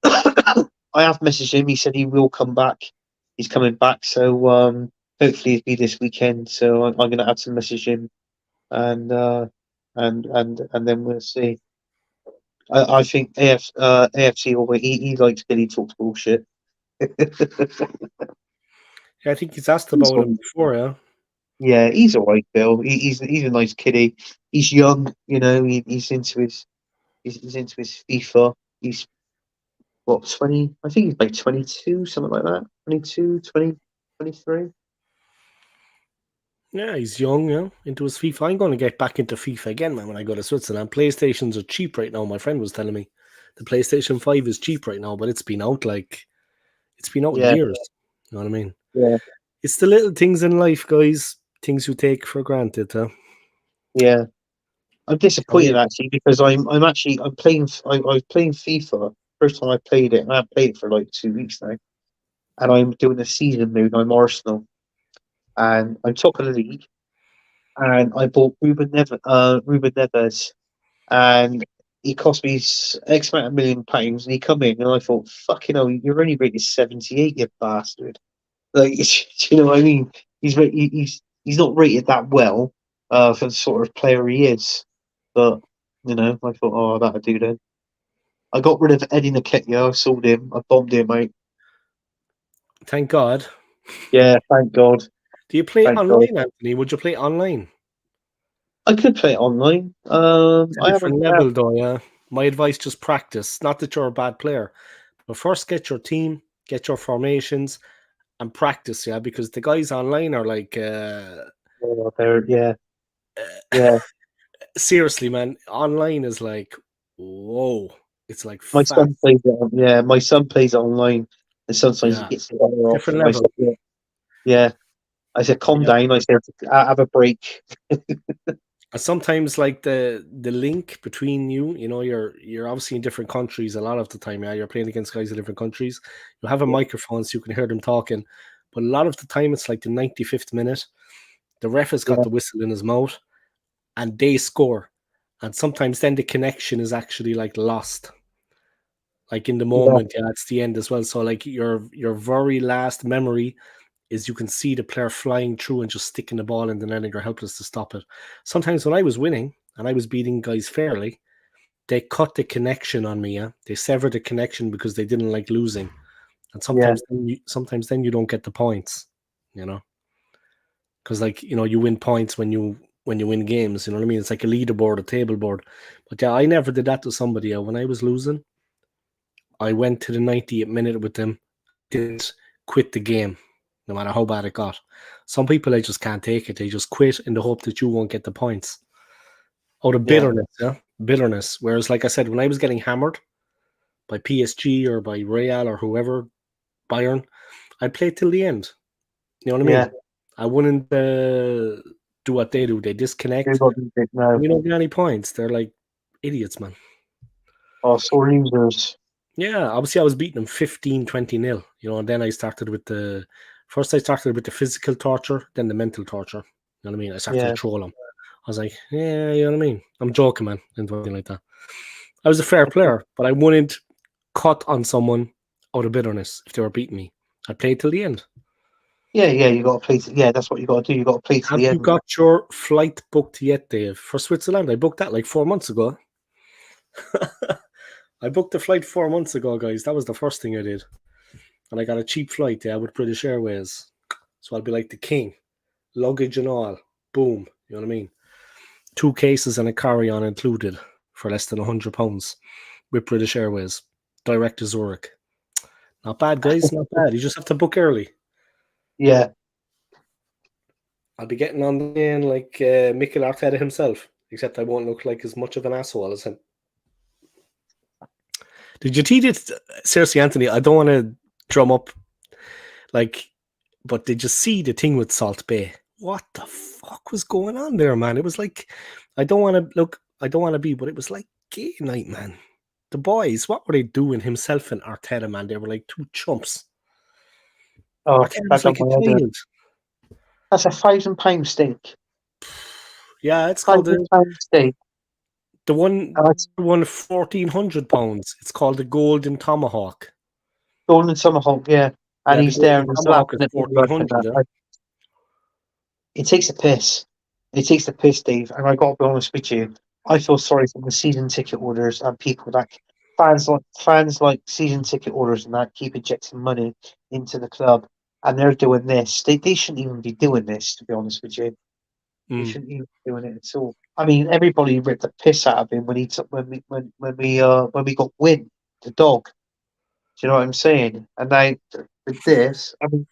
I have messaged him. He said he will come back. He's coming back, so hopefully it'll be this weekend. So I'm going to have to message him, and and then we'll see. I think AFC always he likes Billy Talks bullshit. Yeah, I think he's asked He's about all- him before. Yeah, yeah, he's all right, Bill. He's a nice kiddie. He's young, he's into he's into his FIFA. He's what 20? I think he's like 22, something like that. 22, 20, 23. yeah, he's young. Yeah, into his FIFA. I'm going to get back into FIFA again, man. When I go to Switzerland, PlayStations are cheap right now. My friend was telling me the PlayStation 5 is cheap right now, but it's been out Yeah, years. You know what I mean? yeah, It's the little things in life, guys. Things you take for granted. Huh? yeah. I'm Oh, yeah. disappointed actually because I'm playing. I was playing FIFA. First time I played it, and I haven't played it for like 2 weeks now. And I'm doing a season mode. I'm Arsenal, and I'm top of the league. And I bought Ruben Neves, and he cost me X amount of £1 million. And he come in, and I thought, fucking hell, you're only rated 78, you bastard. Like, do you know what I mean? He's not rated that well for the sort of player he is. But I thought, oh, that'll do then. I got rid of Eddie Nketiah. I sold him. I bombed him out. Thank God. Yeah, thank God. Do you play Thank God. online, Anthony? Would you play online? I could play it online. It's a I haven't. different level, though. Yeah. My advice: just practice. Not that you're a bad player, but first get your team, get your formations, and practice. Yeah, because the guys online are like, Yeah, yeah. seriously, man. Online is like, whoa. It's like My fast. son plays it. Yeah, my son plays it online, and sometimes he Yeah, gets the other off. different And I level. said, yeah. I said, calm Yeah. down. I said, have a break. And sometimes like the link between you're obviously in different countries a lot of the time. Yeah, you're playing against guys in different countries. You have a microphone so you can hear them talking, but a lot of the time it's like the 95th minute. The ref has got Yeah, the whistle in his mouth, and they score. And sometimes then the connection is actually like lost. Like in the yeah, moment, yeah, it's the end as well. So like your very last memory is you can see the player flying through and just sticking the ball in the net and you're helpless to stop it. Sometimes when I was winning and I was beating guys fairly, they cut the connection on me. Yeah, they severed the connection because they didn't like losing. And yeah, sometimes then you don't get the points. You know, because like you win points when you win games. You know what I mean? It's like a leaderboard, a table board. But yeah, I never did that to somebody. When I was losing, I went to the 90th minute with them. Didn't quit the game, no matter how bad it got. Some people they just can't take it. They just quit in the hope that you won't get the points. Out of yeah, bitterness, yeah, bitterness. Whereas, like I said, when I was getting hammered by PSG or by Real or whoever, Bayern, I'd play till the end. You know what I mean? yeah. I wouldn't do what they do. They You're disconnect. not doing it now. And we don't get any points. They're like idiots, man. Oh, sore losers. Yeah, obviously I was beating them 15-20-0, and then I started with the physical torture, then the mental torture. You know what I mean? I started to Yeah, troll them. I was like, yeah, you know what I mean? I'm joking, man, and something like that. I was a fair player, but I wouldn't cut on someone out of bitterness if they were beating me. I played till the end. yeah. You got to play. Yeah, that's what you got to do. You got to play to Have the you end. got your flight booked yet, Dave, for Switzerland? I booked that like 4 months ago. I booked the flight 4 months ago, guys. That was the first thing I did. And I got a cheap flight, yeah, with British Airways. So I'll be like the king, luggage and all. Boom. You know what I mean? 2 cases and a carry-on included for less than £100 with British Airways, direct to Zurich. Not bad, guys. Not bad. You just have to book early. Yeah, I'll be getting on the plane like Mikel Arteta himself, except I won't look like as much of an asshole as him. Did you see it? Seriously, Anthony, I don't want to drum up, but did you see the thing with Salt Bay? What the fuck was going on there, man? It was like, I don't want to be, but it was like gay night, man. the boys, what were they doing? Himself and Arteta, man, they were like two chumps. Oh, Arteta that was got like a my head. child. That's £1,000 steak. Yeah, it's called £1,000 steak. the one That's £1,400. It's called the Golden Tomahawk. Golden Tomahawk, yeah. And Yeah, the he's there Golden and he's Tomahawk laughing is at me like 1,400. that. Yeah? It takes the piss. It takes the piss, Dave. And I got to be honest with you, I feel sorry for the season ticket holders and people that fans like season ticket holders and that keep injecting money into the club, and they're doing this. They shouldn't even be doing this. To be honest with you, they Mm. shouldn't even be doing it at all. I mean, everybody ripped the piss out of him when he took when we got Win the dog. Do you know what I'm saying? And now with this, I mean,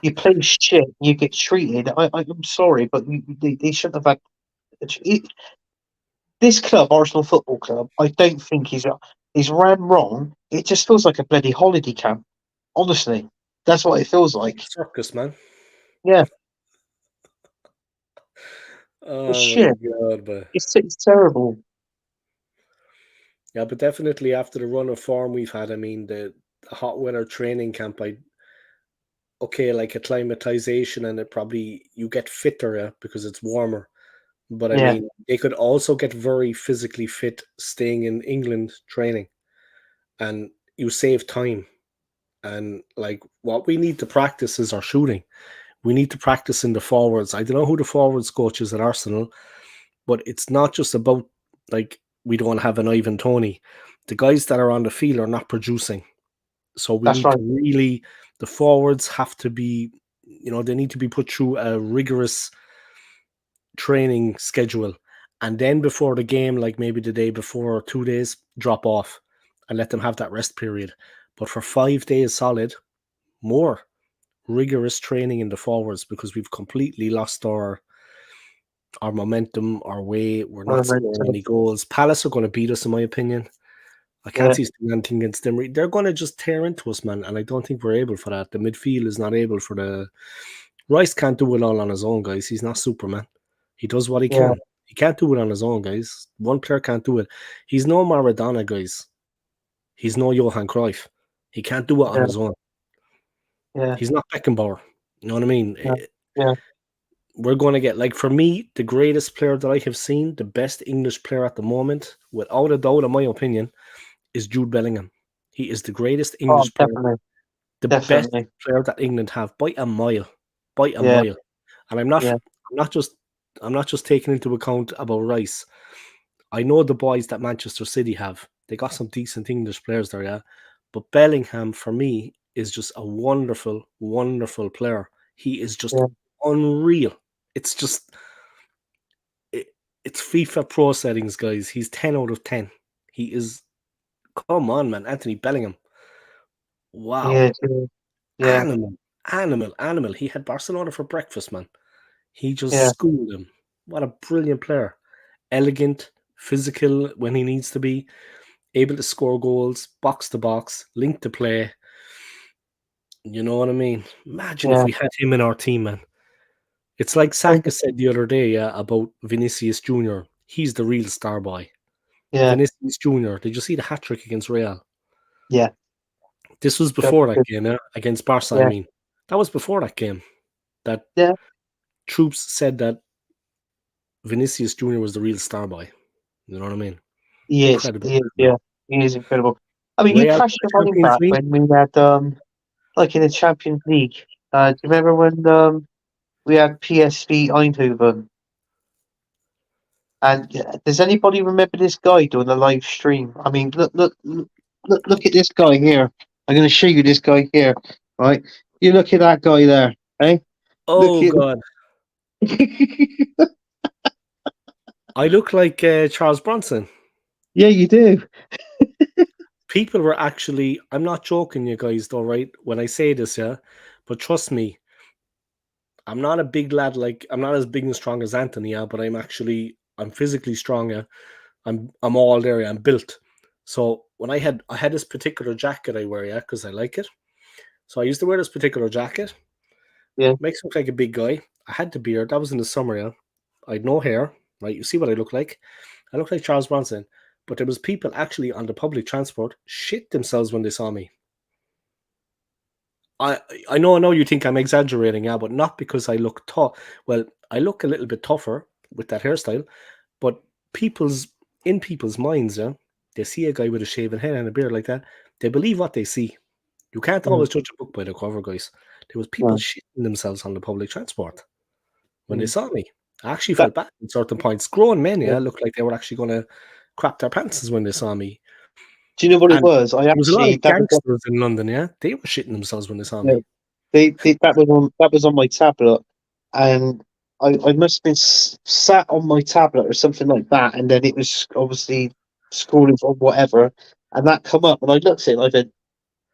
you play shit, you get treated. I'm sorry, but they shouldn't have had. This club, Arsenal Football Club, I don't think he's ran wrong. It just feels like a bloody holiday camp. Honestly, that's what it feels like. Circus, man. Yeah, it's Oh my shit. god, but It's terrible. yeah, but definitely after the run of form we've had, I mean the hot weather training camp, like acclimatization, and it probably you get fitter, yeah, because it's warmer. But I Yeah, mean, they could also get very physically fit staying in England training, and you save time. And like what we need to practice is our shooting. We need to practice in the forwards. I don't know who the forwards coach is at Arsenal, but it's not just about like we don't have an Ivan Toney. The guys that are on the field are not producing. So we that's need right. to really, the forwards have to be, they need to be put through a rigorous training schedule. And then before the game, like maybe the day before or 2 days, drop off and let them have that rest period. But for 5 days solid, more rigorous training in the forwards, because we've completely lost our momentum, our way. We're not scoring any goals. Palace are going to beat us, in my opinion. I can't Yeah, see anything against them. They're going to just tear into us, man, and I don't think we're able for that. The midfield is not able for the... Rice can't do it all on his own, guys. He's not Superman. He does what he yeah, can. He can't do it on his own, guys. One player can't do it. He's no Maradona, guys. He's no Johan Cruyff. He can't do it on yeah, his own. yeah, He's not Beckenbauer. You know what I mean? yeah, yeah. We're going to get, like, for me, the greatest player that I have seen, the best English player at the moment, without a doubt, in my opinion, is Jude Bellingham. He is the greatest Oh, English player, definitely, the best definitely. player that England have by a mile, by a Yeah, mile. And I'm not, yeah, I'm not just, I'm not just taking into account about Rice. I know the boys that Manchester City have. They got some decent English players there, yeah. But Bellingham, for me, is just a wonderful, wonderful player. He is just yeah, unreal. It's just, it, it's FIFA Pro settings, guys. He's 10 out of 10. He is, come on, man. Anthony Bellingham. Wow. yeah, yeah, yeah, Animal, animal, animal. He had Barcelona for breakfast, man. He just yeah, schooled him. What a brilliant player. Elegant, physical when he needs to be, able to score goals, box to box, link to play. You know what I mean? Imagine if yeah. we had him in our team, man. It's like And Saka said the other day, yeah, about Vinicius Jr. He's the real star boy. yeah, Vinicius Jr. Did you see the hat trick against Real? yeah, This was that's before that good. game, yeah? Against Barca, I Yeah, mean. That was before that game. That yeah. Troops said that Vinicius Jr. was the real star boy. You know what I mean? Incredible. He is, yeah, he is incredible. I mean, you Real cashed your money Champions back League? when we had like in the Champions League. Do you remember when we had PSV Eindhoven? And does anybody remember this guy doing the live stream? I mean, look at this guy here. I'm going to show you this guy here, right? You look at that guy there, eh? Look Oh, at. God. I look like Charles Bronson. Yeah, you do. People were actually, I'm not joking, you guys, though, right? When I say this, yeah? But trust me, I'm not a big lad, like, I'm not as big and strong as Anthony, yeah? But I'm physically strong, yeah? I'm all there, yeah? I'm built. So when I had this particular jacket I wear, yeah? Because I like it. So I used to wear this particular jacket. Yeah, Makes me look like a big guy. I had the beard. That was in the summer, yeah? I had no hair, right? You see what I look like? I look like Charles Bronson. but there was people actually on the public transport shit themselves when they saw me. I know you think I'm exaggerating, yeah, but not because I look tough. Well, I look a little bit tougher with that hairstyle, but in people's minds, yeah, they see a guy with a shaven head and a beard like that, they believe what they see. You can't always judge a book by the cover, guys. There was people No. shitting themselves on the public transport when they Mm. saw me. I actually That, felt bad at certain points. Grown men, yeah. yeah, looked like they were actually going to crap their pants when they saw me. Do you know what it And was? I there was a lot actually of gangsters in London, yeah. They were shitting themselves when they saw yeah, me. that was on my tablet, and I must have been sat on my tablet or something like that, and then it was obviously scrolling or whatever, and that come up, and I looked at it, and I went,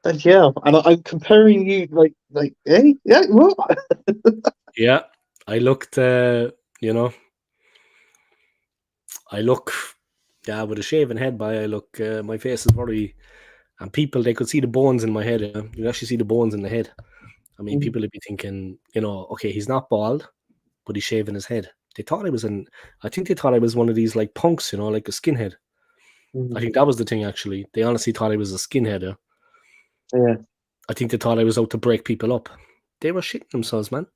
"Oh, yeah," and I'm comparing you like, hey, yeah, what? Yeah, I looked, you know, I look, yeah, with a shaven head by, I look, my face is very, and people, they could see the bones in my head. Yeah? You can actually see the bones in the head. I mean, Mm, people would be thinking, okay, he's not bald, but he's shaving his head. They thought I think they thought I was one of these like punks, like a skinhead. I mm, think that was the thing, actually. They honestly thought I was a skinhead. Yeah? yeah, I think they thought I was out to break people up. They were shitting themselves, man.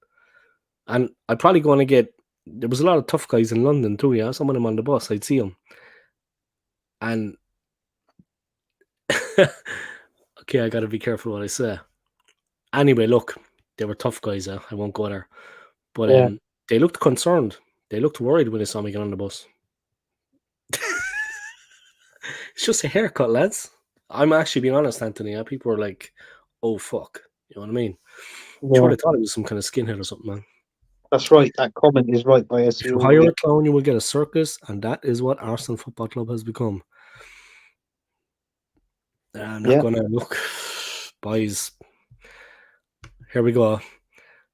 And I'd probably going to there was a lot of tough guys in London too, yeah. Some of them on the bus, I'd see them. And okay, I got to be careful what I say. Anyway, look, they were tough guys. I won't go there, but yeah. they looked concerned. They looked worried when they saw me get on the bus. It's just a haircut, lads. I'm actually being honest, Anthony. Yeah? People were like, "Oh fuck," you know what I mean? Sure, Yeah, they thought it was some kind of skinhead or something, man. that's right. That comment is right by If you SEO. hire Yeah, a clown, you will get a circus, and that is what Arsenal Football Club has become. I'm not yeah, gonna look, boys. Here we go.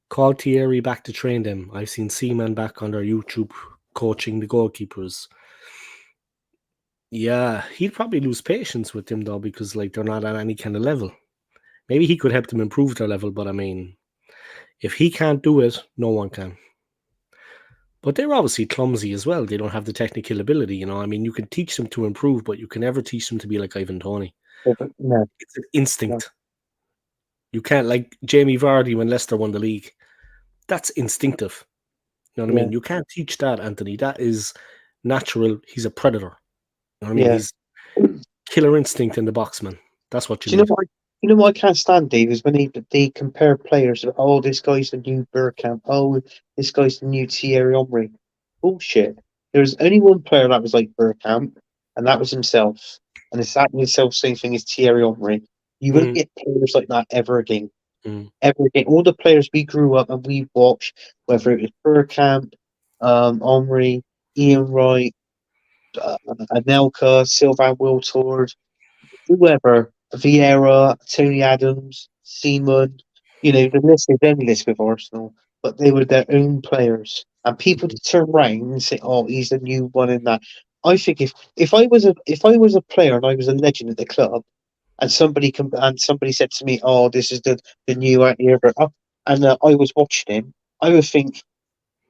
Call Thierry back to train them. I've seen Seaman back on their YouTube coaching the goalkeepers. Yeah, he'd probably lose patience with them though because like they're not at any kind of level. Maybe he could help them improve their level, but I mean, if he can't do it, no one can. But they're obviously clumsy as well. They don't have the technical ability, I mean, you can teach them to improve, but you can never teach them to be like Ivan Toney. no, It's an no, instinct. You can't like Jamie Vardy when Leicester won the league. That's instinctive. You know what I yeah, mean? You can't teach that, Anthony. That is natural. He's a predator. You know what I mean? yeah. He's killer instinct in the box, man. That's what you Do you know need. what? You know what I can't stand, Dave, is when they compare players. Oh, this guy's the new Burkamp. Oh, this guy's the new Thierry Henry. Bullshit. There's only one player that was like Burkamp, and that was himself. And it's that himself same thing as Thierry Henry. You won't Mm, get players like that ever again. mm, Ever again. All the players we grew up and we watched, whether it was Burkamp, Henry, Ian Wright, Anelka, Sylvain Wiltord, whoever, Vieira, Tony Adams, Seaman, the list is endless with Arsenal, but they were their own players. And people to turn around and say, "Oh, he's the new one in that." I think if I was a player and I was a legend at the club, and somebody said to me, "Oh, this is the new out here," and I was watching him, I would think,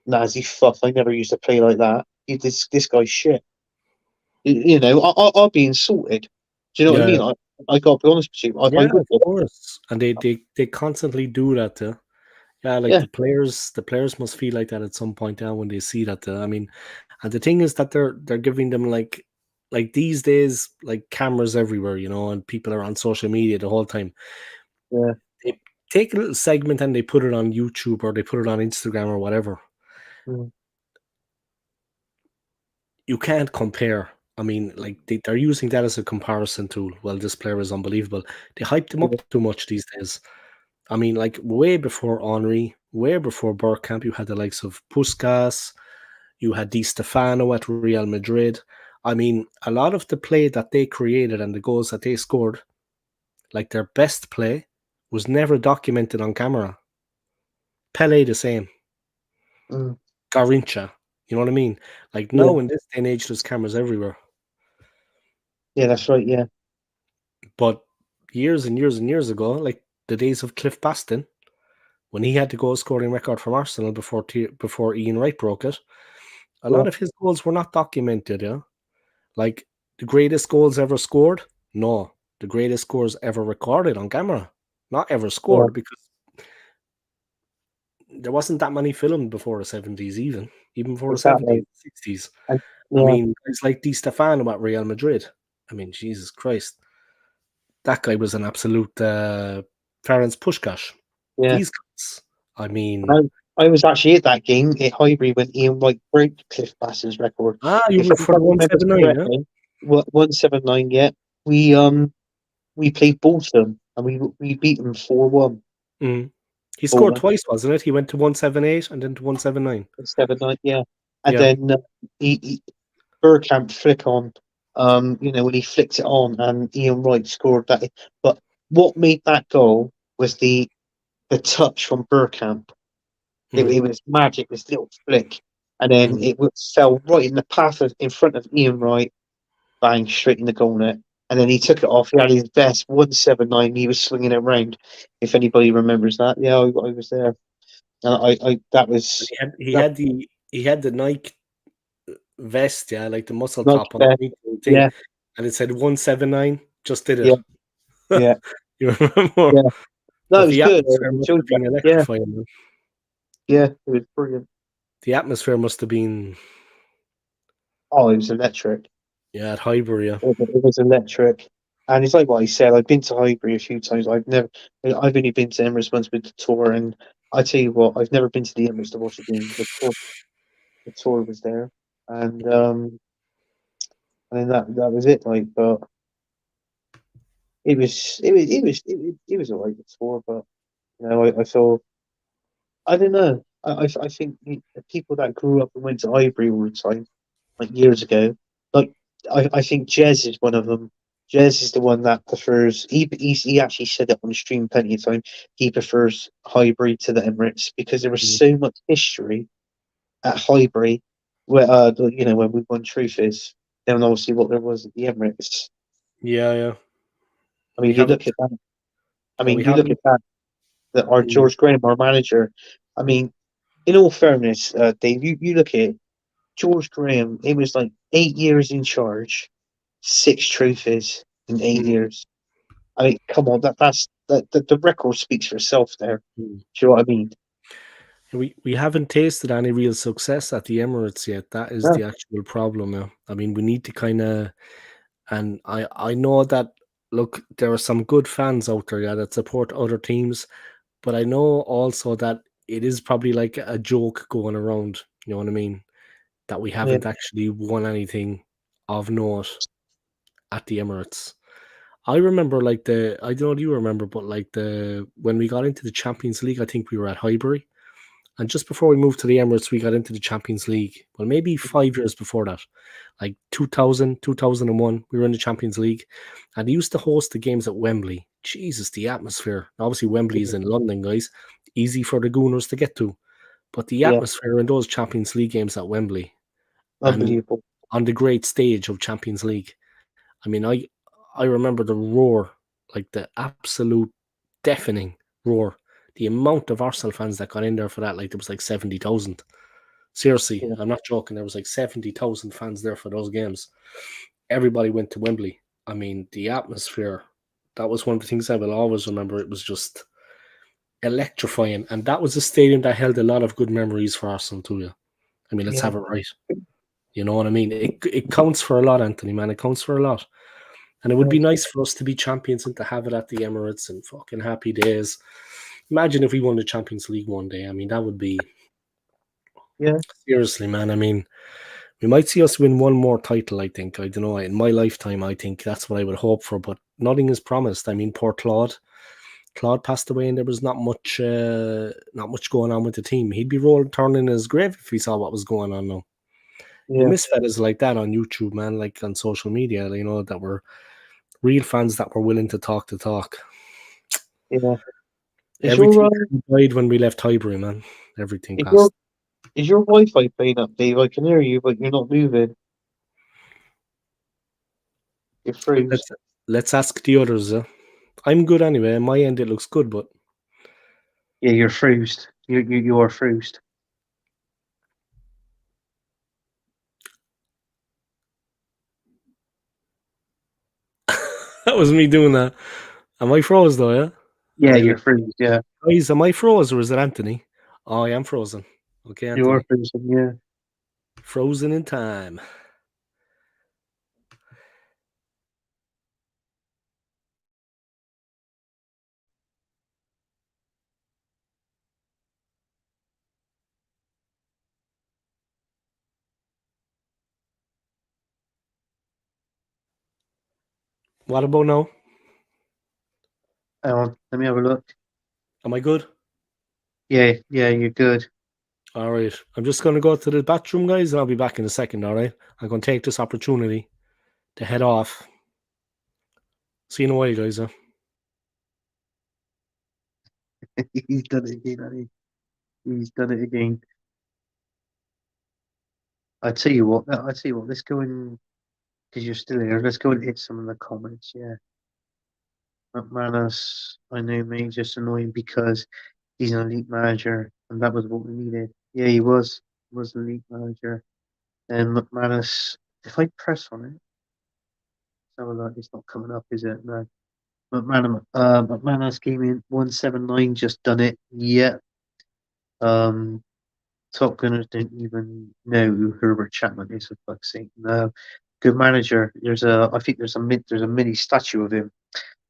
"Nah, is he fuck? I never used to play like that. This guy's shit." I'll be insulted. Do you know what I yeah, mean? I got to be honest with you. I yeah, would of get it. course. And they constantly do that. Yeah, like Yeah, the players must feel like that at some point down when they see that. I mean, and the thing is that they're giving them like these days like cameras everywhere, and people are on social media the whole time. yeah, They take a little segment and they put it on YouTube or they put it on Instagram or whatever. mm, You can't compare. I mean, like they're using that as a comparison tool. Well, this player is unbelievable. They hype them yeah, up too much these days. I mean, like way before Henry, way before Bergkamp, you had the likes of Puskas, you had Di Stefano at Real Madrid. I mean, a lot of the play that they created and the goals that they scored, like their best play, was never documented on camera. Pele the same. mm, Garincha. You know what I mean? Like yeah, now in this day and age, there's cameras everywhere. yeah. That's right. Yeah, But years and years and years ago, like the days of Cliff Baston, when he had the goal scoring record from Arsenal before Ian Wright broke it, a yeah, lot of his goals were not documented. Yeah, like The greatest goals ever scored? No. The greatest scores ever recorded on camera. Not ever scored, because there wasn't that many filmed before the 70s, even before the Exactly. 70s, 60s. And, I yeah, mean, guys like Di Stefano at Real Madrid. I mean, Jesus Christ. That guy was an absolute Ferenc Puskás. yeah. These guys. I mean, I was actually at that game at Highbury when Ian Wright broke Cliff Bass's record. you If were for the anybody remembers 179, yeah? correctly, 179. Yeah, we played Bolton and we beat them 4-1. Mm. He scored Bolton twice, wasn't it? He went to 178 and then to 179. 7-9. Yeah, and Yeah. then he Bergkamp flick on. When he flicked it on and Ian Wright scored that. But what made that goal was the touch from Bergkamp. It was magic, this little flick. And then it fell right in the path in front of Ian Wright, bang, straight in the goal net. And then he took it off. He had his best 179. He was swinging it around. If anybody remembers that, yeah, I was there. And I that was He that had the Nike vest, yeah, like the muscle nice top on best. the thing, Yeah, and it said 179. Just did yeah, it. yeah, You remember? yeah. No, it But was the good. I atmosphere must enjoyed have that. been Yeah, electrifying, man. yeah, it was brilliant. The atmosphere must have been, Oh, it was electric. yeah, at Highbury, yeah. It was electric. And it's like what I said, I've been to Highbury a few times. I've only been to Emirates once with the tour, and I tell you what, I've never been to the Emirates to watch a game. The tour was there, and then that was it. Like, but it was alright the tour, but I feel I don't know. I think the people that grew up and went to Highbury all the time, like years ago, like I think Jez is one of them. Jez is the one that prefers. He actually said it on the stream plenty of time. He prefers Highbury to the Emirates because there was so much history at Highbury, where when we won trophies. Then obviously what there was at the Emirates. Yeah, yeah. I We mean, you haven't, look at that. I yeah, mean, we you look haven't. at that. That our George Graham, our manager. I mean, in all fairness, Dave, you look at it, George Graham. He was like 8 years in charge, 6 trophies in 8 years. I mean, come on, that's the record speaks for itself there. Do you know what I mean? We haven't tasted any real success at the Emirates yet. That is Yeah, the actual problem. Yeah. I mean, we need to kind of, and I know that, look, there are some good fans out there, yeah, that support other teams, but I know also that it is probably like a joke going around. You know what I mean? That we yeah, haven't actually won anything of note at the Emirates. I remember I don't know if you remember, but like when we got into the Champions League, I think we were at Highbury. And just before we moved to the Emirates, we got into the Champions League. Well, maybe 5 years before that, like 2000, 2001, we were in the Champions League. And they used to host the games at Wembley. Jesus, the atmosphere. Obviously, Wembley is in London, guys. Easy for the Gooners to get to. But the yeah. atmosphere in those Champions League games at Wembley and Unbelievable. on the great stage of Champions League. I mean, I remember the roar, like the absolute deafening roar. The amount of Arsenal fans that got in there for that, like there was like 70,000. Seriously, Yeah, I'm not joking. There was like 70,000 fans there for those games. Everybody went to Wembley. I mean, the atmosphere, that was one of the things I will always remember. It was just electrifying. And that was a stadium that held a lot of good memories for Arsenal too. Yeah. I mean, let's yeah, have it right. You know what I mean? It counts for a lot, Anthony, man. It counts for a lot. And it would be nice for us to be champions and to have it at the Emirates and fucking happy days. Imagine if we won the Champions League one day. I mean, that would be, yeah, seriously, man. I mean, we might see us win one more title, I think. I don't know. In my lifetime, I think that's what I would hope for, but nothing is promised. I mean, poor Claude. Claude passed away and there was not much going on with the team. He'd be turning in his grave if he saw what was going on now. You yeah, miss fellas like that on YouTube, man, like on social media, that were real fans that were willing to talk the talk. yeah. Is Everything your died when we left Highbury, man. Everything is your passed. is your Wi-Fi playing up, Dave? I can hear you, but you're not moving. You're froze. Let's ask the others. I'm good anyway. On my end, it looks good, but Yeah, you're froze. You are froze. That was me doing that. Am I froze though? Yeah. Yeah, Like, you're frozen. Yeah, guys, am I froze or is it Anthony? Oh, I am frozen. Okay, you are Anthony. frozen. Yeah. Frozen in time. What about now? Hang on, let me have a look. Am I good? Yeah, you're good. All right. I'm just going to go to the bathroom, guys, and I'll be back in a second. All right. I'm going to take this opportunity to head off. See you in a while, guys. He's done it again, hasn't he? He's done it again. I tell you what. Let's go and because you're still here. Let's go and hit some of the comments. Yeah, McManus. I know, mate. Just annoying because he's an elite manager, and that was what we needed. Yeah, he was an elite manager. And McManus. If I press on it, so like it's not coming up, is it? No. McManus came in 179. Just done it. Yeah. Um. Top Gunners don't even know who Herbert Chapman is, for fuck's sake. No, good manager. I think there's a mini statue of him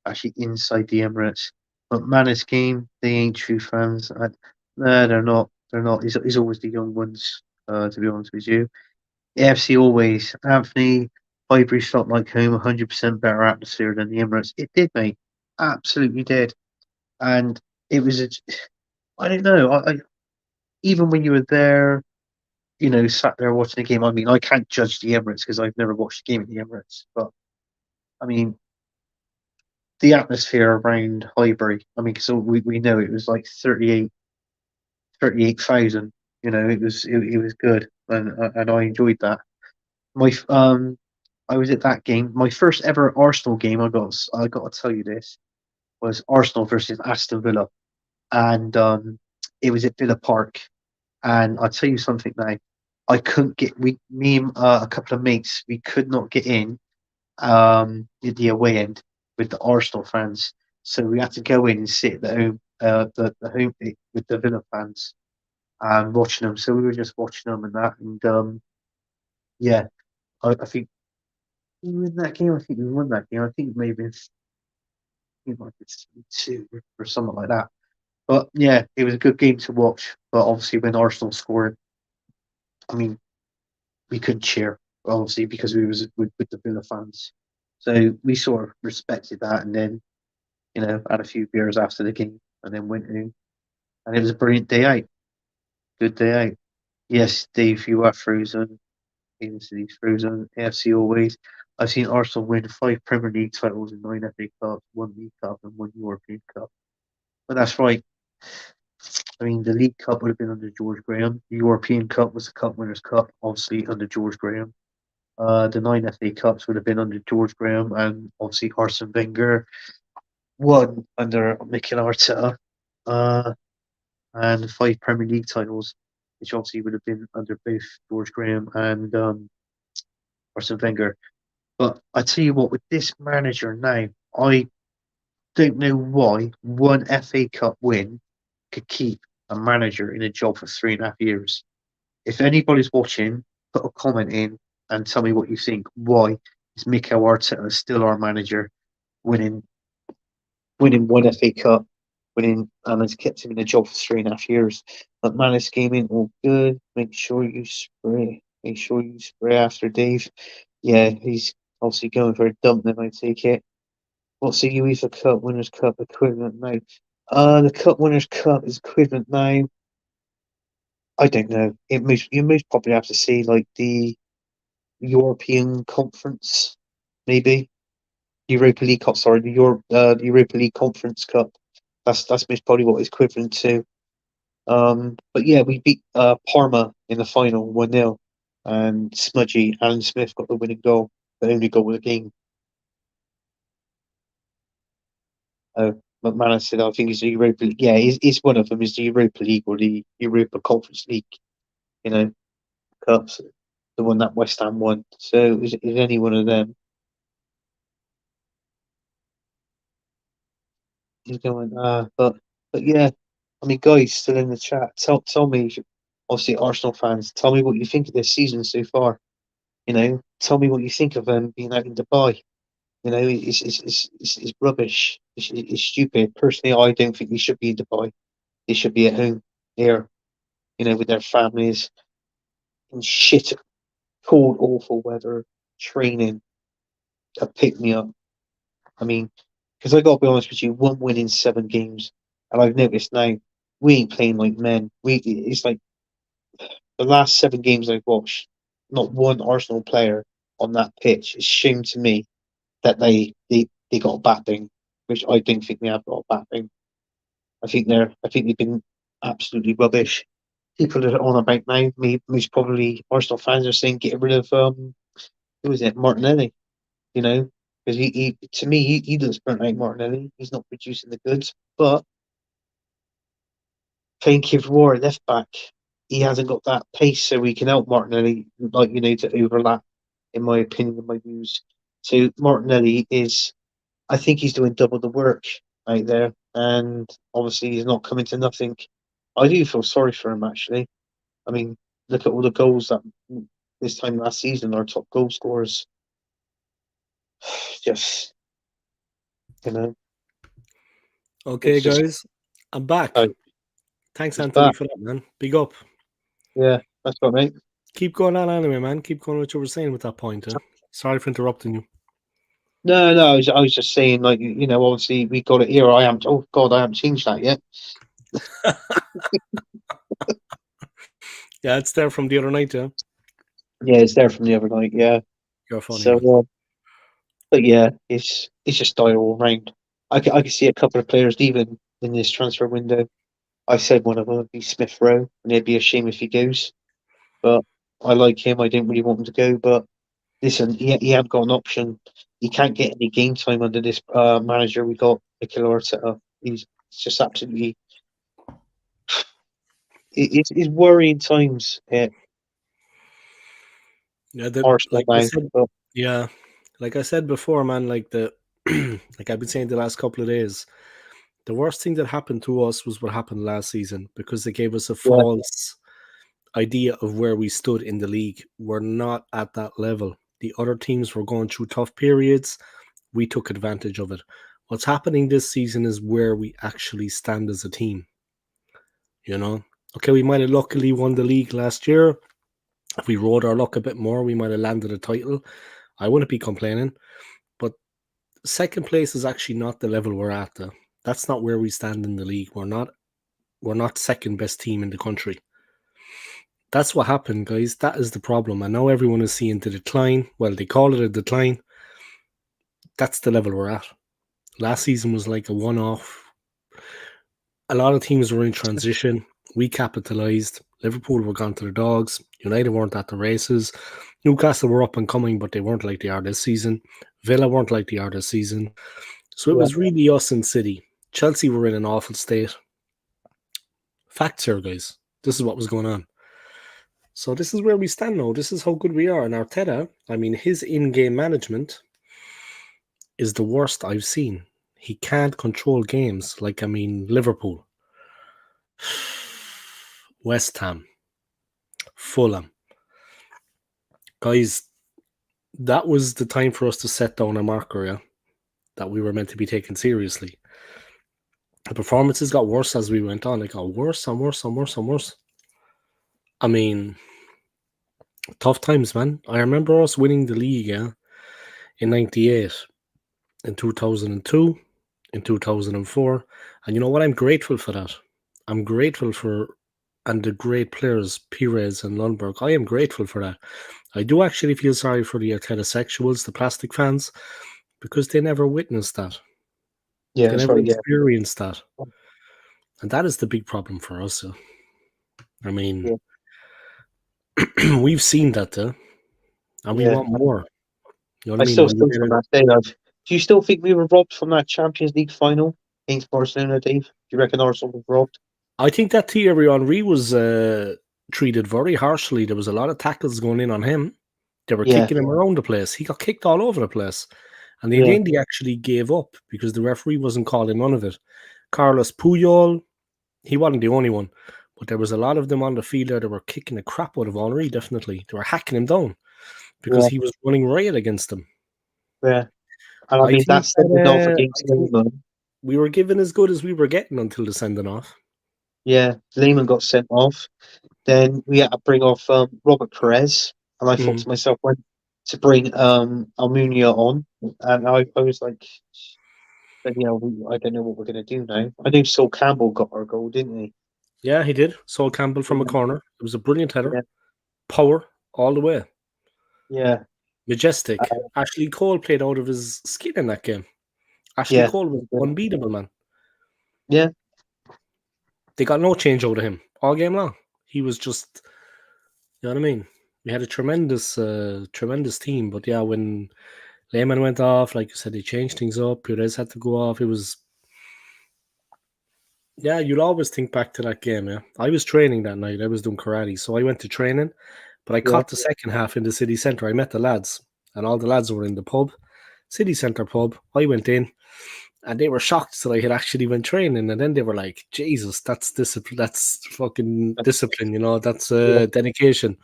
actually inside the Emirates. But Manus game, they ain't true fans. No, they're not. They're not. He's always the young ones. To be honest with you, AFC always. Anthony Highbury felt like home. 100% better atmosphere than the Emirates. It did, mate. Absolutely did. And it was. I don't know. Even when you were there, sat there watching the game. I mean, I can't judge the Emirates because I've never watched a game at the Emirates. But I mean, the atmosphere around Highbury. I mean, because we know it was like 38,000. It was good, and I enjoyed that. I was at that game. My first ever Arsenal game. I got to tell you this was Arsenal versus Aston Villa, and it was at Villa Park. And I'll tell you something now. I couldn't get me and a couple of mates. We could not get in at the away end with the Arsenal fans, so we had to go in and sit at the home with the Villa fans and watching them. So we were just watching them and that, and yeah, I think we won that game. I think we won that game. I think maybe it might be 2 or something like that. But yeah, it was a good game to watch. But obviously, when Arsenal scored, I mean, we couldn't cheer, obviously, because we was with the Villa fans. So we sort of respected that, and then had a few beers after the game, and then went in, and it was a brilliant day out. Good day out. Yes, Dave, you are frozen. City's frozen. AFC always. I've seen Arsenal win 5 Premier League titles and 9 FA Cups, 1 League Cup, and 1 European Cup. But that's right. I mean, the League Cup would have been under George Graham. The European Cup was the Cup Winners' Cup, obviously under George Graham. The 9 FA Cups would have been under George Graham, and obviously Arsene Wenger won under Mikel Arteta, and 5 Premier League titles, which obviously would have been under both George Graham and Arsene Wenger. But I tell you what, with this manager now, I don't know why one FA Cup win could keep a manager in a job for 3.5 years. If anybody's watching, put a comment in and tell me what you think. Why is Mikel Arteta still our manager, winning one FA Cup, and has kept him in the job for 3.5 years? But Manus came in all good. Make sure you spray. Make sure you spray after Dave. Yeah, he's obviously going for a dump. Then I take it. What's the UEFA Cup Winners' Cup equivalent now? The Cup Winners' Cup is equivalent now. I don't know. You most probably have to see like the European Conference, maybe Europa League Cup. Sorry, the Europa League Conference Cup. That's most probably what it's equivalent to. But yeah, we beat Parma in the final 1-0, and Smudgy Alan Smith got the winning goal, the only goal of the game. McManus said, I think it's the Europa League. Yeah, it's one of them. Is the Europa League or the Europa Conference League? Cups, the one that West Ham won. So is any one of them? He's going, but yeah, I mean, guys, still in the chat. Tell me, obviously, Arsenal fans, tell me what you think of this season so far. You know, tell me what you think of them being out in Dubai. You know, it's rubbish. It's stupid. Personally, I don't think they should be in Dubai. They should be at home here, you know, with their families in shit, cold, awful weather, training, a pick me up. I mean, because I got to be honest with you, 1 win in 7 games, and I've noticed now we ain't playing like men. It's like the last 7 games I've watched, not one Arsenal player on that pitch. It's a shame to me that they got a batting, which I don't think they have got a batting. I think they've been absolutely rubbish. People are on about now, most probably Arsenal fans are saying get rid of who is it, Martinelli, you know, because he to me he looks burnt out. Martinelli, he's not producing the goods, but playing Kid War left back, he hasn't got that pace, so we can help Martinelli, like you know, to overlap. In my opinion, and my views, so Martinelli is, I think he's doing double the work out there, and obviously he's not coming to nothing. I do feel sorry for him actually. I mean, look at all the goals that this time last season, our top goal scorers. Just, you know, Okay, it's just, guys, I'm back. oh, Thanks, he's Anthony, back. for that, man. Big up. Yeah, that's right, mate. Keep going on anyway, man. Keep going what you were saying with that point. Sorry for interrupting you. No, I was just saying, like, you know, obviously we got it here. Oh God, I haven't changed that yet. Yeah, it's there from the other night, yeah. Yeah, it's there from the other night. Yeah. You're funny, So, man. but yeah, it's just dire all round. I can see a couple of players leaving in this transfer window. I said one of them would be Smith Rowe, and it'd be a shame if he goes. But I like him. I didn't really want him to go. But listen, he had got an option. He can't get any game time under this manager we got, Mikel Arteta. He's just absolutely. It's worrying times at Yeah, Arsenal like I now. said, But yeah, like I said before, man, like like I've been saying the last couple of days, the worst thing that happened to us was what happened last season because they gave us a yeah, false idea of where we stood in the league. We're not at that level. The other teams were going through tough periods. We took advantage of it. What's happening this season is where we actually stand as a team. You know, okay, we might have luckily won the league last year. If we rode our luck a bit more, we might have landed a title. I wouldn't be complaining. But second place is actually not the level we're at. Though. That's not where we stand in the league. We're not second best team in the country. That's what happened, guys. That is the problem. I know everyone is seeing the decline. Well, they call it a decline. That's the level we're at. Last season was like a one-off. A lot of teams were in transition. We capitalised. Liverpool were gone to the dogs. United weren't at the races. Newcastle were up and coming, but they weren't like they are this season. Villa weren't like they are this season. So it yeah, was really us and City. Chelsea were in an awful state. Facts here, guys. This is what was going on. So this is where we stand now. This is how good we are. And Arteta, I mean, his in-game management is the worst I've seen. He can't control games. Like, I mean, Liverpool, West Ham, Fulham. Guys, that was the time for us to set down a marker, yeah, that we were meant to be taken seriously. The performances got worse as we went on. They got worse and worse and worse and worse. I mean, tough times, man. I remember us winning the league, yeah, in 98, in 2002, in 2004. And you know what? I'm grateful for that. I'm grateful for, and the great players, Pires and Lundberg. I am grateful for that. I do actually feel sorry for the Arteta sexuals, the plastic fans, because they never witnessed that. yeah, They that's never right. Yeah, experienced that. And that is the big problem for us. I mean, yeah, we've seen that, and we yeah. want more. You know what I I mean? still We still made from it. that day. Do you still think we were robbed from that Champions League final against Barcelona, Dave? Do you reckon Arsenal was robbed? I think that Thierry Henry was treated very harshly. There was a lot of tackles going in on him. They were Yeah, kicking him around the place. He got kicked all over the place. And in the end, he actually gave up because the referee wasn't calling none of it. Carlos Puyol, he wasn't the only one, but there was a lot of them on the field there that were kicking the crap out of Henry, definitely. They were hacking him down because he was running riot against them. Yeah. And I mean, think that's sending off that, against Lehman. we were given as good as we were getting until the sending off. Yeah, Lehman got sent off. Then we had to bring off Robert Perez. And I thought to myself, when to bring Almunia on, and I was like, I don't know what we're going to do now. I knew Sol Campbell got our goal, didn't he? Yeah, he did. Sol Campbell from a corner. It was a brilliant header. Yeah. Power all the way. Yeah. Majestic. Ashley Cole played out of his skin in that game. Ashley Cole was unbeatable, man. Yeah. They got no change out of him all game long. He was just, you know what I mean? We had a tremendous team. But yeah, when Lehman went off, like you said, they changed things up. Perez had to go off. It was, yeah, you'll always think back to that game, yeah. I was training that night. I was doing karate. So I went to training, but I caught the second half in the city centre. I met the lads, and all the lads were in the pub, city centre pub. I went in, and they were shocked that I had actually went training. And then they were like, Jesus, that's discipline. That's fucking discipline, you know, that's dedication.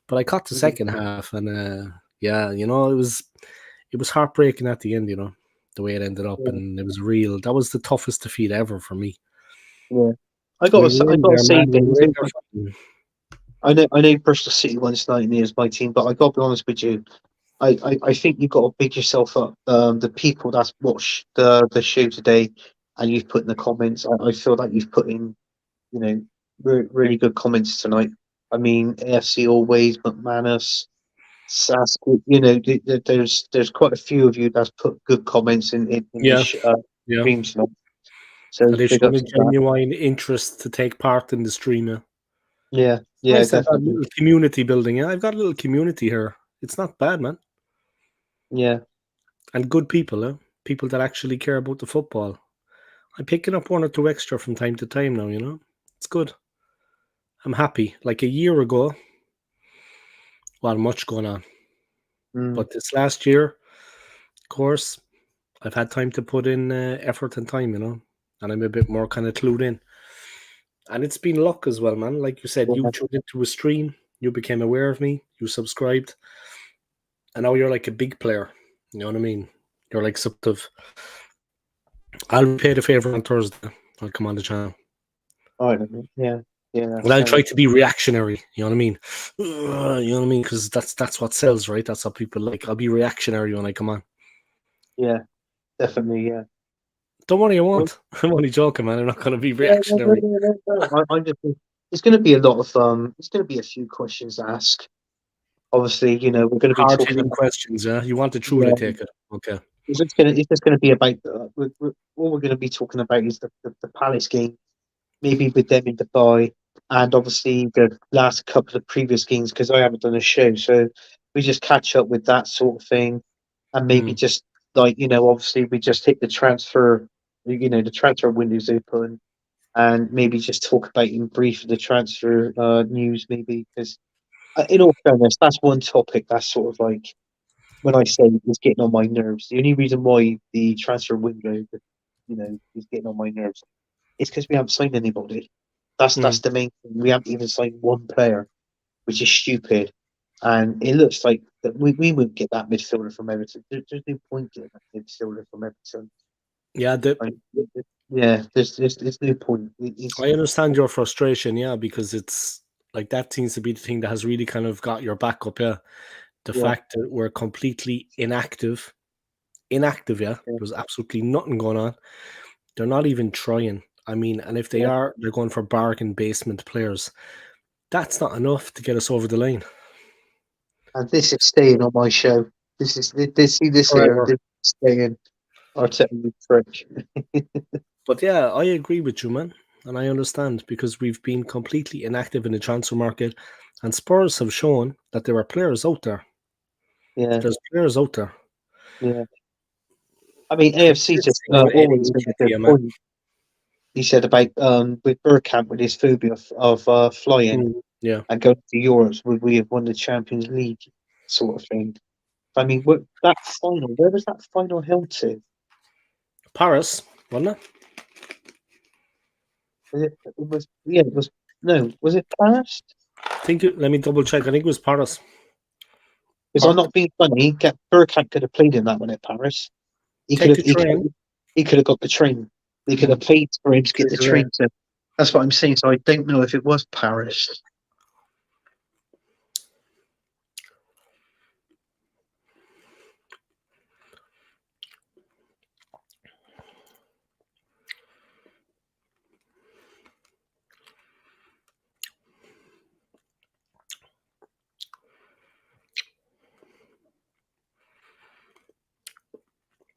But I caught the second half, and yeah, you know, it was heartbreaking at the end, you know, the way it ended up. And it was real. That was the toughest defeat ever for me. Yeah. I got to say, I know Bristol City once 9 years my team, but I got to be honest with you. I think you've got to big yourself up. The people that's watched the show today, and you've put in the comments. I feel like you've put in, you know, really good comments tonight. I mean, AFC always, McManus, Sask. You know, there's quite a few of you that's put good comments in the stream tonight. So they big showed ups a to that. genuine interest to take part in the stream. Yeah, Nice to have definitely. a little community building. Yeah, I've got a little community here. It's not bad, man. Yeah. And good people, people that actually care about the football. I'm picking up one or two extra from time to time now, you know. It's good. I'm happy. Like a year ago, well, much going on. But this last year, of course, I've had time to put in effort and time, you know, and I'm a bit more kind of clued in. And it's been luck as well, man. Like you said, you tuned into a stream, you became aware of me, you subscribed, and now you're like a big player. You know what I mean? You're like sort of. I'll pay the favor on Thursday. I'll come on the channel. Oh, yeah. And I'll try to be reactionary. You know what I mean? You know what I mean? Because that's what sells, right? That's what people like. I'll be reactionary when I come on. Yeah, definitely. Yeah. Don't worry, I won't. I'm only joking, man. I'm not going to be reactionary. I'm just. It's going to be a lot of. It's going to be a few questions to ask. Obviously, you know, we're going to be talking about questions. Yeah, you want the truth? I take it. Okay. It's just going to be about. All we're going to be talking about is the Palace game, maybe with them in Dubai, and obviously the last couple of previous games because I haven't done a show, so we just catch up with that sort of thing, and maybe just like obviously we just hit the transfer, the transfer window's open, and maybe just talk about in brief the transfer news, maybe because in all fairness, that's one topic that's sort of like when I say it's getting on my nerves. The only reason why the transfer window, is getting on my nerves is because we haven't signed anybody. That's the main thing. We haven't even signed one player, which is stupid. And it looks like that we won't get that midfielder from Everton. There's no point getting that midfielder from Everton. Yeah, there's no point. I understand your frustration, yeah, because it's like that seems to be the thing that has really kind of got your back up, yeah. The fact that we're completely inactive, yeah. There's absolutely nothing going on. They're not even trying. I mean, and if they are, they're going for bargain basement players. That's not enough to get us over the line. And this is staying on my show. This here. This is staying. I'll tell you trick. But yeah, I agree with you, man. And I understand because we've been completely inactive in the transfer market, and Spurs have shown that there are players out there. Yeah. There's players out there. Yeah. I mean, AFC just always made a good point. He said about with Bergkamp with his phobia of flying and going to Europe, would we have won the Champions League sort of thing? I mean, that final, where was that final held to? Paris, wasn't it? Was it Paris? Let me double check. I think it was Paris. Because I'm not being funny. Bergkamp could have played in that one at Paris. He could Take have. the train. He could have got the train. They could have paid for him to get the train. That's what I'm saying. So I don't know if it was Paris.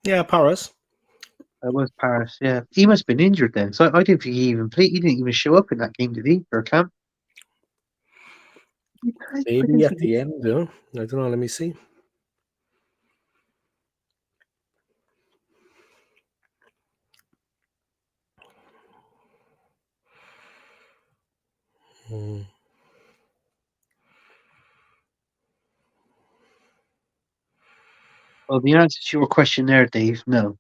Yeah, Paris. It was Paris. Yeah, he must have been injured then. So I didn't think he even played. He didn't even show up in that game, did he? Bergkamp. Maybe at the end, I don't know. Let me see. Well, the answer to your question there, Dave, no.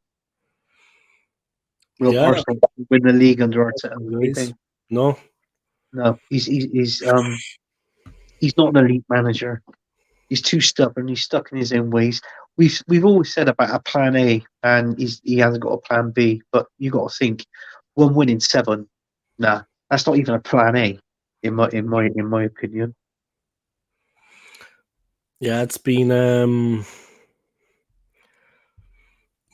Will Yeah. Arsenal win the league under Arteta? No. No, he's not an elite manager. He's too stubborn. He's stuck in his own ways. We've always said about a plan A, and he hasn't got a plan B. But you got to think, 1 win in 7. Nah, that's not even a plan A, in my opinion. Yeah, it's been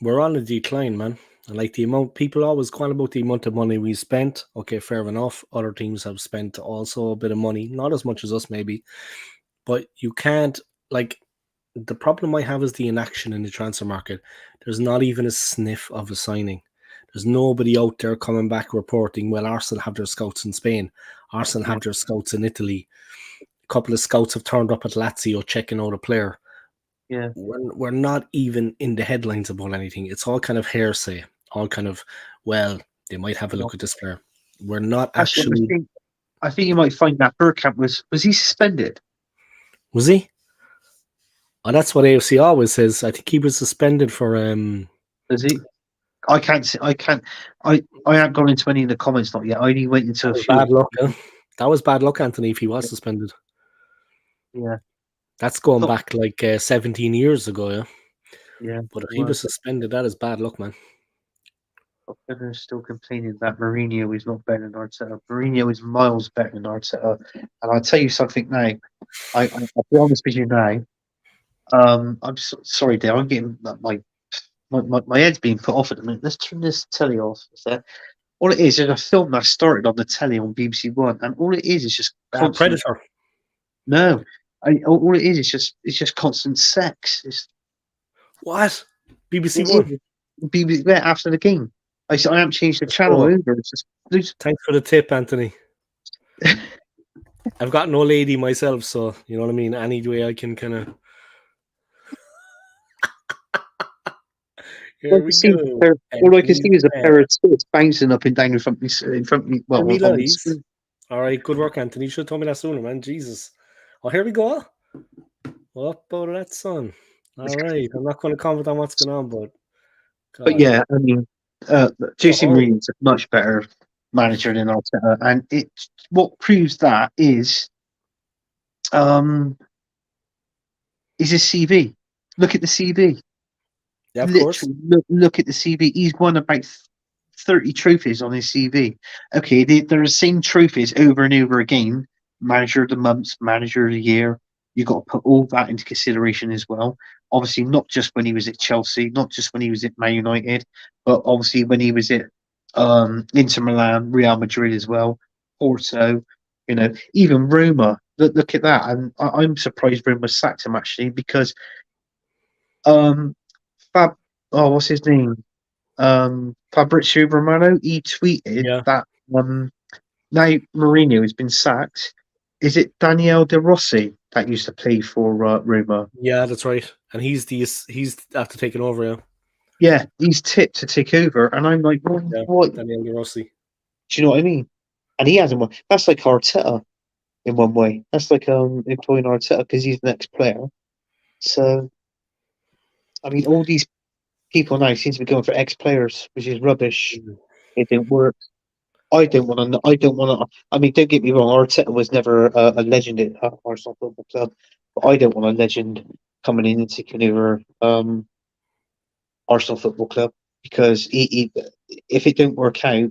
we're on a decline, man. And like the amount, people always call about the amount of money we spent. Okay, fair enough. Other teams have spent also a bit of money, not as much as us maybe, but you can't, like, the problem I have is the inaction in the transfer market. There's not even a sniff of a signing. There's nobody out there coming back reporting, well, Arsenal have their scouts in Spain. Arsenal have their scouts in Italy. A couple of scouts have turned up at Lazio checking out a player. Yeah. We're not even in the headlines about anything. It's all kind of hearsay. All kind of, well, they might have a look at this player. We're not actually... I think you might find that Bergkamp was he suspended? Was he? Oh, that's what AFC always says. I think he was suspended for... Is he? I can't. I haven't gone into any of the comments not yet. I only went into a few. Bad luck. Huh? That was bad luck, Anthony. If he was suspended, yeah, that's going back like 17 years ago. Yeah, yeah. But if he was suspended, that is bad luck, man. I'm still complaining that Mourinho is not better than Arteta. Mourinho is miles better than Arteta, and I'll tell you something now. I'll be honest with you now. I'm sorry, Dale. I'm getting my head's being put off at the minute. Let's turn this telly off. Is that? All it is a film that started on the telly on BBC One, and all it is just Predator. No, all it is just constant sex. What? BBC One. BBC after the game. I haven't changed the channel over. It's just thanks for the tip, Anthony. I've got no lady myself, so you know what I mean. Any way I can kind of. Here we go. All I can see is a pair of tits bouncing up and down in front of me. Well, all right, good work, Anthony. You should have told me that sooner, man. Jesus. Oh, here we go. What about that, son? All right. I'm not going to comment on what's going on, but. But yeah, I mean, Jose Mourinho is a much better manager than Arteta, and what proves that is his CV. Look at the CV. Yeah, of course. Look at the CV. He's won about 30 trophies on his CV. Okay, there are the same trophies over and over again. Manager of the month, manager of the year. You've got to put all that into consideration as well. Obviously, not just when he was at Chelsea, not just when he was at Man United, but obviously when he was at Inter Milan, Real Madrid as well, Porto, even Roma. Look at that. And I'm surprised Roma sacked him actually because what's his name? Fabrizio Romano, he tweeted that now Mourinho has been sacked. Is it Daniele De Rossi that used to play for Roma? Yeah, that's right. And he's after taking over, yeah. Yeah, he's tipped to take over, and I'm like, what? Daniele De Rossi. Do you know what I mean? And he hasn't won. That's like Arteta in one way. That's like employing Arteta because he's the next player. So I mean, all these people now seem to be going for ex-players, which is rubbish. It didn't work. I don't want to. I don't want to. I mean, don't get me wrong. Arteta was never a legend at Arsenal Football Club, but I don't want a legend coming in and taking over Arsenal Football Club because if it don't work out,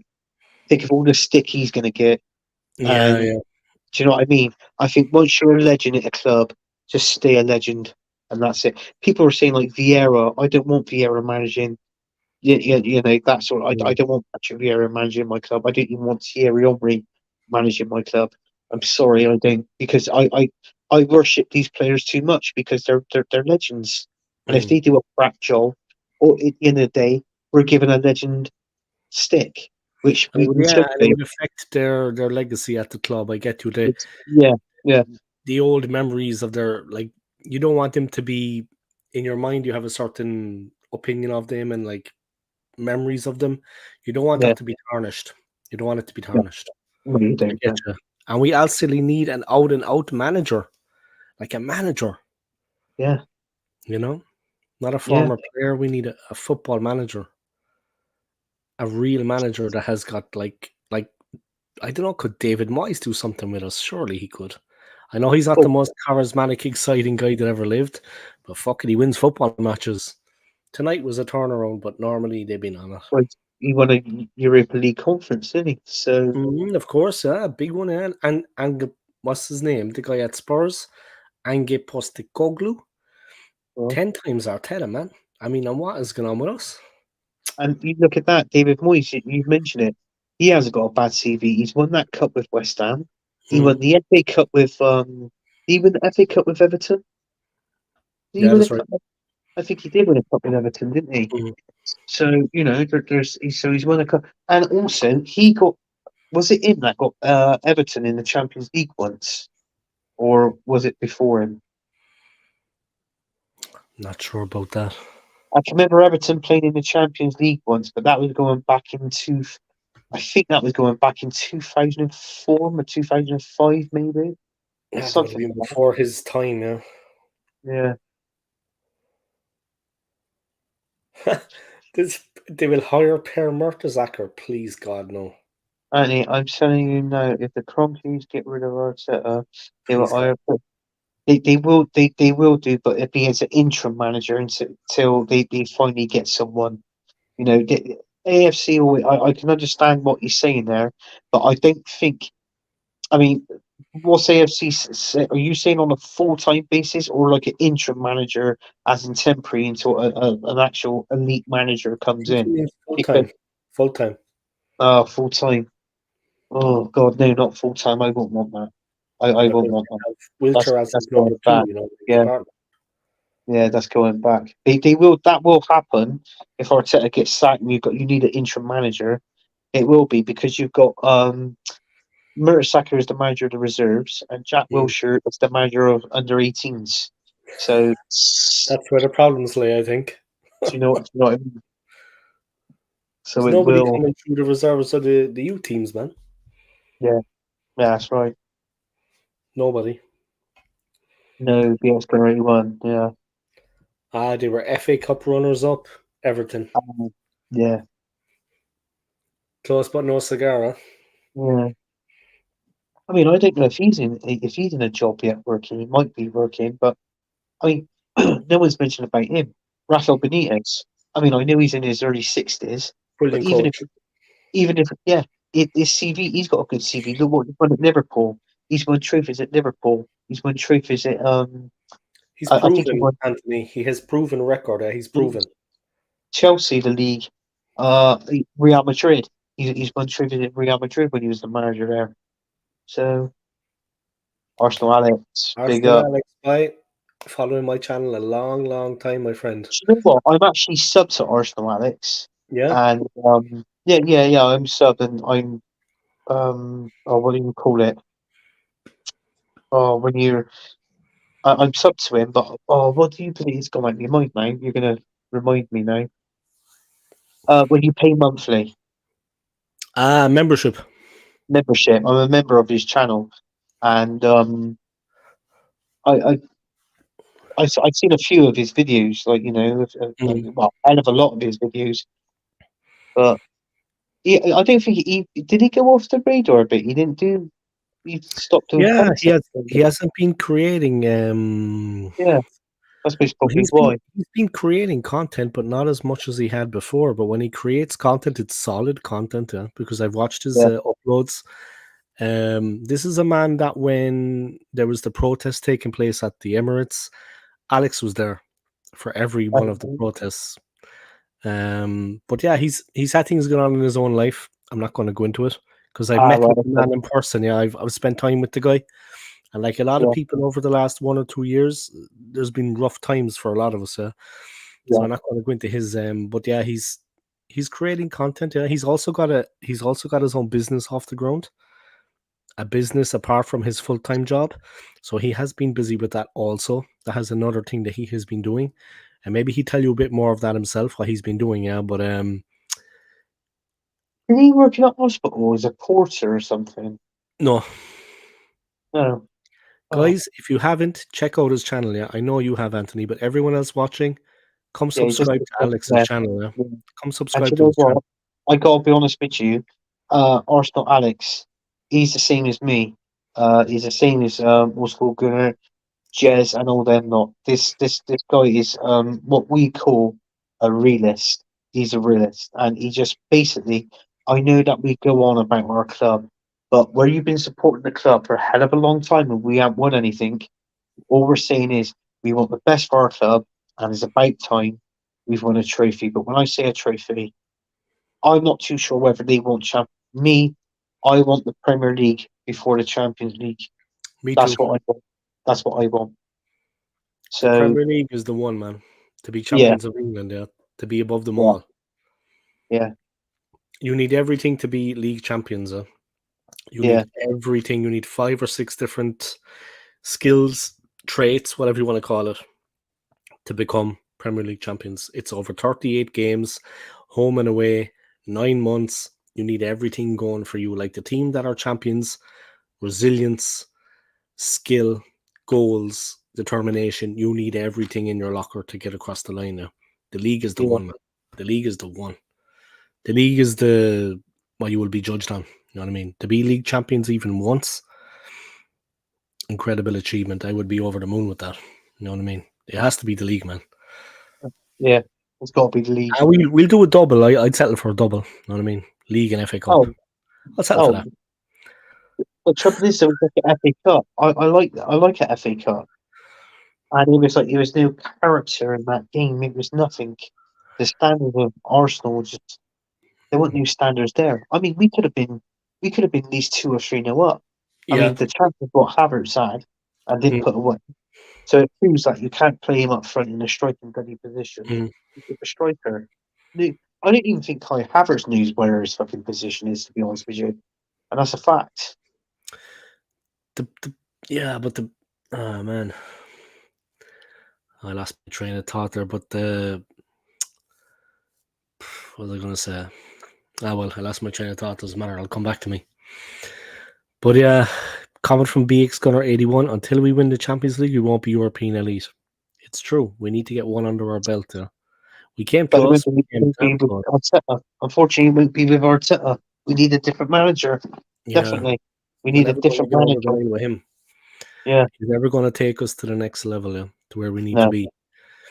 think of all the stick he's going to get. Yeah, And yeah. do you know what I mean? I think once you're a legend at a club, just stay a legend, and that's it. People are saying like Vieira. I don't want Vieira managing. You know that sort. I don't want Patrick Vieira managing my club. I don't even want Thierry Henry managing my club. I'm sorry, I don't because I worship these players too much because they're legends, and if Mm. they do a crap job, or at the end of the day, we're given a legend stick, which And we yeah, should and it be. would affect their legacy at the club. I get you. Yeah, yeah, The old memories of their, like, you don't want them to be in your mind. You have a certain opinion of them and like memories of them. You don't want yeah, that to be tarnished. You don't want it to be yeah. tarnished. No, you I don't. get you. And we actually need an out and out manager, like a manager. Yeah, You know, not a yeah. former player. We need a football manager, a real manager that has got like I don't know. Could David Moyes do something with us? Surely he could. I know he's not the Oh, most charismatic, exciting guy that ever lived, but fuck it, he wins football matches. Tonight was a turnaround, but normally they've been on it. well, he won a Europa League conference, didn't he? So, Of course, yeah, big one, yeah. And what's his name? The guy at Spurs, Ange Postecoglou, well, 10 times Arteta, man. I mean, and what is going on with us? and you look at that, David Moyes. You mentioned it. He hasn't got a bad CV. He's won that cup with West Ham. He Mm, won the FA Cup with He won the FA Cup with Everton. Did he yeah, win a that's right. cup? I think he did win a cup with Everton, didn't he? Mm, So you know, so he's won a cup, and also he got was it him that got Everton in the Champions League once, or was it before him? not sure about that. I can remember Everton playing in the Champions League once, but that was going back into I think that was going back in 2004 or 2005, maybe That would have something been like that. before his time, yeah. Yeah, They will hire Per Mertesacker, please God, no. Annie, I'm telling you now, if the Cronkies get rid of Arteta, they will Please God. hire. They will do, but it'd be as an interim manager until they finally get someone. You know, AFC. I can understand what you're saying there, but I don't think. I mean, what's AFC? Are you saying on a full-time basis or like an interim manager, as in temporary until an actual elite manager I comes think he in? means full Because time. Full time. full-time. Oh God, no, not full-time. I won't want that. I won't Because want they that. have Wiltshire as That's his going number two, back. the Yeah, department. yeah, that's going back. They will. That will happen if Arteta gets sacked and you need an interim manager. It will be because you've got Mertesacker is the manager of the reserves, and Jack Mm. Wilshere is the manager of under 18s. So, That's where the problems lay, I think. do you know what I mean? So There's it nobody will. coming through the reserves of the youth teams, man. Yeah, yeah, that's right. Nobody. No, BS Gallery one. Yeah, They were FA Cup runners up. Everton. yeah, Close but no cigar, huh? yeah. I mean, I don't know if he's in a job yet working. He might be working, but I mean, no one's mentioned about him. Rafael Benitez. I mean, I know he's in his early 60s, but Brilliant coach. even if yeah, his CV, he's got a good CV. Look what he won at Liverpool. He's won trophies at Liverpool. He's won trophies at He's I think he proven, won Anthony. He has proven record. He's proven. Chelsea the league. Real Madrid. He's won trophies at Real Madrid when he was the manager there. So Arsenal Alex, big Arsenal up. Alex, bye. Following my channel a long, long time, my friend. Do you know what? I'm actually sub to Arsenal Alex, Yeah? and yeah. I'm sub, and I'm oh, what do you call it? Oh, when you're I'm sub to him, but oh, what do you believe? It's gone out of your mind now. You're gonna remind me now. When you pay monthly Membership. membership, I'm a member of his channel, and I I've seen a few of his videos, like well, hell of a lot of his videos, but I don't think he did. He go off the radar a bit. He didn't do. He stopped doing Yeah, content. he hasn't been creating. Yeah, that's Well, probably why. he's been creating content, but not as much as he had before. But when he creates content, it's solid content. Yeah, because I've watched his Yeah, uploads. This is a man that when there was the protest taking place at the Emirates, Alex was there for every one of the protests. But yeah, he's had things going on in his own life. I'm not going to go into it because I've met right, with the man in person. Yeah, I've spent time with the guy, and like a lot of yeah, people over the last 1 or 2 years, there's been rough times for a lot of us. Yeah, so yeah. I'm not going to go into his. But yeah, he's creating content. Yeah, he's also got his own business off the ground, a business apart from his full-time job. So he has been busy with that also. That has another thing that he has been doing. And maybe he'd tell you a bit more of that himself, what he's been doing, yeah. But Did he work in a hospital as a porter or something? no. No. Oh, Guys, if you haven't, check out his channel, yeah. I know you have, Anthony, but everyone else watching, come yeah, just subscribe to Alex's yeah. channel, yeah. Yeah. Come And subscribe you to know his channel. what? I gotta be honest with you. Arsenal Alex, he's the same as me. He's the same as what's called Gunnar, Jez, and all them lot. This guy is what we call a realist. He's a realist, and he just basically. I know that we go on about our club, but where you've been supporting the club for a hell of a long time and we haven't won anything, all we're saying is we want the best for our club, and it's about time we've won a trophy. But when I say a trophy, I'm not too sure whether they want me. I want the Premier League before the Champions League. Me That's too. what I want. That's what I want. The So Premier League is the one, man. To be yeah, champions of England, yeah. To be above them yeah, all. yeah, You need everything to be league champions, You yeah, need everything. You need 5 or 6 different skills, traits, whatever you want to call it, to become Premier League champions. It's over 38 games, home and away, 9 months. You need everything going for you. Like the team that are champions, resilience, skill, goals, determination. You need everything in your locker to get across the line now. The league is the yeah. one, man. The league is the one. The league is the what you will be judged on. You know what I mean? To be league champions even once, incredible achievement. I would be over the moon with that. You know what I mean? It has to be the league, man. Yeah. It's got to be the league. And we'll do a double. I'd settle for a double. You know what I mean? League and FA Cup. Oh, I'll settle for oh. that. The trouble is, there was like an FA Cup. I like an FA Cup, and it was like there was no character in that game. It was nothing. The standard of Arsenal was just there weren't new standards there. I mean, we could have been at least 2 or 3 nil up. I Yeah. mean, the chance of what Havertz had and didn't Mm, put away. So it proves that you can't play him up front in a striking bloody position. mm. You keep a striker. I don't even think Kai Havertz knows where his fucking position is, to be honest with you, and that's a fact. The yeah, but the oh man, I lost my train of thought there. But what was I going to say? Ah, well, I lost my train of thought. Doesn't matter. I'll come back to me. But yeah, comment from BX Gunner 81. Until we win the Champions League, we won't be European elite. It's true. We need to get one under our belt. Yeah. We came But it close. won't We came be damn with close. Arteta. Unfortunately, it won't be with Arteta. We need a different manager. Yeah. Definitely. We We're need a never going to different get over the manager. line with him. Yeah. He's never going to take us to the next level, yeah, to where we need to No. be.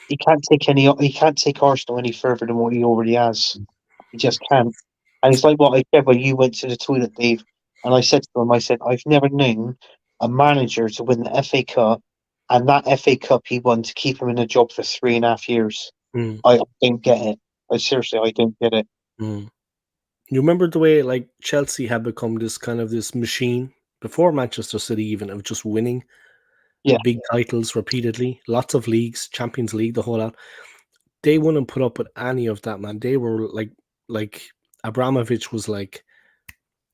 He can't take Arsenal any further than what he already has. He just can't. And it's like what I said when you went to the toilet, Dave. And I said to him, I said, I've never known a manager to win the FA Cup and that FA Cup he won to keep him in a job for 3.5 years. Mm, I don't get it. I don't get it. mm. You remember the way like Chelsea had become this machine before Manchester City even of just winning Yeah. big titles repeatedly, lots of leagues, Champions League, the whole lot. They wouldn't put up with any of that, man. They were like Abramovich was like,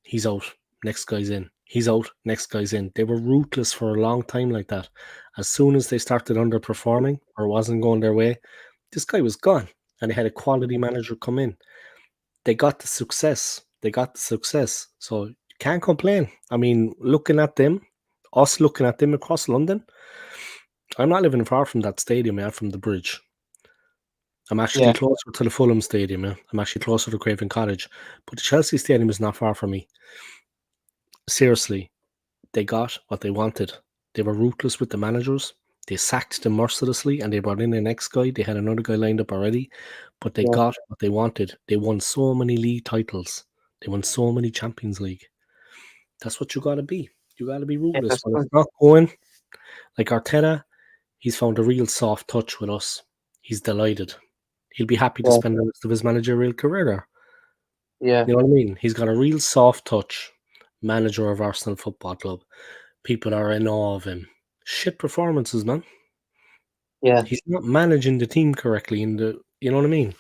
he's out, next guy's in. He's out, next guy's in. They were ruthless for a long time like that. As soon as they started underperforming or wasn't going their way, this guy was gone. And they had a quality manager come in. They got the success. So you can't complain. I mean, looking at them across London, I'm not living far from that stadium, yeah, from the bridge. I'm actually Yeah, closer to the Fulham Stadium, yeah. I'm actually closer to Craven Cottage. But the Chelsea Stadium is not far from me. Seriously, they got what they wanted. They were ruthless with the managers. They sacked them mercilessly and they brought in the next guy. They had another guy lined up already, but they yeah, got what they wanted. They won so many league titles. They won so many Champions League. That's what you got to be. You got to be yeah. ruthless. That's When right. it's not going, like Arteta, he's found a real soft touch with us. He's delighted. He'll be happy to Yeah, spend the rest of his managerial career there. yeah, You know what I mean? He's got a real soft touch. Manager of Arsenal Football Club. People are in awe of him. Shit performances, man. yeah, He's not managing the team correctly you know what I mean?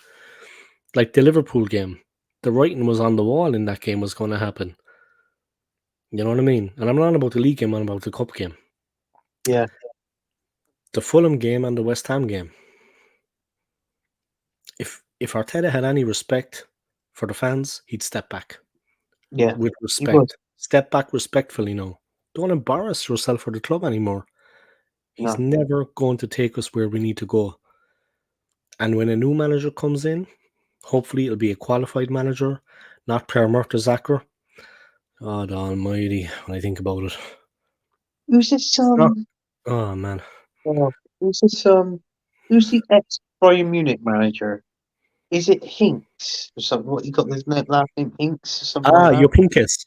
Like the Liverpool game. The writing was on the wall in that game was going to happen. You know what I mean? And I'm not on about the league game, I'm about the cup game. yeah, The Fulham game and the West Ham game. If Arteta had any respect for the fans, he'd step back yeah. with He would. respect. Step back respectfully now. Don't embarrass yourself for the club anymore. He's No. never going to take us where we need to go. And when a new manager comes in, hopefully it'll be a qualified manager, not Per Mertesacker. God almighty, when I think about it. Who's this? It's not, oh, man. Who's this? Who's the ex Bayern Munich manager? Is it Hinks or something? What you got his last name Hinks or something like that? Jupp Heynckes.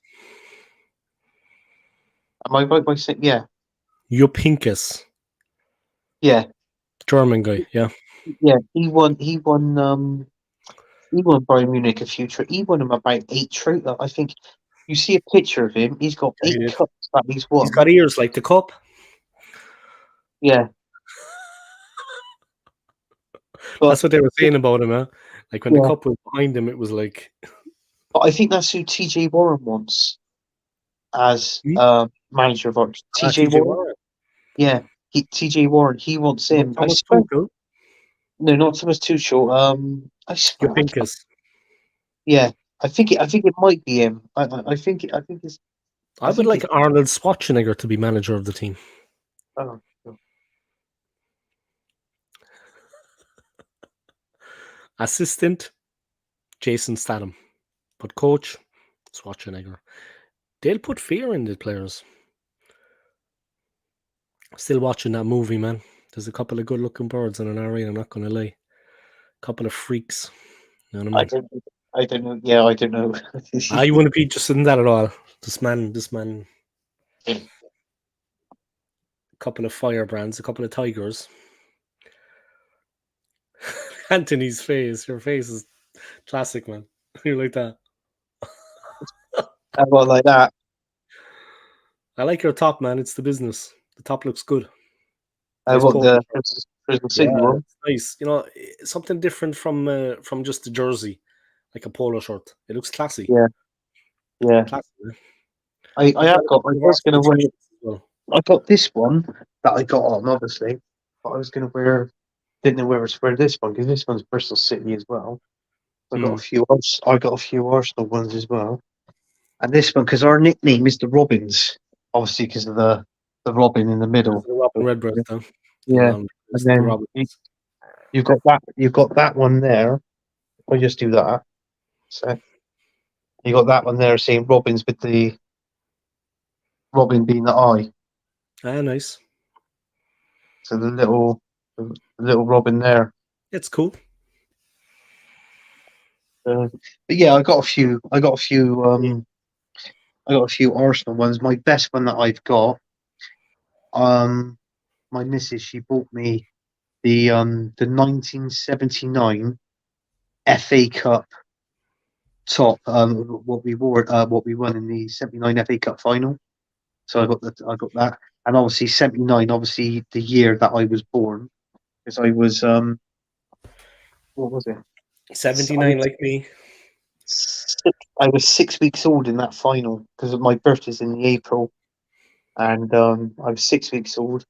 Am I right by saying? Yeah, Jupp Heynckes. yeah, German guy, yeah. yeah. He won. He won. He won Bayern Munich a few. He won him about 8 I think you see a picture of him. He's got Yeah, he 8 did. cups that he's He's won. got ears like the cup. Yeah, but That's what they were saying about him, huh? Like when the yeah, cup was behind him, it was like, but I think that's who TJ Warren wants as hmm? manager of Arsenal. TJ TJ Warren. Warren. Yeah, TJ Warren. He wants Not him. I Thomas swear. Tuchel. No, not Thomas Tuchel. I swear. Jupp Heynckes. Yeah, I think it might be him. I think. I think it's. I I would think like it's. Arnold Schwarzenegger to be manager of the team. Oh, Assistant, Jason Statham. But coach, Schwarzenegger. They'll put fear in the players. Still watching that movie, man. There's a couple of good-looking birds in an arena, I'm not going to lie. Couple of freaks. You know what I I mean? don't. I don't know. Yeah, I don't know. I wouldn't be interested in that at all. This man, a couple of firebrands, a couple of tigers. Anthony's face, your face is classic, man. You're like that. Well, like that. I like your top, man. It's the business. The top looks good. I Nice want polo the shirt. Bristol Yeah, City one. it's nice. You know, something different from just the jersey, like a polo shirt. It looks classy. Yeah, yeah. Classy, man. I I've have got a got. I couple of was gonna Arsenal wear. t-shirts as well. I got this one that I got on, obviously, but I was gonna wear. Didn't know whether to wear this one because this one's Bristol City as well. I got a Hmm. few. I got a few Arsenal ones as well. And this one, because our nickname is the Robins, obviously because of the Robin in the Because middle. of the Robin Redbreast, huh? Yeah, and The then Robin. you've got that. You've got that one there. I just do that. So you got that one there saying Robins with the Robin being the eye. Ah, nice. So the little Robin there. It's cool. But yeah, I got a few. I got a few. I got a few Arsenal ones. My best one that I've got. My missus she bought me the 1979 FA Cup top. What we wore, what we won in the '79 FA Cup final. So I got that, and obviously '79, obviously the year that I was born, because I was what was it? I 79 was like me. I was 6 weeks old in that final because my birthday's in the April, and I was 6 weeks old,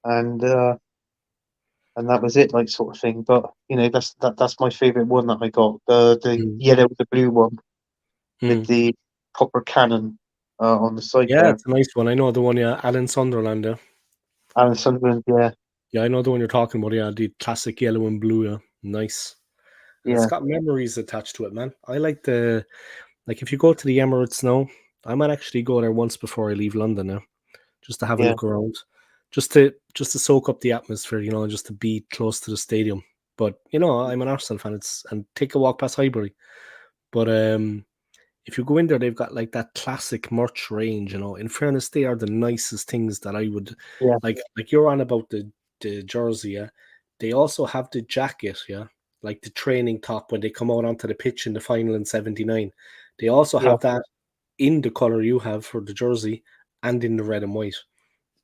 and and that was it, like sort of thing. But you know, that's my favorite one that I got, the Mm. yellow with the blue one with Mm. the copper cannon on the side Yeah, there. it's a nice one. I know the one, yeah. Alan Sunderland, yeah. Alan Sunderland, yeah. Yeah, I know the one you're talking about. Yeah, the classic yellow and blue. Yeah, nice. And it's Yeah, got memories attached to it, man. I like if you go to the Emirates now, I might actually go there once before I leave London now, just to have a yeah, look around, just to soak up the atmosphere, just to be close to the stadium. But I'm an Arsenal fan. And take a walk past Highbury. But if you go in there, they've got like that classic merch range. In fairness, they are the nicest things that I would yeah, like. You're on about the jersey, yeah. They also have the jacket, yeah, like the training top when they come out onto the pitch in the final in '79. They also yeah, have that in the color you have for the jersey and in the red and white.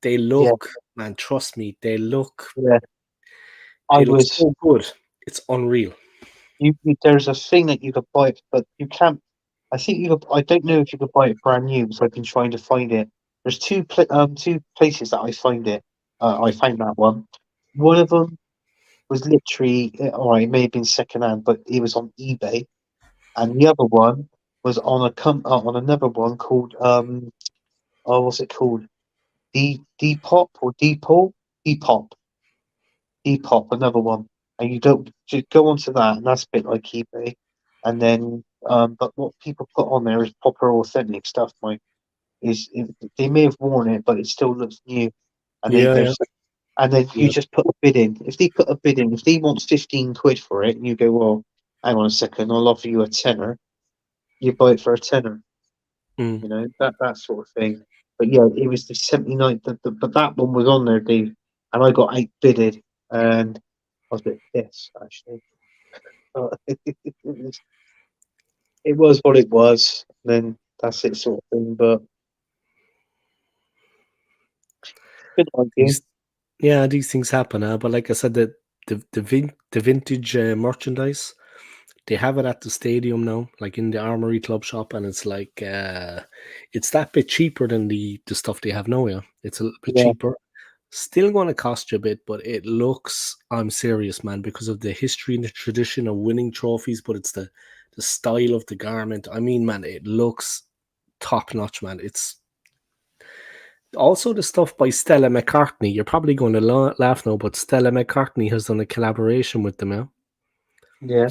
They yeah, look, man, trust me, they look yeah. I they look was so good. It's unreal. there's a thing that you could buy it, but you can't. I think you could. I don't know if you could buy it brand new because I've been trying to find it. There's two places that I find it. I found that one. One of them was literally, all right, it may have been second hand, but it was on eBay, and the other one was on another one called oh, what's it called? Depop or Depop? Depop. Depop, another one. And you don't just go onto that, and that's a bit like eBay. And then, but what people put on there is proper authentic stuff. They may have worn it, but it still looks new. And they Yeah, yeah, there's and then you yeah. just put a bid in. If they put a bid in, if they want 15 quid for it, and you go, well, hang on a second, I'll offer you a tenner. You buy it for a tenner. Mm. That sort of thing. But yeah, it was the 79. But that one was on there, Dave, and I got outbidded, and I was a bit pissed actually. But it was what it was. Then that's it, sort of thing. But good on you. These, yeah, these things happen. But like I said, the vintage merchandise, they have it at the stadium now, like in the Armory Club shop, and it's like it's that bit cheaper than the stuff they have now. Yeah, it's a little bit Yeah, cheaper. Still going to cost you a bit, but it looks. I'm serious, man, because of the history and the tradition of winning trophies. But it's the style of the garment. I mean, man, it looks top notch, man. It's also the stuff by Stella McCartney. You're probably going to laugh now, but Stella McCartney has done a collaboration with them. Yeah, yeah,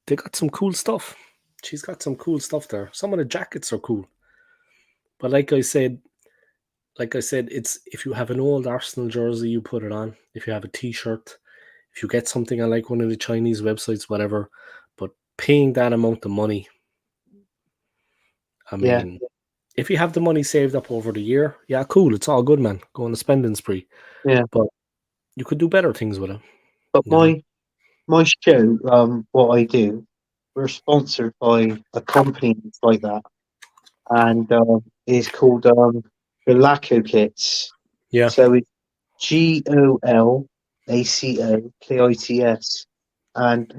they got some cool stuff. She's got some cool stuff there. Some of the jackets are cool. But like I said, it's if you have an old Arsenal jersey, you put it on. If you have a T-shirt, if you get something on like one of the Chinese websites, whatever. But paying that amount of money, I yeah, mean, if you have the money saved up over the year, yeah, cool. It's all good, man. Go on a spending spree. yeah. But you could do better things with it. But You know. my show, what I do, we're sponsored by a company like that, and it's called the Laco Kits. Yeah. So it's GOLACOKITS, and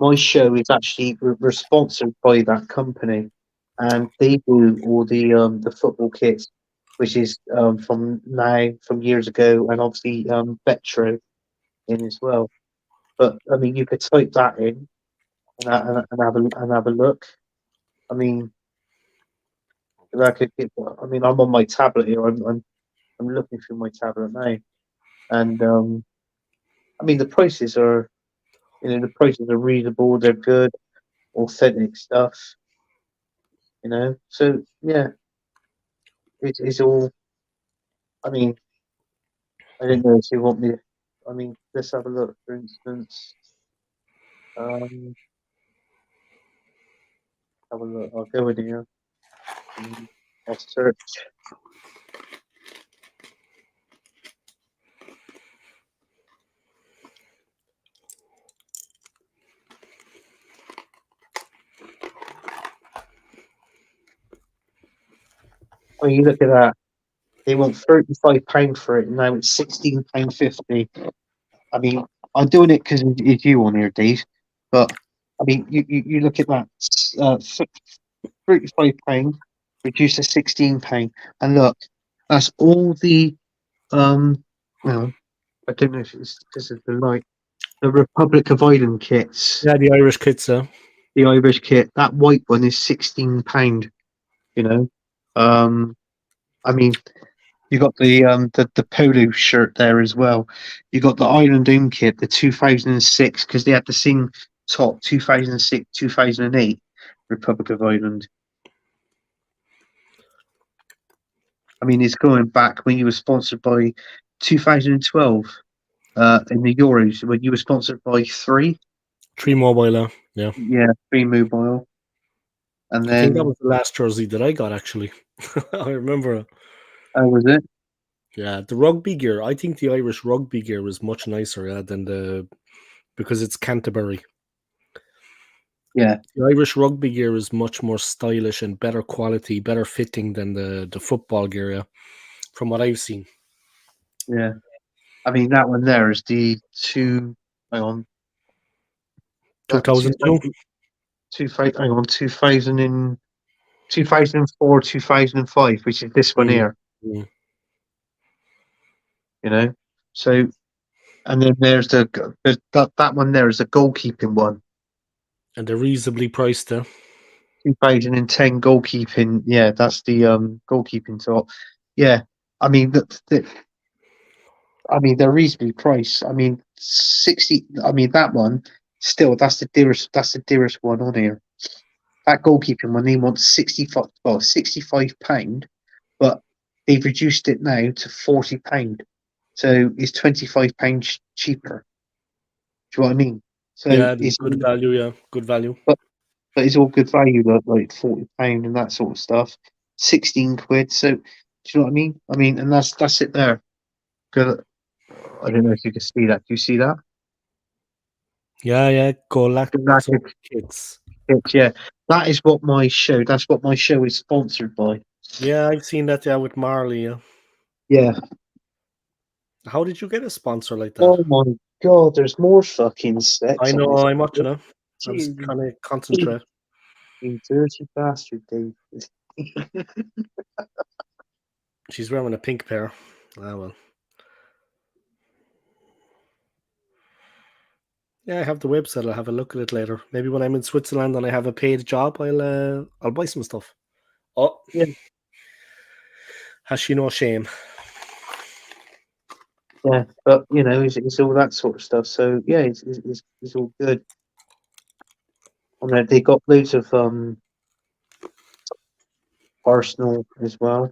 my show is actually we're sponsored by that company, and they do all the football kits, which is from years ago, and obviously Betro in as well. But I mean, you could type that in and have a look. I mean, I could get. I mean, I'm on my tablet here. I'm looking through my tablet now, and I mean, the prices are reasonable. They're good, authentic stuff. So yeah, it's all. I mean, I don't know if you want me. I mean, let's have a look. For instance, um, have a look. I'll go in here. And I'll search. When you look at that, they want £35 for it. And now it's £16.50. I mean, I'm doing it because it's you on here, Dave. But I mean, you look at that. £35 reduced to £16, and look, that's all the well, I don't know if it's because of the light. The Republic of Ireland kits, Yeah, the Irish kids, the Irish kit, that white one is £16. You know, I mean, You got the polo shirt there as well. You got the Island Dome kit, the 2006, because they had the same top 2006, 2008 Republic of Ireland. I mean, it's going back when you were sponsored by 2012 in the Euros when you were sponsored by Three Mobile, yeah. Three Mobile, and I think that then was the last jersey that I got, actually. I remember. was it? Yeah, the rugby gear. I think the Irish rugby gear is much nicer, than because it's Canterbury. Yeah, The Irish rugby gear is much more stylish and better quality, better fitting than the football gear, from what I've seen. yeah. I mean, that one there is the two. Hang on, that 2002. 2004, 2005, which is this one Mm, here. mm. You know, so and then there's that one there is a goalkeeping one. And they're reasonably priced, 2010 goalkeeping. Yeah, that's the goalkeeping top. Yeah, I mean they're reasonably priced. I mean 60. I mean that one still that's the dearest. That's the dearest one on here. That goalkeeping one they want 65. Well, £65, but they've reduced it now to £40. So it's £25 cheaper. Do you know what I mean? So Yeah, it's good value, good value. but it's all good value, like £40 and that sort of stuff. 16 quid. So do you know what I mean? I mean, and that's it there. 'Cause I don't know if you can see that. Do you see that? Yeah, Galactic Galactic Kids. Pitch, yeah. That is what my show. That's what my show is sponsored by. Yeah, I've seen that, with Marley, Yeah. How did you get a sponsor like that? Oh my god, there's more fucking I sex on know, this. I'm watching it. I was Jeez, trying to concentrate. you dirty bastard, Dave. She's wearing a pink pair. Ah, well. Yeah, I have the website. I'll have a look at it later. Maybe when I'm in Switzerland and I have a paid job, I'll buy some stuff. Oh, Yeah. has she no shame? Yeah, but you know, it's all that sort of stuff. So yeah, it's all good. And they got loads of Arsenal as well.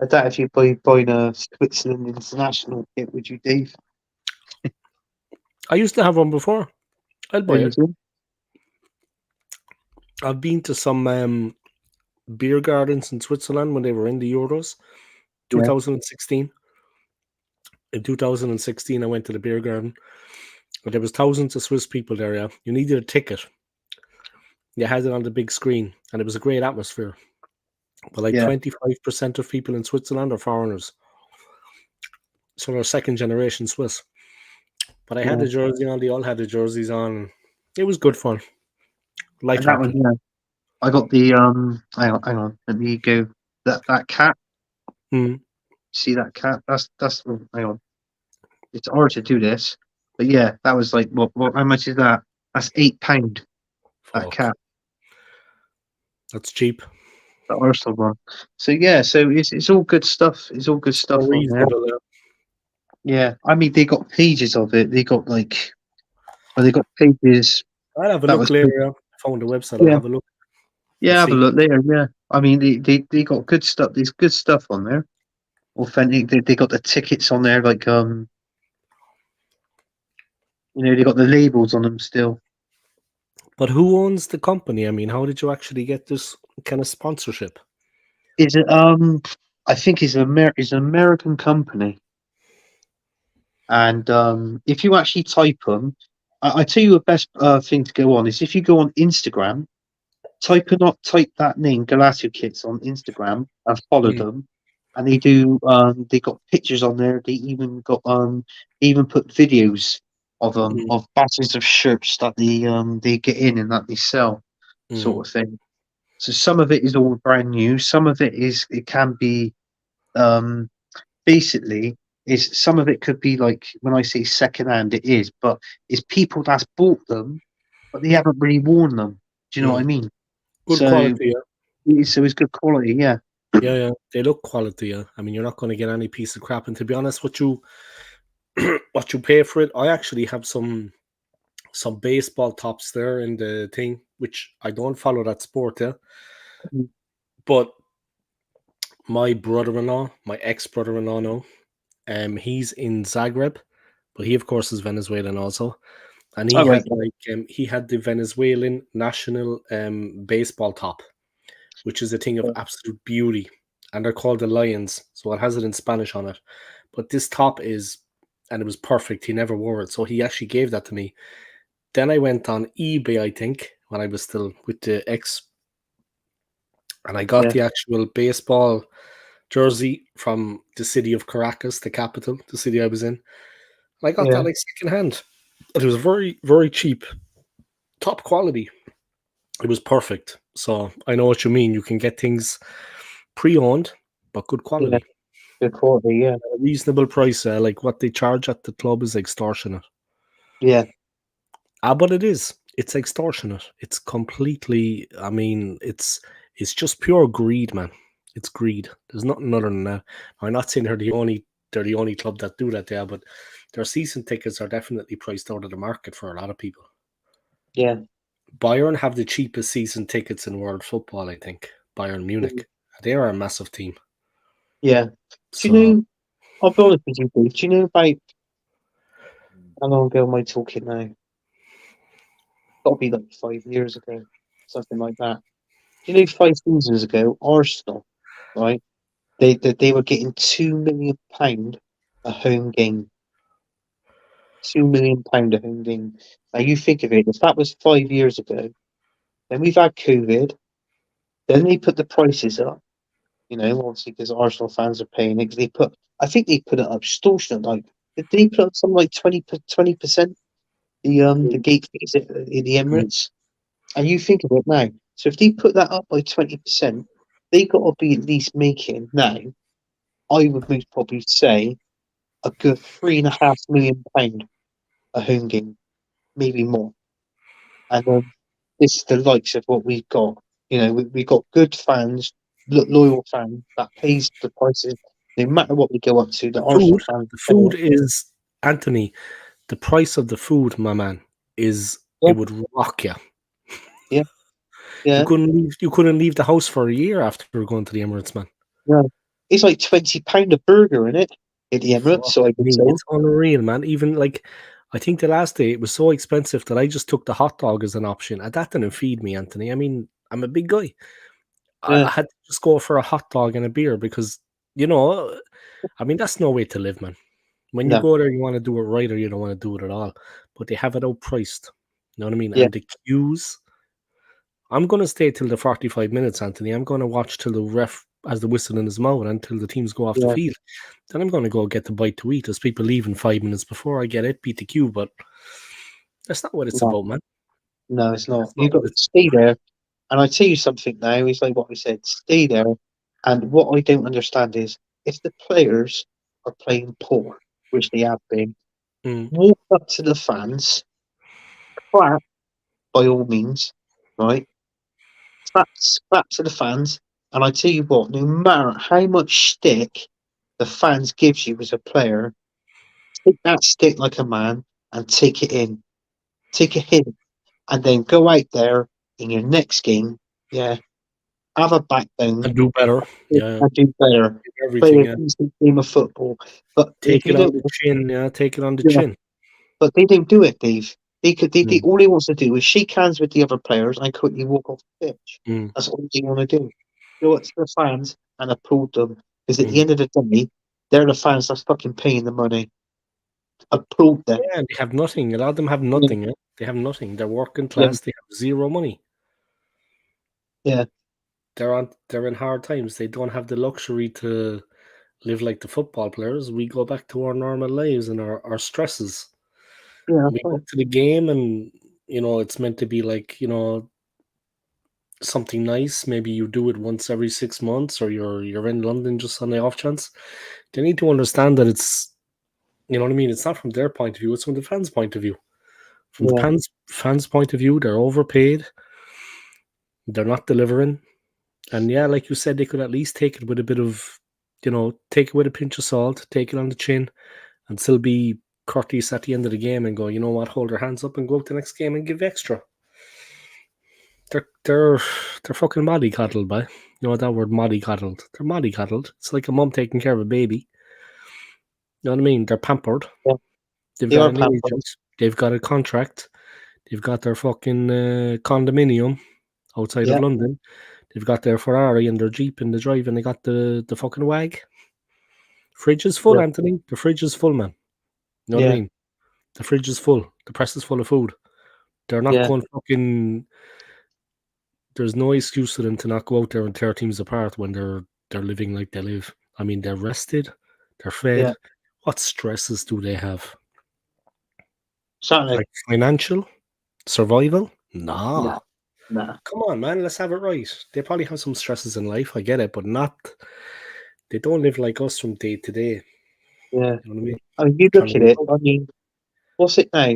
I doubt if you buying a Switzerland international kit, would you, Dave? I used to have one before. I'll Oh, buy you it. do? I've been to some beer gardens in Switzerland when they were in the Euros. Yeah. 2016. In 2016, I went to the beer garden. But there was thousands of Swiss people there, You needed a ticket. You had it on the big screen, and it was a great atmosphere. But like Yeah. 25% of people in Switzerland are foreigners. So they're second generation Swiss. But I had Yeah. the jersey on, they all had the jerseys on. It was good fun. Life And that was happened. yeah. I got the hang on. Let me go. That cat. Mm. See that cat? That's hang on. It's hard to do this, but yeah, that was like what how much is that? That's £8. That Fuck. cat, That's cheap. the Arsenal one. So yeah, so it's all good stuff. It's all good So stuff on there. reasonable. Yeah, I mean they got pages of it. They got they got pages. I'll have a That look was later. I found the website. I'll yeah, have a look. yeah. Have a See. look there. Yeah, I mean they got good stuff. There's good stuff on there. Authentic. They got the tickets on there, like they got the labels on them still. But who owns the company? I mean, how did you actually get this kind of sponsorship? Is it I think it's it's an American company. And if you actually type them, I tell you the best thing to go on is if you go on Instagram, type that name Galatia Kits on Instagram and follow Mm. them. And they got pictures on there. They even got they even put videos Mm. of batches of shirts that they get in and that they sell, sort of thing. So some of it is all brand new. Some of it can be um basically is some of it could be like when I say second hand, it is, but it's people that's bought them, but they haven't really worn them. Do you know what I mean? Good So, quality, so it's good quality, yeah. yeah. They look quality, yeah. I mean, you're not going to get any piece of crap. And to be honest, what you what you pay for it, I actually have some baseball tops there in the thing, which I don't follow that sport, yeah. Mhm. But my brother-in-law, my ex-brother-in-law now, he's in Zagreb, but he of course is Venezuelan also. And he Oh, right. had he had the Venezuelan national baseball top, which is a thing of Yeah. absolute beauty. And they're called the Lions. So it has it in Spanish on it. But this top is, and it was perfect. He never wore it. So he actually gave that to me. Then I went on eBay, I think, when I was still with the ex, and I got Yeah. the actual baseball jersey from the city of Caracas, the capital, the city I was in. And I got Yeah. that like second hand. It was very, very cheap, top quality. It was perfect. So I know what you mean. You can get things pre-owned, but good Yeah. quality. Good quality, yeah. A reasonable price. Like what they charge at the club is extortionate. Yeah. But it is. It's extortionate. It's completely. I mean, it's just pure greed, man. It's greed. There's nothing other than that. I'm not saying they're the only club that do that there, but their season tickets are definitely priced out of the market for a lot of people. Yeah. Bayern have the cheapest season tickets in world football, I think. Bayern Munich. They are a massive team. Yeah. Do you So know, I'll be honest with you, Dave, do you know about how long ago am I talking now? Gotta be like 5 years ago, something like that. Do you know 5 seasons ago, Arsenal, right? They were getting £2 million a home game. £2 million a home game. Now you think of it, if that was 5 years ago, then we've had COVID, then they put the prices up, obviously because Arsenal fans are paying it. 'Cause I think they put it up extortionate. Like, did they put up something like 20%? The gate fees in the mm, Emirates, and you think of it now. So if they put that up by 20%, they got to be at least making now. I would most probably say a good £3.5 million a home game, maybe more. And this is the likes of what we've got. We've got good fans, loyal fans that pays the prices no matter what we go up to. The Arsenal fans the pay food it. is Anthony. The price of the food, my man, is Yeah, it would rock you. yeah, yeah, You couldn't leave the house for a year after going to the Emirates, man. yeah. It's like £20 a burger in it in the Emirates, Fuck so I've been me, told. it's unreal, man. Even like, I think the last day it was so expensive that I just took the hot dog as an option, and that didn't feed me, Anthony. I mean, I'm a big guy. Yeah, I had to just go for a hot dog and a beer because, you know, I mean, that's no way to live, man. When you no, go there, you want to do it right or you don't want to do it at all. But they have it outpriced. You know what I mean? yeah, And the queues. I'm going to stay till the 45 minutes, Anthony. I'm going to watch till the ref has the whistle in his mouth until the teams go off the yeah, field. Then I'm going to go get the bite to eat as people leave in 5 minutes before I get it, beat the queue. But that's not what it's no, about, man. no, it's not. That's You not got what to it's stay there. And I tell you something now, it's like what I said, stay there. And what I don't understand is if the players are playing poor, which they have been, mm. walk up to the fans, clap by all means, right? Clap to the fans. And I tell you what, no matter how much stick the fans gives you as a player, take that stick like a man and take it in. Take a hit and then go out there in your next game, yeah, have a backbone And do better. Yeah. and do better. Play Everything. a Yeah. decent game of football. But Take you it on don't the chin. Yeah. Take it on the yeah, chin. but they don't do it, Dave. They Mm. all he wants to do is shake hands with the other players and quickly walk off the pitch. Mm. That's all they want to do. Go up to the fans and applaud them. Because at the Mm. end of the day, they're the fans that's fucking paying the money. Applaud them. Yeah. They have nothing. A lot of them have Yeah, nothing. Yeah? They have nothing. They're working yeah, class. They have zero money. yeah, They're in hard times. They don't have the luxury to live like the football players. We go back to our normal lives and our stresses. yeah, that's We go right. to the game and it's meant to be like, something nice. Maybe you do it once every 6 months or you're in London just on the off chance. They need to understand that it's you know what I mean? It's not from their point of view, it's from the fans' point of view. From the Yeah, fans point of view, they're overpaid. They're not delivering. And yeah, like you said, they could at least take it with a bit of, take it with a pinch of salt, take it on the chin, and still be courteous at the end of the game and go, you know what, hold their hands up and go out the next game and give extra. They're fucking mollycoddled, by. You know that word, mollycoddled. They're mollycoddled. It's like a mum taking care of a baby. You know what I mean? They're pampered. Yeah. They've They got are an pampered. agent. They've got a contract. They've got their fucking condominium outside of London. They've got their Ferrari and their Jeep in the drive, and they got the fucking wag. Fridge is full, Anthony. The fridge is full, man. You know what I mean? The fridge is full. The press is full of food. They're not going fucking. There's no excuse for them to not go out there and tear teams apart when they're living like they live. I mean, they're rested, they're fed. Yeah. What stresses do they have? Certainly. Like financial? Survival? Nah. Nah. Come on, man, let's have it right. They probably have some stresses in life, I get it, but not. They don't live like us from day to day. Yeah. You know what I mean? I mean, you look at it. I mean, what's it now?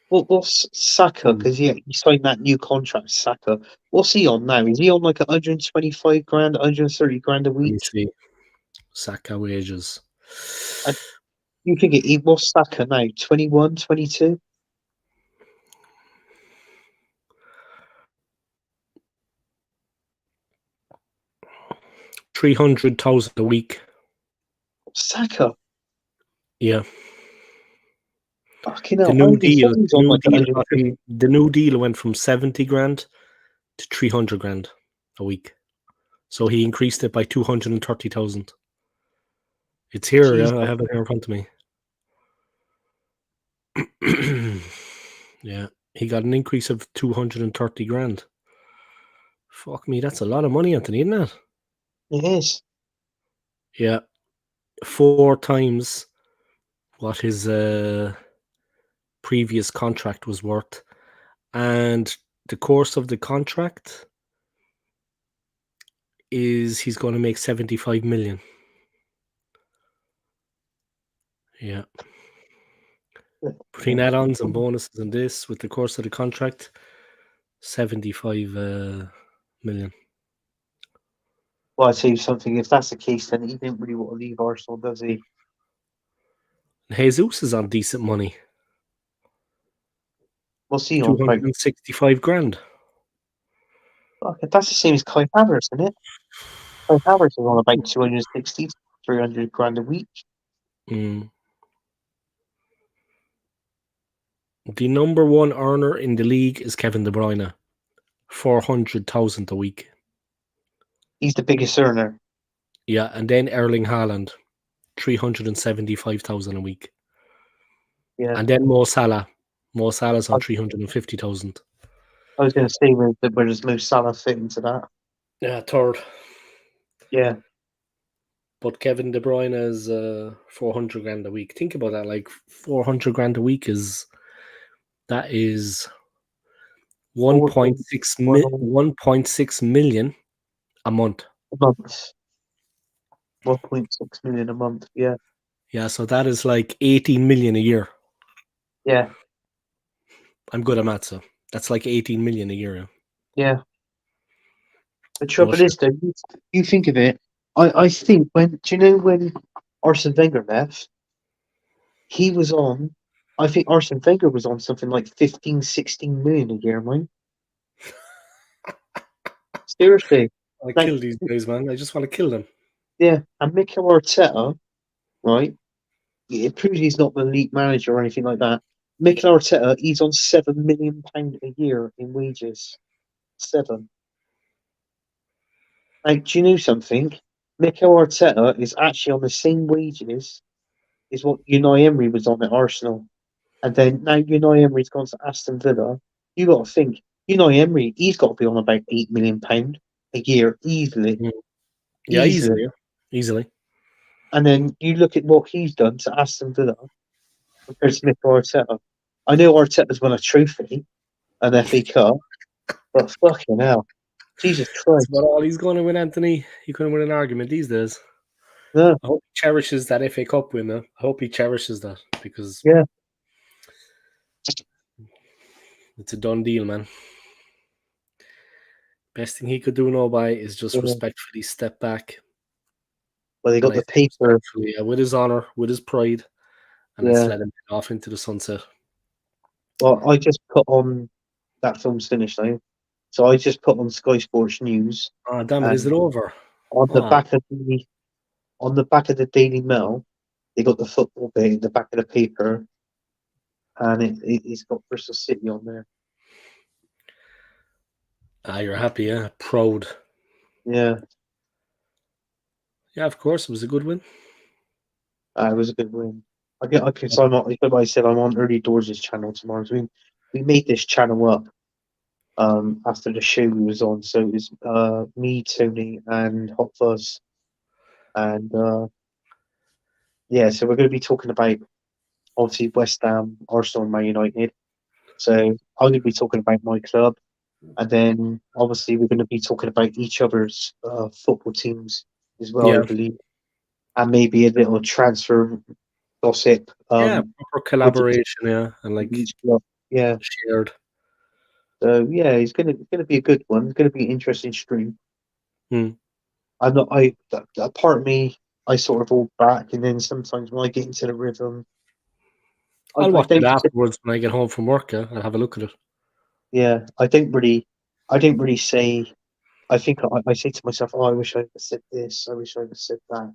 What's Saka? Because he signed that new contract. Saka. What's he on now? Is he on like 125 grand, 130 grand a Let me week? see. Saka wages. You think what's Saka now? 21, 22? $300,000 a week. Saka. Yeah. Fucking hell. The new deal went from 70 grand to 300 grand a week. So he increased it by 230,000. It's here, Jesus. yeah. I have it here in front of me. Yeah. He got an increase of 230 grand. Fuck me, that's a lot of money, Anthony, isn't it? It is. Yeah. 4 times what his previous contract was worth. And the course of the contract is he's going to make 75 million. Yeah. Between add-ons and bonuses and this, with the course of the contract, 75 million. Well, I tell you something. If that's the case, then he didn't really want to leave Arsenal, does he? Jesus is on decent money. What's he on? 265 grand. Okay, that's the same as Kai Havertz, isn't it? Kai Havertz is on about 260, 300 grand a week. Mm. The number one earner in the league is Kevin De Bruyne, 400,000 a week. He's the biggest earner. Yeah, and then Erling Haaland, 375,000 a week. Yeah. And then Mo Salah. Mo Salah's on 350,000. I was going to say where does Mo Salah fit into that? Yeah, third. Yeah. But Kevin De Bruyne is 400 grand a week. Think about that. Like 400 grand a week is 1.6 million a month. A month. 1.6 million a month. Yeah. Yeah, so that is like 18 million a year. Yeah. I'm good at maths, so that's like 18 million a year. Yeah. The trouble is, though, you think of it. I think when Arsene Wenger left, he was on. I think Arsene Wenger was on something like 15, 16 million a year, man. Seriously. I kill these guys, man. I just want to kill them. Yeah, and Mikel Arteta, right? It proves he's not the elite manager or anything like that. Mikel Arteta, he's on £7 million a year in wages. 7. Like, do you know something? Mikel Arteta is actually on the same wages as what Unai Emery was on at Arsenal. And then now Unai Emery's gone to Aston Villa. You got to think, Unai Emery, he's got to be on about £8 million a year, easily. Yeah, easily. And then you look at what he's done to Aston Villa compared to Mikel Arteta. I know Arteta's won a trophy, an FA Cup, but fucking hell. Jesus Christ. That's about all he's going to win, Anthony. He couldn't win an argument these days. No. I hope he cherishes that FA Cup win, man. I hope he cherishes that because it's a done deal, man. Best thing he could do, by is just Yeah. respectfully step back. Well, they got And I the say paper. respectfully, with his honor, with his pride, and let's Yeah. let him head off into the sunset. Well, I just put on that film's finished now, so I just put on Sky Sports News, Oh, damn it! Is and it over? on the Oh, back of the Daily Mail, they got the football bit in the back of the paper, and it's got Bristol City on there. you're happy, yeah? Proud. Yeah, Yeah, of course. It was a good win. it was a good win. Because I'm on, like I said, I'm on Early Doors' channel tomorrow. So we made this channel up after the show we was on. So it was me, Tony, and Hot Fuzz, and yeah. So we're going to be talking about obviously West Ham, Arsenal, and Man United. So I'm going to be talking about my club, and then obviously we're going to be talking about each other's football teams as well, I Yeah. believe, and maybe a little transfer gossip. Yeah, proper With the, collaboration, yeah, and with like each club. Yeah. shared. So yeah, it's gonna be a good one. It's gonna be an interesting stream. Hmm. I'm not. That part of me, I sort of hold back, and then sometimes when I get into the rhythm, I'll I watch it don't. afterwards when I get home from work. Yeah, I'll have a look at it. Yeah, I didn't really say. I think I say to myself, "Oh, I wish I had said this. I wish I had said that."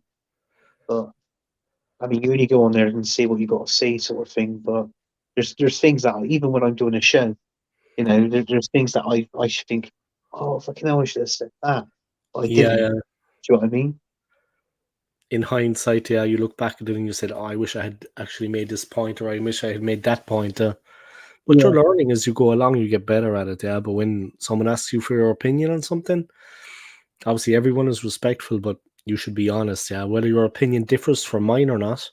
But I mean, you only go on there and say what you got to say, sort of thing. But there's things that even when I'm doing a show, there's things that I should think, "Oh, fucking hell, I should have said that," but I Yeah, didn't. yeah. Do you know what I mean? In hindsight, yeah, you look back at it and you said, "Oh, I wish I had actually made this point, or I wish I had made that point." But Yeah, you're learning as you go along; you get better at it. Yeah, but when someone asks you for your opinion on something, obviously everyone is respectful, but you should be honest. Yeah, whether your opinion differs from mine or not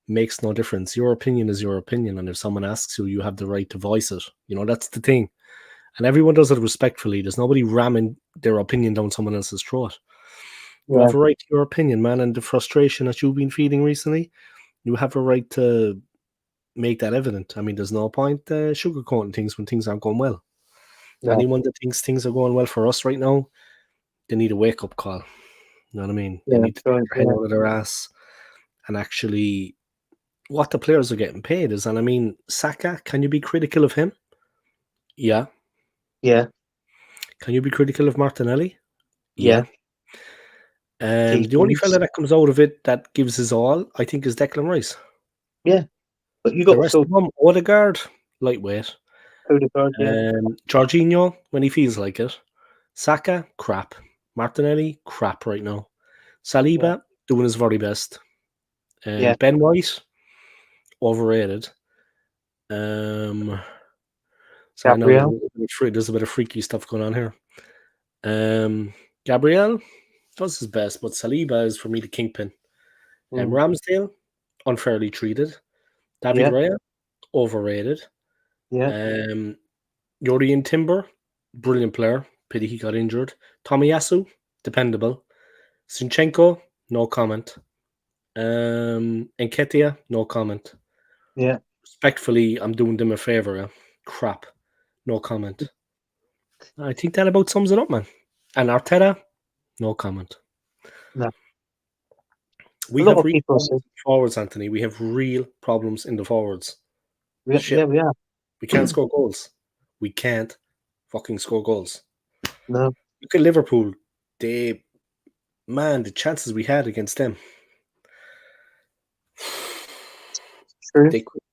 makes no difference. Your opinion is your opinion, and if someone asks you, you have the right to voice it. That's the thing. And everyone does it respectfully. There's nobody ramming their opinion down someone else's throat. You yeah, have a right to your opinion, man, and the frustration that you've been feeling recently, you have a right to make that evident. I mean, there's no point sugarcoating things when things aren't going well. no, Anyone that thinks things are going well for us right now, they need a wake-up call. You know what I mean? They yeah, need to take right, their head yeah, out of their ass and actually what the players are getting paid is. And I mean, Saka, can you be critical of him? Yeah. yeah, Can you be critical of Martinelli? yeah. Yeah. The only Decent. fella that comes out of it that gives his all, I think, is Declan Rice. Yeah, but you The got rest Phil of them, Odegaard, lightweight. Odegaard, yeah, Jorginho, when he feels like it. Saka, crap. Martinelli, crap right now. yeah, Saliba, doing his very best. yeah, Ben White, overrated. So I know Gabriel, there's a bit of freaky stuff going on here. Gabriel does his best, but Saliba is for me the kingpin. mm, Ramsdale, unfairly treated. David yeah, Raya, overrated. yeah, Yorian Timber, brilliant player. Pity he got injured. Tomiyasu, dependable. Sinchenko, no comment. Nketiah, no comment. yeah. Respectfully, I'm doing them a favour. Yeah? Crap, no comment. I think that about sums it up, man. And Arteta, no comment. No, a We lot have of real people problems say, in the forwards, Anthony. We have real problems in the forwards. yeah, Shit, we are. we can't score goals. We can't fucking score goals. No, Look at Liverpool. The chances we had against them. true,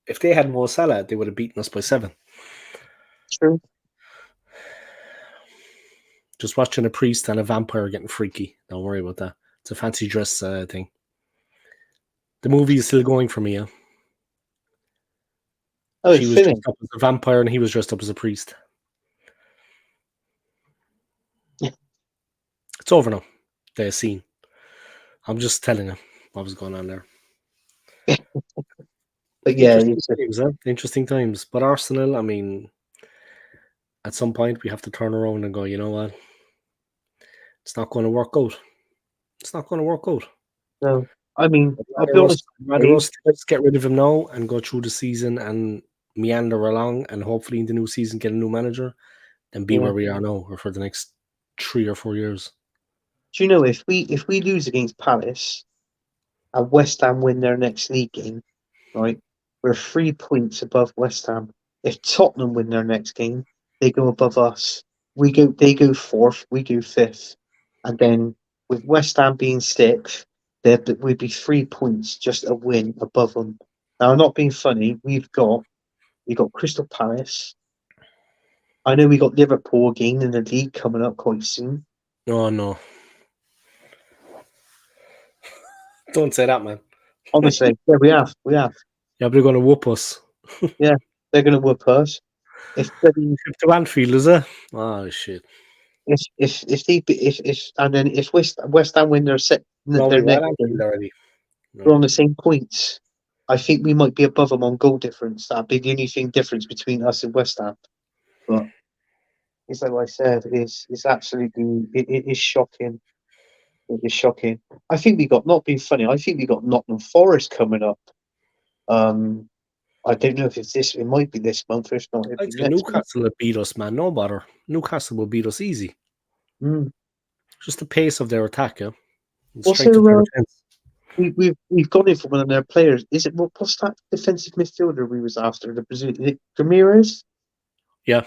If they had Mo Salah, they would have beaten us by 7. true. Just watching a priest and a vampire getting freaky. Don't worry about that. It's a fancy dress thing. The movie is still going for me. Yeah? Oh, She it's was dressed finished. up as a vampire and he was dressed up as a priest. It's over now. The scene. I'm just telling you what was going on there. But yeah, Interesting times, huh? Interesting times. But Arsenal, I mean, at some point we have to turn around and go, you know what? It's not going to work out. It's not going to work out. no. I mean, I'd I'll be honest. rather us just get rid of him now and go through the season and meander along and hopefully in the new season get a new manager than be Yeah, where we are now or for the next 3 or 4 years. Do you know if we lose against Palace and West Ham win their next league game, right? We're 3 points above West Ham. If Tottenham win their next game, they go above us. They go fourth, we go fifth, and then with West Ham being sixth, we'd be 3 points just a win above them. Now, I'm not being funny. We've got Crystal Palace. I know we got Liverpool again in the league coming up quite soon. Oh, no. Don't say that, man. Honestly, yeah, we have. Yeah, but they're going to whoop us. Yeah, they're going to whoop us. If To Anfield, is it? Oh, shit. if West Ham win No, their we were at next Anfield game, already. we're on the same points. I think we might be above them on goal difference. That'd be the only thing difference between us and West Ham. But it's like I said, it's absolutely it is shocking. It is shocking. I think we got not being funny. I think we got Nottingham Forest coming up. I don't know if it's this. It might be this month. Or if not, it'll I'd be say next month. Newcastle will beat us, man. No bother. Newcastle will beat us easy. Mm. Just the pace of their attack, yeah. The What's strength their of their defense. we've gone in for one of their players. Is it what's that defensive midfielder we was after? The Brazilian, is it Ramirez? Yeah.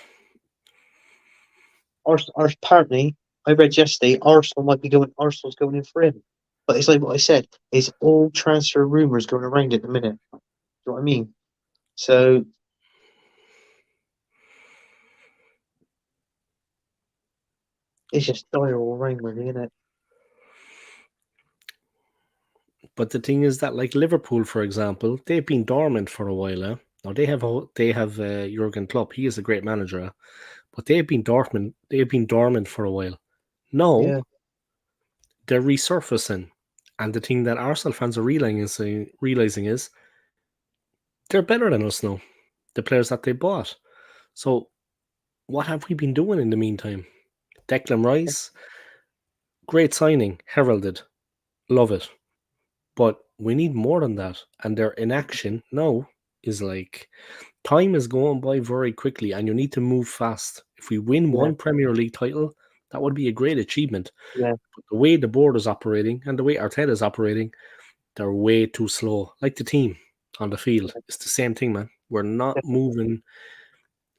Apparently, I read yesterday Arsenal's going in for him. But it's like what I said, it's all transfer rumours going around at the minute. Do you know what I mean? So it's just dire all around, really, isn't it? But the thing is that, like Liverpool, for example, they've been dormant for a while. Now they have Jurgen Klopp. He is a great manager, but they've been dormant. They've been dormant for a while. Now Yeah, they're resurfacing, and the thing that Arsenal fans are realizing is they're better than us now. The players that they bought. So what have we been doing in the meantime? Declan Rice, great signing, heralded, love it. But we need more than that. And their inaction now is like time is going by very quickly and you need to move fast. If we win yeah, one Premier League title, that would be a great achievement. yeah. But the way the board is operating and the way Arteta is operating, they're way too slow. Like the team on the field. It's the same thing, man. We're not moving.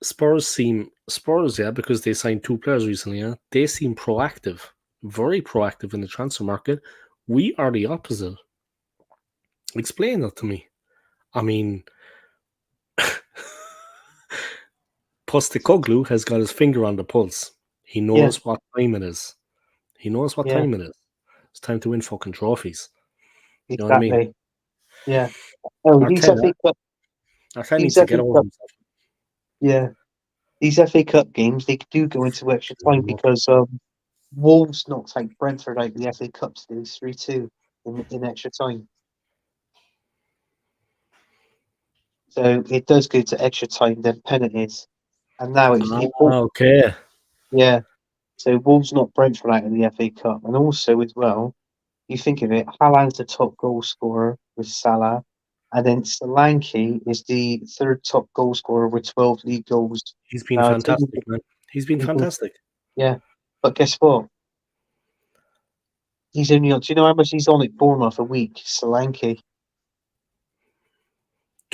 Spurs, yeah, because they signed 2 players recently, yeah. They seem proactive, very proactive in the transfer market. We are the opposite. Explain that to me. I mean, Postecoglou has got his finger on the pulse. He Yeah, knows what time it is. He knows what yeah, time it is. It's time to win fucking trophies. You know what I mean? exactly. Yeah. Oh, Arteta, Arteta these needs to FA get over Cup, himself. yeah, these FA Cup games they do go into extra time Mhm. because Wolves knocked out Brentford out of the FA Cup today, 3-2 in extra time. So it does go to extra time, then penalties. And now Okay. yeah. So Wolves knocked Brentford out in the FA Cup. And also as well, you think of it, Haaland's the top goal scorer with Salah. And then Solanke is the third top goal scorer with 12 league goals. He's been Now, fantastic, man. He's been fantastic. yeah. But guess what? He's only on, do you know how much he's on at Bournemouth a week? Solanke.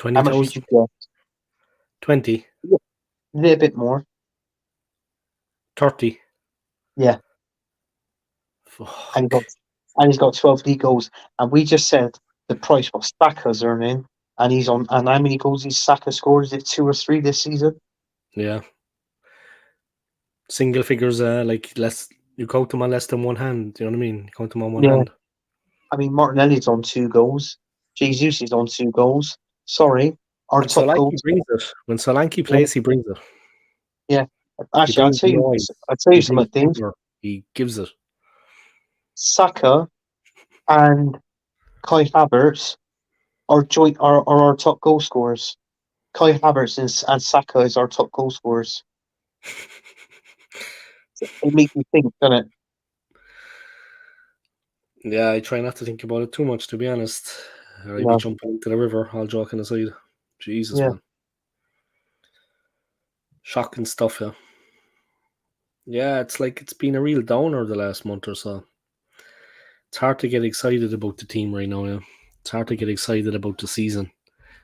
How much would 20,000? you get? 20? A little bit more. 30? Yeah. And Fuck. he's got 12 league goals. And we just said the price what Saka's earning. And he's on, and how many goals he's Saka scored? Is it 2 or 3 this season? Yeah. Single figures, like less. You count them on less than one hand. Do you know what I mean? You count them on one Yeah. hand. I mean, Martinelli's on 2 goals. Jesus is on 2 goals. Sorry. Our When top Solanke goals. brings it. When Solanke Yeah. plays, he brings it. Yeah. He Actually, brings the noise. I'll tell you He brings something, Dave. power. He gives it. Saka and Kai Havertz are our top goal scorers. Kai Havertz and Saka is our top goal scorers. It makes me think, doesn't it? Yeah, I try not to think about it too much, to be honest. Or I'd be No. jumping into the river, all joking aside. Jesus, Yeah. man. Shocking stuff, yeah. Yeah, it's like it's been a real downer the last month or so. It's hard to get excited about the team right now. Yeah, it's hard to get excited about the season.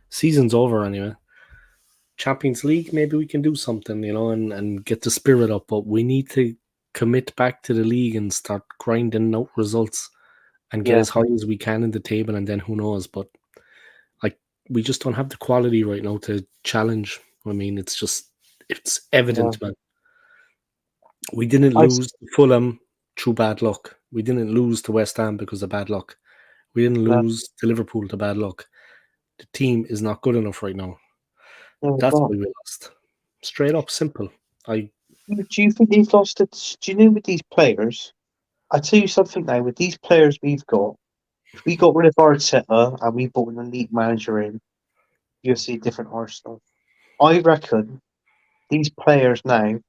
Season's over anyway. Champions League, maybe we can do something, and get the spirit up. But we need to commit back to the league and start grinding out results and get Yeah, as high as we can in the table. And then who knows? But like we just don't have the quality right now to challenge. I mean, it's yeah. evident, man. We didn't I lose to Fulham through bad luck. We didn't lose to West Ham because of bad luck. We didn't no, lose to Liverpool to bad luck. The team is not good enough right now. no, it's That's not. why we lost. Straight up, simple. I Do you think they've lost it? Do you know with these players? I tell you something now. With these players we've got, if we got rid of Arteta and we brought an elite manager in, you'll see a different Arsenal. I reckon these players now.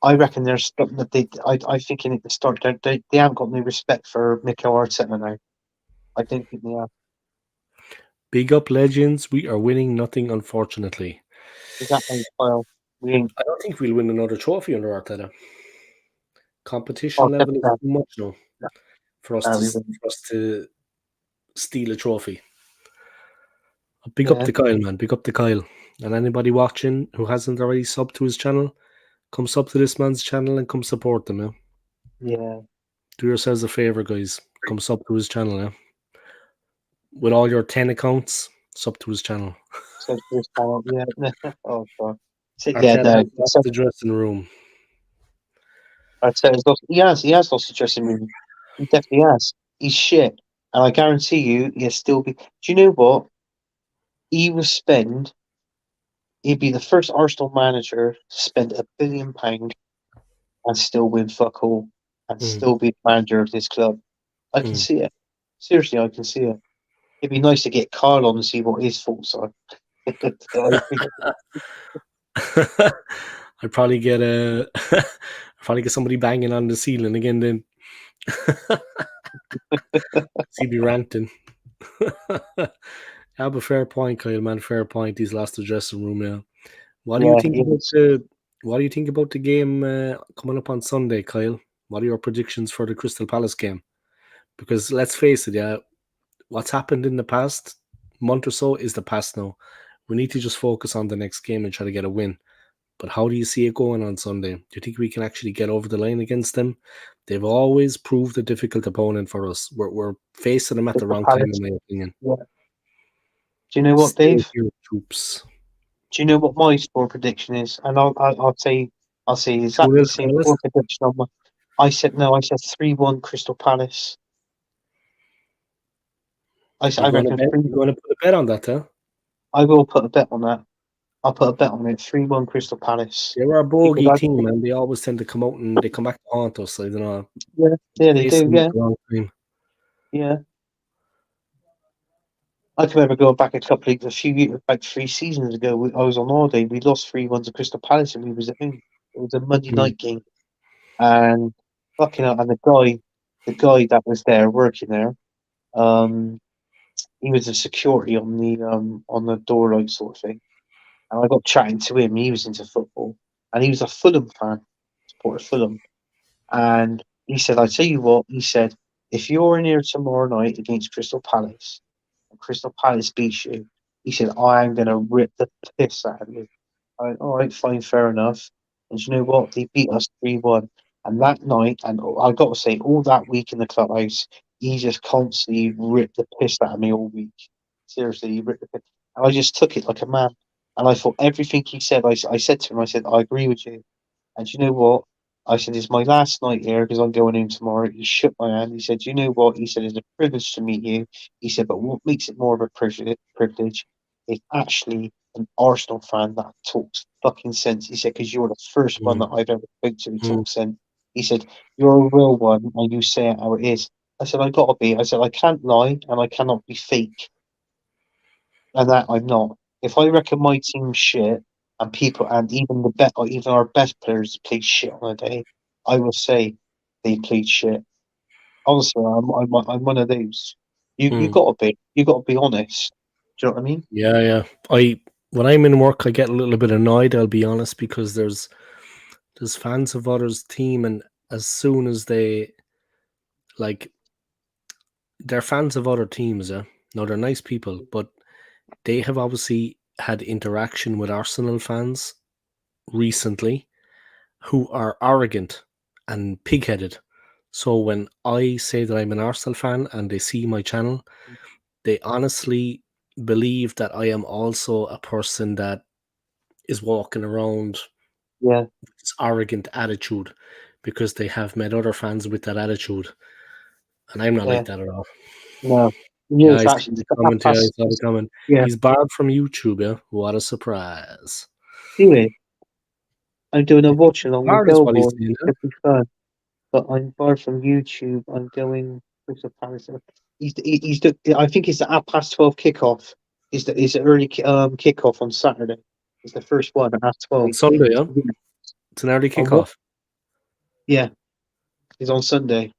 I reckon they're stuck. That I think they need to start. They haven't got no respect for Mikel Arteta now. I don't think they have. big up legends. We are winning nothing, unfortunately. Exactly. Well, we ain't. I don't think we'll win another trophy under Arteta. Oh, Competition level is definitely. too much now for us No, to we wouldn't. for us to steal a trophy. Big up Yeah, the Kyle, man. Big up the Kyle. And anybody watching who hasn't already subbed to his channel, come sub to this man's channel and come support them. Yeah? yeah. Do yourselves a favor, guys. Come sub to his channel. Yeah? With all your 10 accounts, sub to his channel. So this time, yeah. Oh god. So, yeah, Arteta no. has lost So the dressing room. Arteta's lost. He has lost the dressing room. He definitely has. He's shit, and I guarantee you, he'll still be. Do you know what? He will spend. He'd be the first Arsenal manager to spend £1 billion and still win fuck all, and Mm, still be the manager of this club. I can mm. see it. Seriously, I can see it. It'd be nice to get Carl on and see what his thoughts are. I think- I'd probably get somebody banging on the ceiling again then. He'd be ranting. Yeah, but fair point, Kyle, man. Fair point. He's lost the dressing room now. What do you yeah, think about yes. the game coming up on Sunday, Kyle? What are your predictions for the Crystal Palace game? Because let's face it, yeah, what's happened in the past month or so is the past now. We need to just focus on the next game and try to get a win. But how do you see it going on Sunday? Do you think we can actually get over the line against them? They've always proved a difficult opponent for us. We're facing them at the Crystal wrong time, in Palace. my opinion. Yeah. Do you know what, Stay Dave? here, troops. Do you know what my score prediction is? And I'll say Two exactly nil the same Palace. score prediction on my. I said no. I said 3-1 Crystal Palace. I reckon three. You're going to put a bet on that, huh? I will put a bet on that. I'll put a bet on it. 3-1 Crystal Palace. They were a Because bogey I team, think, man. They always tend to come out and they come back to haunt us. I don't know. yeah, they do. Facing them at Yeah, the wrong time. yeah. I can remember going back a few years, like 3 seasons ago. I was on holiday. We lost 3-1 to Crystal Palace, and we was at home. It was a Monday Mm, night game, and fucking hell, and the guy that was there working there, um, he was a security on the door like sort of thing. And I got chatting to him. He was into football, and he was a Fulham fan, supported Fulham. And he said, "I tell you what," he said, "if you're in here tomorrow night against Crystal Palace, and Crystal Palace beats you," he said, "I am going to rip the piss out of you." I went, "All right, fine, fair enough." And you know what? They beat us 3-1. And that night, and I got to say, all that week in the clubhouse, he just constantly ripped the piss out of me all week. Seriously, he ripped the piss. And I just took it like a man. And I thought everything he said, I said to him, I said, "I agree with you." And you know what? I said, "It's my last night here because I'm going home tomorrow." He shook my hand. He said, "You know what?" He said, "It's a privilege to meet you." He said, "But what makes it more of a privilege is actually an Arsenal fan that talks fucking sense." He said, "Because you're the first one mm, that I've ever spoke to who mm, talks sense." He said, "You're a real one and you say it how it is." I said, "I gotta be." I said, "I can't lie and I cannot be fake." And that I'm not. If I reckon my team's shit and people and even or even our best players played shit on a day, I will say they played shit. Honestly, I'm one of those. You mm. gotta be honest. Do you know what I mean? Yeah. When I'm in work, I get a little bit annoyed. I'll be honest because there's fans of others' team, and as soon as they're fans of other teams, yeah. No, they're nice people, but they have obviously had interaction with Arsenal fans recently who are arrogant and pig-headed. So when I say that I'm an Arsenal fan and they see my channel, they honestly believe that I am also a person that is walking around Yeah. this arrogant attitude because they have met other fans with that attitude. And I'm not Yeah. like that at all. No. Yeah, Yes, I see actually. the comment here. I saw the comment. Yeah. He's barred from YouTube, yeah? What a surprise. Anyway, I'm doing a watch along with Barred is what he's Billboard. saying, yeah? Should be fun. But I'm barred from YouTube. I'm going Crystal Palace. I think it's the 12:30 kickoff. It's the early kickoff on Saturday. It's the first one at On 12. Sunday, yeah? Yeah. It's an early On what? kickoff. Yeah, it's on Sunday.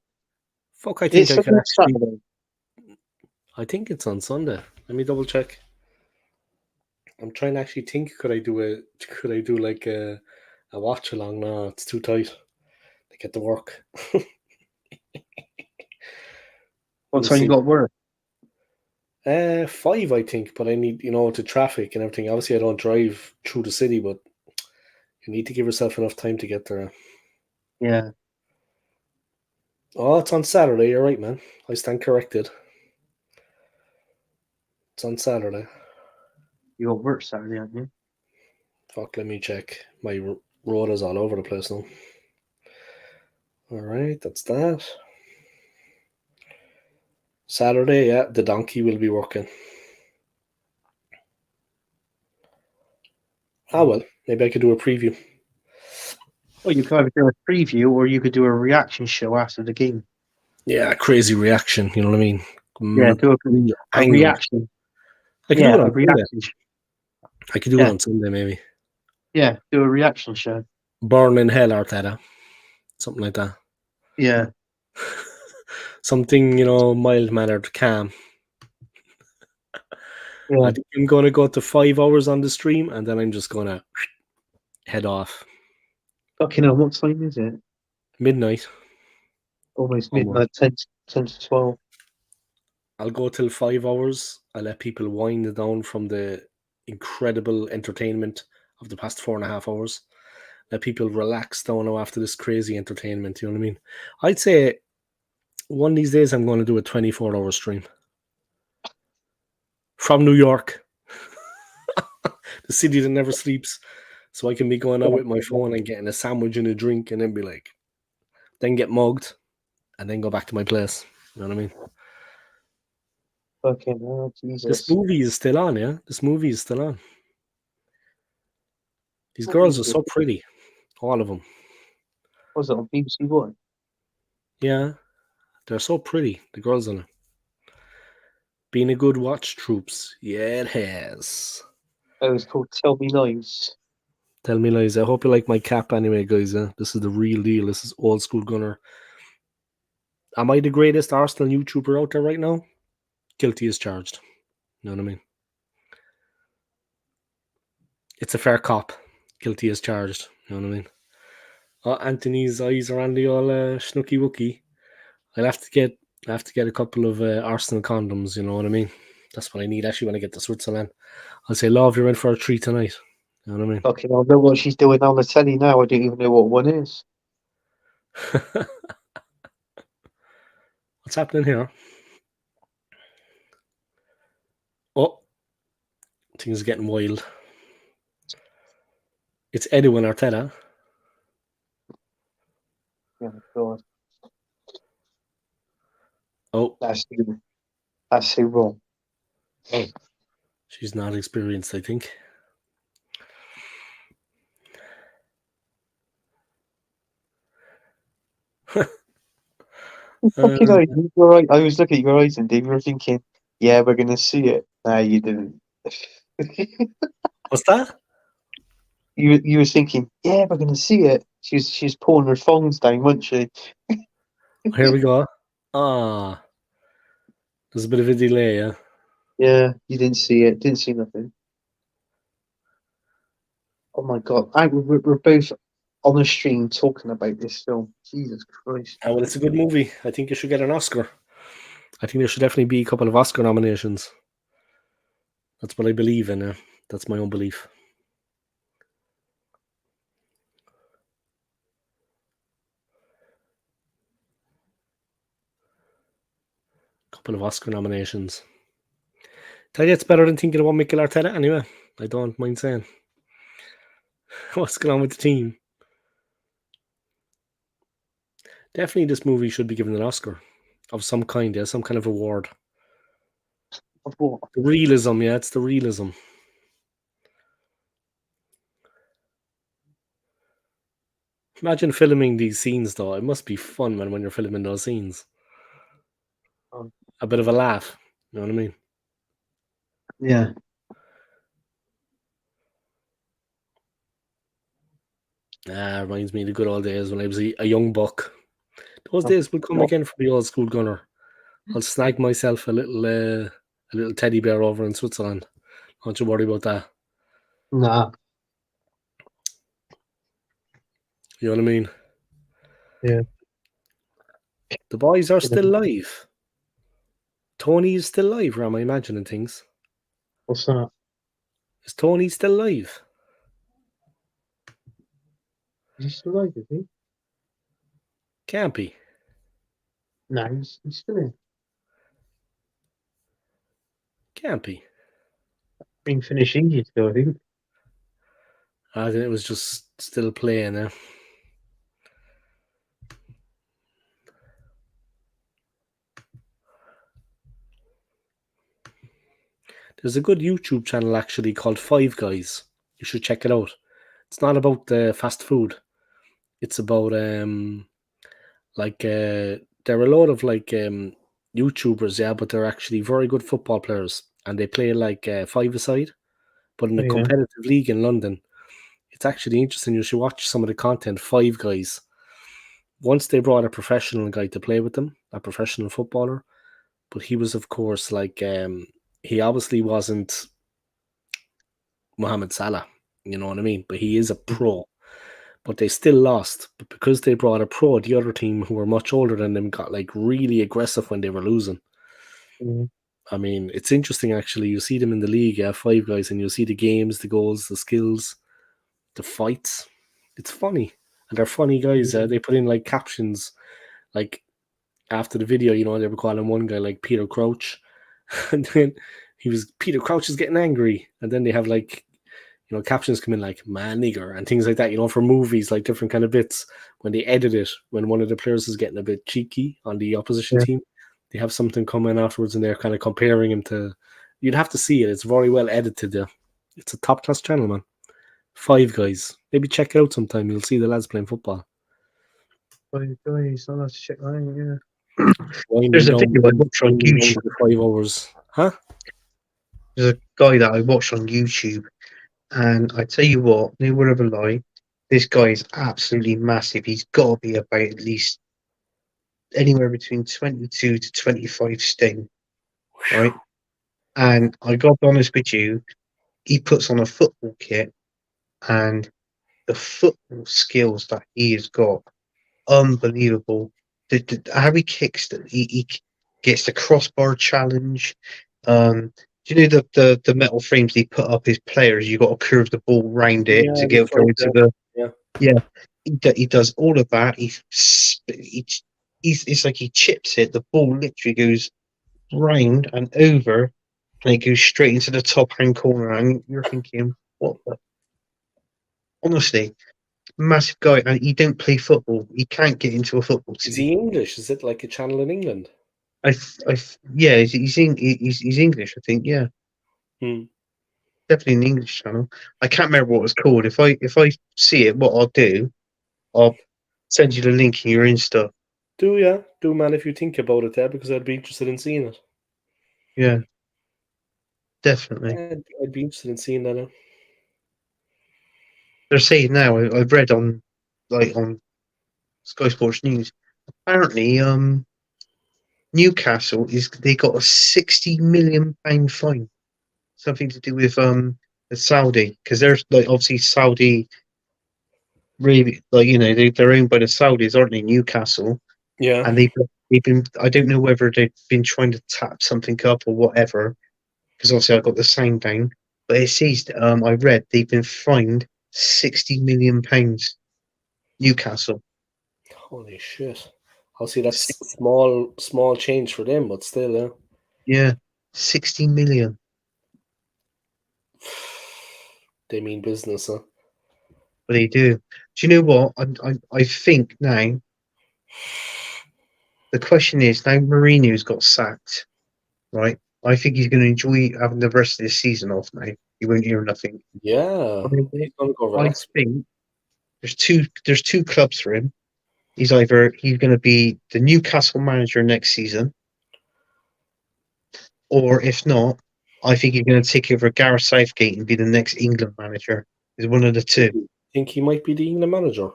Fuck, I think It's I could Sunday, actually... Saturday. I think it's on Sunday. Let me double check. I'm trying to actually think, could I do like a watch along? No, it's too tight to get to work. What We'll time you see. got work? 5, I think, but I need, to traffic and everything. Obviously, I don't drive through the city, but you need to give yourself enough time to get there. Yeah. Oh, it's on Saturday. You're right, man. I stand corrected. It's on Saturday. You got work Saturday, aren't you? Fuck, let me check. My road is all over the place now. All right, that's that. Saturday, yeah, the donkey will be working. Ah, well, maybe I could do a preview. Well, you could either do a preview or you could do a reaction show after the game. Yeah, crazy reaction. You know what I mean? Yeah, do a Angle. reaction. I could do it on a Sunday. reaction. I could do it on Sunday, maybe. Yeah, do a reaction show. Burn in hell, Arteta. Something like that. Yeah. Something, mild-mannered, calm. Yeah. I think I'm going to go to 5 hours on the stream, and then I'm just going to head off. Fucking hell, what time is it? Midnight. Almost midnight, 10 to 12. I'll go till 5 hours. I'll let people wind down from the incredible entertainment of the past 4.5 hours. Let people relax down now after this crazy entertainment. You know what I mean? I'd say one of these days I'm going to do a 24-hour stream from New York, the city that never sleeps. So I can be going out with my phone and getting a sandwich and a drink, and then be like, then get mugged, and then go back to my place. You know what I mean? Fucking hell, Jesus. This movie is still on, yeah? This movie is still on. These girls are so pretty. All of them. Was it on BBC One? Yeah. They're so pretty. The girls on it. Been a good watch, troops. Yeah, it has. Oh, it's called Tell Me Lies. Tell me lies. I hope you like my cap anyway, guys. This is the real deal. This is old school Gunner. Am I the greatest Arsenal YouTuber out there right now? Guilty as charged. You know what I mean? It's a fair cop. Guilty as charged. You know what I mean? Oh, Anthony's eyes are on the old snooky wookie. I'll have to get a couple of Arsenal condoms. You know what I mean? That's what I need actually when I get to Switzerland. I'll say, love, you're in for a treat tonight. You know what I mean? Fucking hell, I know what she's doing on the telly now. I don't even know what one is. What's happening here? Oh, things are getting wild. It's Edwin Arteta. Oh, God. Oh, That's so wrong. she's not experienced, I think. Fucking hell, you're right. I was looking at your eyes and you were thinking, yeah, we're going to see it. No, you didn't. What's that? You were thinking, yeah, we're going to see it. She's pulling her thongs down, wasn't she? Here we go. Ah, there's a bit of a delay, yeah. Yeah, you didn't see it. Didn't see nothing. Oh my God. We're both on the stream talking about this film. Jesus Christ! Well, it's a good movie. I think it should get an Oscar. I think there should definitely be a couple of Oscar nominations. That's what I believe in. That's my own belief. Couple of Oscar nominations. Tell you it's better than thinking about Mikel Arteta anyway. I don't mind saying. What's going on with the team? Definitely this movie should be given an Oscar of some kind, some kind of award. Of what? The realism, it's the realism. Imagine filming these scenes though. It must be fun, man, when you're filming those scenes. A bit of a laugh. You know what I mean? Yeah. Reminds me of the good old days when I was a young buck. Those days will come again for the old school gunner. I'll snag myself a little teddy bear over in Switzerland. Don't you worry about that. Nah. You know what I mean? Yeah. The boys are still alive. Tony is still alive, or am I imagining things? What's that? Is Tony still alive? Is he still alive, is he? Can't be. No, he's still in. Can't be. Been finishing it though, I think. I think it was just still playing, There's a good YouTube channel actually called Five Guys. You should check it out. It's not about fast food. It's about there are a lot of YouTubers, but they're actually very good football players, and they play five-a-side, but in a competitive league in London. It's actually interesting. You should watch some of the content. Five Guys. Once they brought a professional guy to play with them, a professional footballer, but he was, of course, he obviously wasn't Mohamed Salah, you know what I mean? But he is a pro. But they still lost. But because they brought a pro, the other team, who were much older than them, got really aggressive when they were losing. Mm. I mean, it's interesting actually. You see them in the league, Five Guys, and you see the games, the goals, the skills, the fights. It's funny. And they're funny guys. They put in captions, after the video, they were calling one guy Peter Crouch. And then Peter Crouch is getting angry. And then they have captions come in man nigger and things like that, for movies, different kind of bits. When they edit it, when one of the players is getting a bit cheeky on the opposition team, they have something come in afterwards and they're kind of comparing him to. You'd have to see it. It's very well edited. It's a top class channel, man. Five Guys. Maybe check it out sometime. You'll see the lads playing football. Five Guys. I'll have to check that out, yeah. Winding There's a down- video I watched on winding down YouTube. to 5 hours. Huh? There's a guy that I watched on YouTube, and I tell you what, no word of a lie, this guy is absolutely massive. He's got to be about at least anywhere between 22 to 25 stone, right? And I got to be honest with you, he puts on a football kit, and the football skills that he has got, unbelievable. How he kicks, he gets the crossbar challenge. Do you know the metal frames he put up his players? You got to curve the ball round it to go into the. Yeah, he does all of that. It's like he chips it. The ball literally goes round and over, and it goes straight into the top hand corner. And you're thinking, what the? Honestly, massive guy, and he don't play football. He can't get into a football team. Is he English? Is it like a channel in England? Yeah, he's English, I think. Yeah, definitely an English channel. I can't remember what it's called. If I see it, what I'll do, I'll send you the link in your Insta. Do man, if you think about it there, because I'd be interested in seeing it. Yeah, definitely. I'd be interested in seeing that now. They're saying now. I've read on Sky Sports News. Apparently, Newcastle they got a £60 million fine. Something to do with the Saudi, because there's obviously Saudi really, like, they're owned by the Saudis, aren't they? Newcastle, Yeah. and they've been. I don't know whether they've been trying to tap something up or whatever, because obviously I got the sound down. But it says, I read they've been fined £60 million. Newcastle, Holy shit. I'll see that's small change for them, but still, yeah. yeah, 60 million. They mean business, huh? But they do. Do you know what? I think now the question is, now Mourinho's got sacked, right? I think he's going to enjoy having the rest of the season off now. He won't hear nothing. Yeah. He's gonna go I relax. think there's two clubs for him. He's going to be the Newcastle manager next season, or if not, I think he's going to take over Gareth Southgate and be the next England manager. Is one of the two. Think he might be the England manager.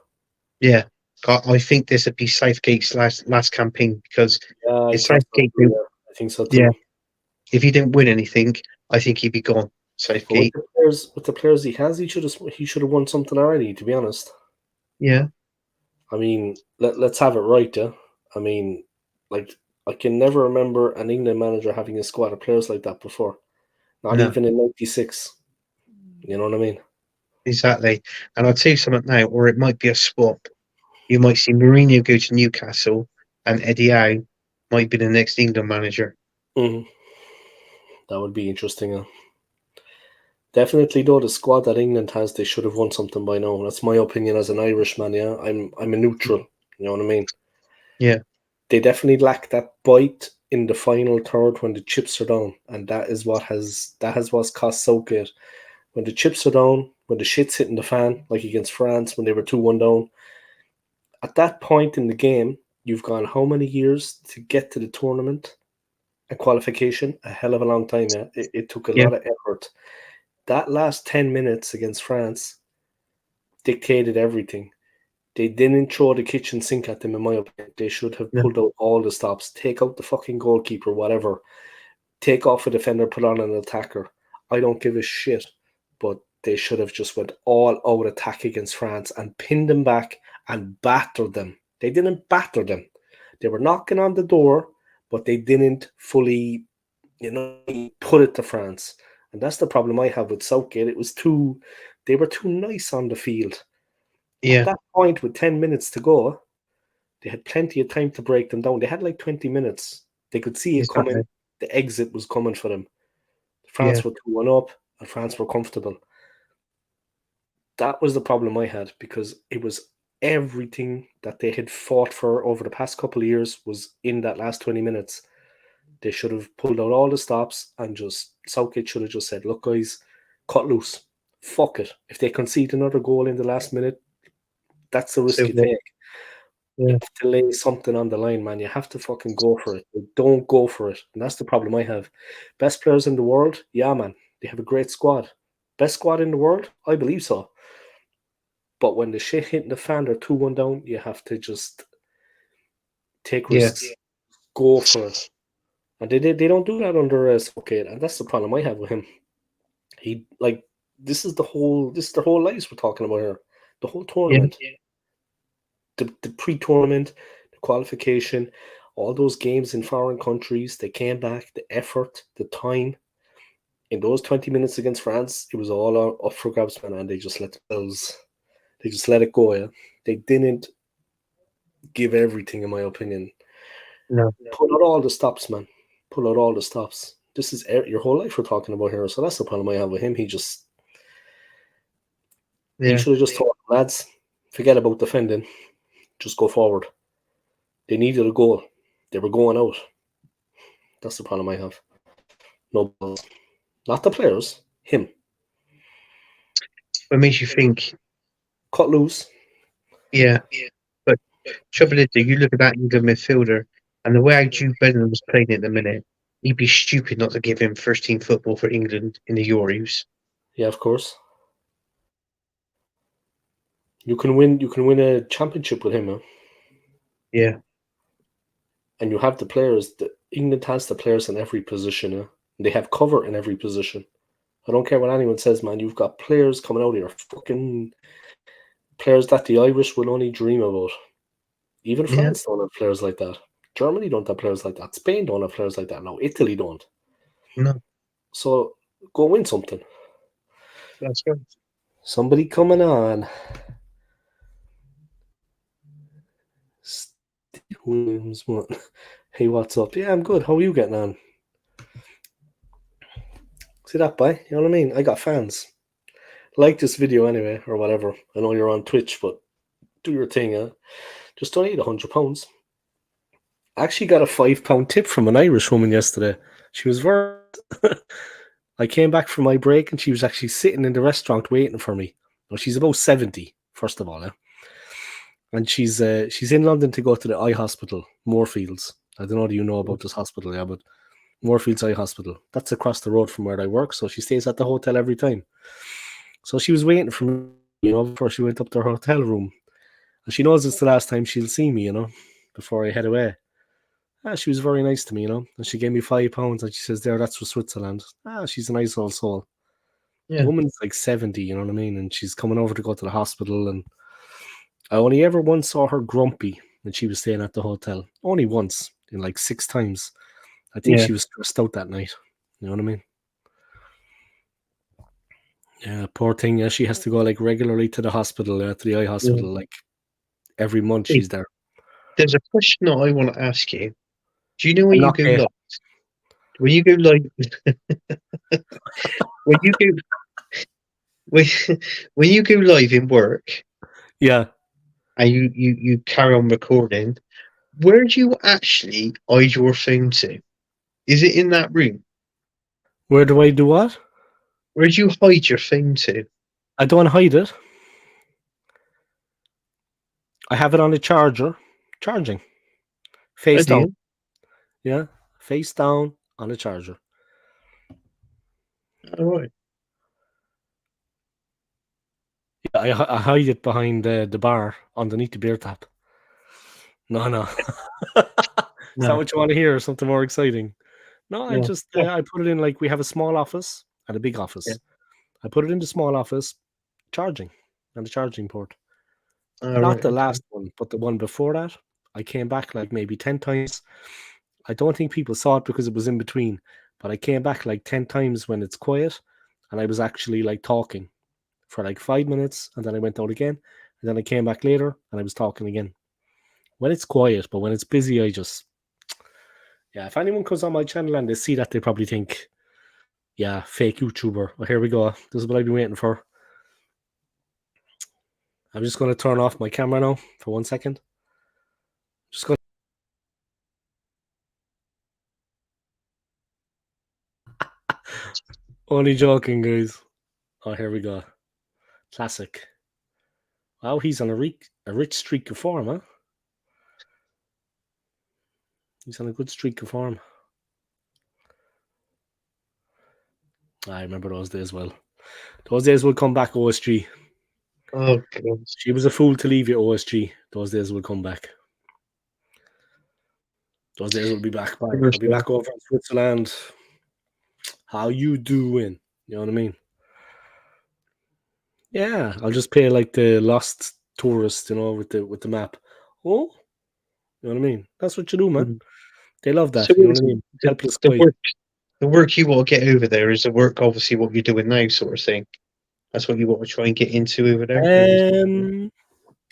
Yeah, I think this would be Southgate's last campaign because Yeah, I if think so Southgate, too, yeah. I think so too. yeah, if he didn't win anything, I think he'd be gone. But Southgate, with the players he has, he should have won something already, to be honest. yeah, I mean, let's have it right, yeah. I mean, like, I can never remember an England manager having a squad of players like that before. Not no, even in '96. You know what I mean? exactly. And I'll tell you something now, or it might be a swap. You might see Mourinho go to Newcastle, and Eddie Howe might be the next England manager. Mm-hmm. That would be interesting. Definitely, though, the squad that England has, they should have won something by now. That's my opinion as an Irishman. Yeah, I'm a neutral. You know what I mean? Yeah, They definitely lack that bite in the final third when the chips are down, and that has what's cost Southgate. When the chips are down, when the shit's hitting the fan, like against France when they were 2-1 down, at that point in the game, you've gone how many years to get to the tournament and qualification? A hell of a long time. Yeah, it took a yeah, lot of effort. That last 10 minutes against France dictated everything. They didn't throw the kitchen sink at them, in my opinion. They should have yeah, pulled out all the stops, take out the fucking goalkeeper, whatever, take off a defender, put on an attacker. I don't give a shit, but they should have just went all out attack against France and pinned them back and battered them. They didn't batter them. They were knocking on the door, but they didn't fully, put it to France. And that's the problem I have with Southgate. They were too nice on the field. At yeah, that point, with 10 minutes to go, they had plenty of time to break them down. They had like 20 minutes. They could see it exactly. coming. The exit was coming for them. Yeah, France were 2-1 up, and France were comfortable. That was the problem I had because it was everything that they had fought for over the past couple of years was in that last 20 minutes. They should have pulled out all the stops and Southgate should have just said, look, guys, cut loose. Fuck it. If they concede another goal in the last minute, that's the risk so you take. You yeah, have to lay something on the line, man. You have to fucking go for it. They don't go for it. And that's the problem I have. Best players in the world? Yeah, man. They have a great squad. Best squad in the world? I believe so. But when the shit hitting the fan, they're 2-1 down, you have to just take yeah, risks. Go for it. And they don't do that under Southgate, and that's the problem I have with him. He this is the whole lives we're talking about here. The whole yeah, tournament. The pre-tournament, the qualification, all those games in foreign countries, they came back, the effort, the time. In those 20 minutes against France, it was all up for grabs, man, and they just let it go, yeah. They didn't give everything, in my opinion. no, Pull out all the stops, man. Pull out all the stops. This is your whole life we're talking about here, so that's the problem I have with him. He yeah, should have just told them, lads, forget about defending, just go forward. They needed a goal. They were going out. That's the problem I have. No balls. Not the players, him. what makes you think? Cut loose. Yeah, but trouble is, you look at that England midfielder, and the way how Jude Bellingham was playing at the minute, he'd be stupid not to give him first team football for England in the Euros. Yeah, of course. You can win a championship with him, huh? Yeah, And you have the players. England has the players in every position, huh? They have cover in every position. I don't care what anyone says, man. You've got players coming out of your fucking players that the Irish will only dream about. Even Yeah. France don't have players like that. Germany don't have players like that. Spain don't have players like that. No, Italy don't. No, So go win something. that's good. Somebody coming on. Steve Williams, what? Hey, what's up? Yeah, I'm good. How are you getting on? See that, boy? You know what I mean? I got fans. Like this video anyway, or whatever. I know you're on Twitch, but do your thing. Just donate £100. I actually got a £5 tip from an Irish woman yesterday. She was very. I came back from my break and she was actually sitting in the restaurant waiting for me. Well, she's about 70, first of all, and she's in London to go to the eye hospital, Moorfields. I don't know if you know about this hospital, yeah, but Moorfields Eye Hospital. That's across the road from where I work, so she stays at the hotel every time. So she was waiting for me, before she went up to her hotel room. And she knows it's the last time she'll see me, before I head away. She was very nice to me, and she gave me £5 and she says, there, that's for Switzerland. She's a nice old soul. Yeah. The woman's like 70, you know what I mean? And she's coming over to go to the hospital, and I only ever once saw her grumpy when she was staying at the hotel. Only once, in like 6 times. I think Yeah. she was stressed out that night. You know what I mean? Yeah, poor thing. Yeah, she has to go like regularly to the hospital, to the eye hospital, like every month Hey, she's there. There's a question that I want to ask you. Do you know when I'm you not go gay. live? When you go live, when you go when, when you go live in work Yeah. and you carry on recording, where do you actually hide your phone to? Is it in that room? Where do I do what? Where do you hide your phone to? I don't hide it. I have it on a charger, charging, face I do. down. Yeah, face down on a charger. All right. Yeah, I hide it behind the bar underneath the beer tap. No. Is that No. what you want to hear? Something more exciting? No, I Yeah. just Yeah. I put it in, like, we have a small office and a big office. Yeah. I put it in the small office, charging, on the charging port. All Not right. the Okay. last one, but the one before that. I came back like maybe 10 times. I don't think people saw it because it was in between, but I came back like 10 times when it's quiet, and I was actually like talking for like 5 minutes, and then I went out again, and then I came back later and I was talking again. When it's quiet, but when it's busy, yeah, if anyone comes on my channel and they see that, they probably think, yeah, fake YouTuber. Well, here we go. This is what I've been waiting for. I'm just going to turn off my camera now for 1 second. Just going. Only joking, guys. Oh, here we go. Classic. Wow, he's on a rich streak of form, huh? He's on a good streak of form. I remember those days well. Those days will come back, OSG. Oh God. She was a fool to leave you, OSG. Those days will come back. Those days will be back. Bye. I'll be back over in Switzerland. How you doing? You know what I mean? Yeah, I'll just pay like the lost tourist, with the map. Oh, you know what I mean? That's what you do, man. They love that. So You know what I mean? Helpless guy. the work you want to get over there is the work, obviously, what you're doing now, sort of thing. That's what you want to try and get into over there.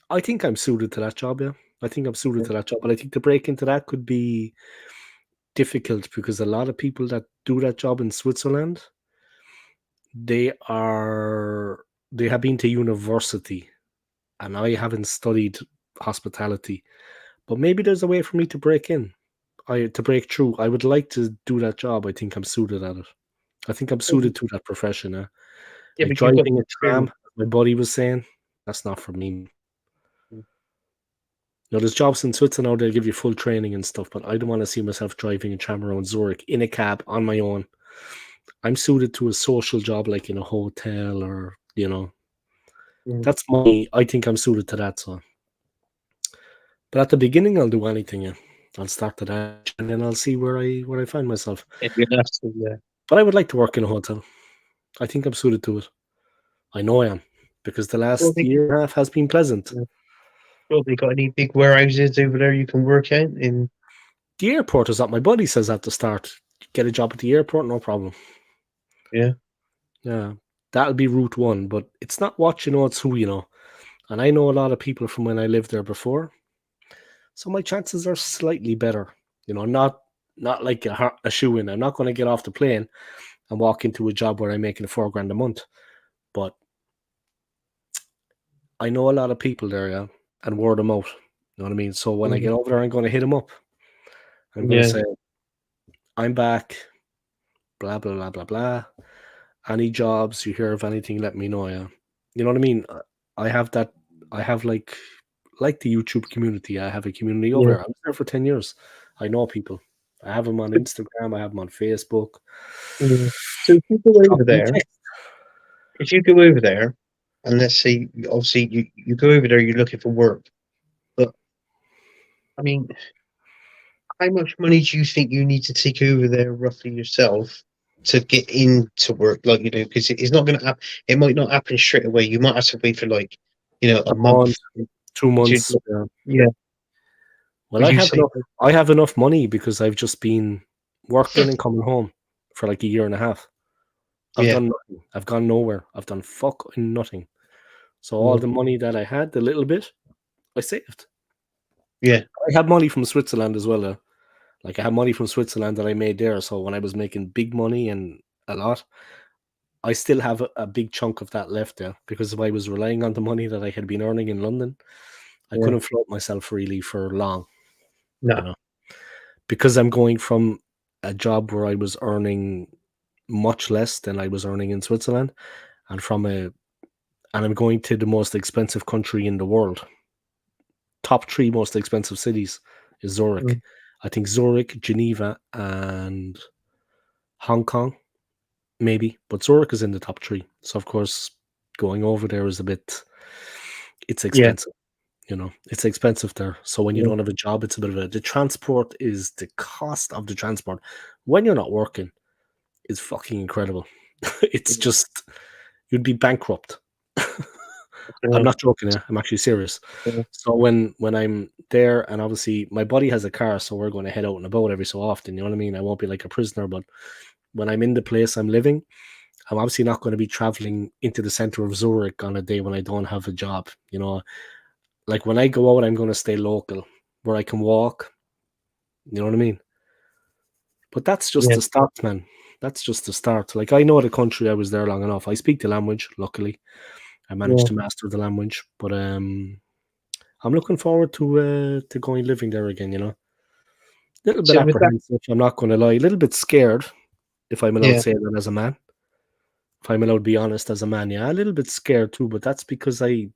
I think I'm suited to that job. Yeah, I think I'm suited to that job, but I think to break into that could be difficult because a lot of people that do that job in Switzerland, they have been to university, and I haven't studied hospitality. But maybe there's a way for me to break in. To break through. I would like to do that job. I think I'm suited at it. I think I'm suited to that profession. Yeah, Like but you've got driving a tram, experience. my buddy was saying, that's not for me. There's jobs in Switzerland now, they'll give you full training and stuff, but I don't want to see myself driving a tram around Zurich in a cab on my own. I'm suited to a social job, like in a hotel or, that's I think I'm suited to that. So, but at the beginning, I'll do anything. Yeah. I'll start at that, and then I'll see where I find myself. But I would like to work in a hotel. I think I'm suited to it. I know I am. because the last year and a half has been pleasant. Well, they got any big warehouses over there you can work out in? The airport is what my buddy says at the start. Get a job at the airport, no problem. Yeah. Yeah, that'll be route one, but it's not what you know, it's who you know. And I know a lot of people from when I lived there before, so my chances are slightly better. You know, not like a shoe-in. I'm not going to get off the plane and walk into a job where I'm making $4,000 a month, but I know a lot of people there, yeah, and word them out. You know what I mean? So when I get over there, I'm going to hit them up. I'm going to say, I'm back, blah, blah, blah, blah, blah. Any jobs you hear of anything, let me know, yeah. You know what I mean? I have that, I have like the YouTube community. I have a community over there. I was there for 10 years. I know people. I have them on Instagram. I have them on Facebook. So if you go Drop over me a there, text. and let's say, obviously, you go over there, you're looking for work. But, I mean, how much money do you think you need to take over there roughly yourself to get into work? Like, because it's not going to happen. It might not happen straight away. You might have to wait for, like, a A month. month, 2 months. Yeah. Yeah. Well, Would I you have say? enough. I have enough money because I've just been working and coming home for like a year and a half. I've Yeah. done nothing. I've gone nowhere. I've done fucking nothing. So all Yeah. the money that I had, the little bit, I saved. Yeah. I had money from Switzerland as well. Like I had money from Switzerland that I made there. So when I was making big money and a lot, I still have a big chunk of that left there because if I was relying on the money that I had been earning in London, I Yeah. couldn't float myself really for long, No. you know, because I'm going from a job where I was earning much less than I was earning in Switzerland, and I'm going to the most expensive country in the world. Top 3 most expensive cities is Zurich. I think Zurich, Geneva, and Hong Kong, maybe. But Zurich is in the top 3. So, of course, going over there is it's Yeah. expensive. You know, it's expensive there. So when you Yeah. don't have a job, it's a bit of the transport is the cost of the transport when you're not working is fucking incredible. It's just, you'd be bankrupt. I'm not joking. I'm actually serious. Yeah. So when I'm there, and obviously my buddy has a car, so we're going to head out and about every so often. You know what I mean? I won't be like a prisoner, but when I'm in the place I'm living, I'm obviously not going to be traveling into the center of Zurich on a day when I don't have a job. You know, like when I go out, I'm going to stay local where I can walk. You know what I mean? But that's just Yeah. the start, man. That's just the start. Like I know the country. I was there long enough. I speak the language. Luckily, I managed to master the language. But I'm looking forward to going living there again. You know, a little bit So with that, apprehensive. I'm not going to lie. A little bit scared, if I'm allowed to yeah. say that as a man. If I'm allowed to be honest as a man, yeah, a little bit scared too. But that's because I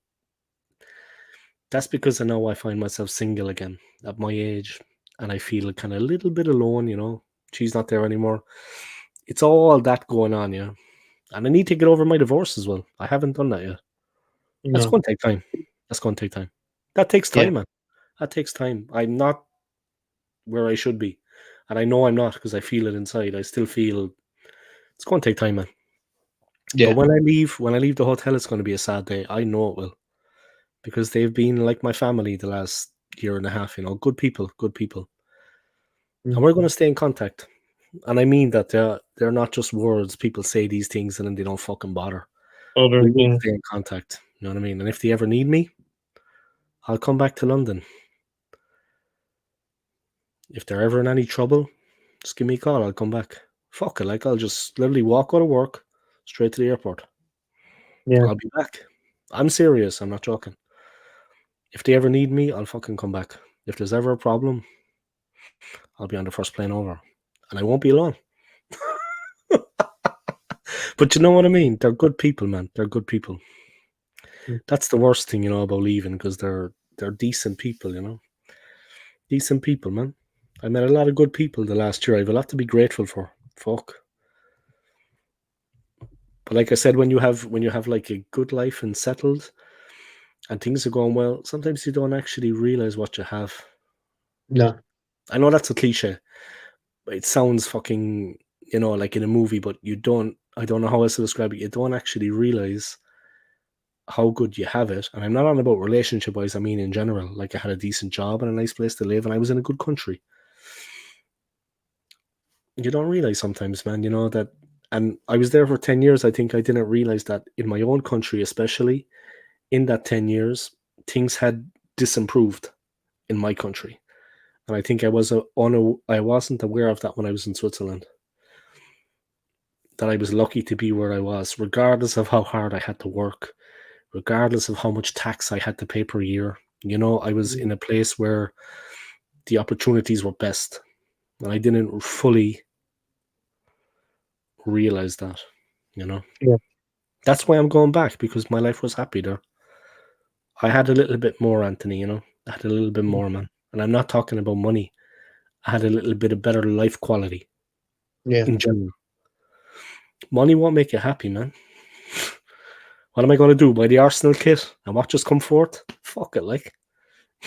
know I find myself single again at my age, and I feel kind of a little bit alone. You know, she's not there anymore. It's all that going on, yeah. And I need to get over my divorce as well. I haven't done that yet. That's No. going to take time. That's going to take time. That takes Yeah. time, man. That takes time. I'm not where I should be. And I know I'm not because I feel it inside. I still feel it's going to take time, man. But Yeah. when I leave the hotel, it's going to be a sad day. I know it will. Because they've been like my family the last year and a half, you know, good people, good people. And we're going to stay in contact. And I mean that they're not just words. People say these things and then they don't fucking bother. Other. We will Yeah. stay in contact. You know what I mean? And if they ever need me, I'll come back to London. If they're ever in any trouble, just give me a call. I'll come back. Fuck it. Like, I'll just literally walk out of work straight to the airport. Yeah. I'll be back. I'm serious. I'm not joking. If they ever need me, I'll fucking come back. If there's ever a problem, I'll be on the first plane over. And I won't be alone. But you know what I mean? They're good people, man. They're good people. That's the worst thing, you know, about leaving because they're decent people, you know. Decent people, man. I met a lot of good people the last year. I have a lot to be grateful for. Fuck. But like I said, when you have like a good life and settled and things are going well, sometimes you don't actually realize what you have. No. I know that's a cliche. But it sounds fucking, you know, like in a movie, but you don't I don't know how else to describe it. You don't actually realize how good you have it. And I'm not on about relationship wise, I mean in general. Like I had a decent job and a nice place to live, and I was in a good country. You don't realize sometimes, man, that. And I was there for 10 years. I think I didn't realize that in my own country, especially in that 10 years, things had disimproved in my country. And I think I wasn't aware of that when I was in Switzerland. That I was lucky to be where I was, regardless of how hard I had to work, regardless of how much tax I had to pay per year. I was in a place where the opportunities were best. And I didn't fully realize that, Yeah. That's why I'm going back, because my life was happy there. I had a little bit more, Anthony, I had a little bit more, man. And I'm not talking about money. I had a little bit of better life quality Yeah. in general. Money won't make you happy, man. What am I going to do? Buy the Arsenal kit and watch us come forth? Fuck it, like.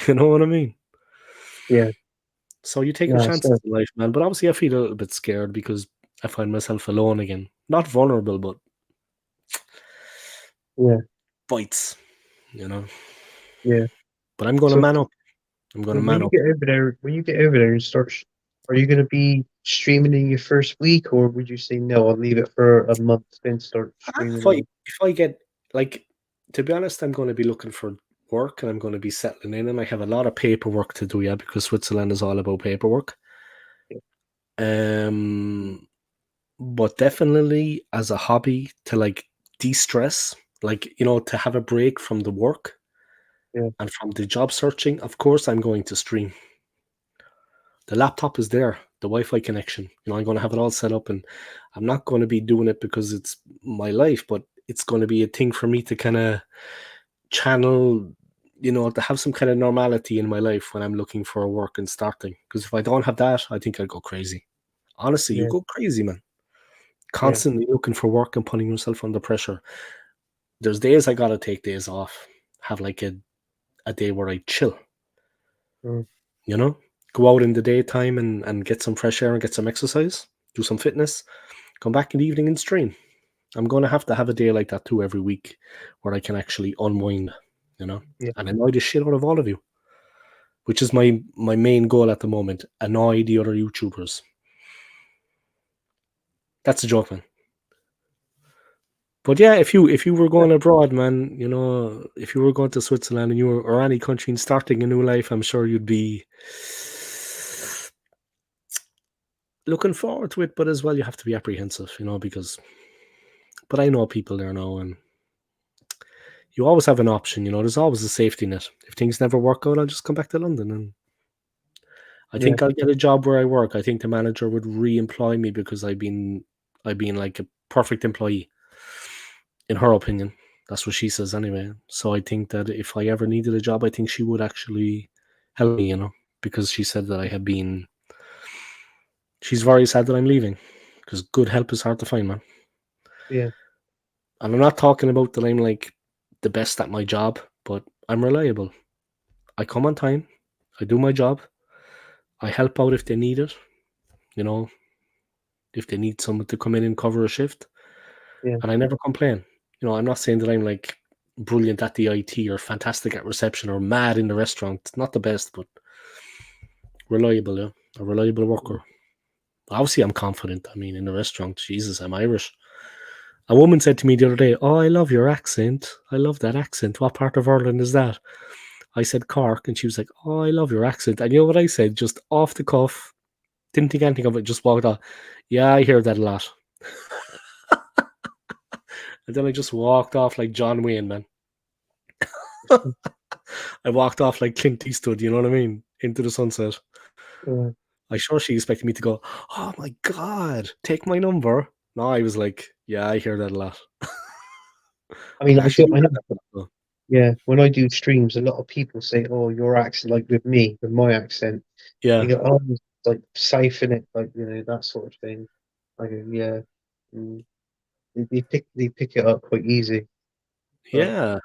You know what I mean? Yeah. So you take your Yeah. chances in life, man. But obviously I feel a little bit scared because I find myself alone again. Not vulnerable, but Yeah. fights, Yeah. But I'm going to So man up. I'm going to when man you up. get over there, and start, are you going to be streaming in your first week, or would you say no? I'll leave it for a month, then start streaming If I again? if I get, like, to be honest, I'm going to be looking for work and I'm going to be settling in, and I have a lot of paperwork to do, because Switzerland is all about paperwork. Um, but definitely as a hobby to like de-stress, like to have a break from the work Yeah. and from the job searching. Of course, I'm going to stream. The laptop is there, the Wi-Fi connection. I'm going to have it all set up, and I'm not going to be doing it because it's my life, but it's going to be a thing for me to kind of channel, to have some kind of normality in my life when I'm looking for work and starting. Because if I don't have that, I think I'd go crazy. Honestly, you Yeah. go crazy, man. Yeah. Constantly looking for work and putting yourself under pressure. There's days I gotta take days off, have like a day where I chill, Mm. go out in the daytime and get some fresh air and get some exercise, do some fitness, come back in the evening and stream. I'm going to have a day like that too every week where I can actually unwind, and Yeah. annoy the shit out of all of you, which is my main goal at the moment. Annoy the other YouTubers. That's a joke, man. But yeah, if you were going abroad, man, if you were going to Switzerland and or any country and starting a new life, I'm sure you'd be looking forward to it. But as well, you have to be apprehensive, because. But I know people there now, and you always have an option. There's always a safety net. If things never work out, I'll just come back to London, and I Yeah. think I'll get a job where I work. I think the manager would re-employ me because I've been like a perfect employee, in her opinion. That's what she says anyway. So I think that if I ever needed a job, I think she would actually help me, because she said that I have been. She's very sad that I'm leaving, because good help is hard to find, man. Yeah. And I'm not talking about that I'm like the best at my job, but I'm reliable. I come on time. I do my job. I help out if they need it. If they need someone to come in and cover a shift, Yeah. and I never complain. I'm not saying that I'm like brilliant at the IT or fantastic at reception or mad in the restaurant. Not the best, but reliable. Yeah, a reliable worker. Obviously, I'm confident. I mean, in the restaurant, Jesus, I'm Irish. A woman said to me the other day, "Oh, I love your accent. I love that accent. What part of Ireland is that?" I said Cork, and she was like, "Oh, I love your accent." And you know what I said? Just off the cuff, didn't think anything of it. Just walked off. Yeah, I hear that a lot. And then I just walked off like John Wayne, man. I walked off like Clint Eastwood, you know what I mean? Into the sunset. Yeah. I sure she expected me to go, "Oh my God, take my number." No, I was like, yeah, I hear that a lot. I mean, I actually do I know. have that a lot, Yeah, when I do streams, a lot of people say, "Oh, your accent, like with me, with my accent." They yeah. go, "Oh, it's like siphon it, like that sort of thing." I go, "Yeah." Mm. They pick it up quite easy. But Yeah.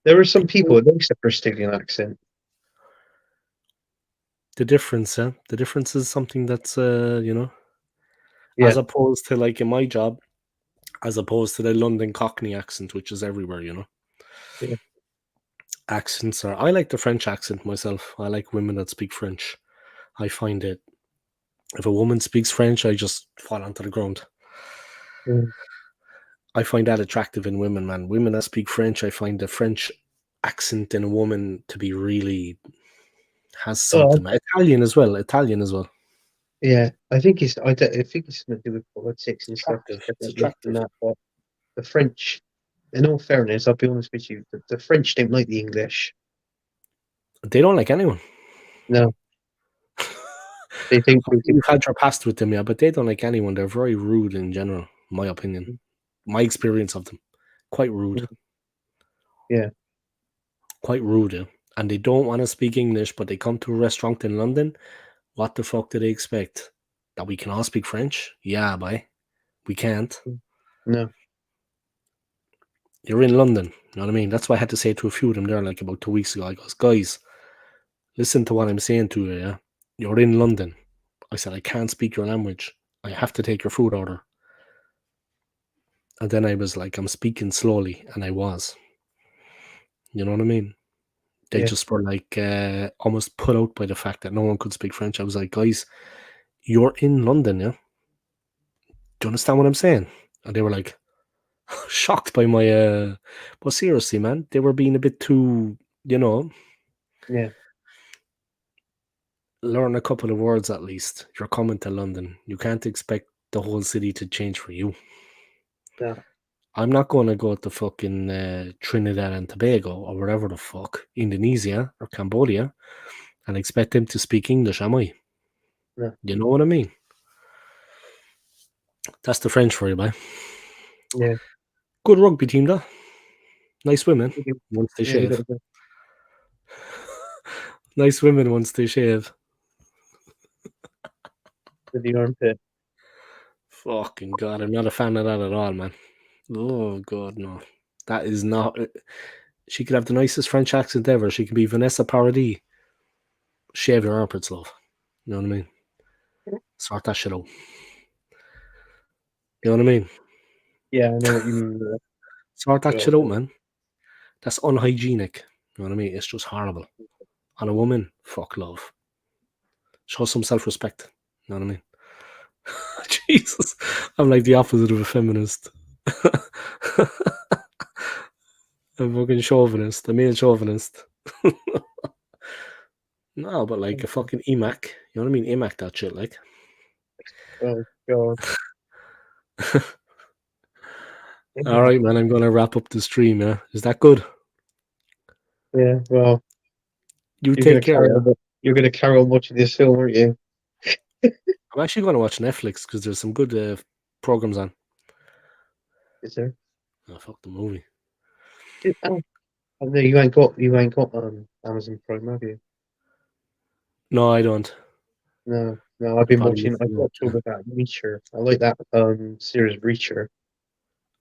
there are some people People, that likes the Bristolian accent. the difference, yeah. The difference is something that's, Yeah, as opposed to like in my job, as opposed to the London Cockney accent, which is everywhere. Yeah. Accents are. I like the French accent myself. I like women that speak French. I find it. If a woman speaks French, I just fall onto the ground. Mm. I find that attractive in women, man. Women that speak French, I find the French accent in a woman to be really has Oh, something. Italian as well. Italian as well. yeah. I think it's something to do with politics and stuff. Attractive. It's Different look than attractive. that, but the French, in all fairness, I'll be honest with you, the French don't like the English. They don't like anyone. No, they think You've had your past with them, yeah, but they don't like anyone. They're very rude in general, in my opinion. My experience of them. Quite rude. Yeah. Quite rude, yeah. And they don't want to speak English, but they come to a restaurant in London. What the fuck do they expect? That we can all speak French? Yeah, boy. We can't. No. You're in London. You know what I mean? That's why I had to say to a few of them there like about 2 weeks ago. I goes, guys, listen to what I'm saying to you, yeah? You're in London. I said, I can't speak your language. I have to take your food order. And then I was like, I'm speaking slowly. And I was. You know what I mean? They Yeah. just were like almost put out by the fact that no one could speak French. I was like, guys, you're in London, yeah? Do you understand what I'm saying? And they were like, shocked by my but seriously, man, they were being a bit too, Yeah. learn a couple of words at least. You're coming to London. You can't expect the whole city to change for you. No. I'm not going to go to fucking Trinidad and Tobago or wherever the fuck, Indonesia or Cambodia, and expect them to speak English, am I? No. You know what I mean? That's the French for you, man. Yeah. Good rugby team, though. Nice women once they Yeah, we got shave. to go Nice women once they shave. to the armpit. Fucking God, I'm not a fan of that at all, man. Oh, God, no. That is not... She could have the nicest French accent ever. She could be Vanessa Paradis. Shave your armpits, love. You know what I mean? Sort that shit out. You know what I mean? Yeah, I know what you mean. Sort that Yeah. shit out, man. That's unhygienic. You know what I mean? It's just horrible. On a woman, fuck love. Show some self-respect. You know what I mean? Jesus. I'm like the opposite of a feminist. I'm fucking chauvinist. A male chauvinist. No, but like a fucking EMAC. You know what I mean? EMAC that shit, like. Oh God. All right, man. I'm going to wrap up the stream, yeah? Is that good? Yeah. Well, You you're take gonna care, carry yeah? on. You're gonna carry on watching this film, aren't you? I'm actually going to watch Netflix because there's some good programs on. Is there? Oh, fuck the movie. Oh, no, you ain't got Amazon Prime, have you? No, I don't. No, no. I've I been probably watching. need I to watch watched all it. of that Reacher. I like that series Reacher.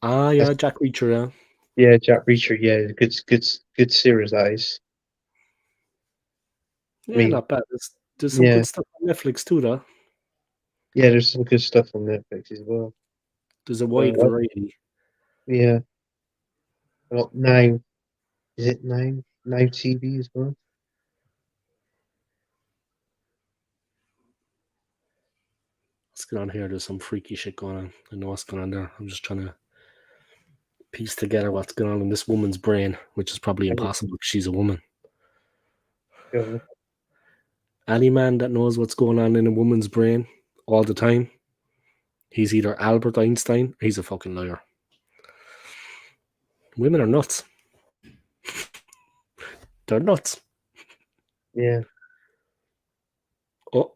Ah, yeah, That's, Jack Reacher, yeah. yeah, Jack Reacher. Yeah, good series that is. I Yeah, mean, not bad. There's some yeah, good stuff on Netflix too, though. yeah. There's some good stuff on Netflix as well. There's a wide variety. Yeah, well, now is it now TV as well? What's going on here? There's some freaky shit going on. I know what's going on there. I'm just trying to piece together what's going on in this woman's brain, which is probably impossible because she's a woman. Yeah. Any man that knows what's going on in a woman's brain all the time, he's either Albert Einstein or he's a fucking liar. Women are nuts. They're nuts. Yeah. Oh.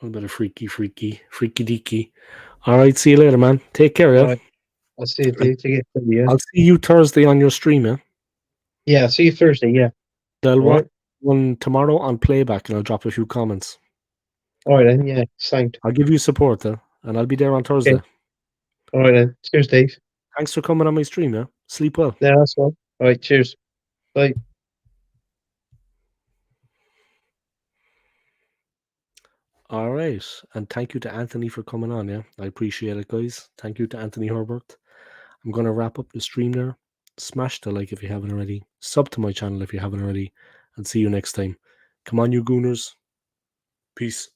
A bit of freaky deaky. All right, see you later, man. Take care, All yeah? right. I'll see you. Take it. Yeah. I'll see you Thursday on your stream, yeah? Yeah. See you Thursday. Yeah. I'll All watch right. one tomorrow on playback and I'll drop a few comments. All right then. Yeah. Signed. I'll give you support, and I'll be there on Thursday. Okay. All right then. Cheers, Dave. Thanks for coming on my stream, yeah? Sleep well. Yeah, that's all. All right. Cheers. Bye. All right. And thank you to Anthony for coming on. Yeah, I appreciate it, guys. Thank you to Anthony Herbert. I'm going to wrap up the stream there. Smash the like if you haven't already. Sub to my channel if you haven't already. And see you next time. Come on, you gooners. Peace.